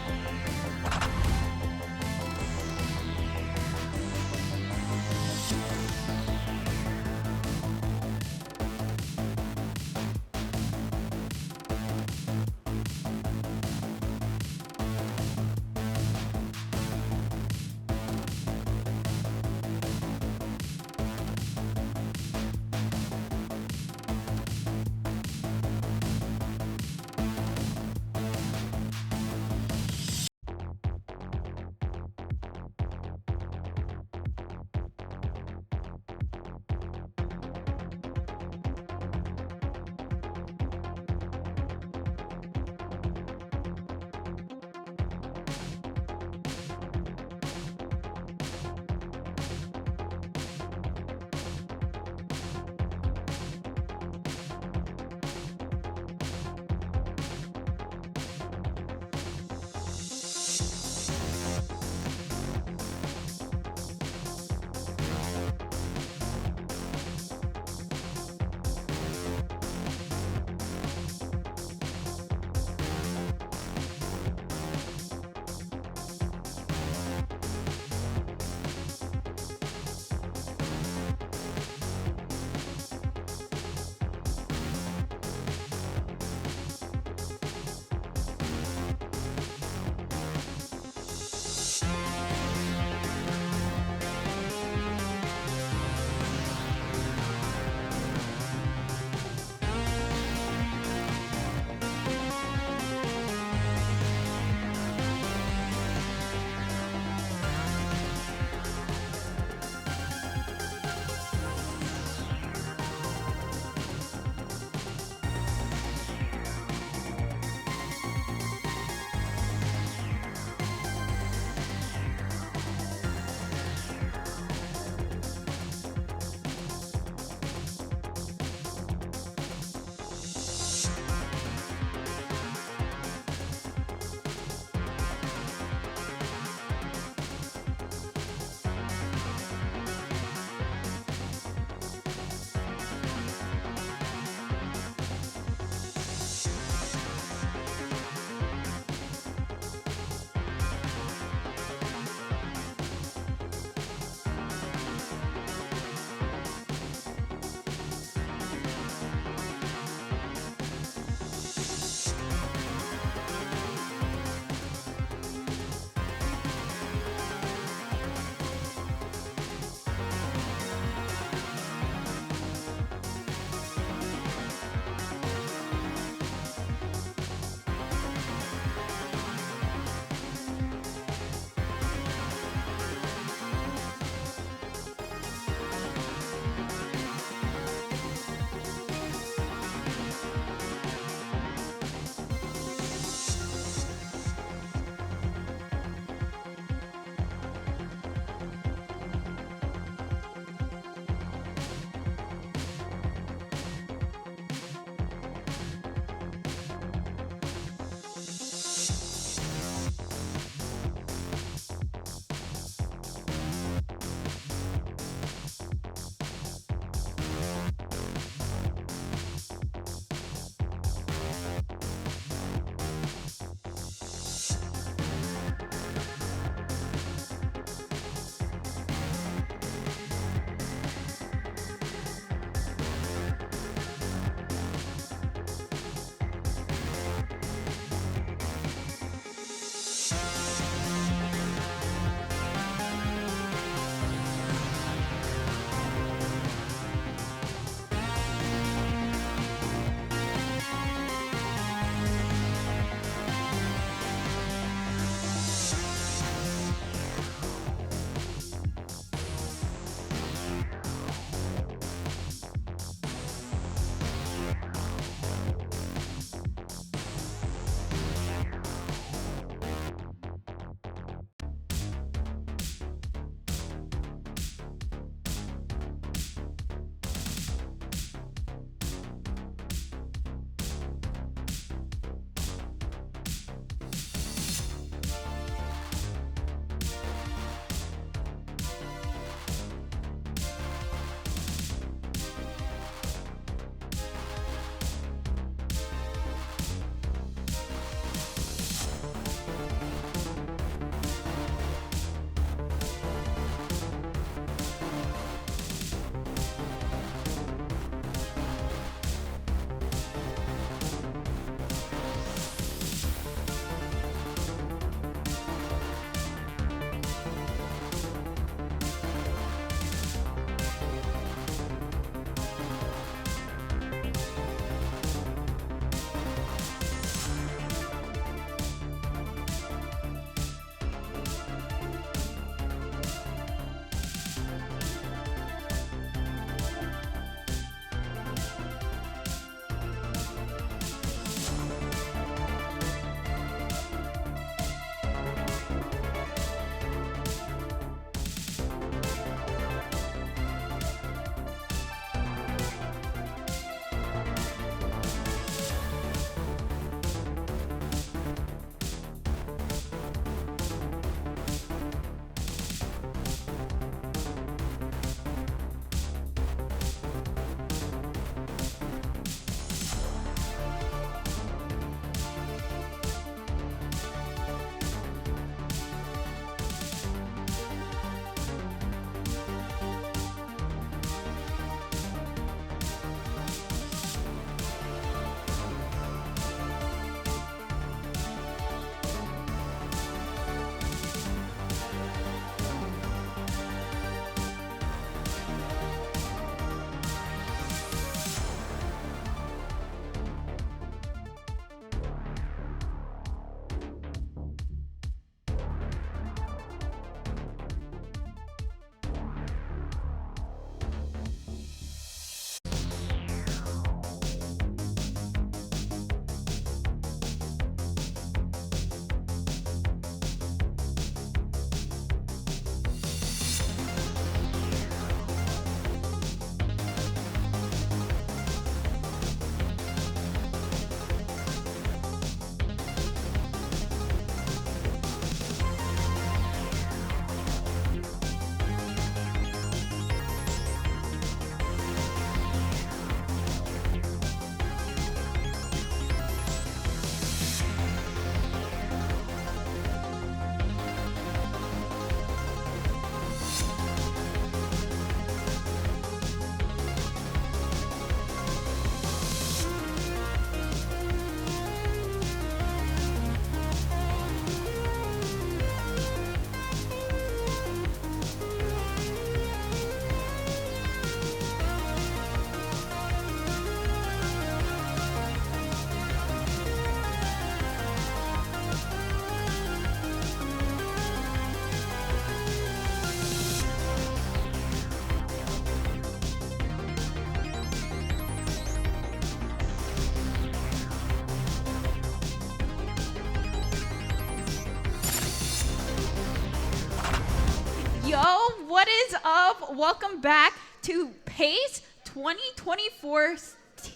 Yo, what is up? Welcome back to PACE 2024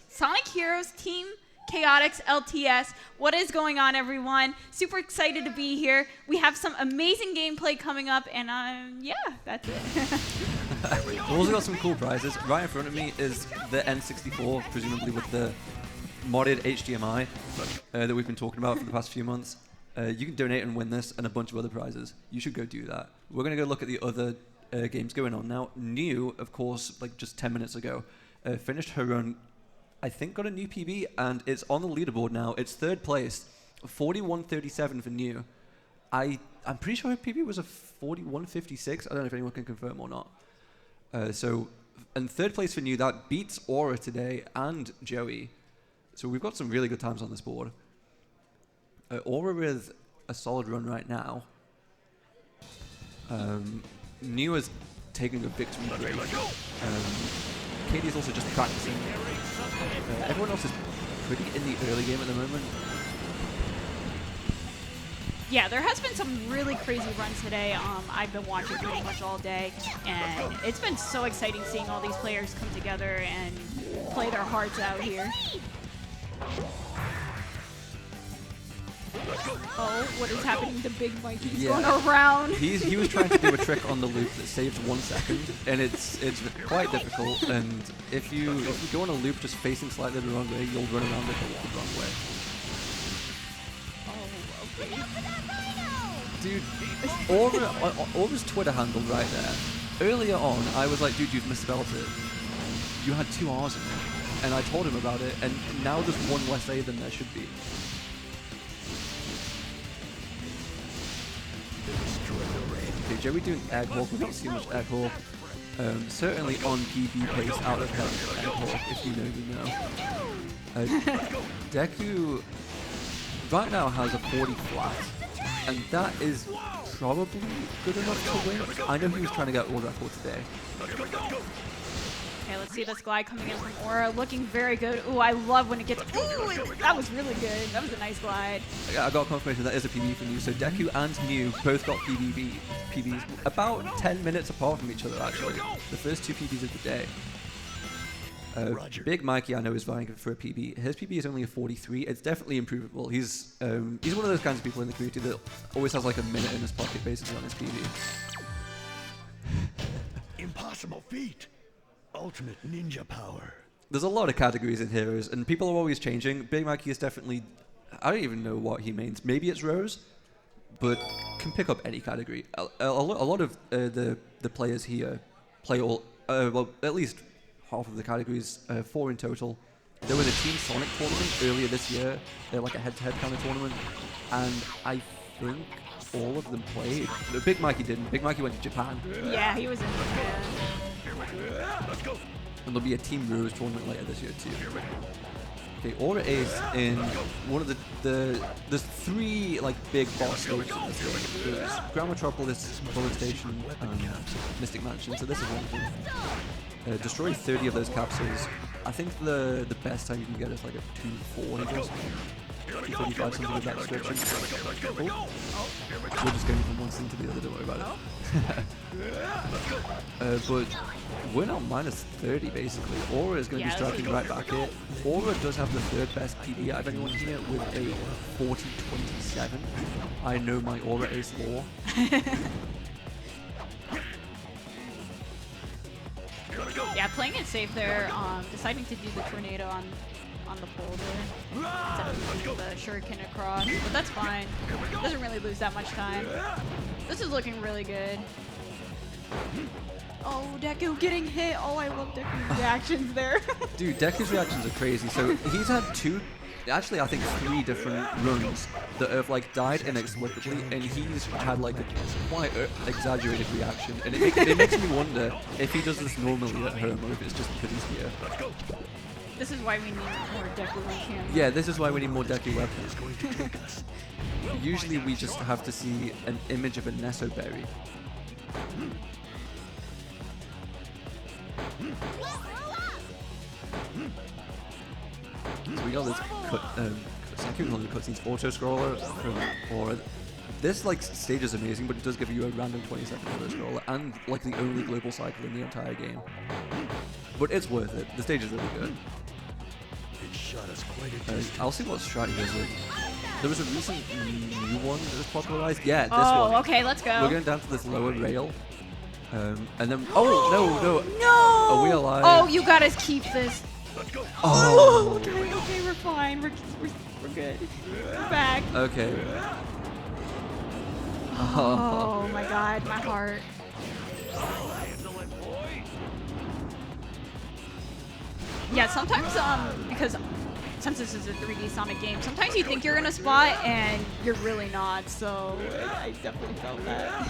Sonic Heroes Team Chaotix LTS. What is going on, everyone? Super excited to be here. We have some amazing gameplay coming up, and yeah, that's it. We've also got some cool prizes. Right in front of me is the N64, presumably with the modded HDMI that we've been talking about for the past few months. You can donate and win this and a bunch of other prizes. You should go do that. We're going to go look at the other games going on now. New, of course, like just 10 minutes ago, finished her run. I think got a new PB, and it's on the leaderboard now. It's third place, 41.37 for New. I'm pretty sure her PB was a 41.56. I don't know if anyone can confirm or not. So, and third place for New, that beats Aura today and Joey. So we've got some really good times on this board. Aura with a solid run right now. New is taking a victory break. Katie's also just practicing. Everyone else is pretty in the early game at the moment. Yeah, there has been some really crazy runs today. I've been watching pretty much all day, and it's been so exciting seeing all these players come together and play their hearts out here. Oh, what is happening to Big Mike? He's going around. He was trying to do a trick on the loop that saves 1 second, and it's quite difficult. And if you go on a loop just facing slightly the wrong way, you'll run around it the wrong way. Oh, okay. Dude, Aura's Twitter handle right there. Earlier on, I was like, dude, you've misspelled it. You had 2 R's in it. And I told him about it, and now there's 1 less A than there should be. Okay, Joey doing Egg Hawk. We don't see much Egg Hawk. Certainly on PB pace out of Egg Hawk, if you know, you know. Deku right now has a 40 flat, and that is probably good enough to win. I know he was trying to get world record today. Okay, let's see this glide coming in from Aura, looking very good. Ooh, I love when it gets. Ooh, that was really good. That was a nice glide. Yeah, I got confirmation that is a PB for New. So Deku and New both got PBs about 10 minutes apart from each other, actually. The first 2 PBs of the day. Big Mikey, I know, is vying for a PB. His PB is only a 43. It's definitely improvable. He's one of those kinds of people in the community that always has like a minute in his pocket basically on his PB. Impossible feat. Ultimate ninja power. There's a lot of categories in Heroes, and people are always changing. Big Mikey is definitely, I don't even know what he means. Maybe it's Rose, but can pick up any category. A lot of the players here play all, well, at least half of the categories, 4 in total. There was a Team Sonic tournament earlier this year. They're like a head-to-head kind of tournament, and I think all of them played. No, Big Mikey didn't. Big Mikey went to Japan. Yeah, he was in Japan. And there'll be a Team Rose tournament later this year too. Okay, Aura Ace in one of there's 3 like big boss stages in this game. There's Grand Metropolis, Bullet Station, and Mystic Mansion. So this is one of them. Destroy 30 of those capsules. I think the best time you can get is like a 240 or something. 235, something of that description. Oh. We're just going from one thing to the other, don't worry about it. But we're now minus 30 basically. Aura is going to be striking right back here. Aura does have the 3rd best PB out of anyone here with a 40-27. I know my Aura Ace lore. Yeah, playing it safe there, deciding to do the tornado on the pole there instead of using the shuriken across, but that's fine. Doesn't really lose that much time. This is looking really good. Oh, Deku getting hit. Oh, I love Deku's reactions there. Dude, Deku's reactions are crazy. So he's had 2, actually I think 3 different runs that have like died inexplicably, and he's had like a quite exaggerated reaction, and it makes me wonder if he does this normally at home or if it's just because he's here. This is why we need more Deku on camera. Yeah, this is why we need more Deku weapons. Usually we just have to see an image of a Nesso berry. So we got this cutscenes, auto scroller, or This like stage is amazing, but it does give you a random 20 second auto scroll and like the only global cycle in the entire game. But it's worth it. The stage is really good. It shot us quite a distance. I'll see what strategy is it. There was a recent new one that was popularized. Yeah, this one. Oh, okay, let's go. We're going down to this lower rail. And then, oh, no. No! Are we alive? Oh, you gotta keep this. Oh. Okay, we're fine. We're good. We're back. Okay. Oh my god, my heart. Yeah, sometimes because since this is a 3D Sonic game, sometimes you think you're in a spot and you're really not. So I definitely felt that.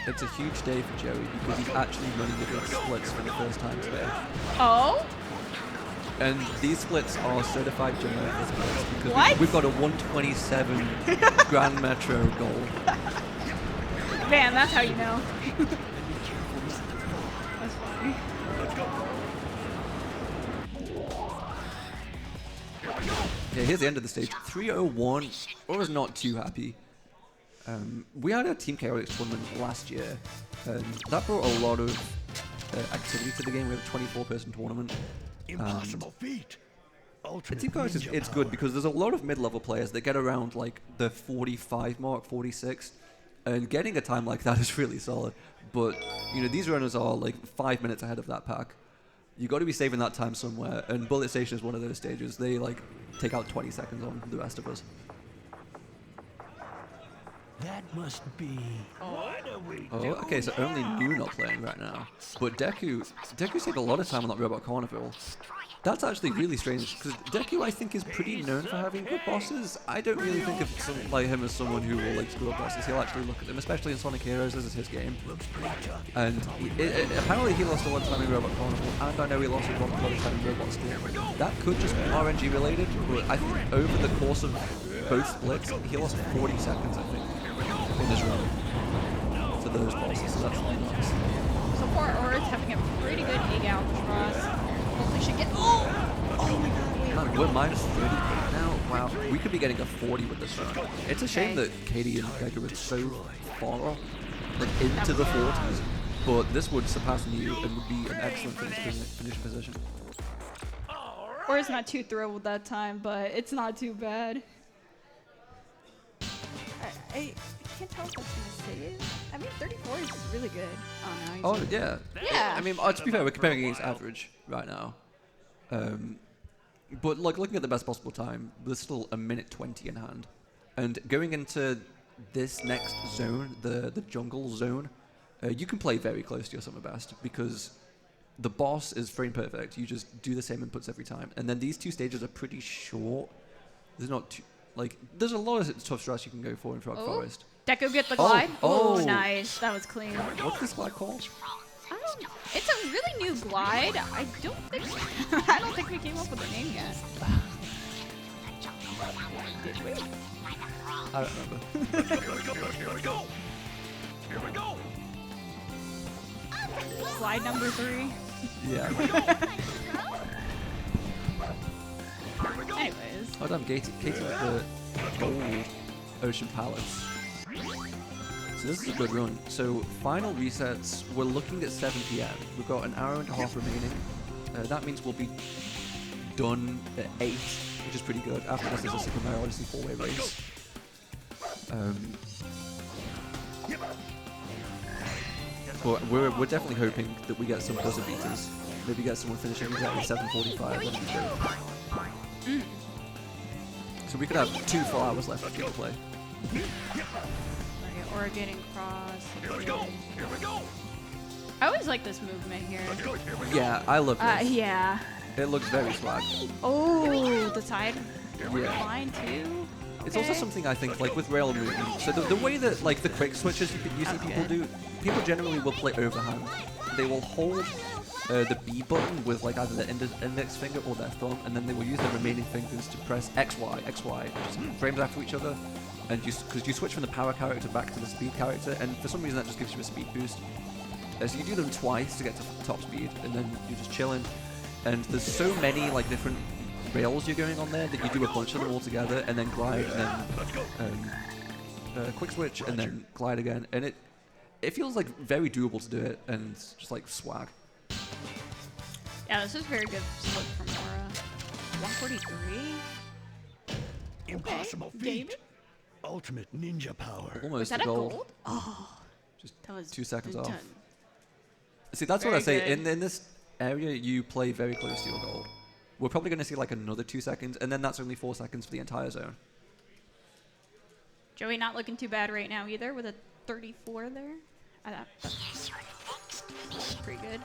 It's a huge day for Joey because he's actually running the big splits for the first time today. Oh? And these splits are certified generic splits because What? we've got a 127 Grand Metro goal. Man, that's how you know. That's funny. Okay, here's the end of the stage. 301. I was not too happy. We had a Team Chaotix tournament last year, and that brought a lot of activity to the game. We had a 24-person tournament. Impossible feat. Ultimate Team Chaotix ninja it's power. good because there's a lot of mid-level players that get around like the 45 mark, 46, and getting a time like that is really solid. But you know, these runners are like 5 minutes ahead of that pack. You got to be saving that time somewhere, and Bullet Station is one of those stages. They like take out 20 seconds on the rest of us. That must be. What are we Oh, okay, so only New not playing right now. But Deku's taking a lot of time on that Robot Carnival. That's actually really strange, because Deku, I think, is pretty known for having good bosses. I don't really think of him as someone who will like screw up bosses. He'll actually look at them, especially in Sonic Heroes. This is his game. And apparently he lost a lot of time in Robot Carnival, and I know he lost a lot of time in Robot Storm. That could just be RNG related, but I think over the course of both splits, he lost 40 seconds, I think, in his run for those bosses, so that's really nice. So far, Aura's having a pretty good egg out cross. Hopefully she get. Oh my god, wait. Man, we're minus 38 now. Wow, we could be getting a 40 with this run. It's a shame that Katie and Deku are so far like into the 40s, but this would surpass New and would be an excellent finish position. Aura's not too thrilled with that time, but it's not too bad. I can't tell if that's gonna save. I mean, 34 is really good. Oh no. Oh yeah. Yeah. I mean, to be fair, we're comparing against average right now. But like looking at the best possible time, there's still a minute 20 in hand, and going into this next zone, the jungle zone, you can play very close to your summer best because the boss is frame perfect. You just do the same inputs every time, and then these two stages are pretty short. There's not too, there's a lot of tough strats you can go for in Frog Forest. Deku get the glide. Oh. Oh, nice. That was clean. What's this glide called? It's a really new glide. I don't think I don't think we came up with a name yet. Did we? I don't remember. Here we go. Here we go. Glide number 3. Yeah. Anyways. Oh damn, Katie with the gold Ocean Palace. So this is a good run. So final resets, we're looking at 7 PM. We've got an hour and a half remaining. That means we'll be done at 8, which is pretty good. After this is a Super Mario Odyssey 4-way race. But we're definitely hoping that we get some buzzer beaters. Maybe get someone finishing exactly 7:45. That'd be great. So we could have 2 full hours left of gameplay. Or getting cross. Here we go. Here we go. I always like this movement here. Yeah, I love this. Yeah. It looks very swag. Oh, the side Yeah. line too. It's also something I think, like with rail movement. So the way that like the quick switches you see people do, people generally will play overhand. They will hold the B button with like either their index finger or their thumb, and then they will use their remaining fingers to press XY, just frames after each other. And because you switch from the power character back to the speed character, and for some reason that just gives you a speed boost. So you do them twice to get to top speed, and then you're just chilling. And there's so many like different rails you're going on there that you do a bunch of them all together, and then glide, and then quick switch, and then glide again. And it feels like very doable to do it, and just like swag. Yeah, this is very good flip from Aura. 143. Impossible feat. Ultimate ninja power. Almost Was that a a gold. gold? Oh, Just that was 2 seconds done. off. See, that's what Very I say. good. In this area, you play very close to your gold. We're probably going to see like another 2 seconds, and then that's only 4 seconds for the entire zone. Joey not looking too bad right now either with a 34 there. Pretty good.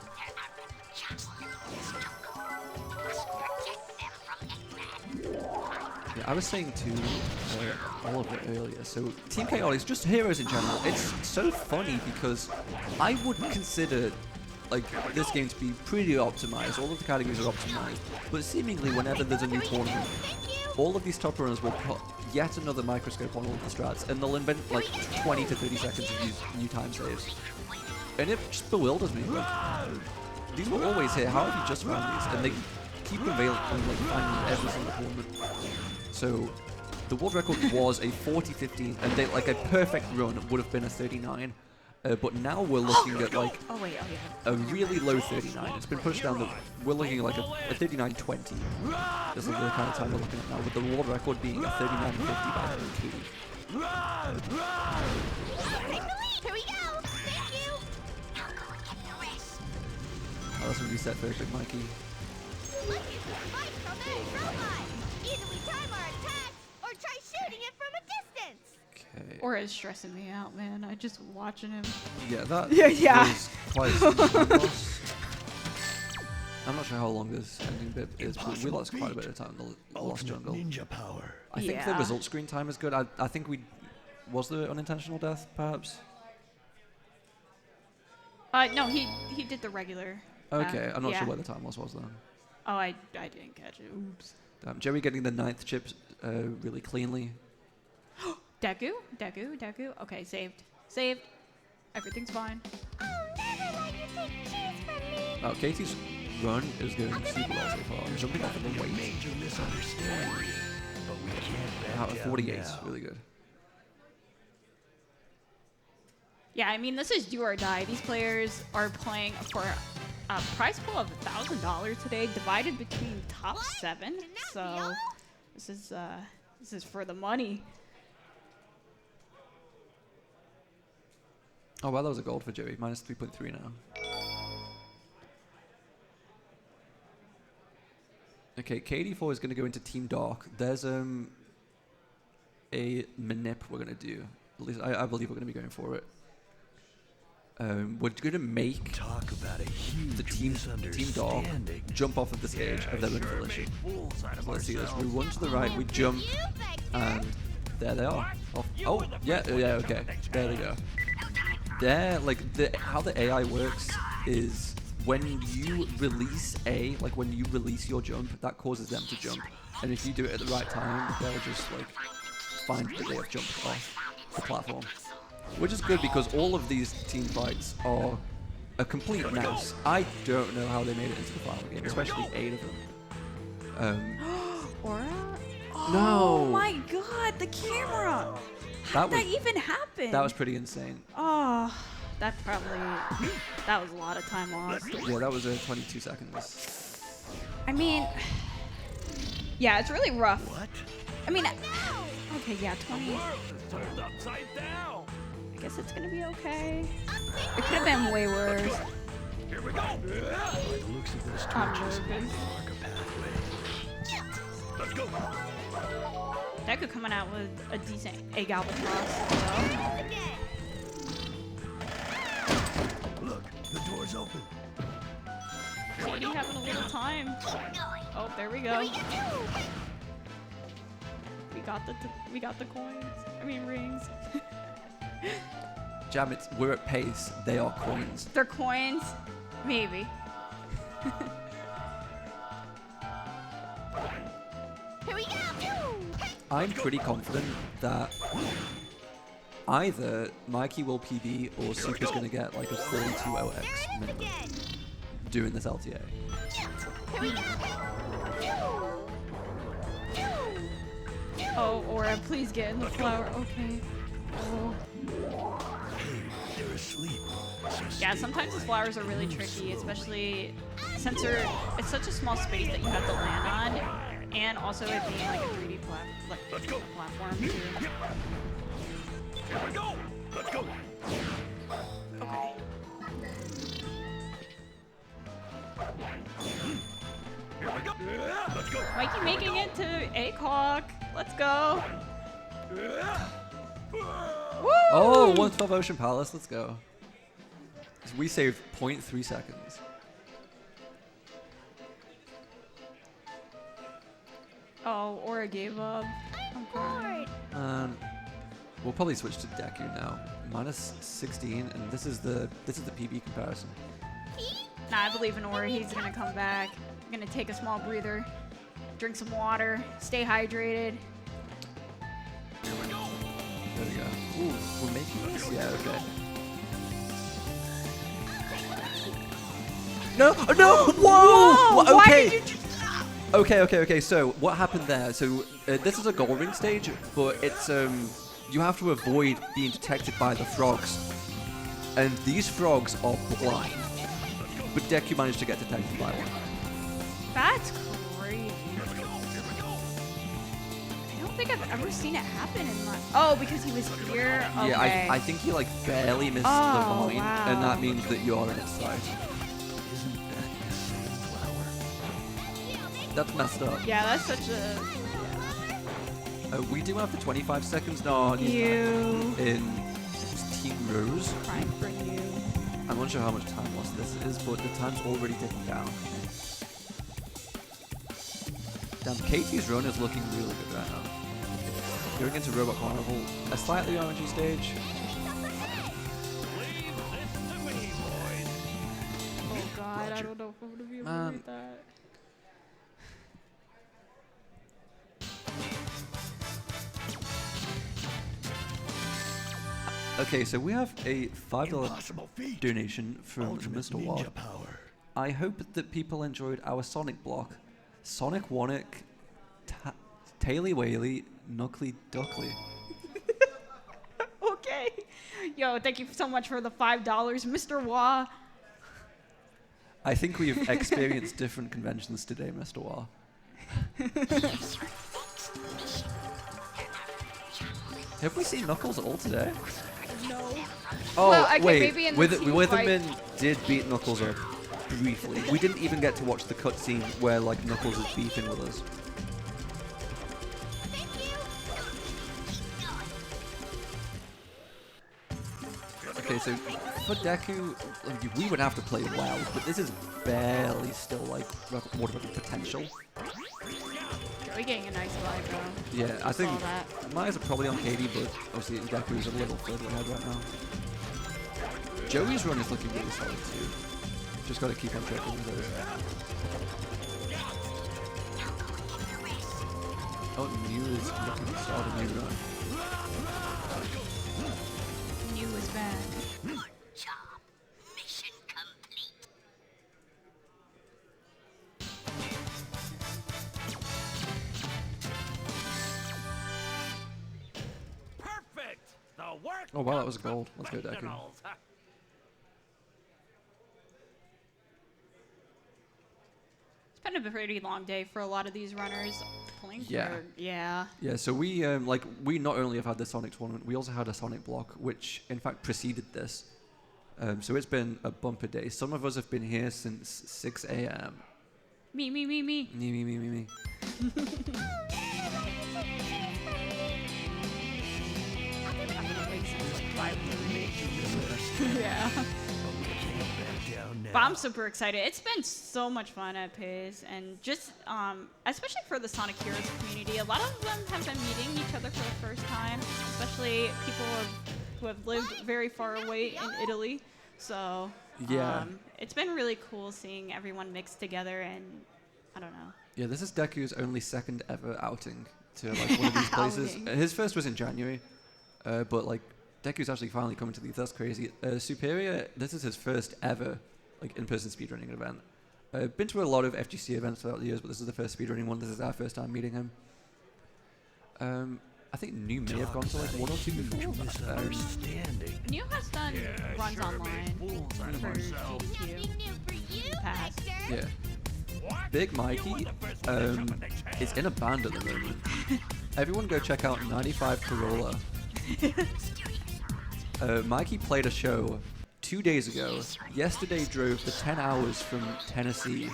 Yeah, I was saying to Oliver earlier, so Team Chaotix, just heroes in general, it's so funny because I would consider like this game to be pretty optimized. All of the categories are optimized, but seemingly whenever there's a new tournament, all of these top runners will put yet another microscope on all of the strats, and they'll invent like 20 to 30 seconds of new time saves. And it just bewilders me. Like, these were always here. How have you just found these? And they keep available and like finding every single tournament. So the world record was a 40-15, and like a perfect run would have been a 39. But now we're looking at like a really low 39. It's been pushed down. We're looking at like a 39-20. This is the kind of time we're looking at now, with the world record being a 39-50 by Katie. Here we go! Thank you! Now go and get the rest. Oh, that's going to be set perfect, Mikey. Let's use the spike from a robot! Either we time our attacks, or try shooting it from a distance! Okay. Aura is stressing me out, man. I just watching him. Yeah, that Yeah. was quite a time loss. I'm not sure how long this ending bit is, but we lost quite a bit of time in the lost jungle. Ninja power. I think the result screen time is good. I think we... Was there unintentional death, perhaps? No, he did the regular. Okay, I'm not yeah. sure where the time loss was then. Oh, I didn't catch it. Oops. Joey getting the 9th chip really cleanly. Deku. Okay, saved. Everything's fine. I'll never let you take cheese from me! Oh, Katie's run is going super well so far. Jumping off of the weight. Major misunderstanding. But we can't back Out of down 48, now. really good. Yeah, I mean, this is do or die. These players are playing for a prize pool of $1,000 today, divided between top 7. So this is for the money. Oh, well, that was a gold for Joey. Minus 3.3 now. Okay, KD4 is going to go into Team Dark. There's a manip we're going to do. At least I believe we're going to be going for it. We're going to make the team Dark jump off of the stage of their own volition. So let's see this. We run to the right, we jump, and there they are. Off. Oh, yeah, okay. There they go. There, like, how the AI works is when you release when you release your jump, that causes them to jump. And if you do it at the right time, they'll just, like, find that they have jumped off the platform. Which is good because all of these team fights are a complete mess. I don't know how they made it into the final game, especially 8 of them. Aura? No! Oh my god, the camera! How did that even happen? That was pretty insane. Oh, that was a lot of time lost. Yeah, that was 22 seconds. I mean, yeah, it's really rough. What? I mean, okay, yeah, 20. Turned upside down. I guess it's gonna be okay. It could have been way worse. Here we go. By the looks of those torches, we nervous. mark a pathway. Let's go. Deku coming out with a decent egg albatross. Look, the door's open. KD having a little time. Oh, there we go. We got the coins. I mean rings. Jam, we're at pace. They are coins. They're coins, maybe. Here we go! I'm pretty confident that either Mikey will PB or Super's going to get like a 42-0x minimum doing this LTA. Here we go! Oh, Aura, please get in the flower. Okay. They're asleep. Yeah, sometimes these flowers are really tricky, especially since it's such a small space that you have to land on, and also it being like a 3D platform too. Here we go. Let's go. Okay. Here we go. Let's go. Mikey making it to ACOG. Let's go. Woo! Oh, 112 Ocean Palace. Let's go. So we saved 0.3 seconds. Oh, Aura gave up. I'm crying. We'll probably switch to Deku now. Minus 16, and this is the PB comparison. Nah, I believe in Aura. He's gonna come back. Gonna take a small breather, drink some water, stay hydrated. There we go. Ooh, we're making this. Yeah, okay. No, no, whoa! Whoa, why Okay. did you just... Okay. So what happened there? So this is a goal ring stage, but it's you have to avoid being detected by the frogs, and these frogs are blind. But Deku managed to get detected by one. That's crazy. I don't think I've ever seen it happen in my... Oh, because he was here? Okay. Yeah, I think he like barely missed the Oh, vine, wow. and that means that you're in its sight. Isn't that the same flower? That's messed up. Yeah, that's such a... We do have the 25 seconds now You. in Team Rose. Crying for you. I'm not sure how much time lost this is, but the time's already ticking down. Damn, Katie's run is looking really good right now. Going into Robot Carnival, a slightly RNG stage. Leave this to me, boys. Oh god, I don't know if I'm gonna be able to read that. Okay, so we have a $5 Impossible feat. donation from Ultimate Mr. Watt. ninja power. I hope that people enjoyed our Sonic block. Sonic Wanick, Taily Whaley, Knuckly Duckly. Okay. Yo, thank you so much for the $5, Mr. Wah. I think we've experienced different conventions today, Mr. Wah. Have we seen Knuckles at all today? No. Oh, Well, okay, wait. maybe in the team fight. Witherman did beat Knuckles up briefly. We didn't even get to watch the cutscene where like Knuckles is beefing with us. Okay, so for Deku, like, we would have to play well, but this is barely still like what potential. Joey getting a nice vibe though. Yeah, I think Saw that. my eyes are probably on KD, but obviously Deku's a little further ahead right now. Joey's run is looking really solid too. Just got to keep on checking with those. Oh, Mew is looking to start a new run. New is bad. Good job. Mission complete. Perfect. The work. Oh wow, that was gold. Let's go, Deku. professionals. It's been a pretty long day for a lot of these runners. Pulling Yeah. for, yeah. Yeah, so we not only have had the Sonic tournament, we also had a Sonic block, which in fact preceded this. So it's been a bumper day. Some of us have been here since 6 a.m. Me. Me. I'm gonna wait since 5:30. Yeah. But I'm super excited. It's been so much fun at Pace, and just especially for the Sonic Heroes community, a lot of them have been meeting each other for the first time, especially people who have lived very far away in Italy. So Yeah. it's been really cool seeing everyone mixed together, and I don't know. Yeah, this is Deku's only second ever outing to like one of these places. Outing. His first was in January, but like Deku's actually finally coming to these. That's crazy. Superior, this is his first ever like in-person speedrunning event. Been to a lot of FGC events throughout the years, but this is the first speedrunning one. This is our first time meeting him. I think New may have gone to like 1 or 2 before. New has done runs online for GDQ in the past. Yeah. Big Mikey is in a band at the moment. Everyone go check out 95 Corolla. Mikey played a show 2 days ago. Yesterday drove for 10 hours from Tennessee.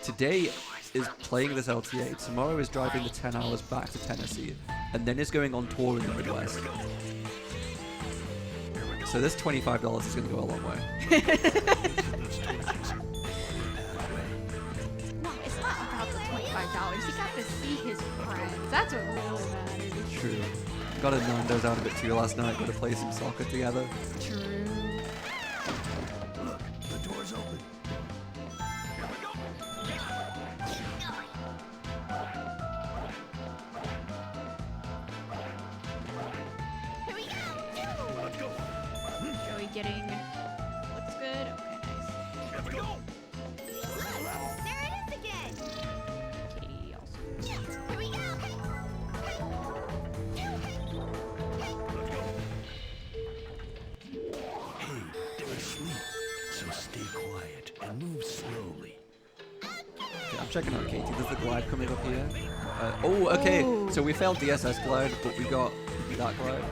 Today is playing this LTA. Tomorrow is driving the 10 hours back to Tennessee. And then is going on tour in the Midwest. So this $25 is going to go a long way. No, it's not about the $25. He got to see his friends. That's what really matters. True. Got a Nando's out a bit too last night. Got to play some soccer together. True. Look, the door's open. Joey getting looks good. Okay, nice. Here we go. There it is again. Katie also. Here we go. Hey, they're asleep, so stay quiet and move slowly. Okay, I'm checking out Katie. There's the glide coming up here. Oh, okay. Ooh. So we failed DSS glide, but we got that glide.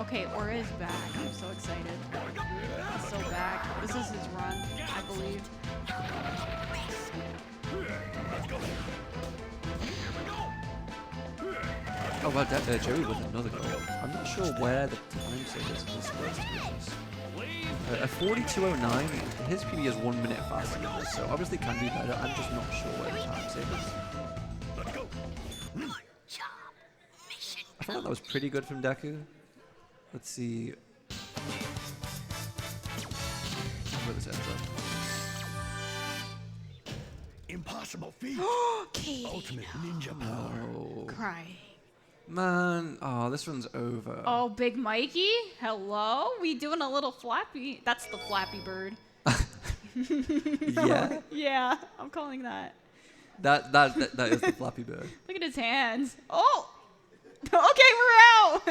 Okay, Aura is back. I'm so excited. He's so back. This is his run, I believe. Oh, well, Joey with another goal. I'm not sure where the time savers for this was, to be honest. A 42.09, his PB is 1 minute faster than this, so obviously can be better. I'm just not sure where the time savers. I thought that was pretty good from Deku. Let's see where this ends up. Impossible feat. Katie, Ultimate ninja power. Oh, crying. man. Oh, this one's over. Oh, Big Mikey, hello. We doing a little flappy. That's the Flappy Bird. Yeah? Yeah, I'm calling that. That is the Flappy Bird. Look at his hands. Oh. Okay, we're out.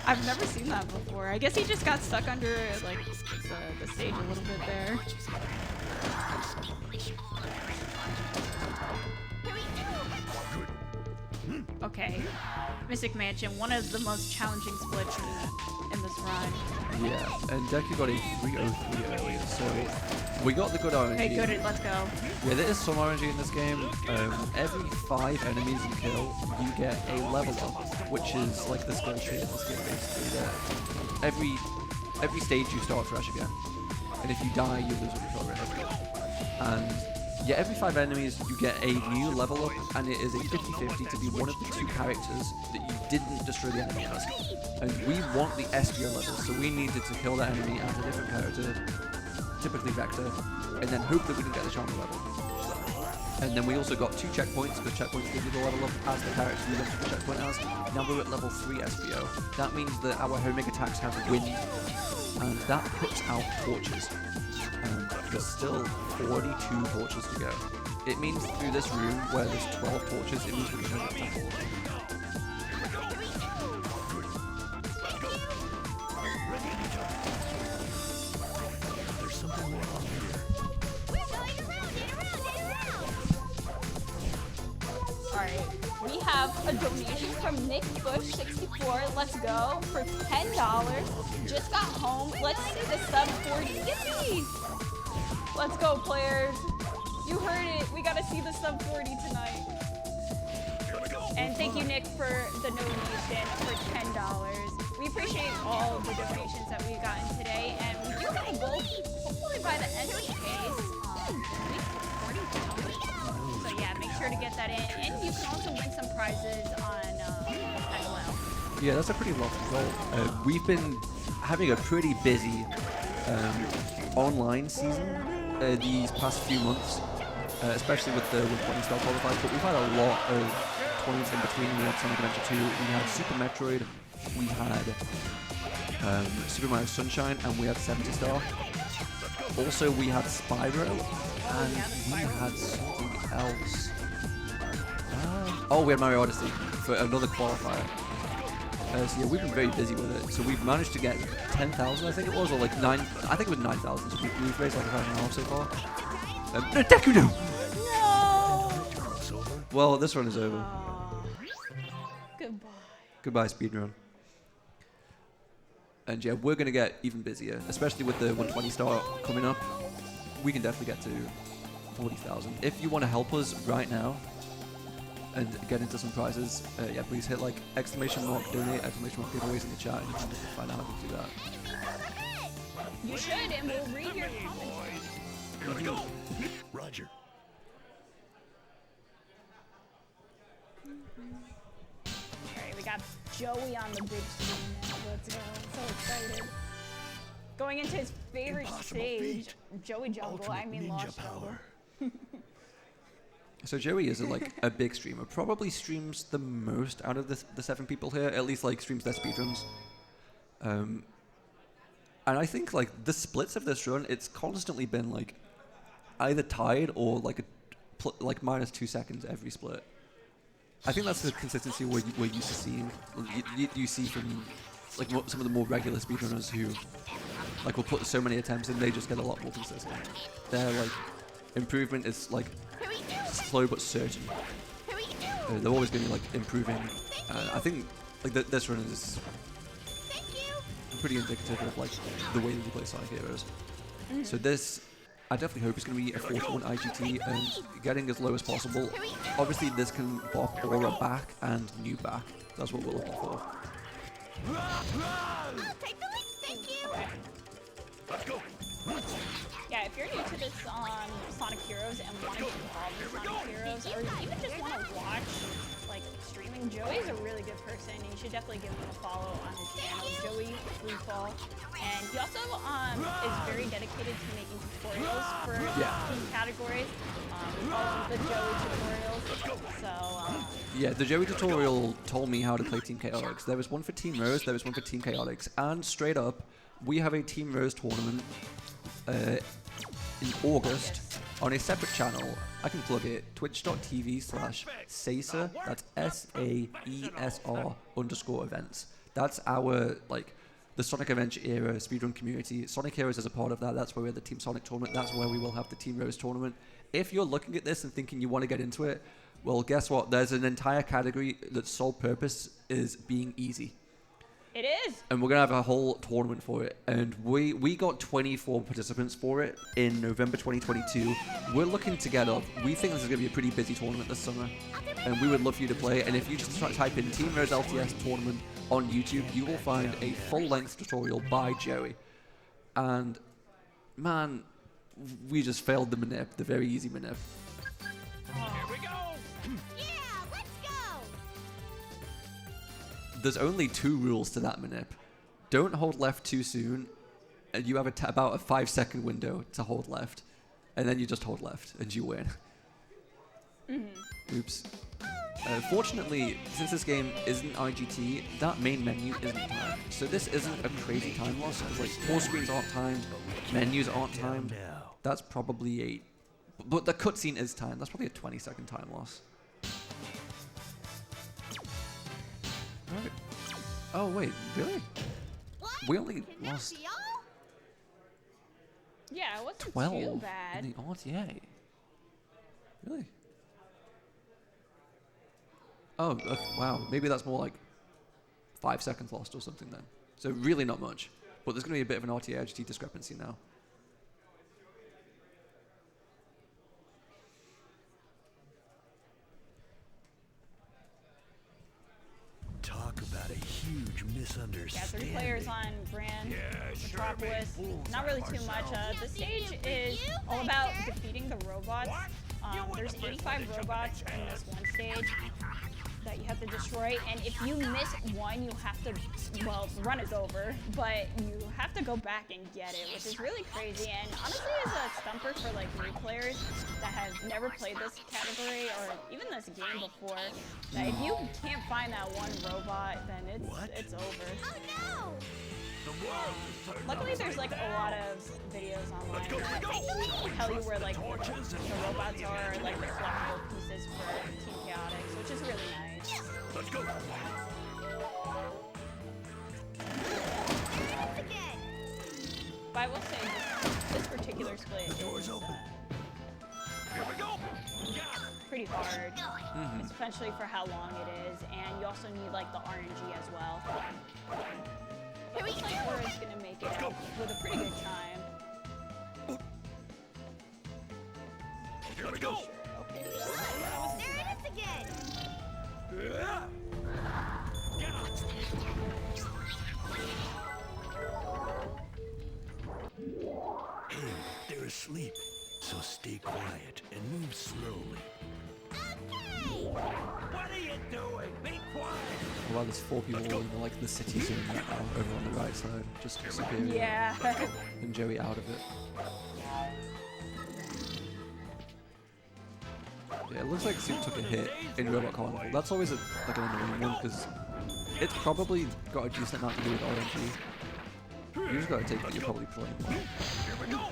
I've never seen that before. I guess he just got stuck under like the stage a little bit there. Okay, Mystic Mansion, one of the most challenging splits in this run. Yeah, and Deku got a 303 earlier, so we got the good RNG. Okay, good. Let's go. Yeah, there is some RNG in this game. Every 5 enemies you kill, you get a level up, which is like the skill tree in this game, basically. That every stage you start fresh again, and if you die, you lose all your progress. And yeah, every 5 enemies you get a new level up, and it is a 50-50 to be one of the 2 characters that you didn't destroy the enemy as. And we want the Espio level, so we needed to kill that enemy as a different character, typically Vector, and then hope that we can get the Charmer level. And then we also got 2 checkpoints, because checkpoints give you the level up as the character you went to the checkpoint as. Now we're at level 3 Espio. That means that our homing attacks have wind, and that puts out torches. And there's still 42 torches to go. It means through this room where there's 12 torches, it means we can get to 4. There's something wrong here. Alright, we have a donation from Nick Bush 64. Let's go for $10. Just got home. Let's see the sub 40. Yippee! Let's go, players. You heard it. We gotta see the sub 40 tonight. And thank you, Nick, for the donation for $10. We appreciate all of the donations that we've gotten today, and we do have a goal, hopefully by the end of the case, so yeah, make sure to get that in, and you can also win some prizes on as well. Yeah, that's a pretty lofty goal. We've been having a pretty busy online season these past few months, especially with the 120 star qualifiers, but we've had a lot of tournaments in between. We had Sonic Adventure 2, we had Super Metroid, we had Super Mario Sunshine, and we had 70 star. Also, we had Spyro, and we had something else. Oh, we had Mario Odyssey for another qualifier. So yeah, we've been very busy with it. So we've managed to get 10,000, I think it was, or like 9. I think it was 9,000. So we've raised like 1,500 so far. No, Deku, no! Well, this run is over. Goodbye. Goodbye, speedrun. And yeah, we're gonna get even busier, especially with the 120 star coming up. We can definitely get to 40,000. If you want to help us right now and get into some prizes, yeah, please hit like exclamation mark donate, exclamation mark giveaways in the chat, and you can find out how to do that. You should, and we'll read your comments. Here we go. Roger. Alright, we got Joey on the big screen now. Let's go. I'm so excited. Going into his favorite stage, Joey Jungle, I mean Lost Jungle. So Joey is like a big streamer, probably streams the most out of the 7 people here, at least like streams their speedruns. And I think like the splits of this run, it's constantly been like either tied or like like -2 seconds every split. I think that's the consistency we're used to seeing. You see from like some of the more regular speedrunners who like will put so many attempts in, they just get a lot more consistent. Their like improvement is like slow but certain. They're always going to be like improving. I think like this run is pretty indicative of like the way that you play Sonic Heroes. So this, I definitely hope it's going to be a 4-1 IGT and getting as low as possible. Obviously this can block Aura back and New back. That's what we're looking for. Let's go. Yeah, if you're new to this Sonic Heroes and want to get involved in Sonic Heroes, or even just want to watch like streaming, Joey's a really good person. You should definitely give him a follow on his channel, Joey Freefall. And he also is very dedicated to making tutorials for team categories. We call them the Joey tutorials. So yeah, the Joey tutorial told me how to play Team Chaotix. There was one for Team Rose, there was one for Team Chaotix, and straight up, we have a Team Rose tournament in August on a separate channel. I can plug it, twitch.tv/Saeser, that's SAESR_events. That's our, like, the Sonic Adventure era speedrun community. Sonic Heroes is a part of that. That's where we have the Team Sonic tournament. That's where we will have the Team Rose tournament. If you're looking at this and thinking you want to get into it, well, guess what? There's an entire category that's sole purpose is being easy. it is. And we're going to have a whole tournament for it. And we got 24 participants for it in November 2022. We're looking to get up. We think this is going to be a pretty busy tournament this summer. And we would love for you to play. And if you just type in Team Rose LTS tournament on YouTube, you will find a full-length tutorial by Joey. And, man, we just failed the manip, the very easy manip. Here we go. Yeah, let's go. There's only 2 rules to that manip. Don't hold left too soon, and you have about a 5-second window to hold left, and then you just hold left, and you win. Oops. Fortunately, since this game isn't IGT, that main menu isn't timed. So this isn't a crazy time loss, because like full screens aren't timed, menus aren't timed. That's probably a... But the cutscene is timed. That's probably a 20-second time loss. Alright. Oh, wait. Really? What? We only lost Yeah, it wasn't 12 too bad. in the RTA. Really? Oh, wow. Maybe that's more like 5 seconds lost or something then. So really not much. But there's going to be a bit of an RTA IGT discrepancy now. Talk about a huge misunderstanding. Yeah, 3 players on Grand Metropolis. Not really too much. The stage is all about defeating the robots. There's 85 robots in this one stage. that you have to destroy, and if you miss one, you have to, well, the run is over, but you have to go back and get it, which is really crazy. And honestly, as a stumper for like new players that have never played this category or even this game before, that if you can't find that one robot, then it's over. Oh Luckily, there's like a lot of videos online that tell you where like the robots are, like the collectible pieces for Team Chaotix, which is really nice. Let's go. But I will say this particular split is pretty hard, especially for how long it is, and you also need like the RNG as well. It looks like Aura's gonna make it out with a pretty good time. Here we go. Okay. There it is again. Hey, they're asleep, so stay quiet and move slowly. What are you doing? Be quiet! Well, there's 4 people in like the city zone right now, over on the right side, just Superior Yeah. and Joey out of it. Yeah, it looks like Soup took a hit in Robot Carnival. That's always like an annoying one because it's probably got a decent amount to do with RNG. You just gotta take that you're probably playing well. Here we go.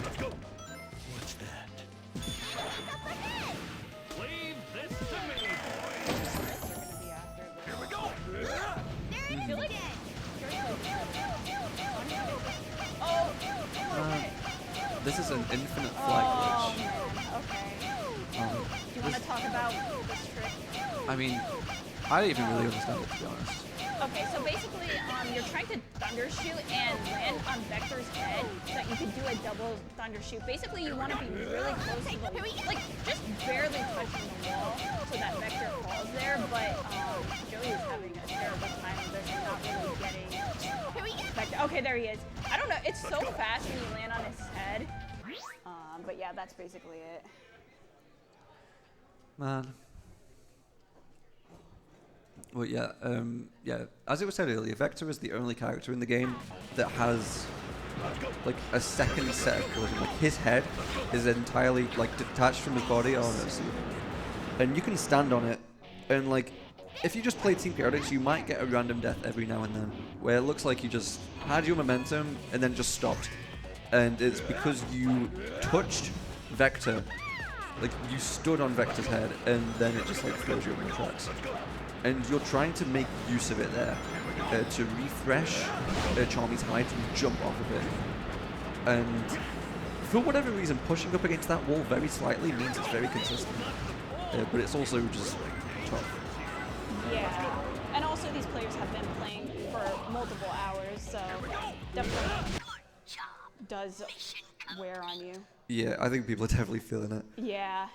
Let's go. What's that? Leave this to me, boys! Here we go. I feel like This is an infinite flag glitch. Okay. Do you want to talk about this trick? I mean, I didn't even really understand it, to be honest. Okay, so basically, you're trying to thunder shoot and land on Vector's head so that you can do a double thunder shoot. Basically, you want to be really close to the, like, just barely touching the wall so that Vector falls there. But Joey is having a terrible time with this and not really getting Vector. Okay, there he is. I don't know. It's so fast when you land on his head. But yeah, that's basically it. Man. Well, yeah, as it was said earlier, Vector is the only character in the game that has like a second set of collision. Like his head is entirely like detached from his body. Oh no, see. And you can stand on it, and like if you just played Team Chaotix, you might get a random death every now and then, where it looks like you just had your momentum and then just stopped, and it's because you touched Vector, like you stood on Vector's head, and then it just like throws you in the tracks. And you're trying to make use of it there to refresh Charmy's hide and jump off of it. And for whatever reason, pushing up against that wall very slightly means it's very consistent. But it's also just tough. Yeah, and also these players have been playing for multiple hours, so definitely does wear on you. Yeah, I think people are definitely feeling it. Yeah.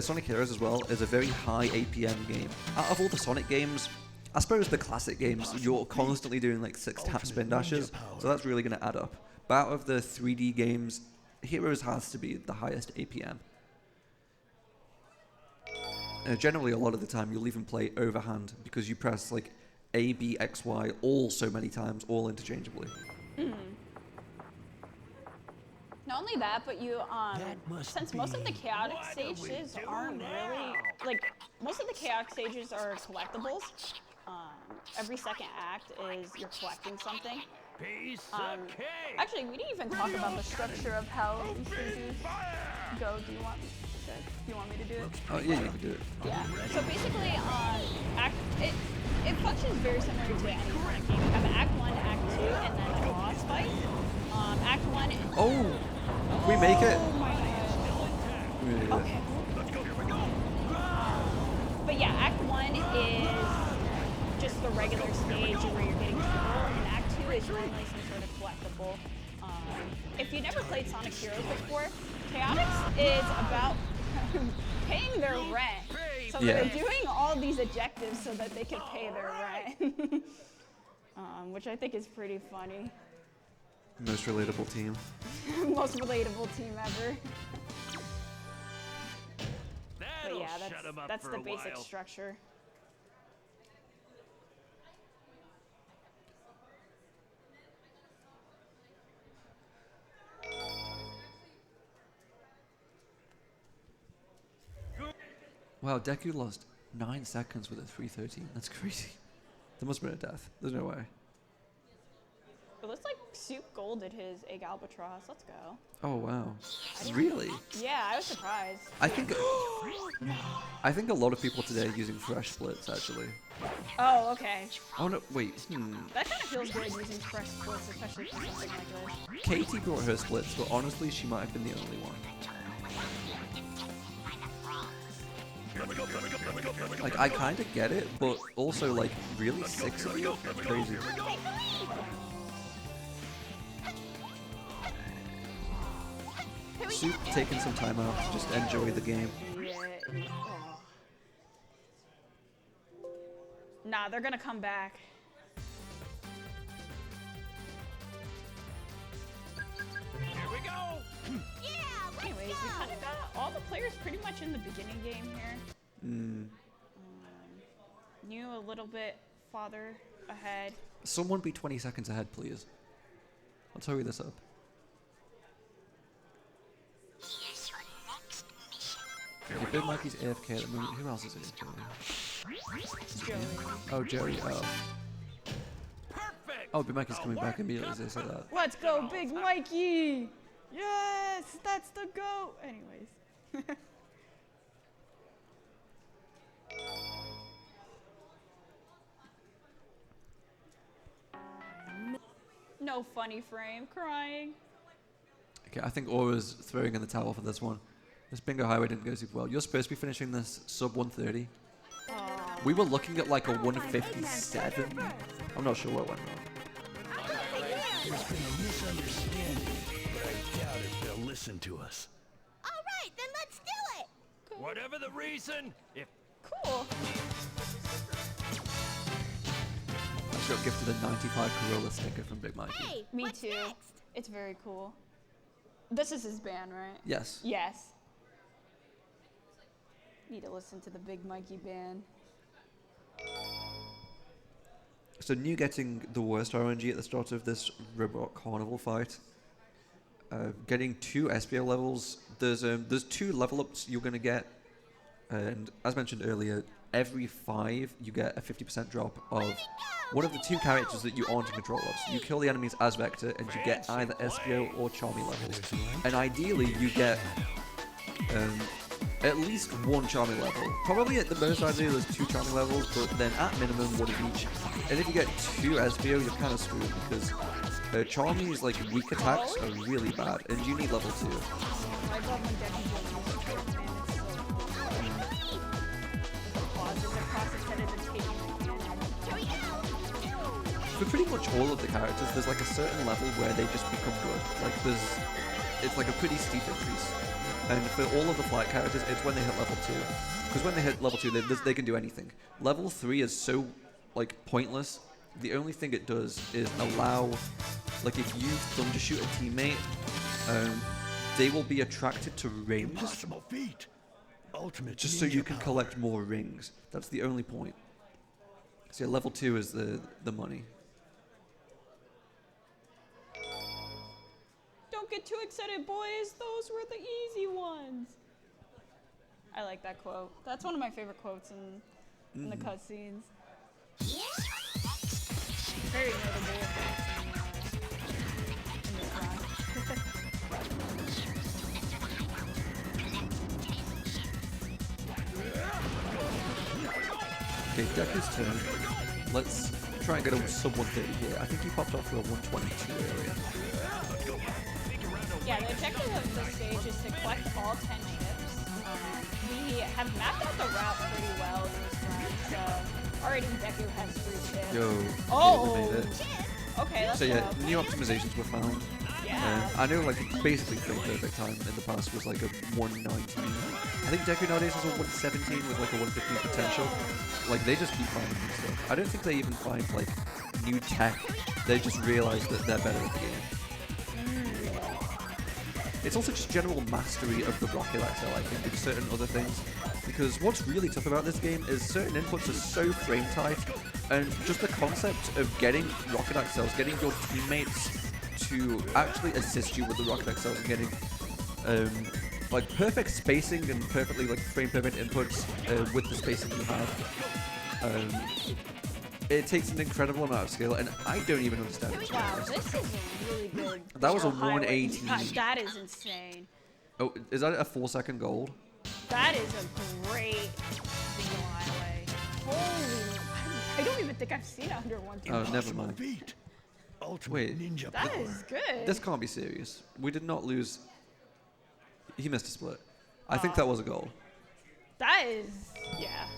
Sonic Heroes as well is a very high APM game. Out of all the Sonic games, I suppose the classic games, you're constantly doing like 6 tap spin dashes, so that's really going to add up. But out of the 3D games, Heroes has to be the highest APM. Generally, a lot of the time, you'll even play overhand because you press like A, B, X, Y all so many times, all interchangeably. Not only that, but you, since most of the chaotic stages aren't really, like, most of the chaotic stages are collectibles. Every second act is you're collecting something. Actually, we didn't even talk about the structure of how these stages go. Do you want me to do it? Oh yeah, you can do it. Yeah. So basically, it functions very similar to any Sonic game. You have Act 1, Act 2, and then a boss fight. Act 1. Oh! We make it! Yeah. Okay. But yeah, Act 1 is just the regular stage where you're getting people, and Act 2 is normally some sort of collectible. If you never played Sonic Heroes before, Chaotix is about paying their rent. So they're doing all these objectives so that they can pay their rent. Which I think is pretty funny. Most relatable team. Most relatable team ever. But yeah. Yeah, that's the basic structure. Wow, Deku lost 9 seconds with a 313. That's crazy. There must have been a death. There's no way. It looks like Soup Gold did his Egg Albatross. Let's go. Oh wow. Really? Yeah, I was surprised. I think a lot of people today are using fresh splits actually. Oh, okay. Oh no, wait. That kind of feels good using fresh splits, especially for something like this. Katie brought her splits, but honestly, she might have been the only one. Like, I kind of get it, but also, like, really 6 of you? Crazy. Soup taking some time out to just enjoy the game. Nah, they're gonna come back. Here we go! Anyways, we kind of got all the players pretty much in the beginning game here. New a little bit farther ahead. Someone be 20 seconds ahead, please. Let's hurry this up. Okay, Big Mikey's AFK at the moment. Who else is AFK? Joey. Oh, Joey. Oh. Perfect! Oh, Big Mikey's coming back immediately as they said that. Let's go, Big Mikey! Yes, that's the goat. Anyways. No funny frame, crying. Okay, I think Aura's throwing in the towel for this one. This bingo highway didn't go super well. You're supposed to be finishing this sub 130. We were looking at like a 157. I'm not sure what went wrong. There's been a misunderstanding, but I doubt if they'll listen to us. All right, then let's do it. Whatever the reason, if Cool. I just got gifted a 95 Corolla sticker from Big Mikey. Hey, Me what's too. next? It's very cool. This is his band, right? Yes. Yes. Need to listen to the Big Mikey band. So New getting the worst RNG at the start of this Robot Carnival fight. Getting 2 SBO levels. There's 2 level ups you're gonna get, and as mentioned earlier, every 5 you get a 50% drop of one of the 2 characters that you aren't in control of. So you kill the enemies as Vector, and you get either SBO or Charmy levels. And ideally, you get at least 1 Charming level. Probably at the most ideal is 2 Charming levels, but then at minimum 1 of each. And if you get 2 SBO, you're kind of screwed because Charmy's like weak attacks are really bad, and you need level 2. I love when Deku Jones uses it, man. It's so cool. The pauses across his head and then taking For pretty much all of the characters, there's like a certain level where they just become good. Like it's like a pretty steep increase. And for all of the flight characters, it's when they hit level 2. Because when they hit level 2, they can do anything. Level 3 is so, like, pointless. The only thing it does is allow, like, if you thunder shoot a teammate, they will be attracted to rings. Impossible feat. Ultimate Just so ninja you can power. collect more rings. That's the only point. So yeah, level 2 is the money. Don't get too excited, boys. Those were the easy ones. I like that quote. That's one of my favorite quotes in the cutscenes. Very notable. In this run. Okay, Deku's turn. Let's try and get a sub 130 here. I think he popped off for a 122 area. Yeah, the objective of this stage is to collect all 10 ships. We have mapped out the route pretty well in this run, so already Deku has 3 ships. Yo, Oh! yeah, we made it. Okay, let's So yeah, go. new optimizations were found. Yeah. I know like basically frame perfect time in the past was like a 119. I think Deku nowadays has a 117 with like a 115 potential. Like they just keep finding new stuff. I don't think they even find like new tech. They just realize that they're better at the game. it's also just general mastery of the Rocket XL, I think, in certain other things. Because what's really tough about this game is certain inputs are so frame tight, and just the concept of getting Rocket XLs, getting your teammates to actually assist you with the Rocket XLs and getting like perfect spacing and perfectly like frame perfect inputs with the spacing you have. It takes an incredible amount of skill, and I don't even understand it. Wow, this is a really good. That was a highway. 118. God, that is insane. Oh, is that a 4-second gold? That is a great single highway. Holy, I don't even think I've seen it under 120. Oh, never mind. Wait, ninja That is good. this can't be serious. We did not lose. He missed a split. I think that was a goal. That is, yeah.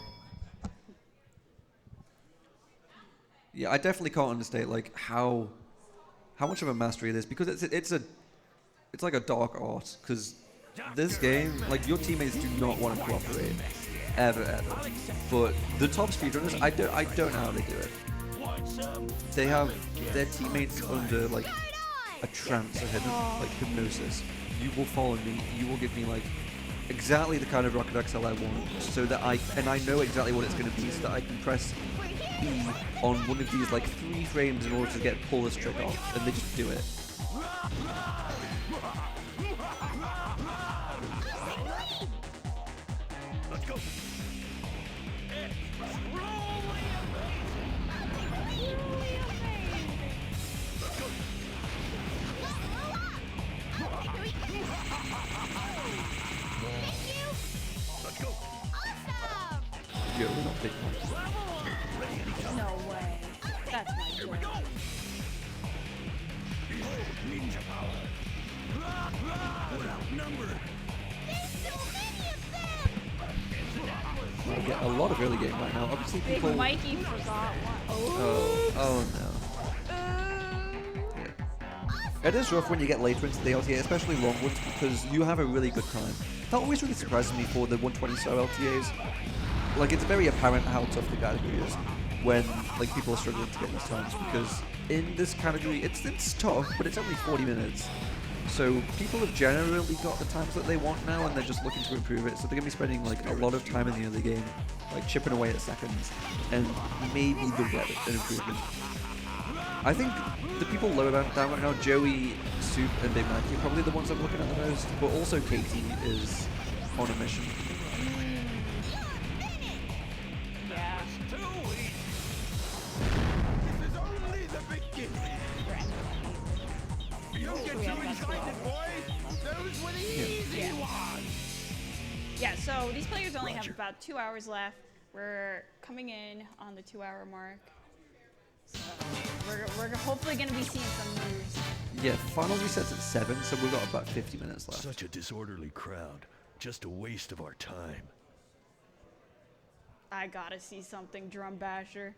Yeah, I definitely can't understand like how much of a mastery it is, because it's like a dark art, because this game, like, your teammates do not want to cooperate ever, but the top speedrunners, I don't know how they do it. They have their teammates under like a trance, like hypnosis. You will follow me, you will give me like exactly the kind of Rocket XL I want, so that I know exactly what it's going to be, so that I can press E on one of these like 3 frames in order to pull this trick off, and they just do it. Let's go. Yeah, we're not big. No way. That's my job. Ninja power. We're outnumbered. We get a lot of early game right now. Obviously, Big people. Mikey forgot one. Oh no. Yeah. It is rough when you get later into the LTA, especially long ones, because you have a really good time. That always really surprises me for the 120-star LTAs. Like, it's very apparent how tough the category is when like people are struggling to get these times, because in this category it's tough, but it's only 40 minutes. So people have generally got the times that they want now, and they're just looking to improve it. So they're gonna be spending like a lot of time in the early game, like chipping away at seconds, and maybe they'll get an improvement. I think the people lower down right now, Joey, Soup, and Big Mac, are probably the ones I'm looking at the most. But also Katie is on a mission. Yeah. This is only the beginning. You'll get too excited, boys. Those were the easy ones. Yeah, so these players only have about 2 hours left. We're coming in on the 2-hour mark. So we're hopefully going to be seeing some moves. Yeah, final resets at 7, so we've got about 50 minutes left. Such a disorderly crowd. Just a waste of our time. I gotta see something, Drum Basher.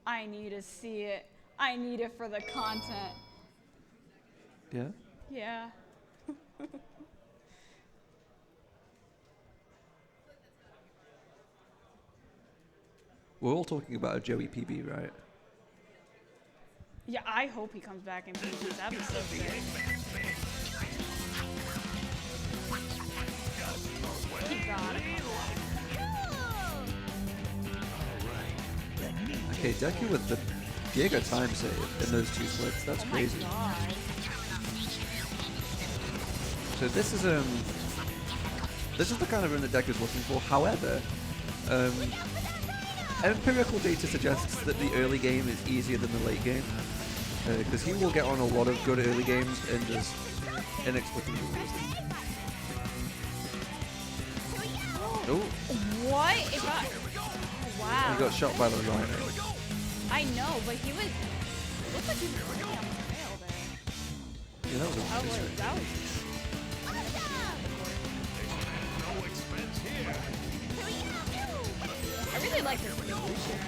I need to see it. I need it for the content. Yeah? Yeah. We're all talking about a Joey PB, right? Yeah, I hope he comes back in PvP. That'd be so sick. He gotta come back. Okay, Deku with the giga time save in those 2 splits. That's crazy. God. So this is the kind of run that Deku's looking for. However, empirical data suggests that the early game is easier than the late game, because he will get on a lot of good early games and just inexplicably lose them. Oh, What? If I... Oh, wow. he got shot by the rhino. I know, but he was... It looked like he was really on the trail there. Yeah, that was a nice run. That was... I really like this evolution.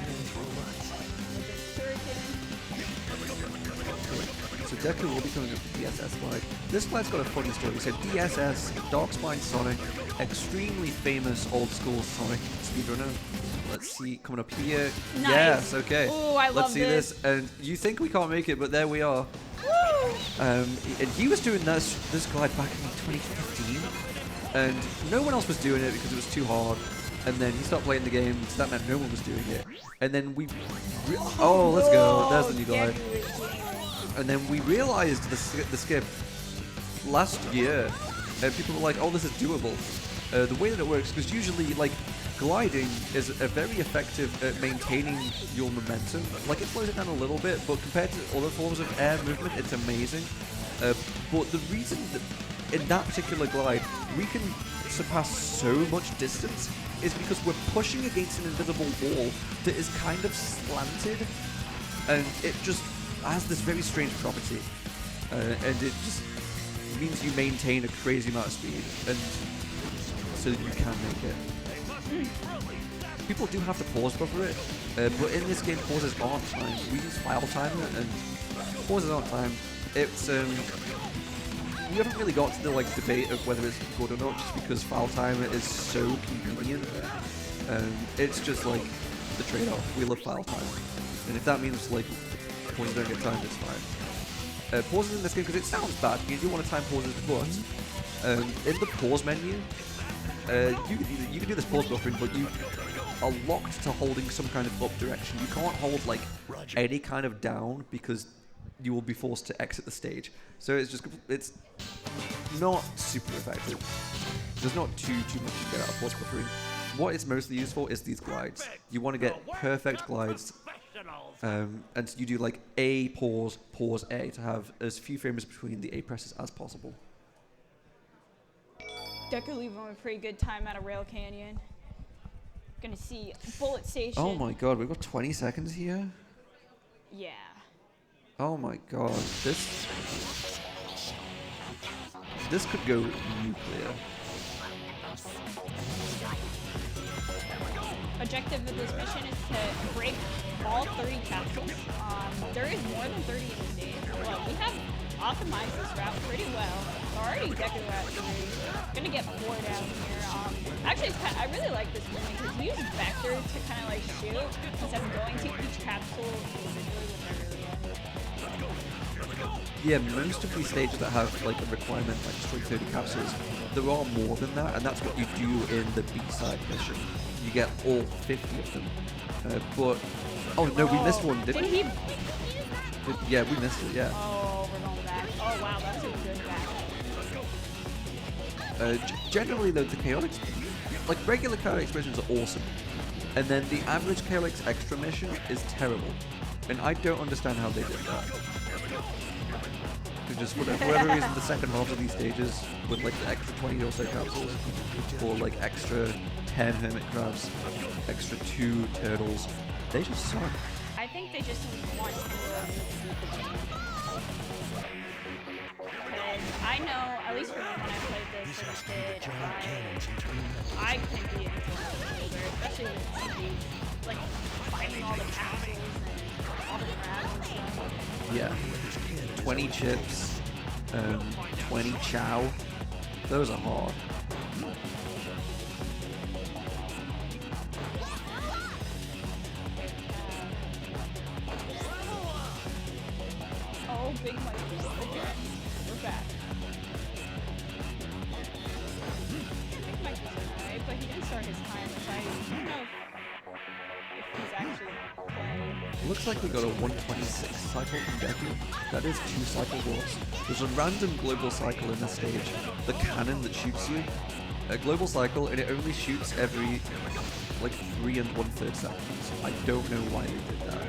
So Deku will be coming up with DSS slide. This slide's got a funny story. So DSS, Darkspine Sonic, extremely famous old school Sonic speedrunner. Let's see, coming up here. Nice. Yes, okay. Ooh, I Let's love see this. this. And you think we can't make it, but there we are. Woo! And he was doing this glide back in 2015, and no one else was doing it because it was too hard. And then he stopped playing the game, so that meant no one was doing it. And then oh, let's go. There's the new glide. And then we realized the skip last year, and people were like, "Oh, this is doable." The way that it works, because usually, like, gliding is a very effective at maintaining your momentum. Like, it slows it down a little bit, but compared to other forms of air movement, it's amazing. But the reason that in that particular glide we can surpass so much distance is because we're pushing against an invisible wall that is kind of slanted, and it just has this very strange property, and it just means you maintain a crazy amount of speed, and so you can make it. People do have to pause buffer it, but in this game pauses aren't timed. We use file timer, and pauses aren't timed. It's we haven't really got to the like debate of whether it's good or not, just because file timer is so convenient. It's just like the trade-off. We love file timer, and if that means like pauses don't get timed, it's fine. Pauses in this game, because it sounds bad, you do want to time pauses, but in the pause menu, you can do this pause buffering, but you are locked to holding some kind of up direction. You can't hold like any kind of down because you will be forced to exit the stage. So it's not super effective. There's not too much you get out of pause buffering. What it's mostly used for is these glides. You want to get perfect glides, and you do like A, pause, pause A to have as few frames between the A presses as possible. Deku leaving a pretty good time out of Rail Canyon. Gonna see Bullet Station. Oh my god, we've got 20 seconds here? Yeah. Oh my god, this could go nuclear. Objective of this mission is to break all 30 capsules. There is more than 30 in the stage. Well, we have optimized this route pretty well. Already Deku at 3. Gonna get 4 down here. Actually, I really like this movement because you use vector to kind of like shoot instead of going to each capsule individually, which I really like. Yeah, most of these stages that have like a requirement like destroying 30 capsules, there are more than that, and that's what you do in the B-side mission. You get all 50 of them. But oh no, we missed one, didn't we? Yeah, we missed it. Yeah. Oh, we're going back. Oh wow, that's a good back. Generally though, the chaotics, like regular chaotics missions are awesome, and then the average chaotics extra mission is terrible, and I don't understand how they did that. Just for whatever reason, the second half of these stages with like the extra 20 or so capsules, or like extra 10 hermit crabs, extra 2 turtles, they just suck. I think they just want to and I know, at least for me when I played this as a kid, I couldn't be into it, especially with CDs, like finding all the capsules and all the crabs and stuff. Yeah. 20 chips, 20 chow. Those are hard. Oh, Big Mike again. We're back. Big Mike was alright, but he didn't start his time, which I don't know if he's actually playing. Looks like we got a 126 cycle from Deku. That is 2 cycle wars. There's a random global cycle in this stage. The cannon that shoots you. A global cycle, and it only shoots every like 3 1/3 seconds. I don't know why they did that.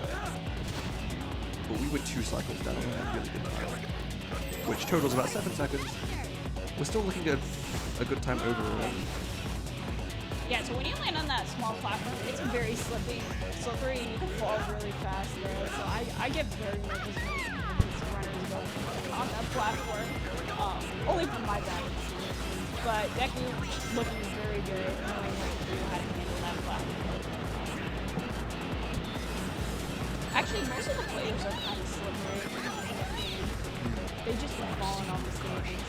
But we were 2 cycles down and really good time. Which totals about 7 seconds. We're still looking at a good time overall. Yeah, so when you land on that small platform, it's very slippery, and you can fall really fast there. So I get very nervous when these runners go on that platform. Only from my bad. But Deku looking very good, knowing what to do, how to handle that platform. Actually, most of the players are kind of slippery. They just been falling on the stages.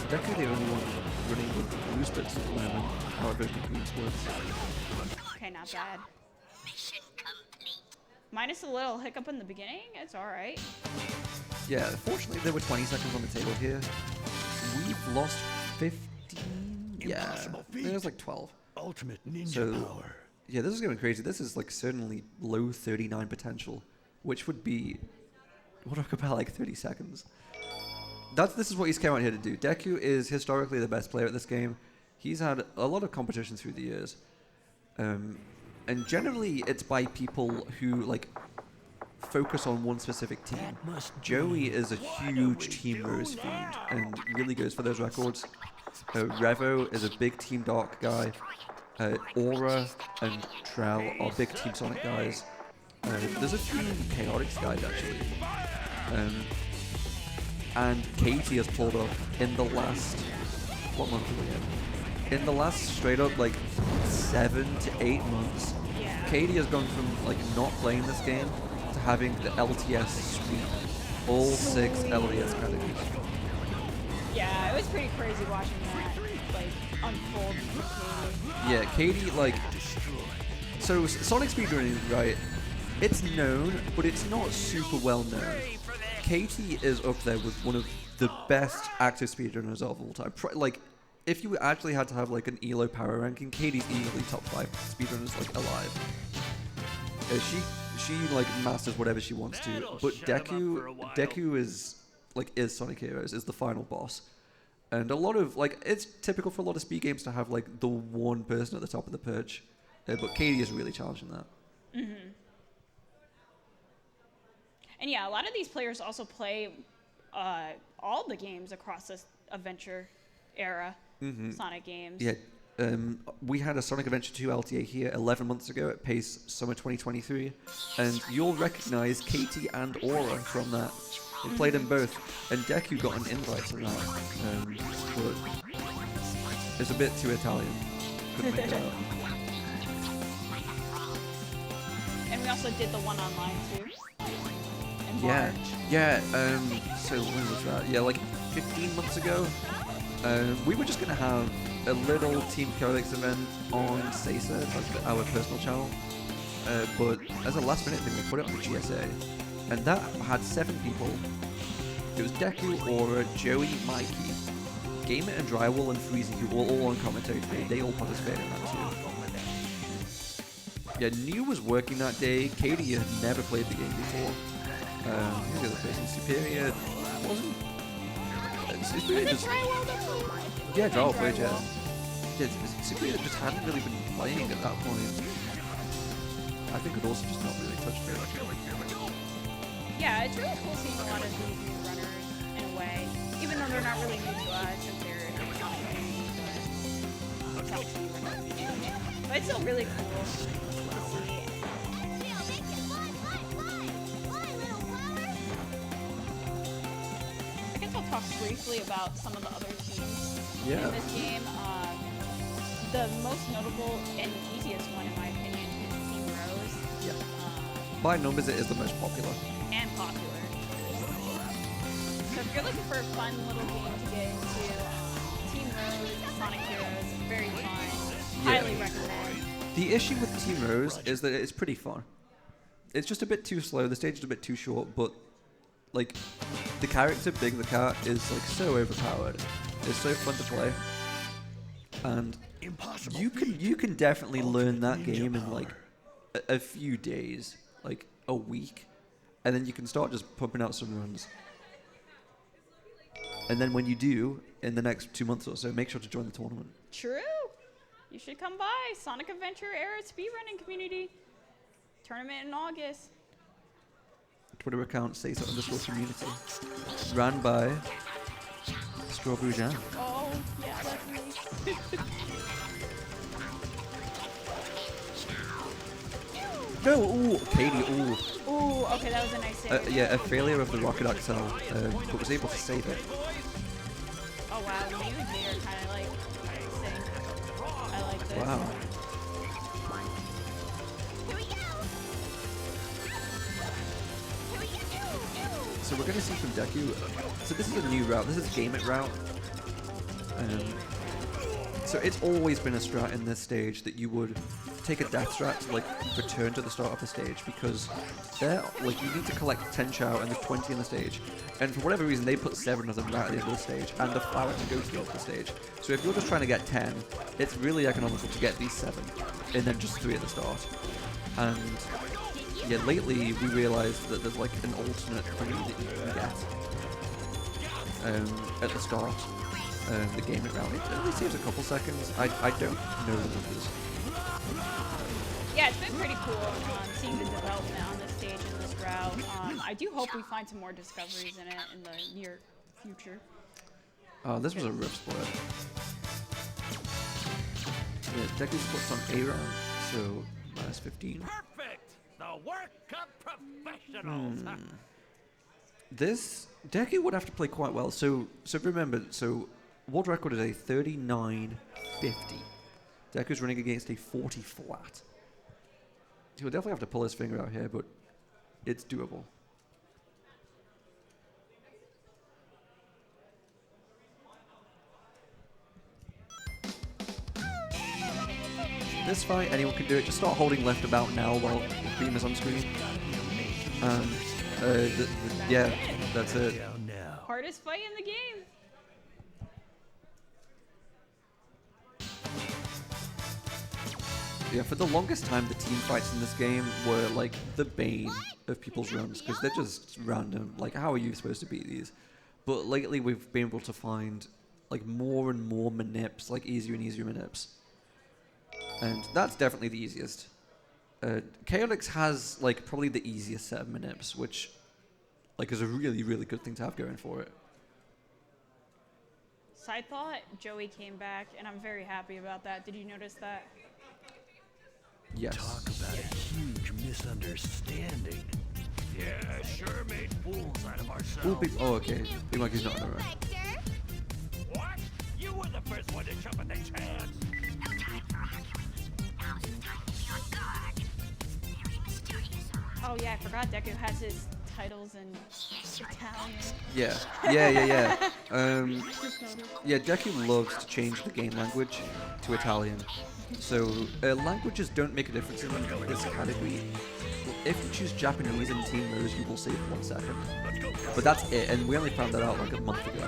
Deku the only one running with blue splits at the moment, however the green splits. Okay, not bad. Mission complete. Minus a little hiccup in the beginning, it's all right. Yeah, fortunately there were 20 seconds on the table here. We've lost 15. Yeah, it was like 12. Ultimate ninja So, power. yeah, this is going crazy. This is like certainly low 39 potential, which would be what about like 30 seconds. This is what he's came out here to do. Deku is historically the best player at this game. He's had a lot of competition through the years, and generally it's by people who like focus on one specific team. Joey is a huge Team Rose fiend and really goes for those records. Revo is a big Team Dark guy. Aura and Trell are big Team Sonic guys. There's a few Chaotix guys actually. And Katie has pulled up in the last, what month are we in? In the last straight up like 7 to 8 months, Katie has gone from like not playing this game to having the LTS sweep all 6 LTS categories. Yeah, it was pretty crazy watching that like unfold for Katie. Yeah, Katie like, so Sonic speedrunning, right? It's known, but it's not super well known. Katie is up there with one of the best active speedrunners of all time. Like, if you actually had to have like an ELO power ranking, Katie's easily top 5 speedrunners like alive. She like masters whatever she wants to. But Deku is Sonic Heroes, is the final boss. And a lot of like, it's typical for a lot of speed games to have like the one person at the top of the perch. But Katie is really challenging that. Mm-hmm. And yeah, a lot of these players also play all the games across this adventure era, Sonic games. Yeah, we had a Sonic Adventure 2 LTA here 11 months ago at PACE Summer 2023, and you'll recognize Katie and Aura from that. They played them both, and Deku got an invite to that, but it's a bit too Italian. Couldn't make it out. And we also did the one online too. Yeah, yeah. So when was that? Yeah, like 15 months ago. We were just gonna have a little Team Chaotix event on Sesa, like our personal channel. But as a last-minute thing, we put it on the GSA, and that had 7 people. It was Deku, Aura, Joey, Mikey, Gamer, and Drywall, and Freezy, who were all on commentary today. They all participated in that too. Yeah, New was working that day. Katie had never played the game before. Who's the other person? Superior wasn't. Superior just. Yeah, Drywall played, yeah. Superior just hadn't really been playing at that point. I think it also just not really touched it. Yeah, it's really cool seeing a lot of these new runners in a way, even though they're not really new to us since they're but it's still really cool to see. I guess I'll talk briefly about some of the other teams in this game. The most notable and easiest one, in my opinion, is Team Rose. Yeah. By numbers, it is the most popular. And popular. So if you're looking for a fun little game to get into, Team Rose, Sonic Heroes, very fun. Yeah. Highly recommend. The issue with Team Rose is that it's pretty fun. It's just a bit too slow, the stage is a bit too short, but like the character Big the Cat is like so overpowered. It's so fun to play. And you can definitely learn that game in like a few days, like a week, and then you can start just pumping out some runs. And then when you do, in the next 2 months or so, make sure to join the tournament. True. You should come by Sonic Adventure Era Speedrunning Community. Tournament in August. Twitter account _community. Ran by Strawberry Jam. Oh, yeah, that's me. No, ooh, Katie, ooh. Ooh, okay, that was a nice save. Yeah, a failure of the rocket axle, but was able to save it. Oh wow, the music there kind of like saying, I like this. Wow. So we're going to see from Deku, so this is a new route, this is Game It route. So it's always been a strat in this stage that you would take a death strat to like return to the start of the stage, because there, like, you need to collect 10 Chow and there's 20 in the stage, and for whatever reason they put 7 of them right at the end of the stage and a flower to go to the end of the stage. So if you're just trying to get 10, it's really economical to get these 7 and then just 3 at the start. And yeah, lately we realized that there's like an alternate 3 that you can get at the start. The game round. It only saves a couple seconds. I don't know the numbers. Yeah, it's been pretty cool seeing the development on this stage and this route. I do hope we find some more discoveries in it in the near future. This was a rough split. Yeah, Deku splits on A round, so minus 15. Perfect! The work of professionals. This Deku would have to play quite well. So remember, world record is a 39.50. Deku's running against a 40 flat. He'll definitely have to pull his finger out here, but it's doable. This fight, anyone can do it. Just start holding left about now while the beam is on screen. Yeah, that's it. Hardest fight in the game. Yeah, for the longest time, the team fights in this game were like the bane of people's runs, because they're just random. Like, how are you supposed to beat these? But lately, we've been able to find like more and more manips, like easier and easier manips, and that's definitely the easiest. Chaotix has like probably the easiest set of manips, which like is a really, really good thing to have going for it. Side thought, Joey came back, and I'm very happy about that. Did you notice that? Yes. Talk about a huge misunderstanding. Yeah, sure made fools out of ourselves. Oh, okay. Big Monkey's not in the row. What? You were the first one to jump at the chance. No time for arguing. Now's the time to be on guard. Very mysterious. Oh yeah, I forgot Deku has his titles in Italian. Yeah. Yeah, Deku loves to change the game language to Italian. So languages don't make a difference in this category. If you choose Japanese in team modes, you will save 1 second. But that's it, and we only found that out like a month ago.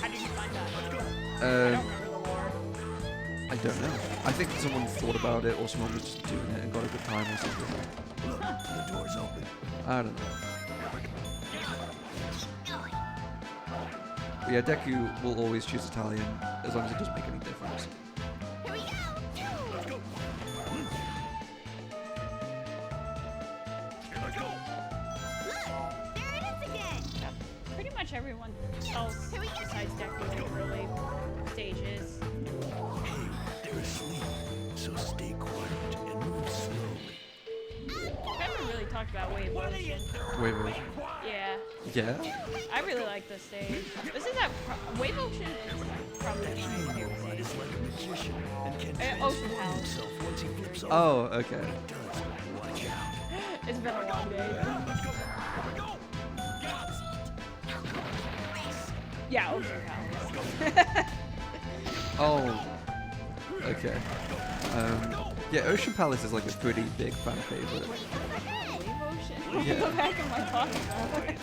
How did you find that? I Um, don't remember the lore. I don't know. I think someone thought about it, or someone was just doing it and got a good time or something. Look, the door's open. I don't know. But yeah, Deku will always choose Italian as long as it doesn't make any difference. Here we go. Let's go. Look, there it is again. Pretty much everyone else besides Deku in early stages. Hey, they're asleep, so stay quiet and move slowly. We haven't really talked about Wave Ocean. Wave Ocean. Yeah, Yeah? I really like this stage. This is Wave Ocean is probably my favorite Robot stage. is like a magician and can Ocean transform Palace. himself once he flips over. Oh, okay. When he does, watch out. It's been a long day. Yeah, Ocean Palace. Oh. Okay. Yeah, Ocean Palace is like a pretty big fan favorite. Wave Ocean? Yeah. What the heck am I talking about?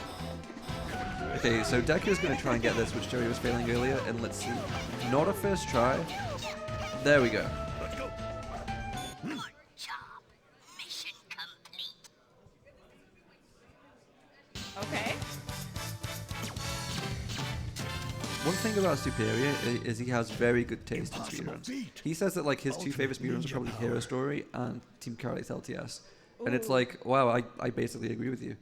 Okay, so Deku's gonna try and get this, which Joey was failing earlier, and let's see. Not a first try. There we go. Good job. Mission complete. Okay. One thing about Superior is he has very good taste in speedruns. He says that like his two favorite speedruns are probably Hero Story and Team Charlie's LTS. And it's like, wow, I basically agree with you.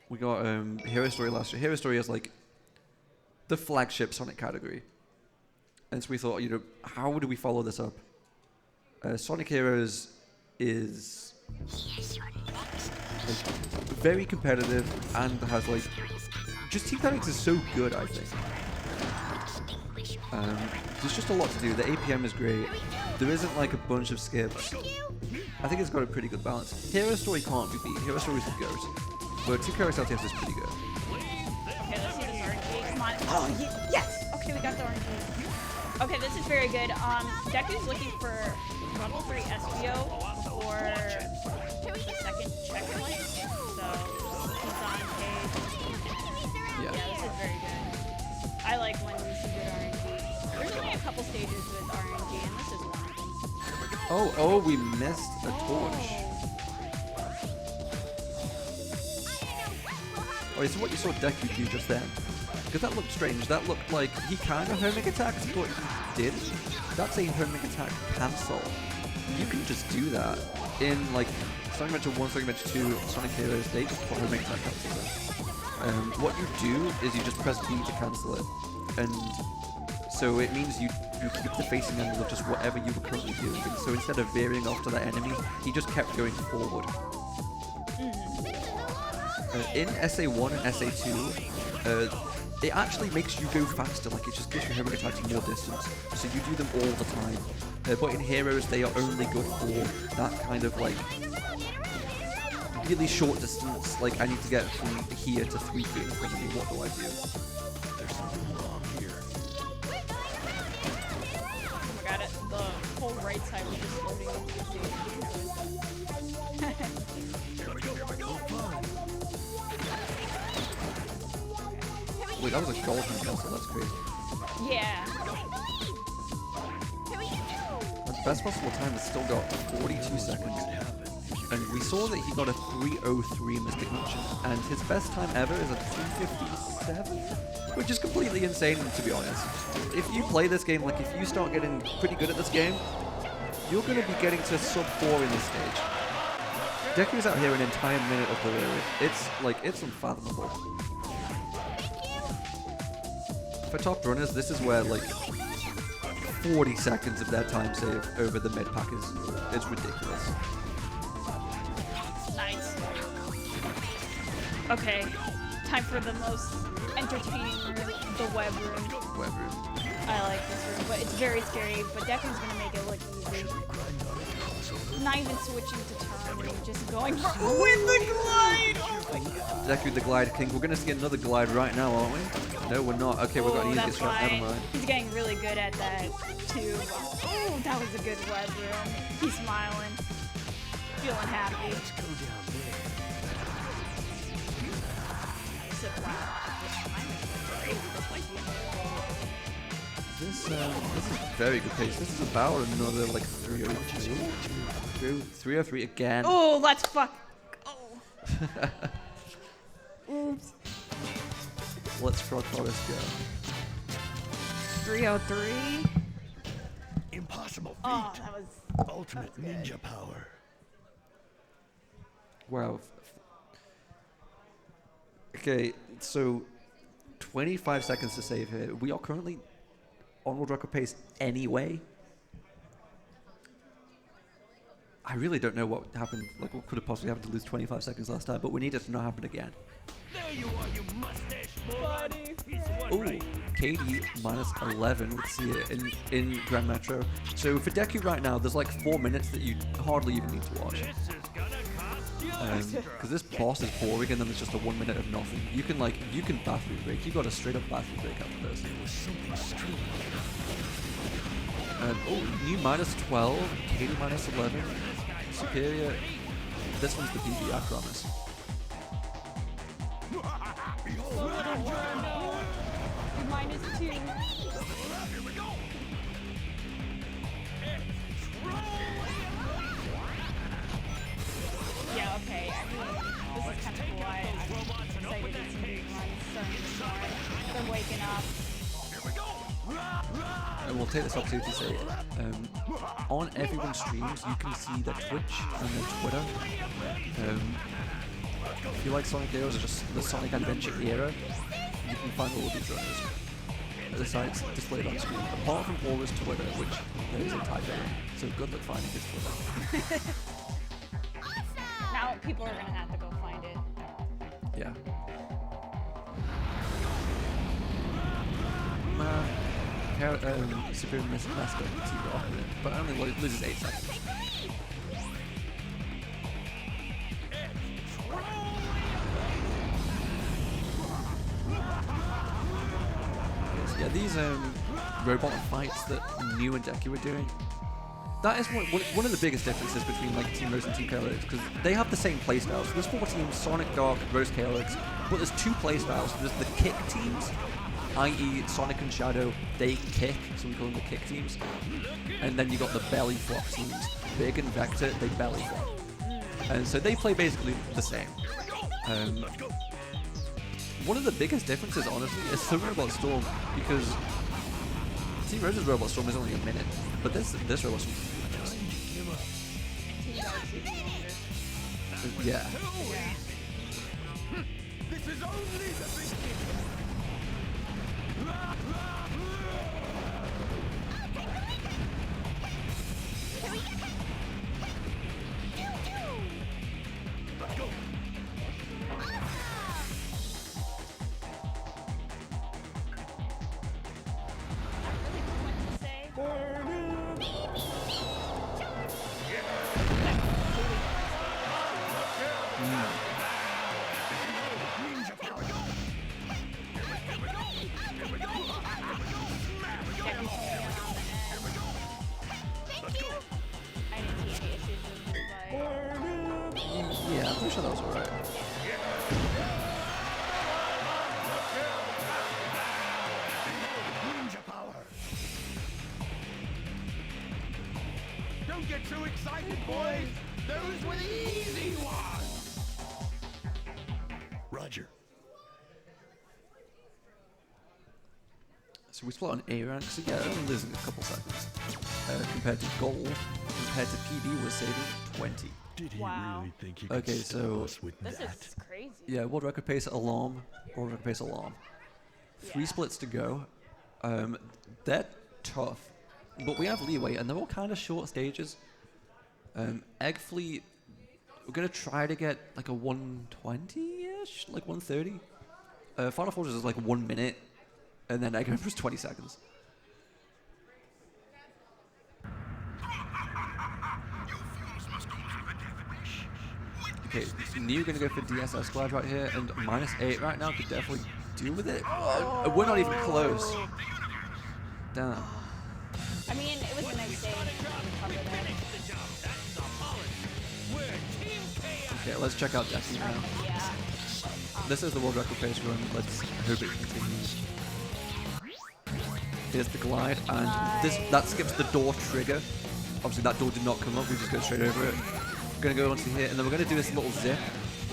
We got Hero Story last year. Hero Story is like the flagship Sonic category. And so we thought, you know, how do we follow this up? Sonic Heroes is like, very competitive and has like, just Team Charlie is so good, I think. There's just a lot to do. The APM is great. There isn't like a bunch of skips. I think it's got a pretty good balance. Hero Story can't be beat. Hero Story's the GOAT. But Team Charlie's LTS is pretty good. Okay, let's see this arcade. Come on. Oh, yes. Okay, we got the RNG. Okay, this is very good. Deku's looking for level 3 SBO before the second checkpoint. So he's on page. Yeah. Yeah, this is very good. I like when we see good RNG. There's only a couple stages with RNG, and this is one of them. Oh, we missed a torch. Oh, so what you saw Deku do just then? Because that looked strange. That looked like he kind of homing attacked, but he did. That's a homing attack cancel. You can just do that in like Sonic Adventure 1, Sonic Adventure 2, Sonic Heroes. They just put homing attack cancels in. What you do is you just press B to cancel it, and so it means you keep the facing angle of just whatever you were currently doing. And so instead of veering off to that enemy, he just kept going forward. In SA1 and SA2, it actually makes you go faster, like it just gives your homing attacks more distance. So you do them all the time. But in Heroes, they are only good for that kind of like really short distance. Like I need to get from here to 3 feet in front of me. What do I do? There's something wrong here. Oh my god, the whole right side was just loading into the stage. Here we go. Fun. Wait, that was a golden cancel. That's crazy. Yeah. The best possible time has still got 42 seconds. And we saw that he got a 3:03 Mystic Mansion, and his best time ever is a 2:57, which is completely insane, to be honest. If you play this game, like if you start getting pretty good at this game, you're going to be getting to sub 4 in this stage. Deku's out here an entire minute of delirium. It's unfathomable. For top runners, this is where like 40 seconds of their time save over the mid pack is ridiculous. Nice. Okay, time for the most entertaining room, the web room. Web room. I like this room, but it's very scary, but Deku's gonna make it look easy. Not even switching to turn, just going for with the glide! Oh my god. Deku the Glide King. We're gonna see another glide right now, aren't we? No, we're not. Okay, we've got an easiest shot. Never mind. He's getting really good at that too. Oh, that was a good web room. He's smiling. Feeling happy. Let's go down there. This is very good pace. This is about another like 3:02. 3:03 again. Oh, let's fuck. Oh. Oops. Let's Frog Forest go. 3:03. Impossible feat. Oh, that was Ultimate ninja power. Wow. Okay, so 25 seconds to save here. We are currently on world record pace anyway. I really don't know what happened, like what could have possibly happened to lose 25 seconds last time, but we need it to not happen again. There you are, you mustache buddy. Ooh, KD minus 11, let's see it in Grand Metro. So for Deku right now, there's like 4 minutes that you hardly even need to watch. Because this boss is boring and then there's just a 1 minute of nothing. You can bathroom break. You got a straight up bathroom break after this. And new minus 12, KD minus 11, Superior. This one's the BB, I promise. -2. Yeah, okay. I mean, this is kind of cool. I'm excited to see these runs starting to start. They're waking up. And we'll take this opportunity to say, on everyone's streams, you can see their Twitch and their Twitter. If you like Sonic Heroes or just the Sonic Adventure era, you can find all of these runners. The sites displayed on screen, apart from Aura's Twitter, which there is a typo in, so good luck finding his Twitter. Now people are gonna have to go find it. Yeah. Superior Mascot T-Rock, but only loses 8 seconds. Yeah, these robot fights that New and Deku are doing, that is one of the biggest differences between like Team Rose and Team Chaotix, because they have the same playstyles. So there's 4 teams, Sonic, Dark, Rose, Chaotix, but there's 2 playstyles. There's the kick teams, i.e. Sonic and Shadow, they kick, so we call them the kick teams. And then you got the belly flop teams. Big and Vector, they belly flop. And so they play basically the same. One of the biggest differences, honestly, is the Robot Storm, because Team Rose's Robot Storm is only a minute, but this Robot Storm is yeah. This is only the beginning. Let's go. Yeah, I'm pretty sure that was alright. Ninja power. Don't get too excited, boys. Those were the easy ones. Roger. So we split on A rank, so yeah, I'm losing a couple seconds. Compared to gold, compared to PB, we're saving 20. Did he Wow. really think he Okay, could stop so- us with This that? is crazy. Yeah, world record pace alarm, world record pace alarm. 3 splits to go. They're tough, but we have leeway, and they're all kind of short stages. Egg Fleet, we're gonna try to get like a 120-ish, like 130. Final Fortress is like 1 minute, and then Egg Emperor's 20 seconds. Okay, New gonna go for DSS Squad right here, and -8 right now could definitely deal with it. We're not even close. Damn. I mean, it was a nice save. Cover there. Okay, let's check out Deku now. Yeah. This is the world record pace run. Let's hope it continues. Here's the glide, and that skips the door trigger. Obviously, that door did not come up. We just go straight over it. We're gonna go onto here, and then we're gonna do this little zip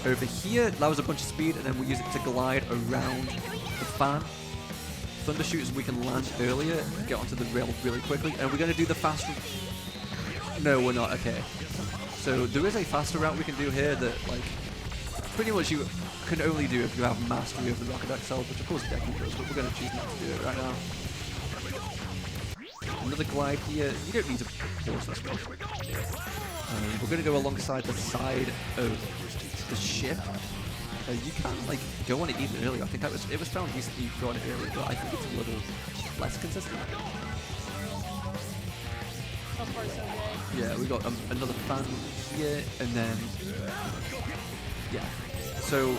over here. That was a bunch of speed, and then we use it to glide around the fan. Thunder shoot so we can land earlier, get onto the rail really quickly, and we're gonna do the fast. No, we're not. Okay. So there is a faster route we can do here that, like, pretty much you can only do if you have mastery of the Rocket XL, which of course Deku does, but we're gonna choose not to do it right now. Another glide here. You don't need to pause this one. We're going to go alongside the side of the ship. You can like go on it even earlier. I think it was found recently you go on it earlier, but I think it's a little less consistent. So far, so good. Yeah, we got another fan here, and then yeah. So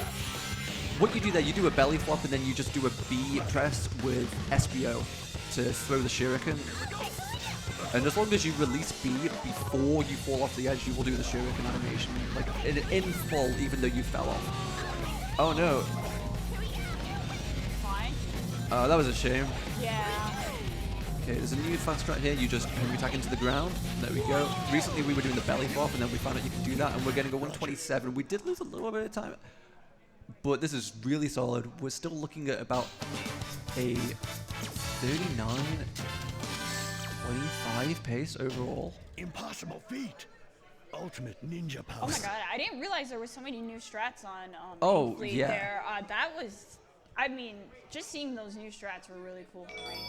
what you do there, you do a belly flop, and then you just do a B press with SBO to throw the shuriken. And as long as you release B before you fall off the edge, you will do the shuriken animation, like in full, even though you fell off. Oh no. Fine. That was a shame. Yeah. Okay, there's a new fast strat here. You just Henry tag into the ground. There we go. Recently we were doing the belly flop, and then we found out you could do that, and we're getting a 127. We did lose a little bit of time, but this is really solid. We're still looking at about a 39-25 pace overall. Impossible feat. Ultimate ninja power. Oh my god, I didn't realize there was so many new strats on Oh, Fleet yeah. there. That was, I mean, just seeing those new strats were really cool for me.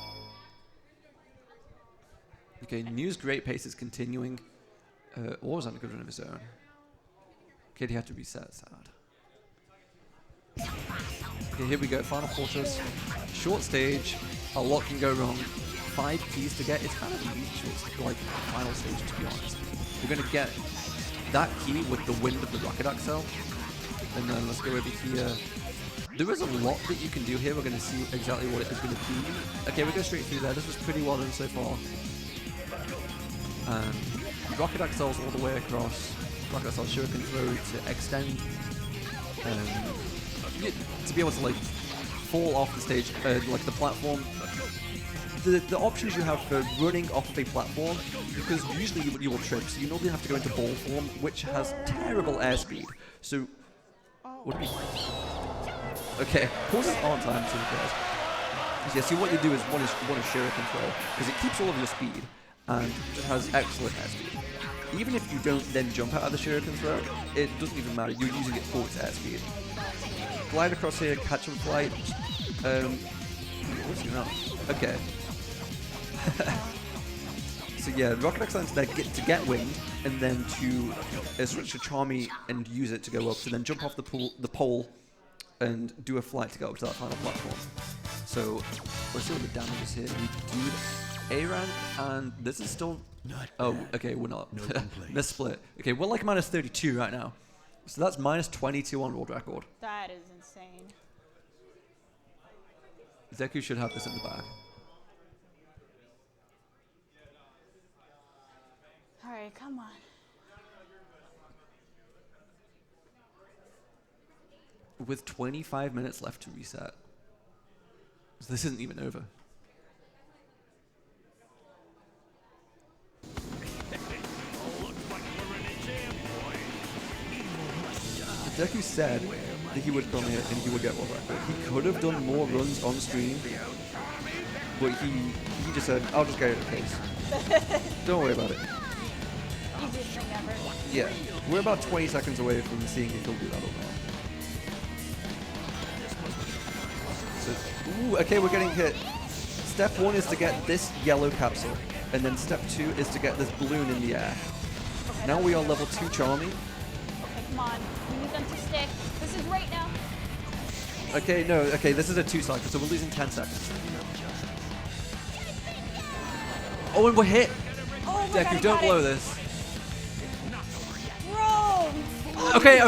Okay, New's great pace is continuing. Or was on a good run of his own. Okay, he had to reset, sad. Okay, here we go, Final Fortress. Short stage, a lot can go wrong. 5 keys to get, it's kind of easy, it's like final stage to be honest. We're gonna get that key with the wind of the Rocket XL. And then let's go over here. There is a lot that you can do here. We're going to see exactly what it is going to be. Okay, we go straight through there. This was pretty well done so far. And Rocket Axles all the way across. Rocket Axle Shuriken throw to extend. To be able to like fall off the stage, like the platform. The options you have for running off of a platform, because usually you will trip, so you normally have to go into ball form, which has terrible airspeed. So, what do we... Okay, pauses aren't time to repairs. Yeah, see what you do is one is Shuriken throw, because it keeps all of your speed, and it has excellent airspeed. Even if you don't then jump out of the Shuriken throw, it doesn't even matter, you're using it for its airspeed. Glide across here, catch and flight. What's going on? Okay. So yeah, Rocket Excellence there to get wind, and then to switch to Charmy and use it to go up, to then jump off the pole and do a flight to go up to that final platform. So let's see what the damage is here. We do A-rank, and this is still... Oh, okay, we're not. Let's split. Okay, we're like minus 32 right now. So that's minus 22 on world record. That is insane. Deku should have this in the bag. Alright, come on. With 25 minutes left to reset. So this isn't even over. Deku said that he would come here and he would get world record. He could have done more runs on stream, but he just said, I'll just get it at pace. Don't worry about it. Easiest thing ever. Yeah, we're about 20 seconds away from seeing if he'll do that or not. So, ooh, okay, we're getting hit. Step 1 is to get this yellow capsule, and then step 2 is to get this balloon in the air. Now we are level 2 Charmy. Okay, come on. We need them to stick. This is right now. Okay, no, okay, this is a 2 cycle, so we're losing 10 seconds. Oh, and we're hit! Oh my Deku, God, don't blow this. Bro! Okay,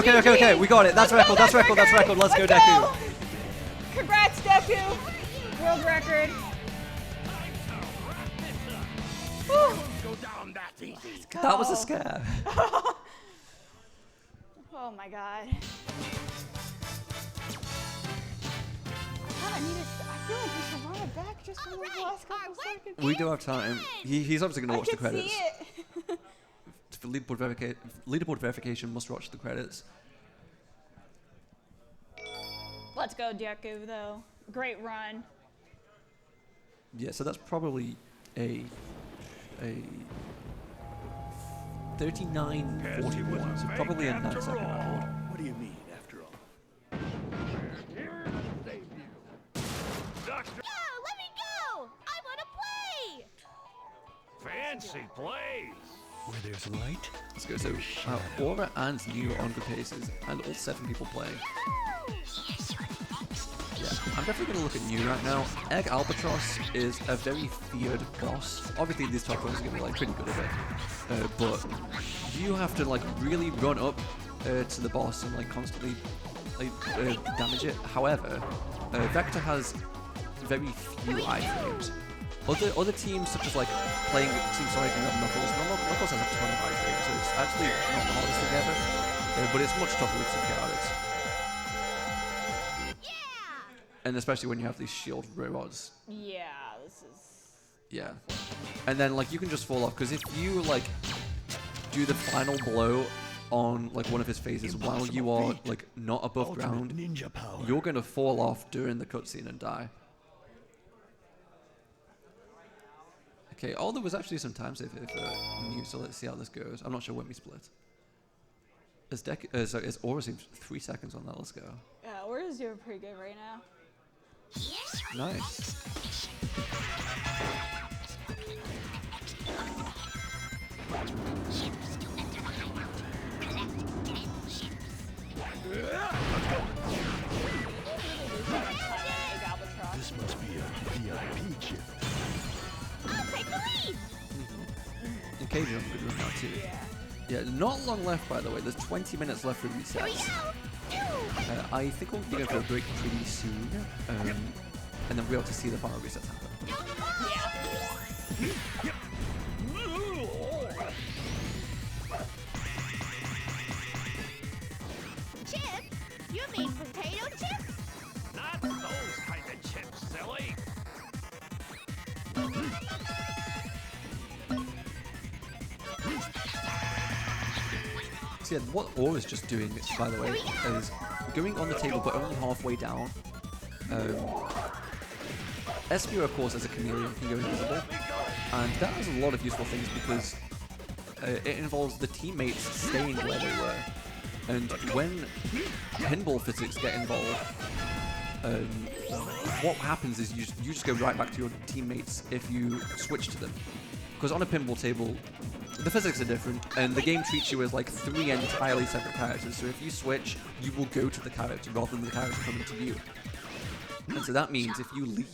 we got it. That's record, that's record. Let's go, Deku. Congrats, Deku! World record. Whew. That was a scare. Oh my God. I feel like we should run it back just for the last couple seconds. We do have time. He's obviously going to watch the credits. See it. For leaderboard verification, must watch the credits. Let's go, Deku, though. Great run. Yeah, so that's probably a 39:41, so probably a 9-second record. What do you mean, after all? Yo, let me go! I want to play! Fancy plays. Where there's light, Let's go. So Aura and New are on good paces, and all 7 people playing. Yeah, I'm definitely going to look at New right now. Egg Albatross is a very feared boss. Obviously, these top players are going to be like pretty good at it, but you have to like really run up to the boss and like constantly like damage it. However, Vector has very few iframes. Other teams, such as like playing Team Sonic and Knuckles, Knuckles has a ton of iframes, so it's actually not the hardest thing ever, but it's much tougher with Team Chaotix. And especially when you have these shield robots. Yeah, this is... Yeah. And then like you can just fall off, because if you like do the final blow on like one of his phases while you are like not above ground, ninja power. you're gonna fall off during the cutscene and die. Okay, oh, there was actually some time save here for New, so let's see how this goes. I'm not sure when we split. As Aura seems 3 seconds on that, let's go. Yeah, we're just doing pretty good right now. Nice. This must be a VIP chip. I'll take the lead! Occasionally I'm good run now too. Yeah, not long left by the way. There's 20 minutes left for resets. I think we'll be going for a break pretty soon, and then we'll be able to see the final resets happen. Chips? You mean potato chips? Not those kind of chips, silly. So yeah, what Ore is just doing, by the way, is going on the table but only halfway down. Espio, of course, as a chameleon, can go invisible, and that has a lot of useful things because it involves the teammates staying where they were. And when pinball physics get involved, what happens is you just go right back to your teammates if you switch to them. Because on a pinball table, the physics are different, and the game treats you as like 3 entirely separate characters. So if you switch, you will go to the character rather than the character coming to you. And so that means if you leave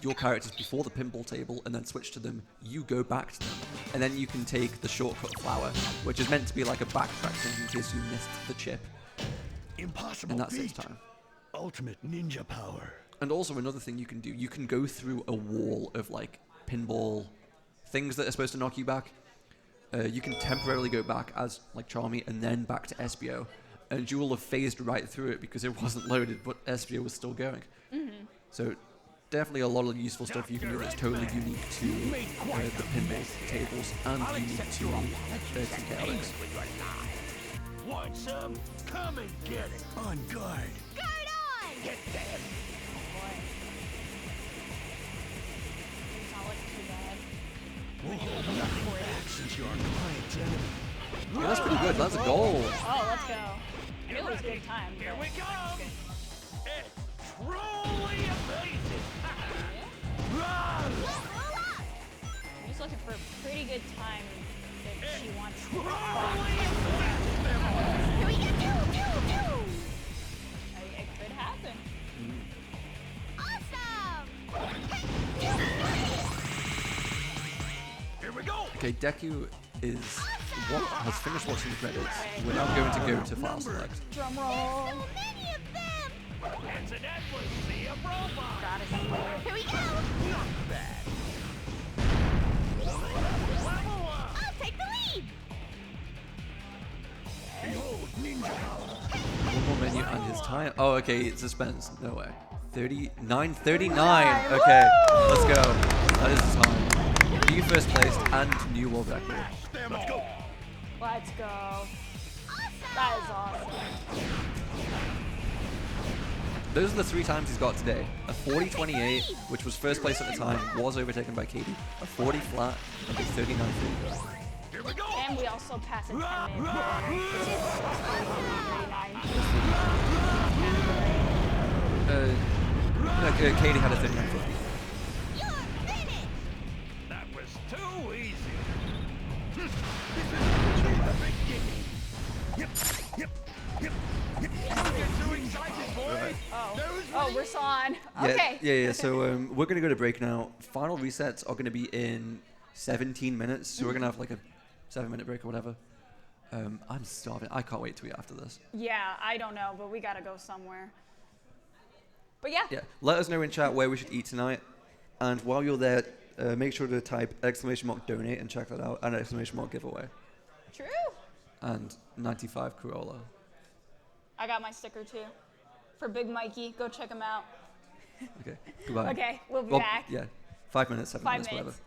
your characters before the pinball table and then switch to them, you go back to them. And then you can take the shortcut flower, which is meant to be like a backtrack thing in case you missed the chip. Impossible And that saves feat. time. Ultimate ninja power. And also another thing you can do, you can go through a wall of like pinball things that are supposed to knock you back. You can temporarily go back as like Charmy and then back to Espio. And you will have phased right through it because it wasn't loaded, but Espio was still going. So definitely a lot of useful stuff you can do that's totally unique to the pinball tables and unique to Team Chaotix. Want some? Come and get it. On guard. Guard on! Get them. It's not looking too bad. Nothing back since you're our client's enemy. Yeah, that's pretty good. That's a goal. Oh, let's go. I knew it was a good time. Here but- we come. It's truly amazing. I'm just looking for a pretty good time that she wants to. Here we go! It could happen. Awesome! Here we go. Okay, Deku has finished watching the credits. We're now going to go to file select. Drum roll. So many of them! It's an endless sea of robots. Gotta see it. Here we go! Not bad. Level up. I'll take the lead! Behold ninja power. One more menu and his time. Oh, okay, it's suspense. No way. 39. Okay, let's go. That is the time. New first placed and new world record. Let's go. Let's go. That is awesome. Those are the 3 times he's got today. A 40-28, which was first place at the time, was overtaken by Katie. A 40 flat and a 39-30. Here we go. And we also pass a 10 minute. Katie had a 39-50. You're finished! That was too easy. Don't get too excited, boys. Oh, we're still on. Yeah, Okay. Yeah. So we're gonna go to break now. Final resets are gonna be in 17 minutes, so we're gonna have like a 7-minute break or whatever. I'm starving. I can't wait to eat after this. Yeah, I don't know, but we gotta go somewhere. But yeah. Yeah. Let us know in chat where we should eat tonight, and while you're there, make sure to type !donate and check that out, and !giveaway, True. and 95 Corolla. I got my sticker too. For Big Mikey, go check him out. Okay. Goodbye. Okay, we'll be Well, back. Yeah. 5 minutes, 7 5 minutes, whatever. minutes.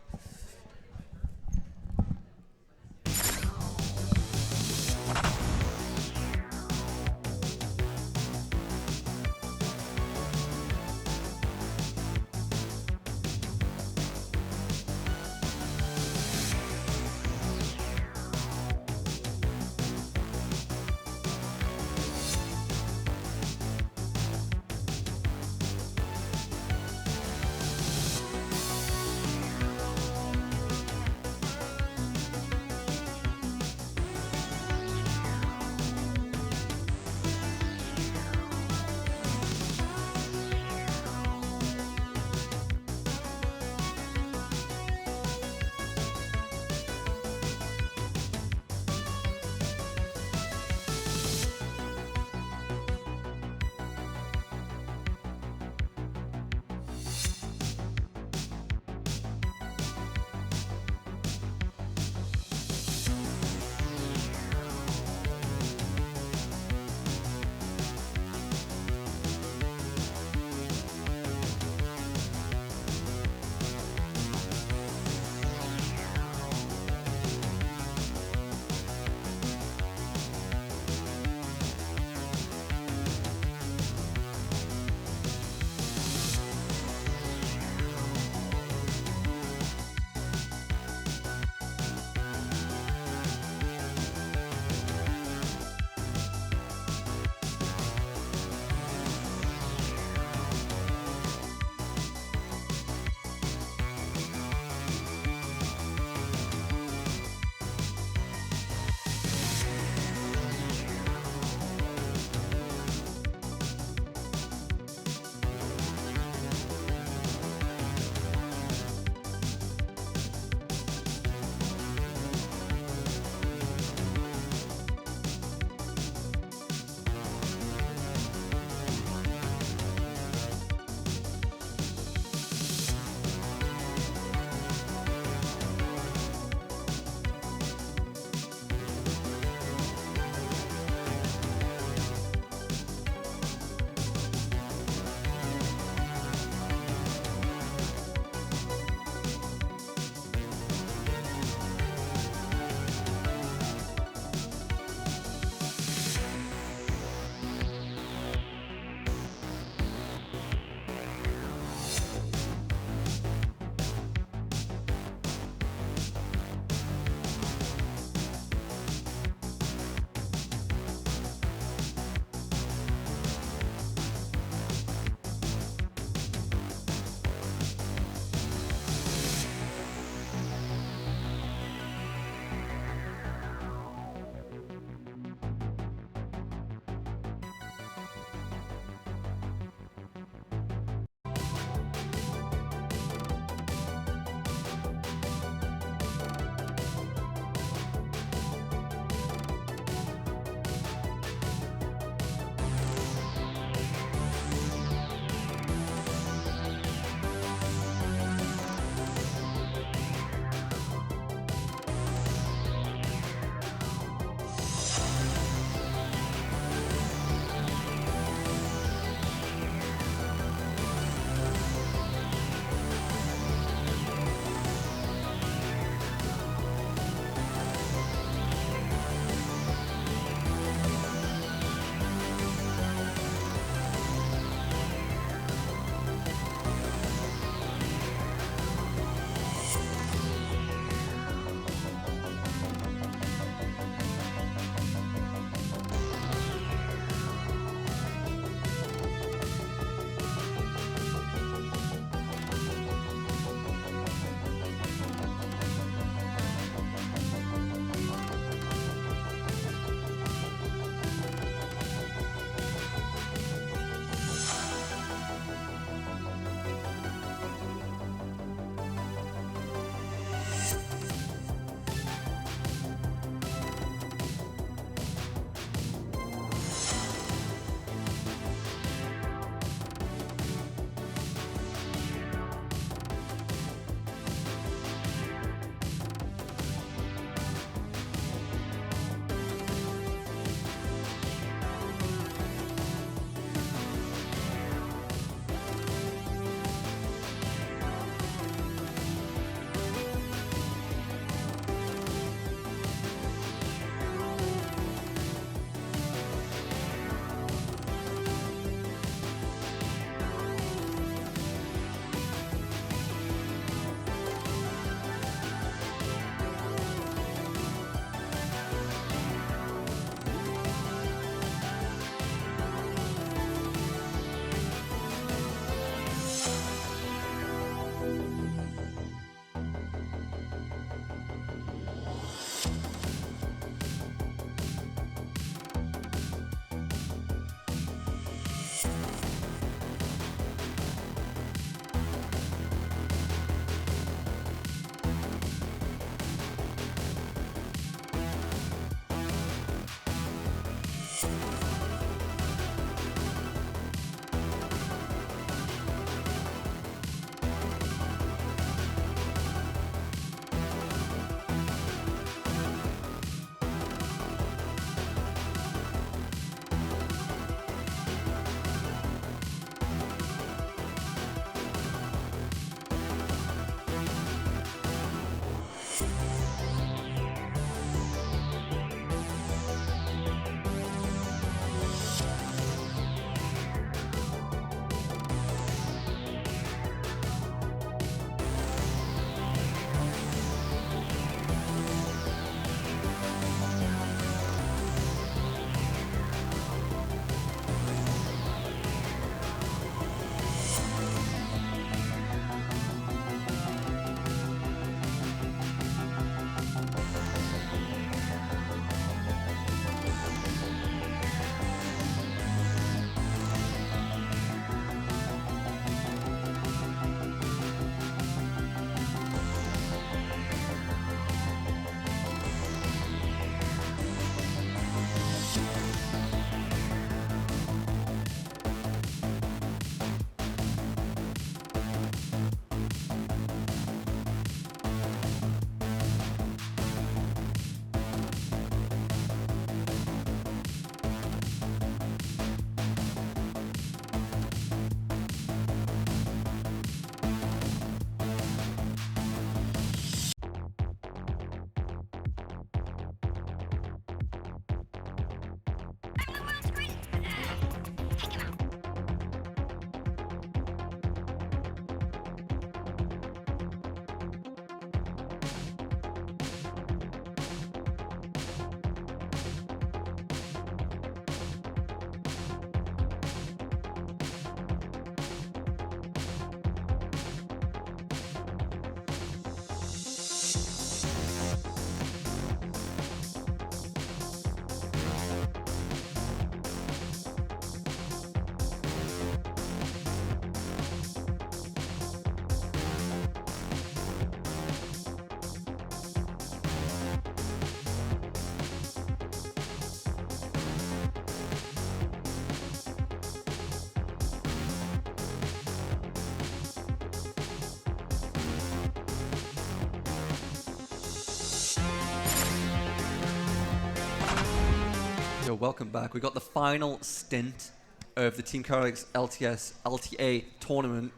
welcome back. We got the final stint of the Team Chaotix LTA tournament.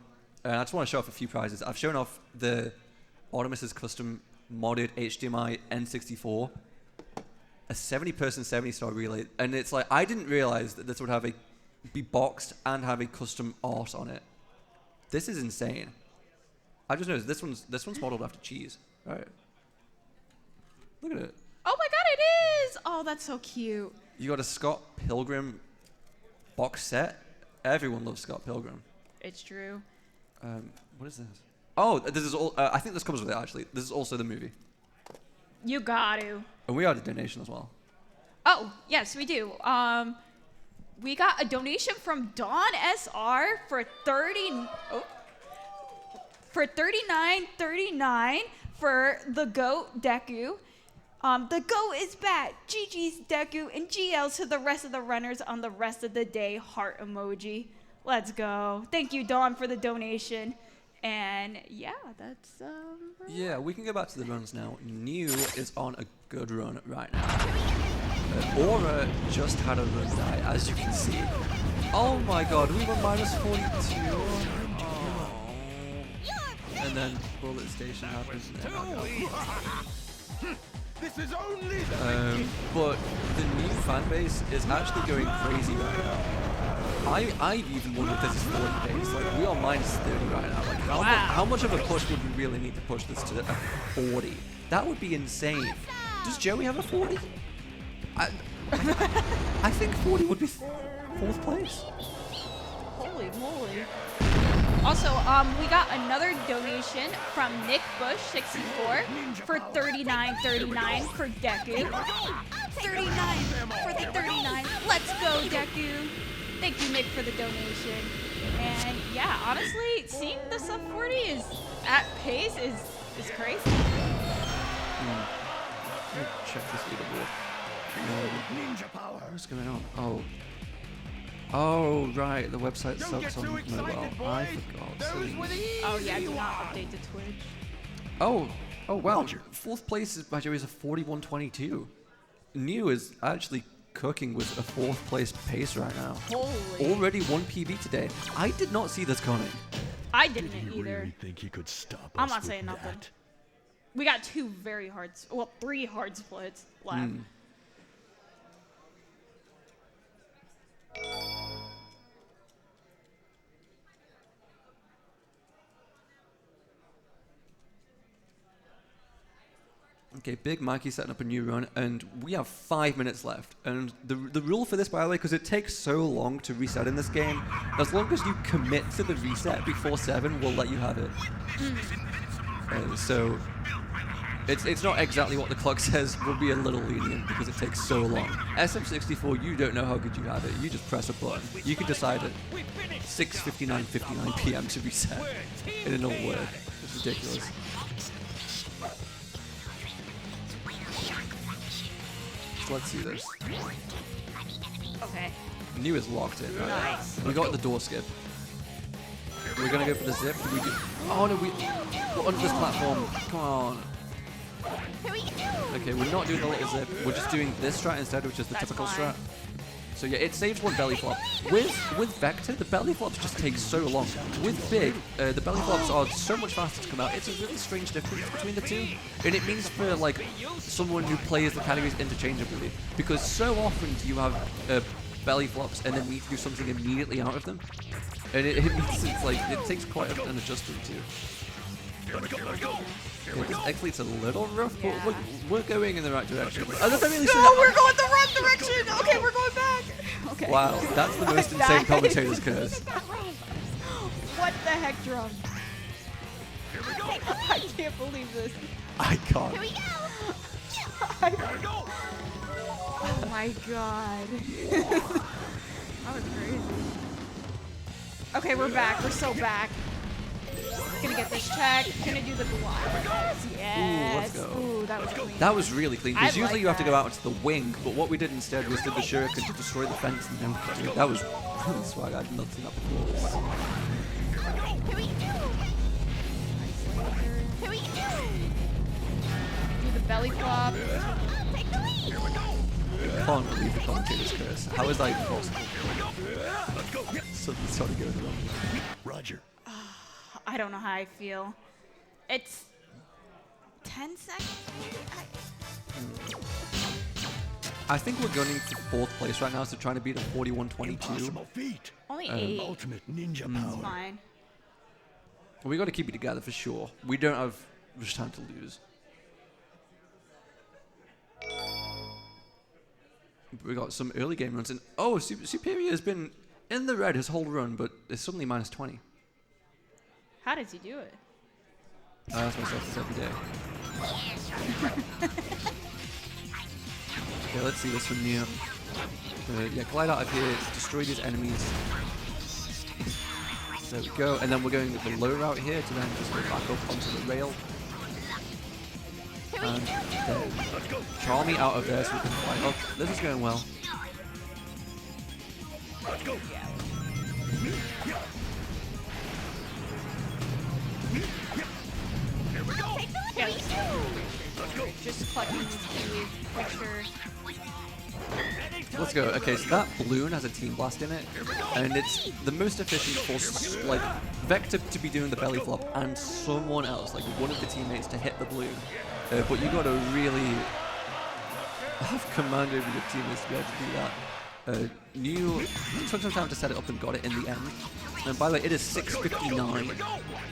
And I just want to show off a few prizes. I've shown off the Artemis's custom modded HDMI N64, a 70-person 70-star relay, and it's like I didn't realize that this would have be boxed and have a custom art on it. This is insane. I just noticed this one's modeled after cheese. All right. Look at it. Oh my god, it is! Oh, that's so cute. You got a Scott Pilgrim box set. Everyone loves Scott Pilgrim. It's true. What is this? Oh, this is all. I think this comes with it actually. This is also the movie. You got to. And we got a donation as well. Oh, yes, we do. We got a donation from Dawn SR for $39.39 for the GOAT Deku. The GOAT is back. GG's Deku and GL's to the rest of the runners on the rest of the day. Heart emoji. Let's go. Thank you, Dawn, for the donation. And yeah, that's yeah, we can go back to the runs now. New is on a good run right now. Aura just had a run die, as you can see. Oh my god, we were minus 42. Oh. And then Bullet Station happens. This is only but the new fan base is actually going crazy right now. I even wonder if this is 40 days. Like, we are minus 30 right now. Like, how much of a push would we really need to push this to a 40? That would be insane. Does Joey have a 40? I think 40 would be fourth place. holy moly. Also, we got another donation from Nick Bush 64 for $39.39 for Deku. 39 for the 39. Let's go, Deku. Thank you, Nick, for the donation. And yeah, honestly, seeing the sub 40 is at pace is crazy. Check this leaderboard. Ninja power. What's going on? Oh, right. The website sucks on mobile. I forgot. Oh yeah, do not update to Twitch. Oh wow. Fourth place is by Joey is a 41.22. New is actually cooking with a fourth place pace right now. Holy. Already 1 PB today. I did not see this coming. I didn't either. Really think he could stop I'm us not with saying nothing. that? We got 3 hard splits left. Okay, Big Mikey setting up a new run, and we have 5 minutes left. And the rule for this, by the way, because it takes so long to reset in this game, as long as you commit to the reset before 7, we'll let you have it. So it's not exactly what the clock says. We'll be a little lenient because it takes so long. SM64, you don't know how good you have it. You just press a button. You can decide at 6:59 p.m. to reset, and it'll work. It's ridiculous. Let's see this. Okay. New is locked in, right? Nice. We got the door skip. We're gonna go for the zip. Oh no, we're under this platform. Come on. Okay, we're not doing the little zip. We're just doing this strat instead, which is the typical strat. So yeah, it saves one belly flop. With Vector, the belly flops just take so long. With Big, the belly flops are so much faster to come out. It's a really strange difference between the two, and it means for like someone who plays the categories interchangeably, because so often you have belly flops and then need to do something immediately out of them, and it means it's like it takes quite an adjustment too. Actually, it's a little rough, but we're going in the right direction. No, we're going the wrong direction. Okay, we're going back. Okay. Wow, that's the most insane commentator's curse. What the heck, drum? I can't believe this. I can't. Here we go. Oh my god. That was crazy. Okay, we're back. We're so back. Gonna get this check. Gonna do the glide. Yes. Ooh, let's go. Ooh, that was clean. That was really clean, because usually like you have to go that. out into the wing, but what we did instead was did the shuriken to destroy the fence and then do it. That was really swag. I'd not seen that before. Here we go. Here we go. Do the belly flop. Take the lead. Here we go. I can't believe the commentator's curse. How is that even possible? Something's trying to go the wrong way. Roger. I don't know how I feel. It's 10 seconds, maybe? I think we're gunning for 4th place right now, so trying to beat a 41-22. Impossible feat. Only 8. Ultimate ninja It's power. fine. We got to keep it together for sure. We don't have much time to lose. We got some early game runs, and Superior has been in the red his whole run, but it's suddenly minus 20. How does he do it? I ask myself this every day. Okay, let's see this from Neo. Yeah, glide out of here, destroy these enemies. There we go, and then we're going the low route here to then just go back up onto the rail. And then charm me out of there so we can fly up. This is going well. Let's go. Yeah, let's go. Just collecting these keys, make sure. Let's go. Okay, so that balloon has a team blast in it, and it's the most efficient for like Vector to be doing the belly flop and someone else, like one of the teammates, to hit the balloon. But you got to really have command over your teammates to be able to do that. New took some time to set it up and got it in the end. And by the way, it is 6:59.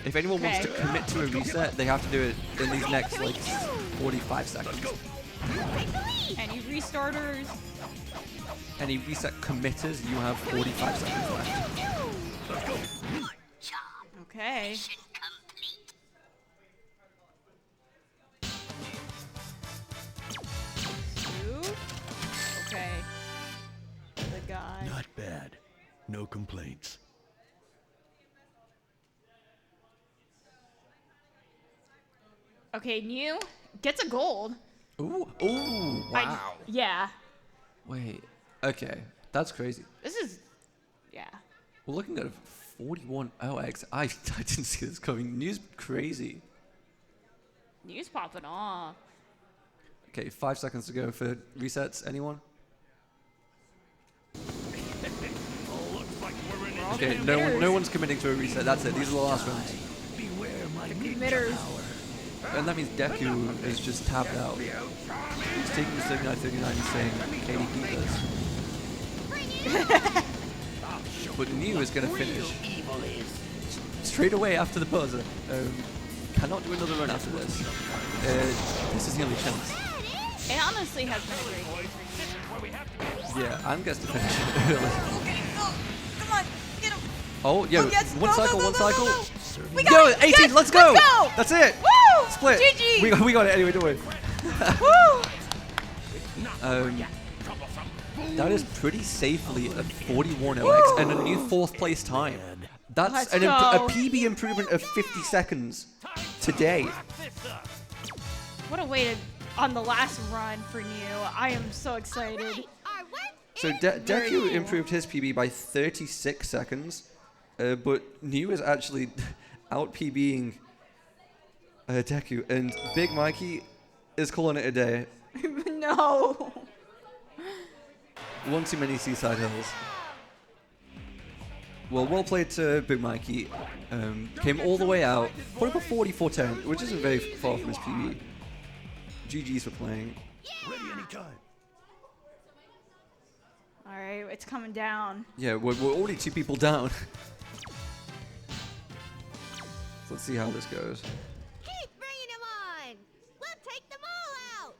If anyone wants to commit to a reset, they have to do it in these next like 45 seconds. Any restarters? Any reset committers, you have 45 seconds left. Okay. Okay. The guy. Not bad. No complaints. Okay, New gets a gold. Ooh, wow. Yeah. Wait, okay, that's crazy. This is, yeah. We're looking at a 41 OX. I didn't see this coming. News crazy. New's popping off. Okay, 5 seconds to go for resets. Anyone? Okay, no one's committing to a reset. That's it. These are the last rounds. Committers. And that means Deku is just tapped out. He's taking the 39-39 and saying, Katie, beat this. But New is going to finish straight away after the buzzer. Cannot do another run after this. This is the only chance. It honestly has been a great game. Yeah, and gets to finish it early. Come on, get him. Oh, yeah, yes, one cycle. We got it. 18, yes, let's go. go. That's it. Woo! Split. GG. We got it anyway, don't we? Woo! That is pretty safely a 41 OX and a new 4th place time. That's a PB improvement of 50 seconds today. What a way to, on the last run for New. I am so excited. So Deku improved his PB by 36 seconds, but New is actually out PBing Deku, and Big Mikey is calling it a day. No. One too many Seaside Hills. Well, well played to Big Mikey. Came all the way out, put up a 44-10, which isn't very far from his PB. GG's for playing. Ready anytime. All right, it's coming down. Yeah, we're already 2 people down. So let's see how this goes. Keep bringing them on! We'll take them all out!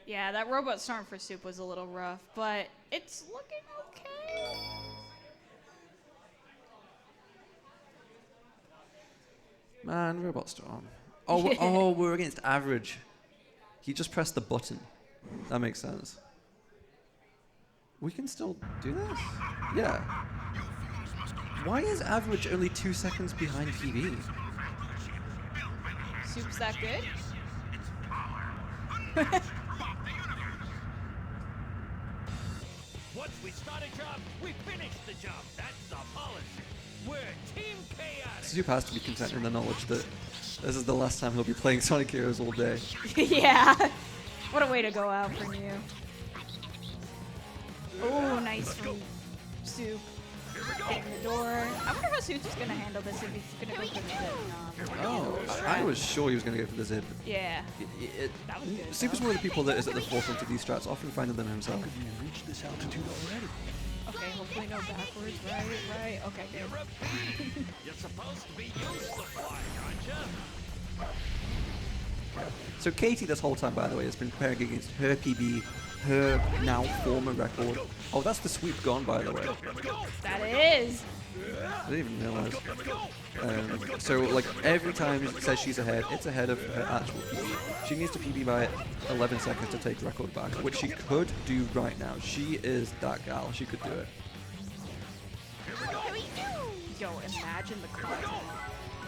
Yeah, that robot storm for Soup was a little rough, but it's looking okay. Man, Robot Storm. Oh, we're against average. He just pressed the button. That makes sense. We can still do this? Yeah. Why is average only 2 seconds behind PB? Soup's that good? Once we start a job, we finish the job. That's the policy. We're Team Chaotic. Soup has to be content in the knowledge that this is the last time he'll be playing Sonic Heroes all day. Yeah. What a way to go out for you. Oh, nice from Soup. Getting the door. I wonder how Soup's gonna handle this if he's gonna go for the zip. Oh, I was sure he was going to go for the zip. Yeah. That was good. Soup is one of the people that is at the forefront of these strats, often finding them himself. You've reached this altitude already. Okay, hopefully no backwards. Right. Okay, good. You're supposed to be used to flying, aren't you? So Katie this whole time, by the way, has been comparing against her PB, her now former record. Oh, that's the sweep gone, by the way. That is. I didn't even realize. So, like, every time it says she's ahead, it's ahead of her actual PB. She needs to PB by 11 seconds to take the record back, which she could do right now. She is that gal. She could do it. Yo, imagine the content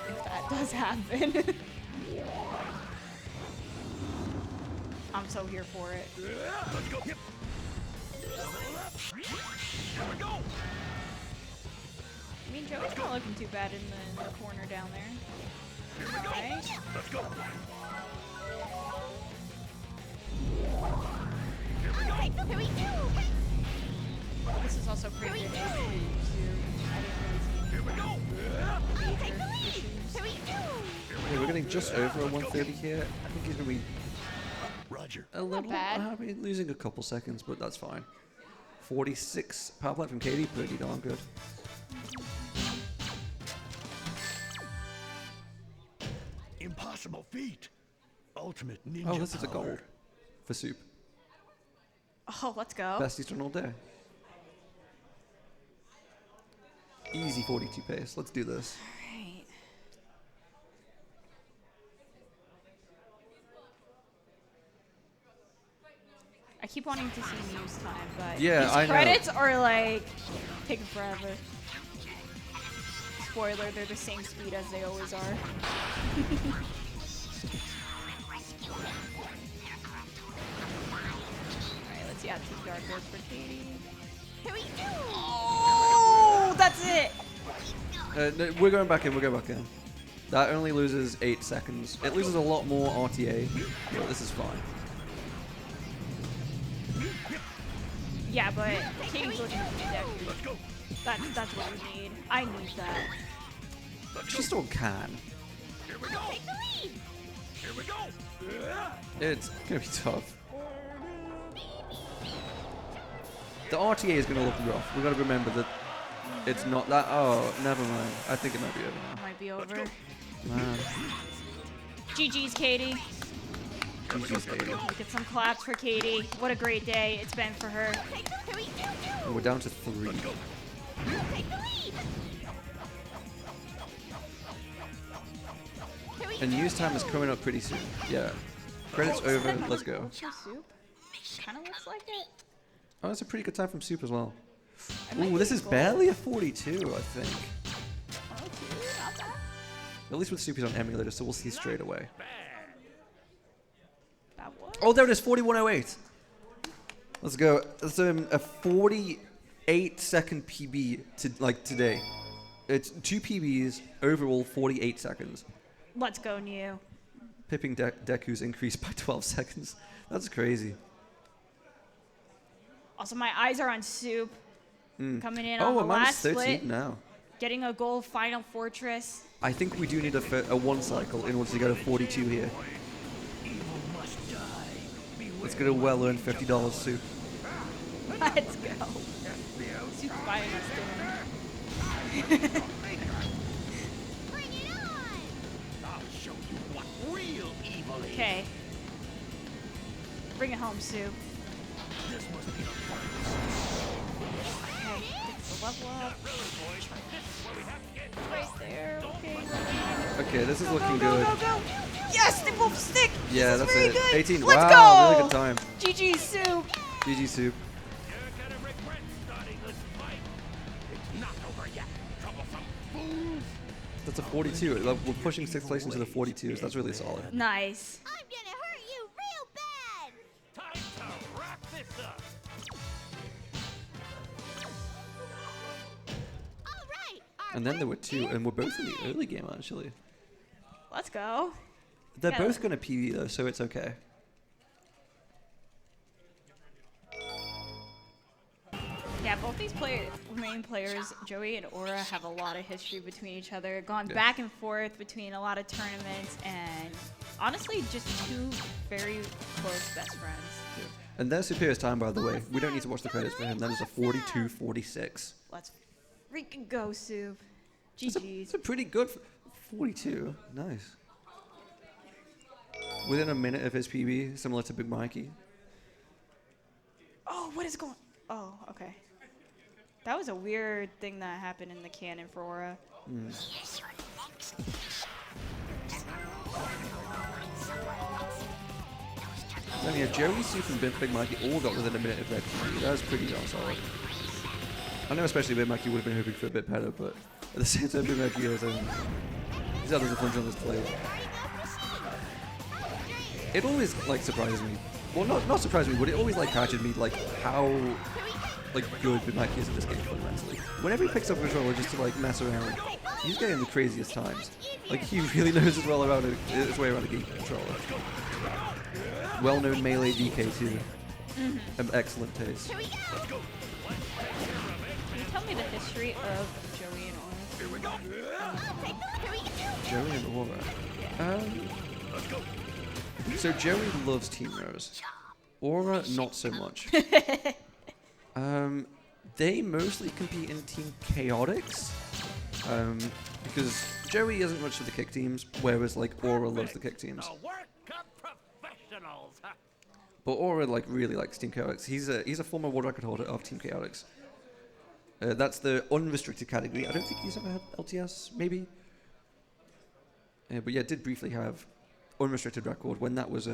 if that does happen. I'm so here for it. Let's go. Here we go. I mean, Joey's not looking too bad in the corner down there. Alright. Let's go. This is also pretty good too. I didn't really see major issues. Yeah, we're getting just over a 130 here. I think he's going to be Roger. a little happy, losing a couple seconds, but that's fine. 46 power plant from Katie, pretty darn good. Impossible feat. Ultimate ninja Oh, this is a power. gold for Soup. Oh, let's go. Best he's done all day. Easy 42 pace. Let's do this. Alright. I keep wanting to see news time, but Yeah, these I know. credits are like taking forever. Spoiler, they're the same speed as they always are. Alright, let's see how T-Guard goes for Katie. Oh, that's it! No, we're going back in, we're going back in. That only loses 8 seconds. It loses a lot more RTA, but this is fine. Yeah, but Katie's looking at the Deku. That's what we need. I need that. She still can. Here we go. Here we go. It's gonna be tough. The RTA is gonna look rough. We gotta remember that it's not that. Oh, never mind. I think it might be over now. Might be over. Man. GG's, Katie. GG's, Katie. Get some claps for Katie. What a great day it's been for her. And we're down to 3. And news time is coming up pretty soon. Yeah. Credits over. Let's go. Kind of looks like it. Oh, that's a pretty good time from Soup as well. Ooh, this is barely a 42, I think. At least with Soup he's on emulator, so we'll see straight away. Oh, there it is, 4108. Let's go. That's a 48-second PB to like today. It's 2 PBs overall, 48 seconds. Let's go, New. Pipping Deku's increased by 12 seconds. That's crazy. Also, my eyes are on Soup. Coming in on Oh, the a minus last 13 split. now. Getting a goal, Final Fortress. I think we do need a 1 cycle in order to get a 42 here. Let's get a well-earned $50 Soup. Let's go. Soup's buying us dinner. Okay. Bring it home, Soup. Okay, get the level up. Right there. Okay. Okay, this is looking Go, good. go, go. Yes, they both stick. Yeah, This is that's very it. good. 18. Let's Wow, go. really good time. GG, Soup. GG Soup. That's a 42. Like, we're pushing 6th place into the 42s. That's really solid. Nice. I'm gonna hurt you real bad. Time to wrap this up. All right. And then there were 2, and we're both in the early game, actually. Let's go. They're Yeah. both going to PB, though, so it's okay. these main players, Joey and Aura, have a lot of history between each other, gone back and forth between a lot of tournaments, and honestly, just two very close best friends. Yeah. And their superior time, by the way, we don't need to watch the credits for him. That is a 42-46. Let's freaking go, Soup. It's GG's. a pretty good 42. Nice. Within a minute of his PB, similar to Big Mikey. Oh, what is going? Oh, okay. That was a weird thing that happened in the canon for Aura. And yeah, Joey, Soup, and Big Mikey all got within a minute of their PB. That was pretty darn solid. I know especially Big Mikey would have been hoping for a bit better, but at the same time, Big Mikey has he's others a punch on his plate. It always like surprises me. Well, not surprises me, but it always like catches me like how like good Big Mikey is at this game fundamentally. Whenever he picks up a controller just to like mess around, he's getting the craziest times. Like he really knows his way around a game controller. Well-known melee DK too. Excellent taste. Can you tell me the history of Joey and Aura? Joey and Aura. So Joey loves Team Rose. Aura, not so much. They mostly compete in Team Chaotix. Because Joey isn't much for the kick teams, whereas like Aura loves the kick teams. But Aura like really likes Team Chaotix. He's a former world record holder of Team Chaotix. That's the unrestricted category. I don't think he's ever had LTS, maybe. But yeah, did briefly have unrestricted record when that was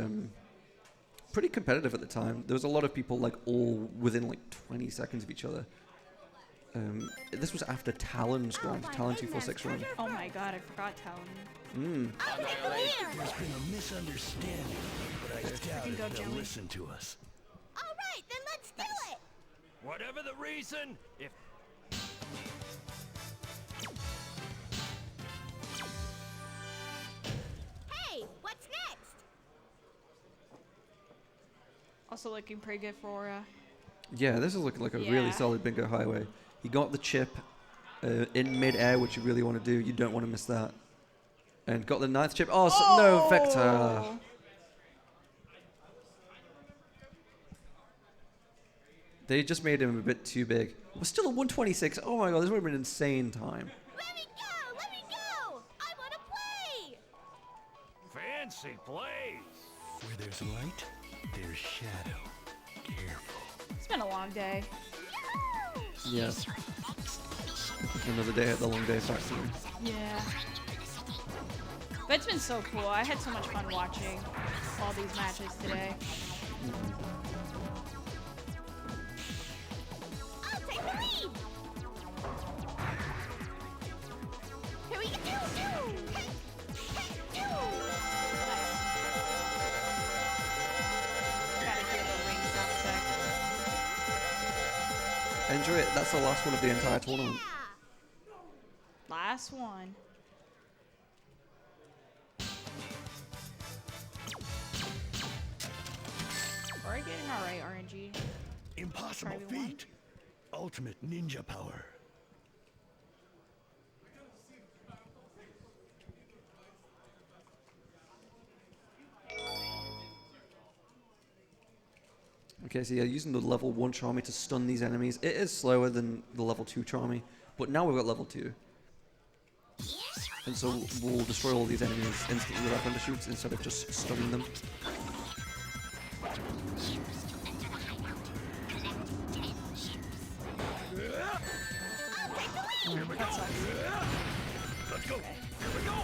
pretty competitive at the time. There was a lot of people like all within like 20 seconds of each other. This was after Talon's run, Talon 246 run. Oh my god, I forgot Talon. There's been a misunderstanding, but I doubt Go, if they'll Joey. listen to us. All right, then let's do it. Whatever the reason, if Hey, what's next? Also looking pretty good for Aura. Yeah, this is looking like a really Yeah. solid bingo highway. He got the chip in mid-air, which you really want to do. You don't want to miss that. And got the 9th chip. Oh, no, Vector. They just made him a bit too big. It was still a 126. Oh my god, this would have been an insane time. Let me go! Let me go! I want to play! fancy place. Where there's light, there's shadow. Careful. It's been a long day. Yeah. Another day at the long day factory. Yeah. But it's been so cool. I had so much fun watching all these matches today. I'll take the lead! Here we go! Gotta hear the ring sound effect. Enjoy it. That's the last one of the entire tournament. Last one. We're getting alright, RNG. Impossible Try me one. feat. Ultimate ninja power. Okay, so yeah, using the level 1 Charmy to stun these enemies. It is slower than the level 2 Charmy, but now we've got level 2. And so we'll destroy all these enemies instantly with our thunder shoots instead of just stunning them. That sucks. Let's go. Here we go.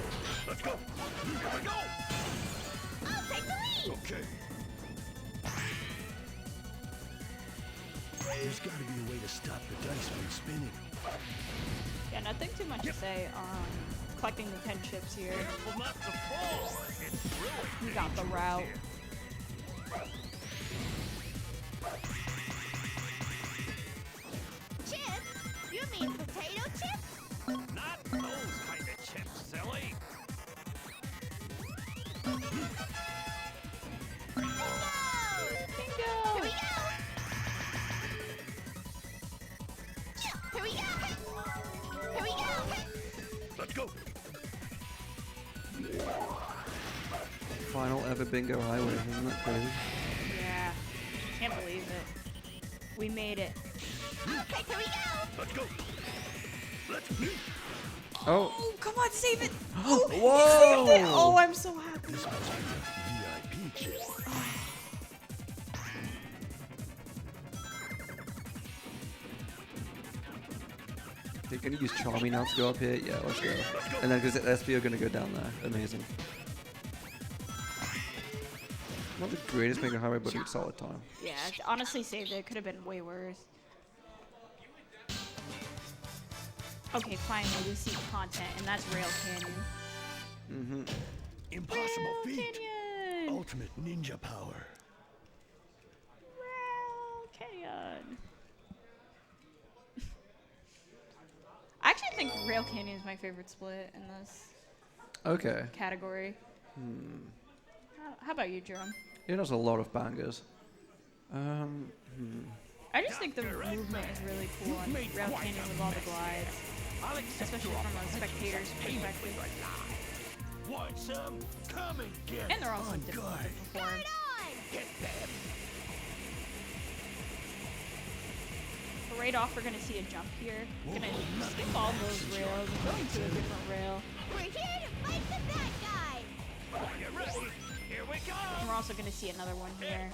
Let's go. Here we go. I'll take the lead! Okay. There's got to be a way to stop the dice from spinning. Yeah, nothing too much to say on collecting the 10 chips here. Careful not to fall. It's really We got the route. Chips? You mean potato chips? not those kind of chips, silly. Bingo! Bingo! Here we go! final ever bingo highway. Isn't that crazy? Yeah. Can't believe it. We made it. Okay, here we go. Let's go. Let's meet. Oh. Oh, come on, save it. Oh, Whoa. you saved it. Oh, I'm so happy. This must be the VIP chip. They're gonna use Charmy now to go up here. Yeah, let's go. And then because SP are gonna go down there. Amazing. Not the greatest bingo highway, but a solid time. Yeah, honestly saved it. It could have been way worse. Okay, finally we see content, and that's Rail Canyon. Mm-hmm. Impossible Rail feat. Canyon! Ultimate ninja power. Rail Canyon. I actually think Rail Canyon is my favorite split in this Okay. category. How about you, Jerome? It has a lot of bangers. I just think the movement is really cool on Rail Canyon with all the glides, especially from a spectator's perspective. Want some? Come and get And they're also on difficult guard. to perform. Get them. So right off, we're gonna see a jump here. Gonna skip all those rails and go into a different rail. We're here to fight the bad guy. You ready? Here we go. And we're also gonna see another one here.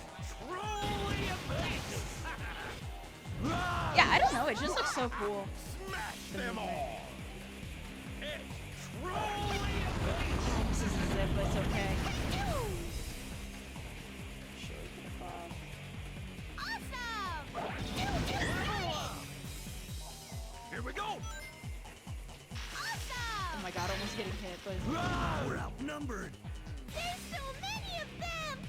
Truly amazing. Yeah, I don't know. It just looks so cool. Smash The them movement. all. It's truly amazing. Oh, this isn't zip, but it's okay. Here we go. Oh my god, almost getting hit, but We're outnumbered. There's so many of them.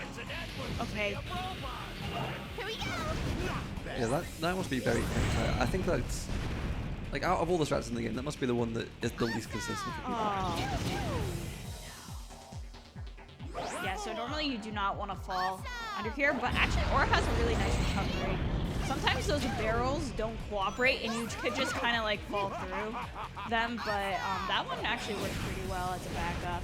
It's an Edward. okay. Here we go. Yeah, that must be very tight. I think that's like out of all the strats in the game, that must be the one that is the least consistent. Oh. Yeah, so normally you do not want to fall under here, but actually Aura has a really nice recovery. Sometimes those barrels don't cooperate and you could just kind of like fall through them, but that one actually worked pretty well as a backup.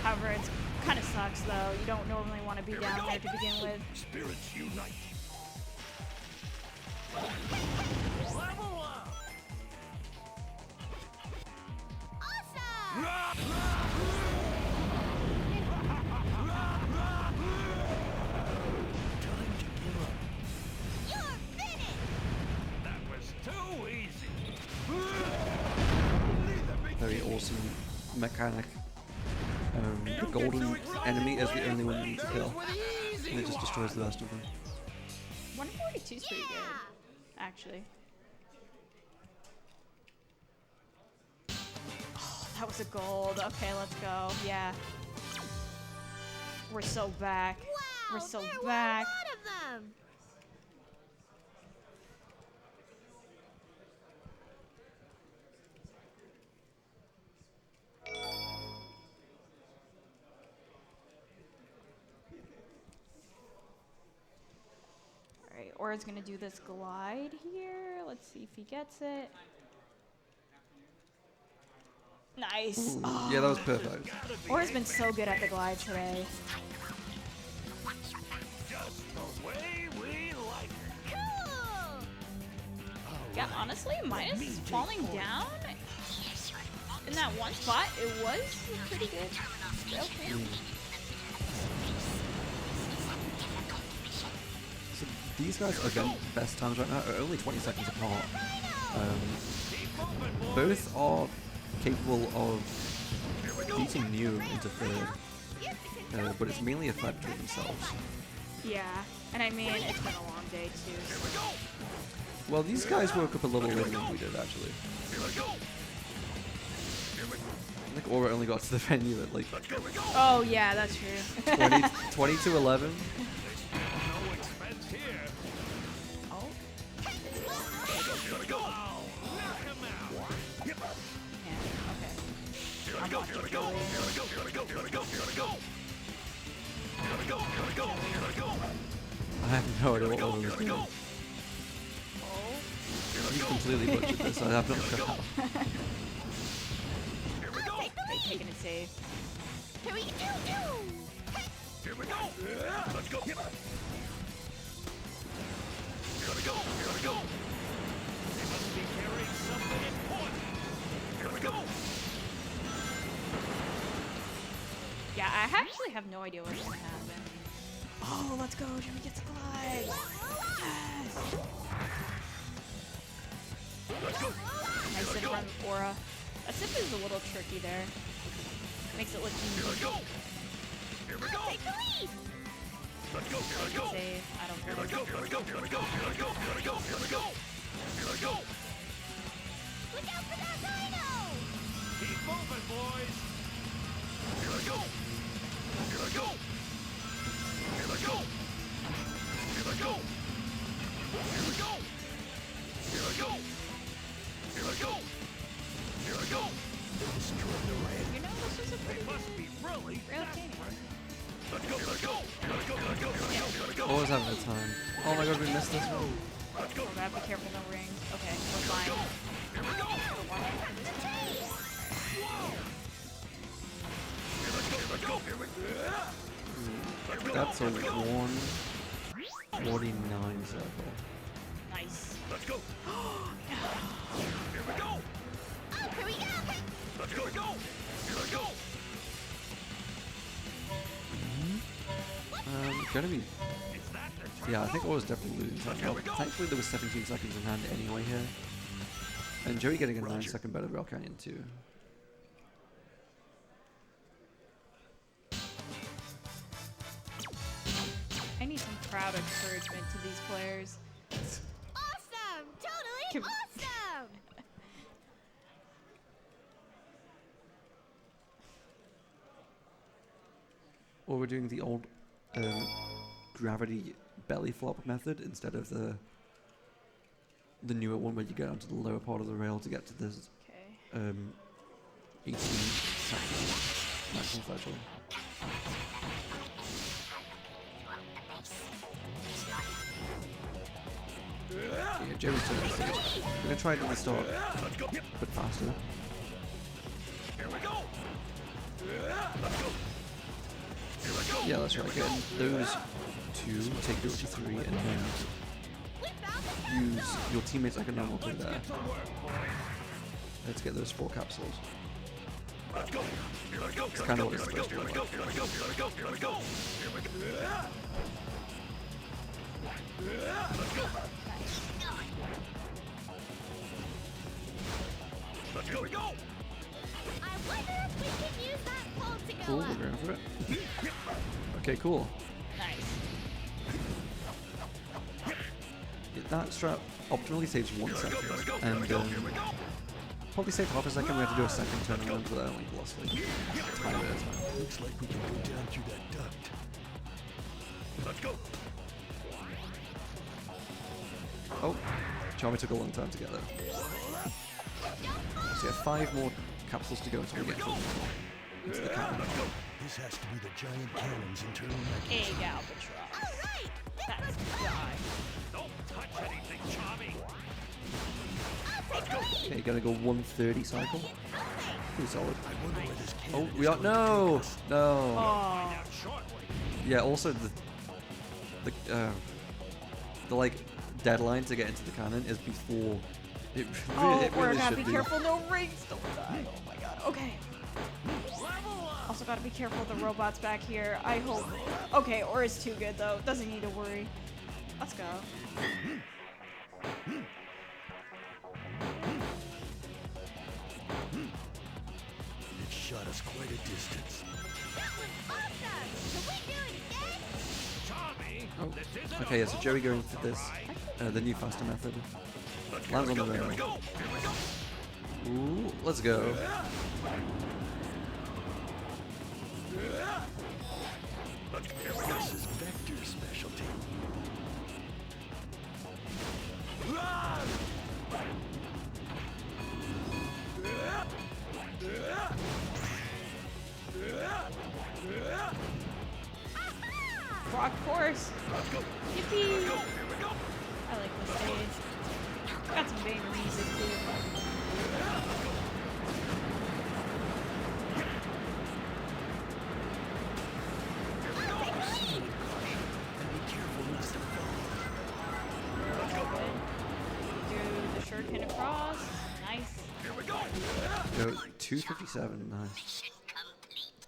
However, it kind of sucks though. You don't normally want to be down there to begin with. Spirits unite. Level up. Time to give up. You're finished. That was too easy. Very awesome mechanic. The golden enemy is the only one you need to kill, and it just destroys the rest of them. 142 is pretty good, actually. Oh, that was a gold. Okay, let's go. Yeah. We're so back. Wow, We're so there back. were a lot of them. Alright, Aura's gonna do this glide here. Let's see if he gets it. Nice. Ooh, Oh, yeah, that was perfect. Aura's been so good at the glide today. Just the way we like it. Cool. Yeah, honestly, minus falling down in that one spot, it was pretty good. Okay. So these guys' event best times right now are only 20 seconds apart. Both are capable of beating New into third, but it's mainly a fight between themselves. Yeah, and I mean, it's been a long day too. So. Well, these guys woke up a little later than we did, actually. I think Aura only got to the venue at like Oh yeah, that's true. 20 to 11. No expense here. Oh. Go. Knock him out. Yeah, okay. I'm watching Joey. I have no idea what level this is. He's completely butchered this, I have no idea how. Taking a save. Here we go. Yeah, I actually have no idea what's gonna happen. Oh, let's go. Jimmy gets a glide. Yes. Nice zip run with Aura. That zip is a little tricky there. Makes it look easy. Here we go. Take the lead. Save. I don't care. Look out for that rhino. Keep moving, boys. Here we go. Here we go. Here we go. Here we go. Here we go. Here we go. Here we go. Here we go. You know, this was a pretty Must be really real game. Let's go, let's go, let's go, let's go, let's go. Always having a time. Oh my god, we missed this one. Oh god, be careful, no rings. Okay, we're fine. Here we go. Here we go. That's a 149 circle. Nice. Let's go. Here we go. Here we go. Let's go. Here we go. Gonna be. Yeah, I think I was definitely losing time. Well, thankfully, there was 17 seconds in hand anyway here. And Joey getting a 9-second better Rail Canyon too. I need some crowd encouragement to these players. Awesome. Totally Can- awesome. Or we're doing the old gravity belly flop method instead of the newer one where you get onto the lower part of the rail to get to this 18 seconds actually. Yeah, Jerry's turn is stage. We're gonna try it at the start, but faster. Here we go. Yeah, that's right. Get those two, take it up to 3, and then use your teammates like a normal player there. Let's get those 4 capsules. Let's go. Here we go. It's kind of what it's supposed to be like. Here we go. Here we go. Here we go. Here we go. Let's go. Let's go. Here we go. I wonder if we can use that pole to go Cool, up. we're going for it. Okay, cool. Nice. That strap optimally saves 1 second, and probably saved half a second. We had to do a second turnaround, but I only lost like a tiny bit of time. Looks like we can go down through that duct. Let's go. Oh, Charmy took a long time to get there. So yeah, 5 more capsules to go until we get into the cannon. This has to be the giant cannon's internal Egg mechanism. albatross. All right. That's die. Don't touch anything, Chommy. I'll take the lead. Okay, gonna go 130 cycle. Pretty solid. I wonder where this cannon Oh, is we are going to no, take us. no. Oh. Yeah, also the like deadline to get into the cannon is before it. Oh, it we're really gotta should be careful. No rings. Don't die. Oh my god. Okay. Also gotta be careful of the robots back here. I hope. Okay, Aura's too good though. Doesn't need to worry. Let's go. It shot us quite a distance. That was awesome. Can we do it again? Chommy. Oh, This isn't okay. a Yeah, so Joey going for roller this, ride. the new faster method. Let's Lands on the go. Here we rail. go. Here we go. Ooh, let's go. This is Vector's specialty. Rock force. Yippee. I like this stage. Got some banger music too. Do the shuriken across. Nice. Here we go. Go 257. Nice. Mission complete.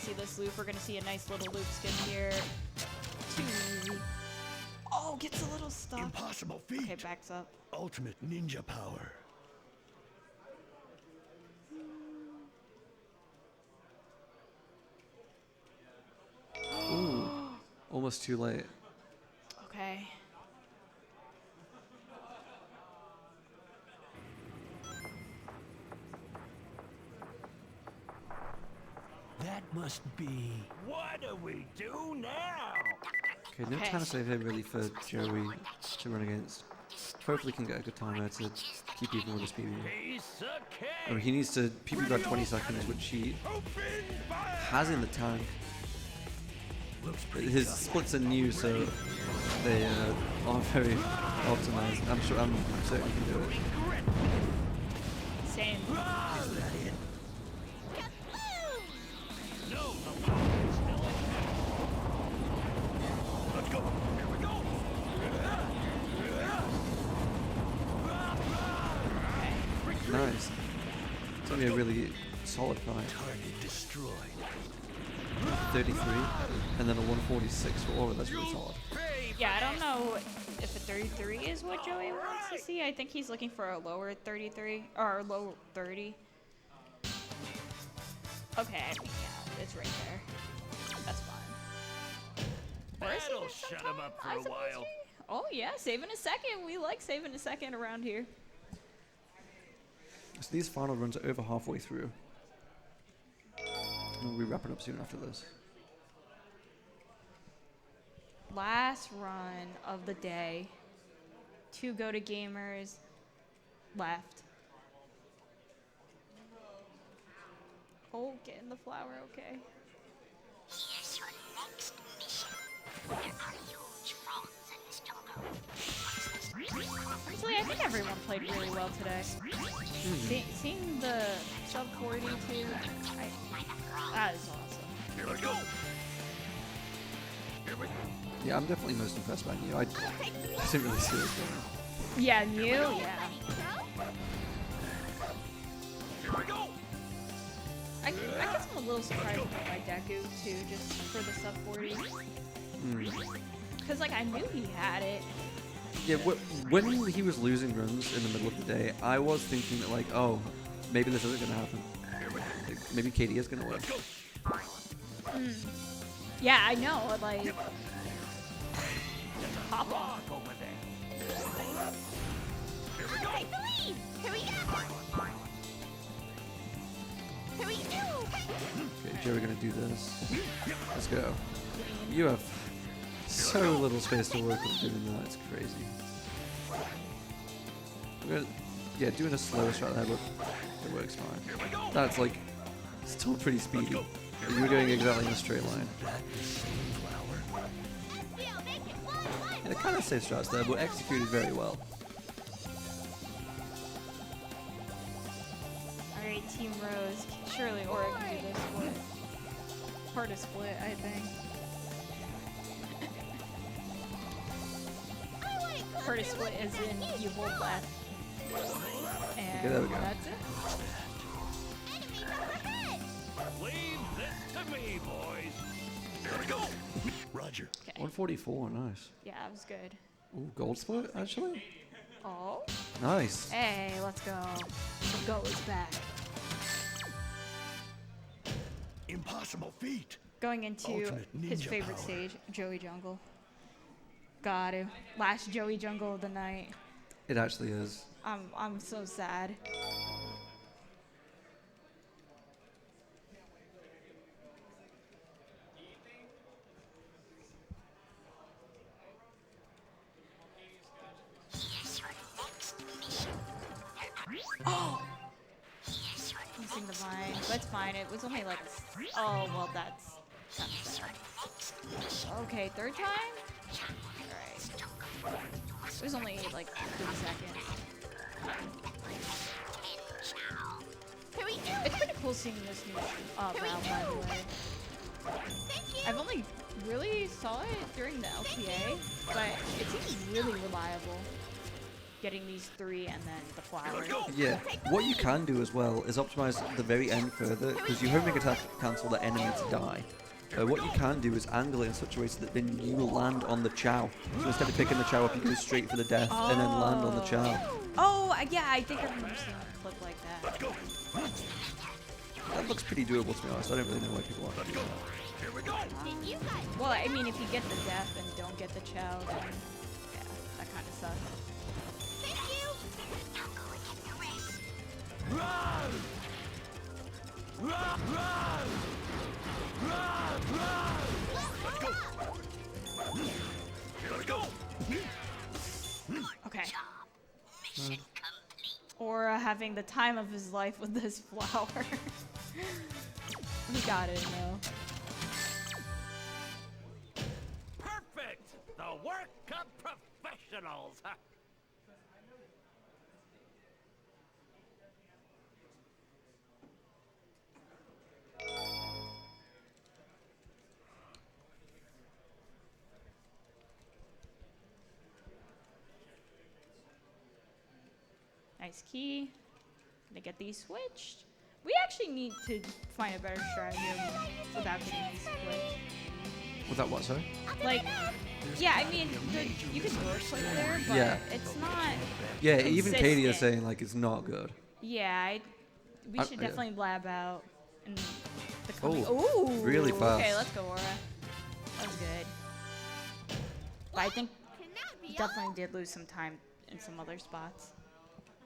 see this loop. We're gonna see a nice little loop skip here. Too easy. Oh, gets a little stuck. Impossible feat. Okay, backs up. Ultimate ninja power. Ooh, almost too late. Okay. That must be. What do we do now? Okay, no time to save here really for Joey to run against. Hopefully can get a good timer to keep even with the speed. Piece of cake. I mean, he needs to PB about 20 seconds, which he has in the tank. His splits are new, so they are very optimized. I'm certain he can do it. Same. Let's go. Here we go. Nice. It's only a really solid fight. Target destroyed. 33, and then a 146 for Aura. That's really solid. Yeah, I don't know if a 33 is what Joey wants to see. I think he's looking for a lower 33 or a low 30. Okay, I mean, yeah, it's right there. That's fine. That'll shut him up for a while. Oh yeah, saving a second. We like saving a second around here. So these final runs are over halfway through. And we'll be wrapping up soon after this. Last run of the day. 2 go-to gamers left. Oh, getting the flower, okay. Here's your next mission. There are huge frogs in this jungle. Actually, I think everyone played really well today. Seeing the sub 42, that is awesome. Here we go. Here we go. Yeah, I'm definitely most impressed by you. I didn't really see it coming. Yeah, you, yeah. Here we go. I guess I'm a little surprised by Deku too, just for the sub 40. Because like I knew he had it. Yeah, when he was losing runs in the middle of the day, I was thinking that like, oh, maybe this isn't gonna happen. Like, maybe KD is gonna win. Yeah, I know. Like, hop off over there. Here we go. Take the lead. Here we go. Here we go. Okay, Joey, gonna do this. Let's go. You have so little space to work with doing that. It's crazy. We're gonna, yeah, doing a slow strat there, but it works fine. That's like still pretty speedy. You were going exactly in a straight line. Yeah, kind of safe strats there, but executed very well. Alright, Team Rose. Surely Aura can do this split. Hardest split, I think. Hardest split is in you hold left. And Okay, there we go. that's it. Leave this to me, boys. Here we go. Roger. 144, nice. Yeah, that was good. Ooh, gold split, actually? Oh. Nice. Hey, let's go. The go is back. Impossible feat. Going into Ultimate his ninja favorite power. stage, Joey Jungle. Got to. Last Joey Jungle of the night. It actually is. I'm so sad. Here's your next mission. Oh! Missing the vine. That's fine. It was only like. Oh, well, that's sad. Okay, third time? Alright. It was only like 3 seconds. It's pretty cool seeing this new round, by the way. I've only really saw it during the LPA, but it seems really reliable. getting these 3 and then the flower. Yeah. What you can do as well is optimize the very end further, because you homing attack cancel the enemy to die. What you can do is angle it in such a way so that then you land on the Chow. So instead of picking the Chow up, you go straight for the death and then land on the Chow. Oh, yeah, I think I remember seeing a clip like that. That looks pretty doable, to be honest. I don't really know why people aren't doing that. Well, I mean, if you get the death and don't get the chow, then yeah, that kind of sucks. Okay. Or having the time of his life with this flower. We got it, though. Perfect! The work of professionals! Nice key. Gonna get these switched. We actually need to find a better strategy without getting these switched. Without what, sorry? Like, yeah, I mean, you can door click there, but Yeah. it's not. Yeah, even Katie is consistent. saying, like, it's not good. Yeah, we should yeah. definitely lab out. In the coming. Oh, Ooh, really fast. Okay, let's go, Aura. That was good. But I think we definitely did lose some time in some other spots.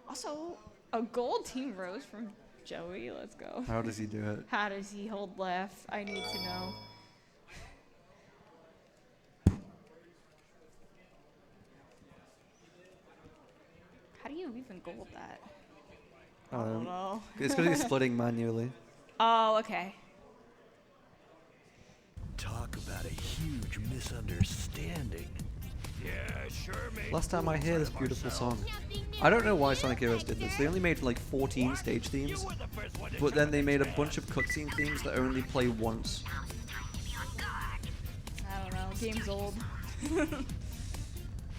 Also, a gold team rose from Joey. Let's go. How does he do it? How does he hold left? I need to know. How do you even gold that? I don't know. It's because he's splitting manually. Oh, okay. Talk about a huge misunderstanding. Yeah, sure, mate. Last time I hear this beautiful song. I don't know why Sonic Heroes did this. They only made like 14 stage themes, but then they made a bunch of cutscene themes that only play once. I don't know. Game's old.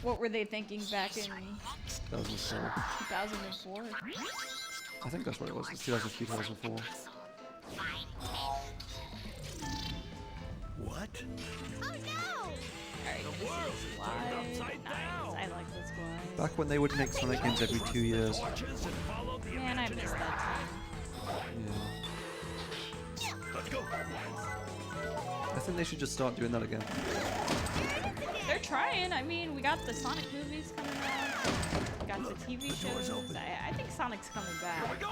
What were they thinking back in 2004. 2004? I think that's what it was. It's 2003, 2004. What? Alright, this is glide. Nice. I like this glide. Back when they would make Sonic games every 2 years. Man, I missed that Yeah. I think they should just start doing that again. time. They're trying. I mean, we got the Sonic movies coming out. We got the TV shows. I think Sonic's coming back.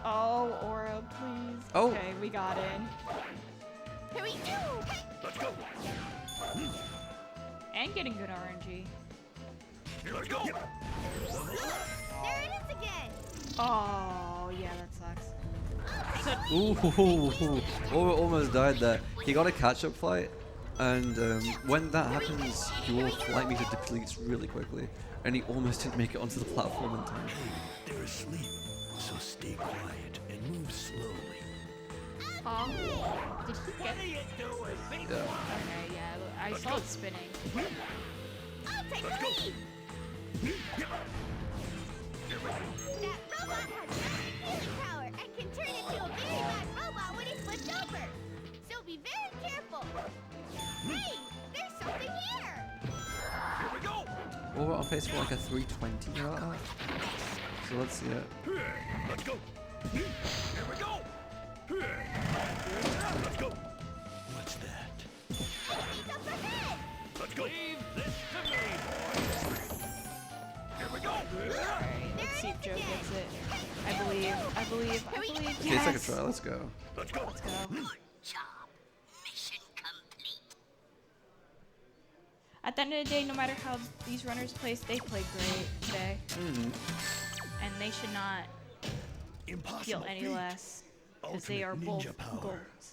Oh, Aura, please. Oh. Okay, we got in. Here we go. Let's go. And getting good RNG. Here we go. There it is again. Oh, yeah, that sucks. Ooh, almost died there. He got a catch-up flight, and when that happens, your flight meter depletes really quickly, and he almost didn't make it onto the platform in time. They're asleep, so stay quiet and move slowly. Did he get it? Yeah. Okay, yeah, I saw it spinning. I'll take the lead. That robot has massive power and can turn into a very bad robot when he flips over. So be very careful. Hey, there's something here. Here we go. Or we're on pace for like a 320 or like that. So let's see it. Let's go. Here we go. Let's go. What's that? He's up ahead. Let's go. Leave this to me, boys. Here we go. Alright, let's see if Joe gets it. I believe, Okay, yes! second try, let's go. Let's go. Let's go. Job. Mission complete. At the end of the day, no matter how these runners place, they played great today. And they should not Impossible feel any feat. less, because they Ultimate are both ninja power. goals.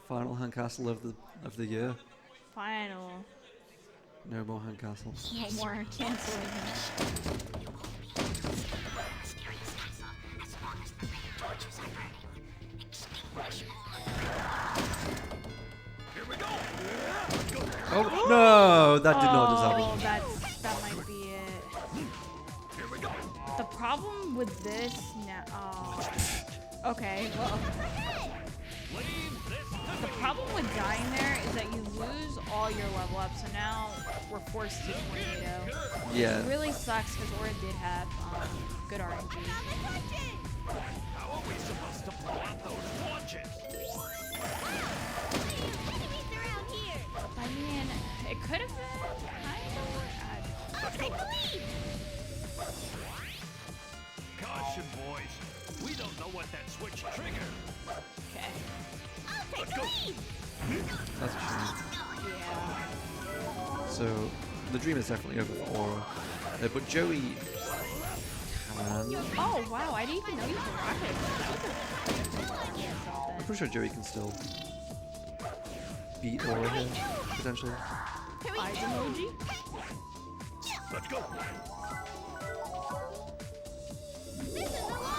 Final hand castle of the year. Final. No more hand castles. No more canceling it. Oh no, that did not just happen. Oh, that might be it. The problem with this now. Oh. Okay, well. The problem with dying there is that you lose all your level up, so now we're forced to tornado. Yeah. It really sucks because Aura did have good RNG. How are we supposed to blow out those launches? I mean, it could have been kind of. Caution, boys. We don't know what that switch triggered. Okay. Let's go. That's a shame. Yeah. So the dream is definitely over for Aura, but Joey can. Oh wow! I didn't even know you could rocket. I'm pretty sure Joey can still beat Aura here potentially. Eyes emoji. Let's go.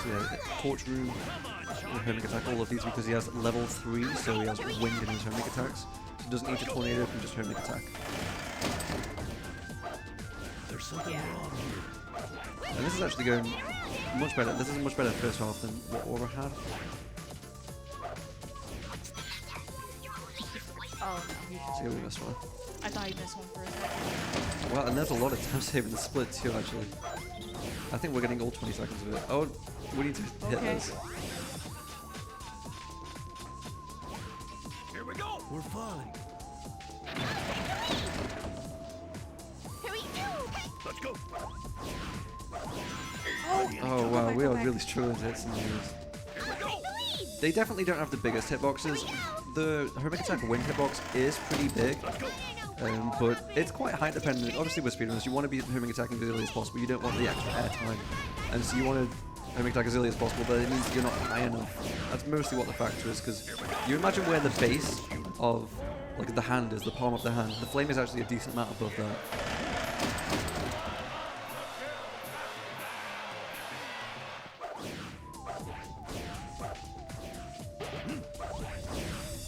So yeah, Torch Room, homing attack, all of these because he has level 3, so he has wind in his homing attacks. So he doesn't need to tornado, he can just homing attack. There's something wrong here. And this is actually going much better. This is a much better first half than what Aura had. Oh no. So yeah, we missed one. I thought you missed one for a second. Well, and there's a lot of time saving the split too, actually. I think we're getting all 20 seconds of it. Oh, we need to hit Okay. this. Here we go. We're fine. Let's go. Oh wow, we are really struggling to hit some of these. Here we go. They definitely don't have the biggest hitboxes. The homing attack wind hitbox is pretty big, but it's quite height dependent. Obviously with speedrunners, you want to be homing attacking as early as possible. You don't want the extra air time, and so you want to homing attack as early as possible, but it means you're not high enough. That's mostly what the factor is, because you imagine where the base of like the hand is, the palm of the hand. The flame is actually a decent amount above that.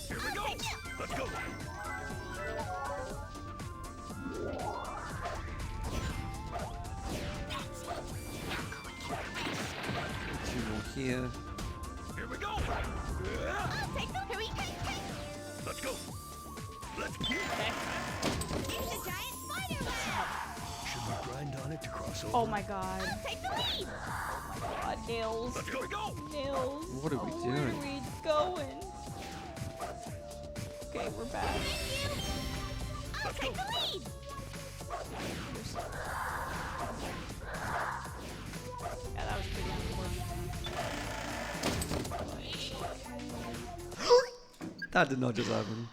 Here we go. Let's go. Two more here. Here we go. Let's go. Let's go. Should we grind on it to cross over? Oh my god. Oh my god, nails. Let's go. We go. Nails. What are we Where doing? are we going? Okay, we're back. Let's go. Yeah, that was pretty unfortunate. That did not just happen.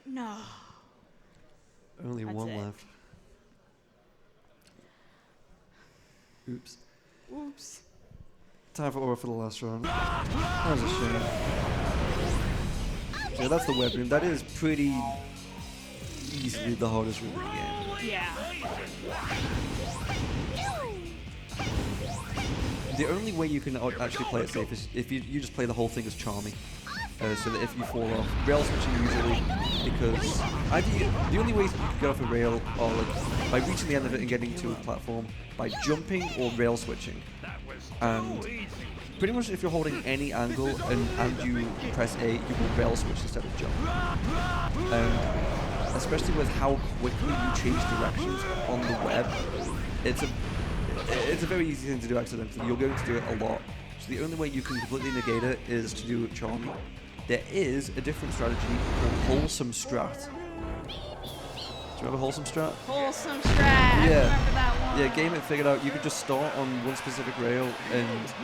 No. Only That's one it. left. Oops. Oops. Time for Aura for the last round. That was a shame. Yeah, that's the web room. That is pretty easily the hardest room in the game. Yeah. The only way you can actually play it safe is if you just play the whole thing as Charmy. So that if you fall off, rail switching usually, because the only ways you can get off a rail are like by reaching the end of it and getting to a platform, by jumping or rail switching. And pretty much if you're holding any angle and you press A, you will rail switch instead of jump. Especially with how quickly you change directions on the web, it's a very easy thing to do accidentally. You're going to do it a lot. So the only way you can completely negate it is to do Charm. There is a different strategy called Wholesome Strat. Do you remember Wholesome Strat? Wholesome strat. I remember that one. Yeah, game it figured out you could just start on one specific rail and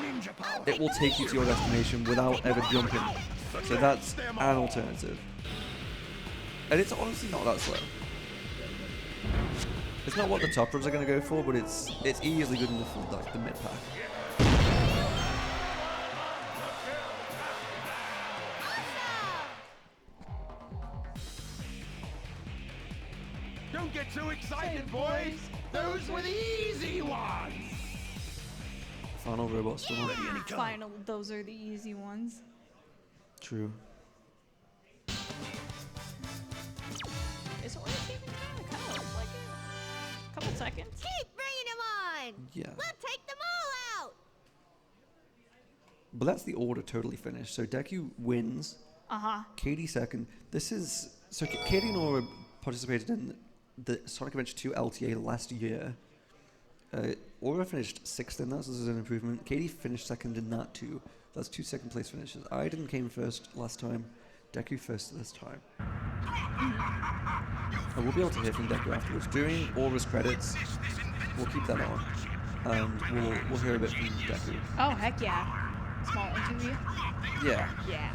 it will take you to your destination without ever jumping. So that's an alternative. And it's honestly not that slow. It's not what the top runs are going to go for, but it's easily good enough for like the mid pack. Don't get too excited, boys. Those were the easy ones. Final robot storm. Final, those are the easy ones. True. Is Aura saving time? It kind of looks like it. Couple seconds. Keep bringing them on. Yeah. We'll take them all out. But that's the order totally finished. So Deku wins. Uh-huh. Katie second. This is so Katie and Aura participated in the Sonic Adventure 2 LTA last year. Aura finished sixth in that, so this is an improvement. Katie finished second in that too. That's 2 second place finishes. Aiden came first last time. Deku first this time. And we'll be able to hear from Deku afterwards. During Aura's credits, we'll keep that on. And we'll hear a bit from Deku. Oh, heck yeah. Small interview. Yeah. Yeah.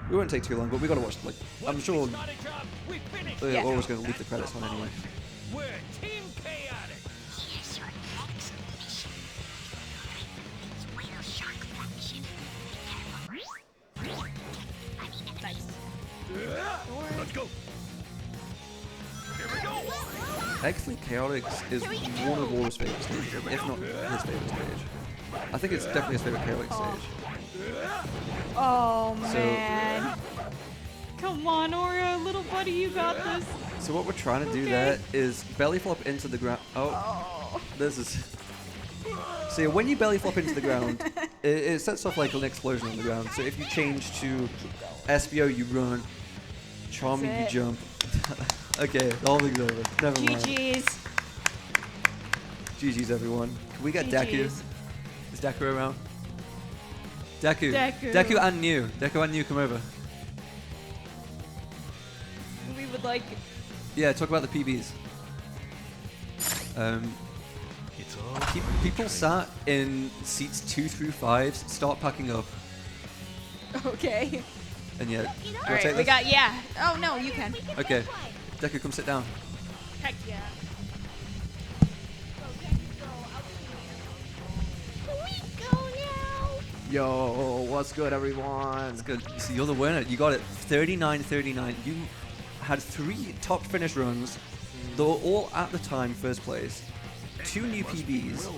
We won't take too long, but we gotta watch, like, I'm sure We finished. Yeah. Aura's gonna leave the credits on anyway. We're Team Chaotic. Here's your next mission. It's Whale Shark Function. Nice. Let's go. Here we go. Excellent Chaotix is one of Aura's favorite stages, if not his favorite stage. I think it's definitely his favorite Chaotix stage. Oh, man. Come on, Aura, little buddy, you got this. So what we're trying to do there is belly flop into the ground. Oh, this is. So yeah, when you belly flop into the ground, it sets off like an explosion on the ground. So if you change to SBO, you run. Charming, you That's it. jump. Okay, the whole thing's over. Never mind. GG's. GG's, everyone. Can we get Deku? GG's. Is Deku around? Deku. Deku. Deku and New. Deku and New, come over. We would like... Yeah, talk about the PBs. It's all People sat in seats 2 through 5 start packing up. Okay. And yeah, do you All wanna right, take we this? got... Yeah. Oh, no, you can. Okay. Deku, come sit down. Heck yeah. We go now. Yo, what's good, everyone? That's good. So you're the winner. You got it 39-39. You had 3 top finish runs. They were all at the time first place. 2 new PBs.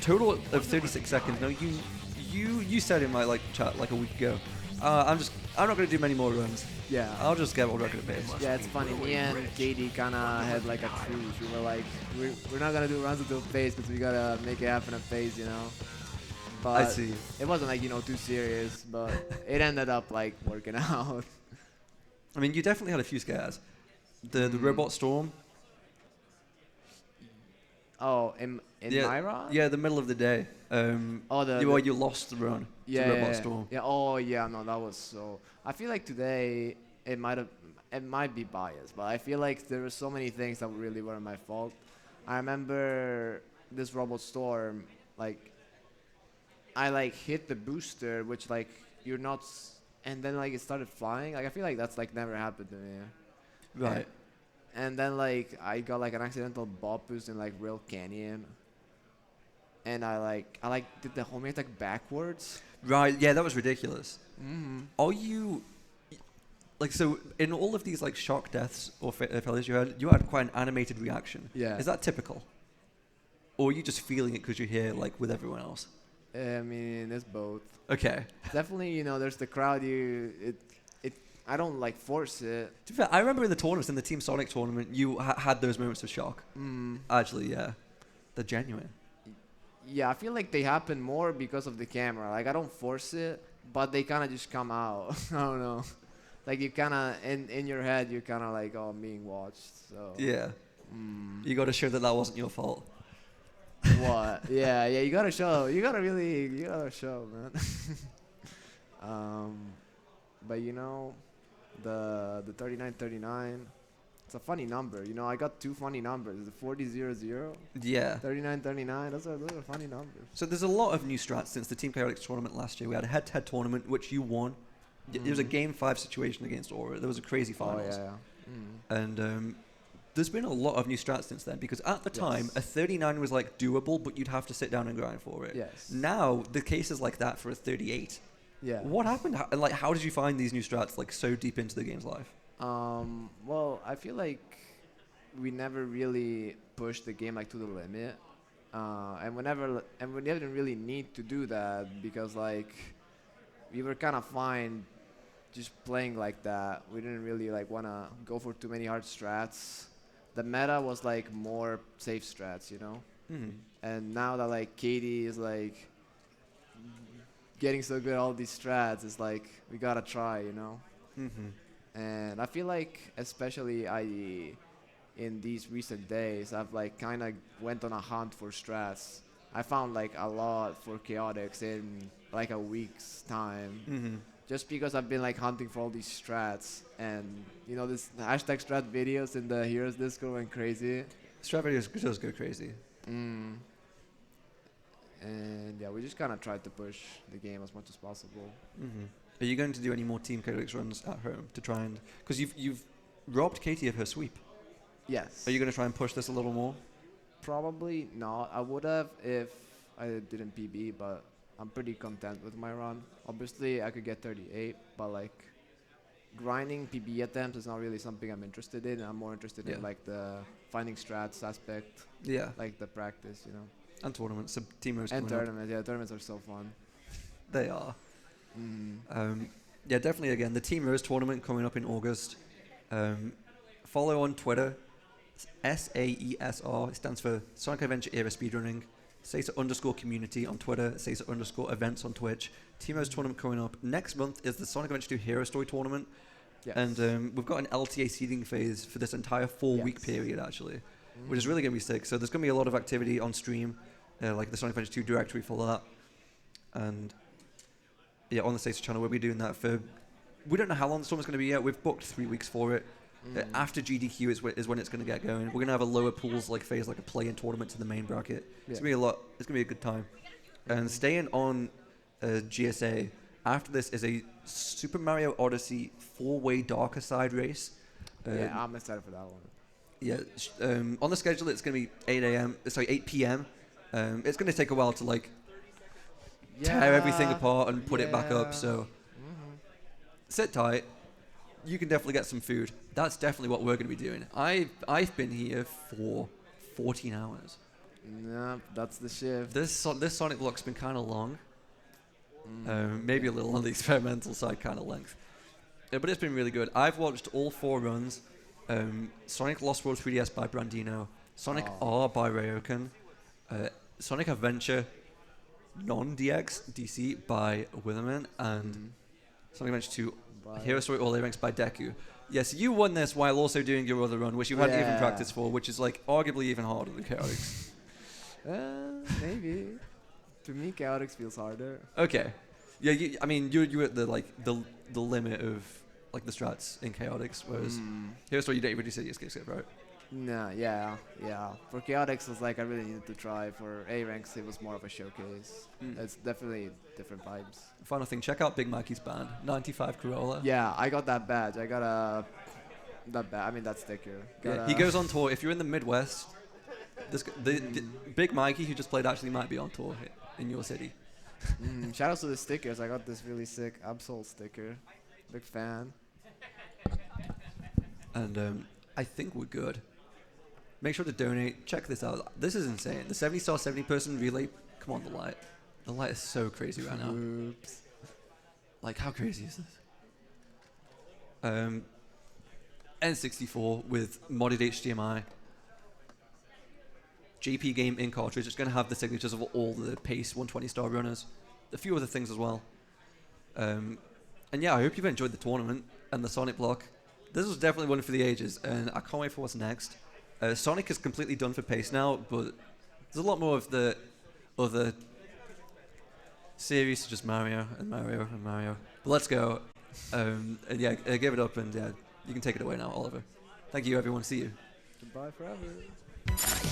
Total of 36 seconds. Now you said in my like chat like a week ago. I'm not gonna do many more runs. Yeah. I'll just get world record pace. Yeah, it's funny. Me and Katie kind of had like a truce. We were like, we're not gonna do runs until phase because we gotta make it happen at phase, you know. But I see. It wasn't like too serious, but it ended up like working out. I mean, you definitely had a few scares. The robot storm. Oh, in Yeah, my run? yeah, the middle of the day. You lost the run. Yeah, to robot yeah, storm. yeah. Oh, yeah. No, that was so. I feel like today it might be biased, but I feel like there were so many things that really weren't my fault. I remember this robot storm, like I like hit the booster, which like you're not, and then like it started flying. Like I feel like that's like never happened to me. Right. And then like I got like an accidental bob boost in like Real Canyon. And I did the homing attack backwards. Right, yeah, that was ridiculous. Mm-hmm. Are you like so in all of these like shock deaths or failures you had quite an animated reaction? Yeah. Is that typical, or are you just feeling it because you're here like with everyone else? I mean, it's both. Okay. Definitely, there's the crowd. I don't like force it. To be fair, I remember in the tournaments, in the Team Sonic tournament, you had those moments of shock. Actually, yeah, they're genuine. Yeah, I feel like they happen more because of the camera. Like I don't force it, but they kind of just come out. I don't know. Like you kind of in your head, you're kind of like, oh, I'm being watched. So Yeah. You got to show that wasn't your fault. What? Yeah. You gotta show. You gotta show, man. But the 3939. It's a funny number. I got 2 funny numbers. The 4000. Yeah. 3939. Those are funny numbers. So there's a lot of new strats since the Team Chaotix tournament last year. We had a head-to-head tournament which you won. It was a Game 5 situation against Aura. There was a crazy finals. Oh yeah. And there's been a lot of new strats since then because at the time a 39 was like doable, but you'd have to sit down and grind for it. Yes. Now the case is like that for a 38. Yeah. What happened? How did you find these new strats like so deep into the game's life? Well, I feel like we never really pushed the game like to the limit, and we didn't really need to do that because like we were kind of fine just playing like that. We didn't really like wanna go for too many hard strats. The meta was like more safe strats, you know. And now that like Katie is like getting so good at all these strats, it's like we gotta try, you know. And I feel like especially in these recent days, I've like kind of went on a hunt for strats. I found like a lot for Chaotix in like a week's time. Just because I've been like hunting for all these strats, and you know this hashtag strat videos in the Heroes Discord went crazy. Strat videos just go crazy. And yeah, we just kind of tried to push the game as much as possible. Are you going to do any more Team Chaotix runs at home to try and... Because you've robbed Katie of her sweep. Yes. Are you going to try and push this a little more? Probably not. I would have if I didn't PB, but I'm pretty content with my run. Obviously, I could get 38, but like grinding PB attempts is not really something I'm interested in. I'm more interested in like the finding strats aspect. Yeah. Like the practice, you know. And tournaments. So team modes and coming up. tournaments, yeah, tournaments are so fun. They are. Yeah, definitely. Again, the Team Rose tournament coming up in August. Follow on Twitter. SAESR. It stands for Sonic Adventure Era Speedrunning. Sacer_community on Twitter. Sacer_events on Twitch. Team Rose tournament coming up next month is the Sonic Adventure 2 Hero Story tournament. Yes. And we've got an LTA seeding phase for this entire 4-week period actually, which is really going to be sick. So there's going to be a lot of activity on stream, like the Sonic Adventure 2 directory for that, and yeah, on the Sacer channel we'll be doing that for. We don't know how long the tournament's going to be yet. We've booked 3 weeks for it. After GDQ is when it's going to get going. We're going to have a lower pools like phase, like a play-in tournament to the main bracket. It's going to be a lot. It's going to be a good time. And staying on GSA, after this is a Super Mario Odyssey 4-way darker side race. Yeah, I'm excited for that one. Yeah, on the schedule it's going to be 8 p.m. It's going to take a while to like tear everything apart and put it back up. So sit tight. You can definitely get some food. That's definitely what we're going to be doing. I've been here for 14 hours. Yeah, that's the shift. This Sonic block's been kind of long. Maybe a little on the experimental side kind of length. But it's been really good. I've watched all 4 runs. Sonic Lost World 3DS by Brandino. Sonic R by Ryokan. Sonic Adventure non-DX DC by Witherman. And Sonic Adventure 2 Hero Story All A Ranks by Deku. Yes, you won this while also doing your other run, which you hadn't even practiced for, which is like arguably even harder than Chaotix. Maybe. To me, Chaotix feels harder. Okay. Yeah, I mean, you're at the like the limit of like the strats in Chaotix, whereas Hero Story you don't even do city escape, right? Nah, yeah. For Chaotix, it was like I really needed to try. For A ranks, it was more of a showcase. It's definitely different vibes. Final thing, check out Big Mikey's band, 95 Corolla. Yeah, I got that badge. I got that sticker. Yeah, he goes on tour. If you're in the Midwest, the Big Mikey who just played actually might be on tour in your city. Shout out to the stickers. I got this really sick Absol sticker. Big fan. And I think we're good. Make sure to donate. Check this out. This is insane. The 70-star 70-person relay. Come on, the light. The light is so crazy right now. Oops. Like, how crazy is this? N64 with modded HDMI. JP game in cartridge. It's going to have the signatures of all the Pace 120-star runners. A few other things as well. And yeah, I hope you've enjoyed the tournament and the Sonic block. This was definitely one for the ages, and I can't wait for what's next. Sonic is completely done for Pace now, but there's a lot more of the other series, such as Mario and Mario and Mario. But let's go. And yeah, give it up, and yeah, you can take it away now, Oliver. Thank you, everyone. See you. Goodbye forever.